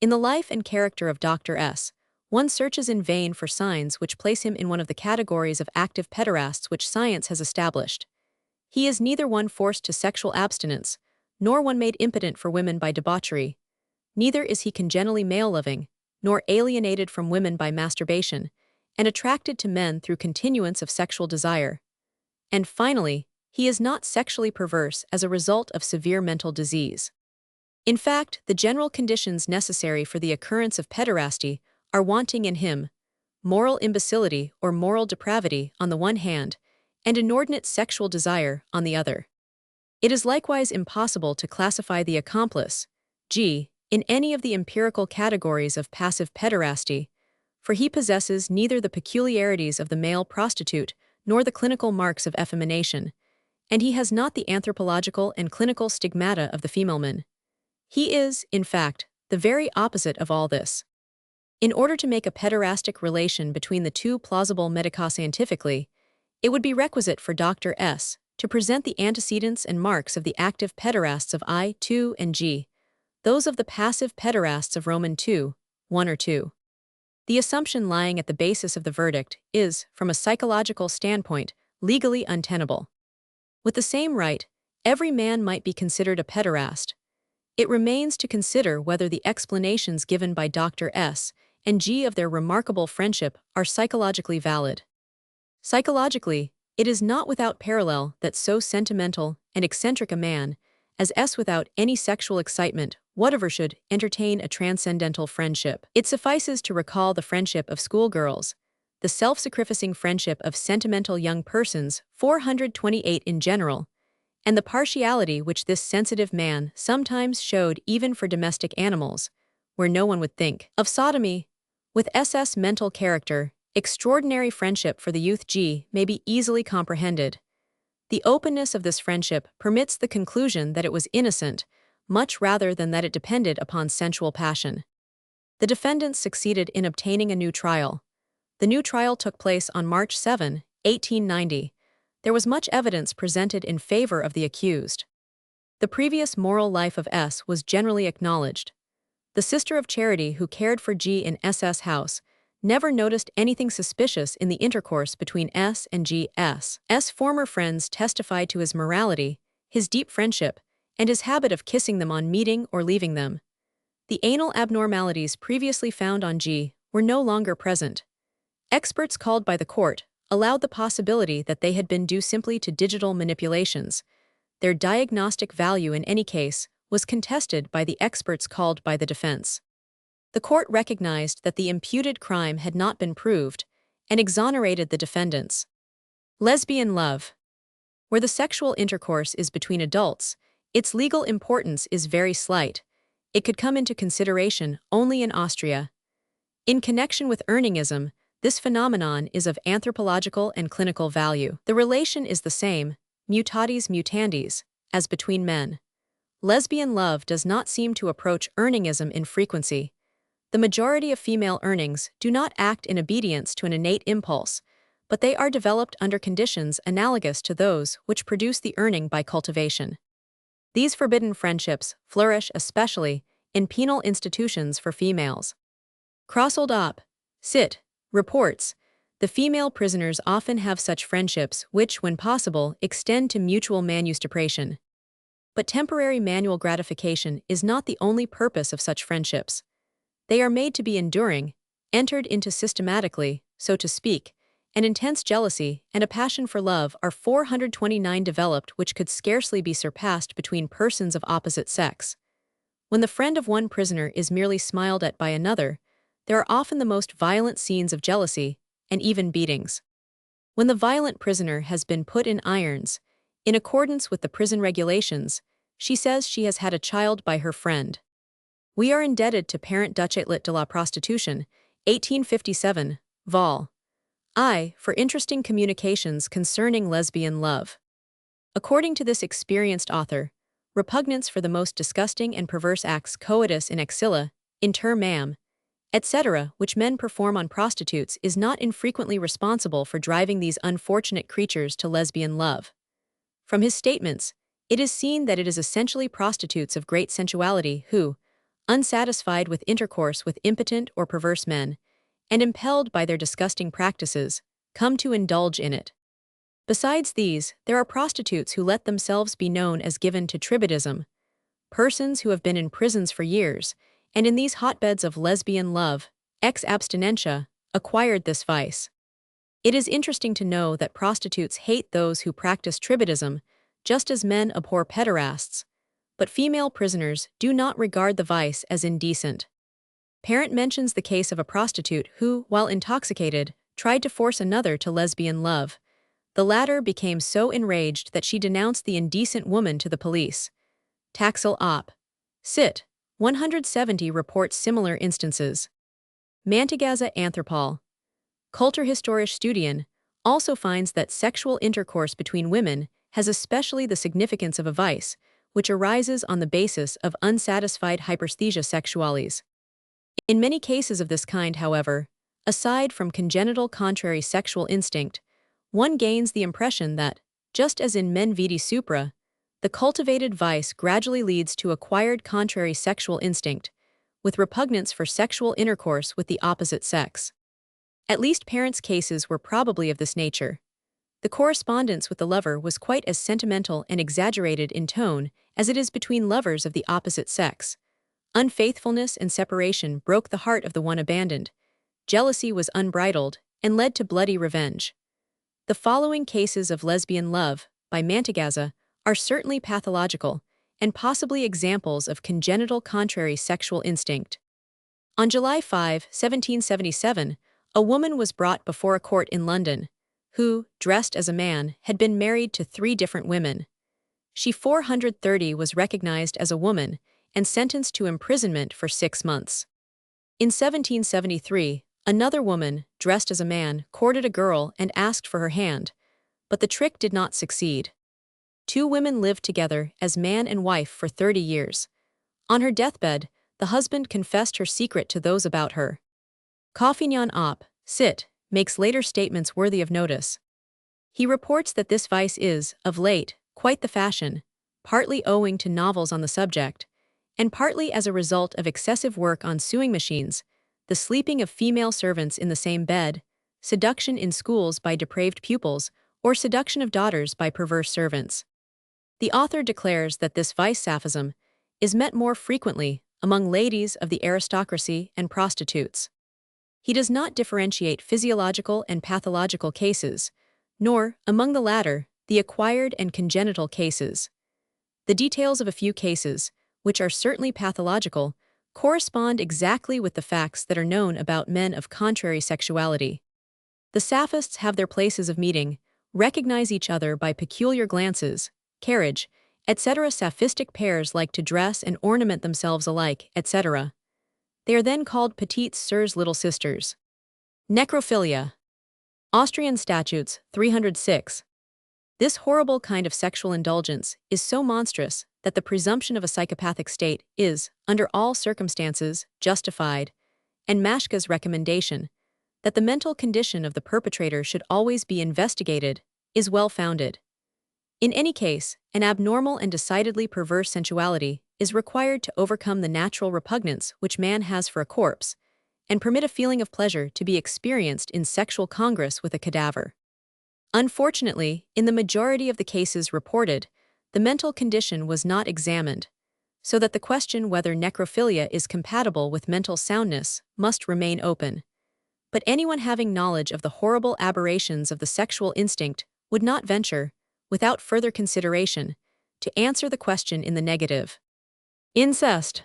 In the life and character of Dr. S., one searches in vain for signs which place him in one of the categories of active pederasts which science has established. He is neither one forced to sexual abstinence, nor one made impotent for women by debauchery. Neither is he congenitally male-loving, nor alienated from women by masturbation, and attracted to men through continuance of sexual desire. And finally, he is not sexually perverse as a result of severe mental disease. In fact, the general conditions necessary for the occurrence of pederasty are wanting in him: moral imbecility or moral depravity on the one hand, and inordinate sexual desire on the other. It is likewise impossible to classify the accomplice, G, in any of the empirical categories of passive pederasty, for he possesses neither the peculiarities of the male prostitute nor the clinical marks of effemination, and he has not the anthropological and clinical stigmata of the female man. He is, in fact, the very opposite of all this. In order to make a pederastic relation between the two plausible medico-scientifically, it would be requisite for Dr. S. to present the antecedents and marks of the active pederasts of I, 2, and G, those of the passive pederasts of Roman 2, 1 or 2. The assumption lying at the basis of the verdict is, from a psychological standpoint, legally untenable. With the same right, every man might be considered a pederast, it remains to consider whether the explanations given by Dr. S. and G of their remarkable friendship are psychologically valid. Psychologically, it is not without parallel that so sentimental and eccentric a man as S without any sexual excitement whatever should entertain a transcendental friendship. It suffices to recall the friendship of schoolgirls, the self-sacrificing friendship of sentimental young persons, 428 in general, and the partiality which this sensitive man sometimes showed even for domestic animals, where no one would think of sodomy. With SS mental character, extraordinary friendship for the youth G may be easily comprehended. The openness of this friendship permits the conclusion that it was innocent, much rather than that it depended upon sensual passion. The defendants succeeded in obtaining a new trial. The new trial took place on March 7, 1890. There was much evidence presented in favor of the accused. The previous moral life of S was generally acknowledged. The Sister of Charity who cared for G in SS house never noticed anything suspicious in the intercourse between S and G. S. Former friends testified to his morality, his deep friendship, and his habit of kissing them on meeting or leaving them. The anal abnormalities previously found on G were no longer present. Experts called by the court allowed the possibility that they had been due simply to digital manipulations. Their diagnostic value in any case was contested by the experts called by the defense. The court recognized that the imputed crime had not been proved and exonerated the defendants. Lesbian love. Where the sexual intercourse is between adults, its legal importance is very slight. It could come into consideration only in Austria. In connection with earningism, this phenomenon is of anthropological and clinical value. The relation is the same, mutatis mutandis, as between men. Lesbian love does not seem to approach earningism in frequency. The majority of female earnings do not act in obedience to an innate impulse, but they are developed under conditions analogous to those which produce the earning by cultivation. These forbidden friendships flourish especially in penal institutions for females. Krossold op. Cit. Reports, the female prisoners often have such friendships which, when possible, extend to mutual manustupration. But temporary manual gratification is not the only purpose of such friendships. They are made to be enduring, entered into systematically, so to speak. An intense jealousy and a passion for love are 429 developed which could scarcely be surpassed between persons of opposite sex. When the friend of one prisoner is merely smiled at by another, there are often the most violent scenes of jealousy, and even beatings. When the violent prisoner has been put in irons, in accordance with the prison regulations, she says she has had a child by her friend. We are indebted to Parent Duchatelet de la Prostitution, 1857, vol. I, for interesting communications concerning lesbian love. According to this experienced author, repugnance for the most disgusting and perverse acts coitus in axilla, inter mam, etc., which men perform on prostitutes is not infrequently responsible for driving these unfortunate creatures to lesbian love. From his statements, it is seen that it is essentially prostitutes of great sensuality who, unsatisfied with intercourse with impotent or perverse men, and impelled by their disgusting practices, come to indulge in it. Besides these, there are prostitutes who let themselves be known as given to tribadism, persons who have been in prisons for years, and in these hotbeds of lesbian love, ex abstinentia, acquired this vice. It is interesting to know that prostitutes hate those who practice tribadism, just as men abhor pederasts, but female prisoners do not regard the vice as indecent. Parent mentions the case of a prostitute who, while intoxicated, tried to force another to lesbian love. The latter became so enraged that she denounced the indecent woman to the police. Taxil op. Cit. 170 reports similar instances. Mantegazza Anthropol. Kulturhistorische Studien also finds that sexual intercourse between women has especially the significance of a vice, which arises on the basis of unsatisfied hyperesthesia sexualis. In many cases of this kind, however, aside from congenital contrary sexual instinct, one gains the impression that, just as in men vidi supra, the cultivated vice gradually leads to acquired contrary sexual instinct, with repugnance for sexual intercourse with the opposite sex. At least parents' cases were probably of this nature. The correspondence with the lover was quite as sentimental and exaggerated in tone as it is between lovers of the opposite sex. Unfaithfulness and separation broke the heart of the one abandoned. Jealousy was unbridled and led to bloody revenge. The following cases of lesbian love, by Mantegazza, are certainly pathological and possibly examples of congenital contrary sexual instinct. On July 5, 1777, a woman was brought before a court in London, who, dressed as a man, had been married to 3 different women. She 430 was recognized as a woman and sentenced to imprisonment for 6 months. In 1773, another woman, dressed as a man, courted a girl and asked for her hand, but the trick did not succeed. 2 women lived together as man and wife for 30 years. On her deathbed, the husband confessed her secret to those about her. Coffignon op. Cit. Makes later statements worthy of notice. He reports that this vice is, of late, quite the fashion, partly owing to novels on the subject, and partly as a result of excessive work on sewing machines, the sleeping of female servants in the same bed, seduction in schools by depraved pupils, or seduction of daughters by perverse servants. The author declares that this vice saphism is met more frequently among ladies of the aristocracy and prostitutes. He does not differentiate physiological and pathological cases, nor, among the latter, the acquired and congenital cases. The details of a few cases, which are certainly pathological, correspond exactly with the facts that are known about men of contrary sexuality. The saphists have their places of meeting, recognize each other by peculiar glances, carriage, etc. Saphistic pairs like to dress and ornament themselves alike, etc. They are then called petites sœurs, little sisters. Necrophilia. Austrian Statutes, 306. This horrible kind of sexual indulgence is so monstrous that the presumption of a psychopathic state is, under all circumstances, justified, and Maschke's recommendation that the mental condition of the perpetrator should always be investigated is well-founded. In any case, an abnormal and decidedly perverse sensuality is required to overcome the natural repugnance which man has for a corpse, and permit a feeling of pleasure to be experienced in sexual congress with a cadaver. Unfortunately, in the majority of the cases reported, the mental condition was not examined, so that the question whether necrophilia is compatible with mental soundness must remain open. But anyone having knowledge of the horrible aberrations of the sexual instinct would not venture, without further consideration, to answer the question in the negative. Incest.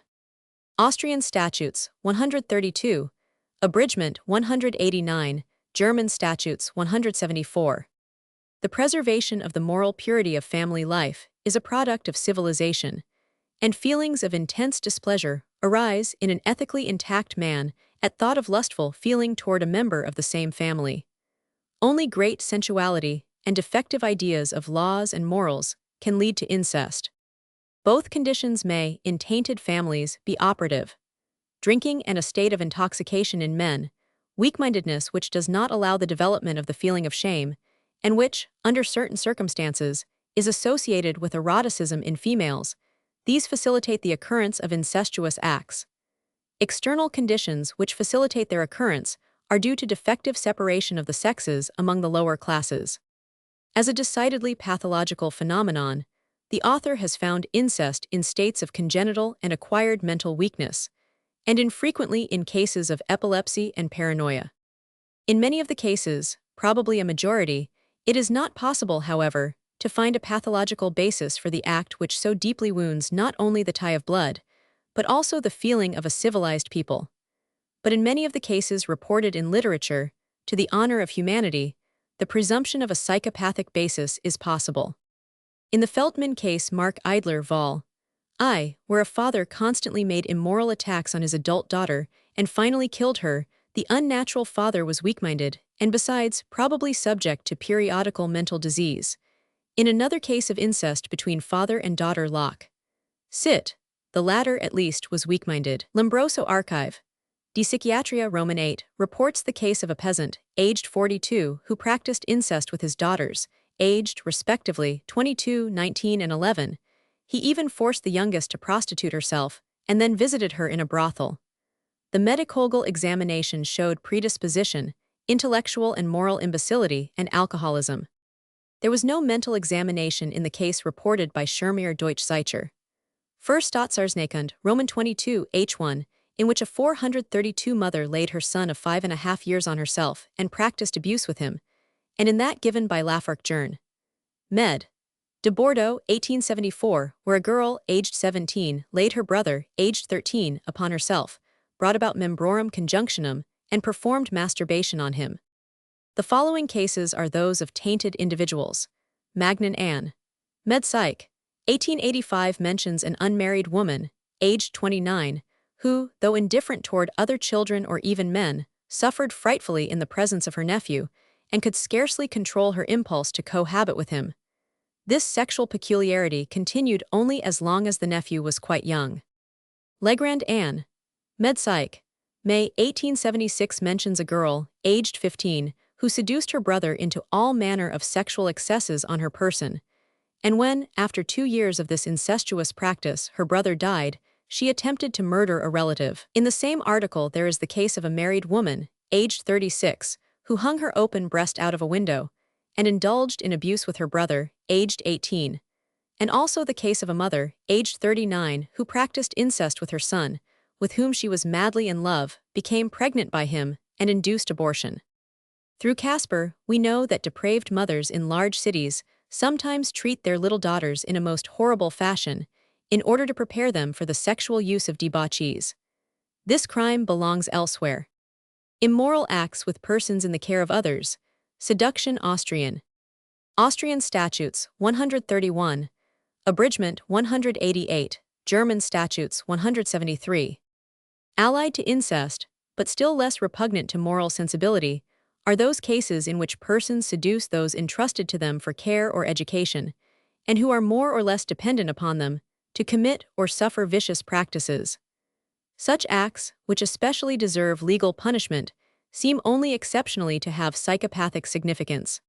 Austrian Statutes, 132, Abridgment 189, German Statutes 174. The preservation of the moral purity of family life is a product of civilization, and feelings of intense displeasure arise in an ethically intact man at thought of lustful feeling toward a member of the same family. Only great sensuality and defective ideas of laws and morals can lead to incest. Both conditions may, in tainted families, be operative. Drinking and a state of intoxication in men, weak-mindedness which does not allow the development of the feeling of shame, and which, under certain circumstances, is associated with eroticism in females, these facilitate the occurrence of incestuous acts. External conditions which facilitate their occurrence are due to defective separation of the sexes among the lower classes. As a decidedly pathological phenomenon, the author has found incest in states of congenital and acquired mental weakness, and infrequently in cases of epilepsy and paranoia. In many of the cases, probably a majority, it is not possible, however, to find a pathological basis for the act which so deeply wounds not only the tie of blood, but also the feeling of a civilized people. But in many of the cases reported in literature, to the honor of humanity, the presumption of a psychopathic basis is possible. In the Feldman case Mark Idler Vol. I, where a father constantly made immoral attacks on his adult daughter and finally killed her, the unnatural father was weak-minded and besides probably subject to periodical mental disease. In another case of incest between father and daughter Locke. Cit. The latter at least was weak-minded. Lombroso Archive. De Psychiatria Roman 8 reports the case of a peasant, aged 42, who practiced incest with his daughters, aged, respectively, 22, 19, and 11. He even forced the youngest to prostitute herself, and then visited her in a brothel. The medico-legal examination showed predisposition, intellectual and moral imbecility, and alcoholism. There was no mental examination in the case reported by Schirmer Deutsch Zeicher. First Staatsarzneikunde, Roman 22, H1, in which a 432 mother laid her son of 5.5 years on herself and practiced abuse with him, and in that given by Lafargue Journ. Med. De Bordeaux, 1874, where a girl, aged 17, laid her brother, aged 13, upon herself, brought about membrorum conjunctionum, and performed masturbation on him. The following cases are those of tainted individuals. Magnan Ann. Med Psych. 1885 mentions an unmarried woman, aged 29, who, though indifferent toward other children or even men, suffered frightfully in the presence of her nephew, and could scarcely control her impulse to cohabit with him. This sexual peculiarity continued only as long as the nephew was quite young. Legrand Ann. Med Psych. May 1876 mentions a girl, aged 15, who seduced her brother into all manner of sexual excesses on her person, and when, after 2 years of this incestuous practice, her brother died, she attempted to murder a relative. In the same article there is the case of a married woman, aged 36, who hung her open breast out of a window, and indulged in abuse with her brother, aged 18, and also the case of a mother, aged 39, who practiced incest with her son, with whom she was madly in love, became pregnant by him, and induced abortion. Through Casper, we know that depraved mothers in large cities sometimes treat their little daughters in a most horrible fashion, in order to prepare them for the sexual use of debauchees. This crime belongs elsewhere. Immoral acts with persons in the care of others. Seduction Austrian. Austrian Statutes, 131. Abridgment, 188. German Statutes, 173. Allied to incest, but still less repugnant to moral sensibility, are those cases in which persons seduce those entrusted to them for care or education, and who are more or less dependent upon them, to commit or suffer vicious practices. Such acts, which especially deserve legal punishment, seem only exceptionally to have psychopathic significance.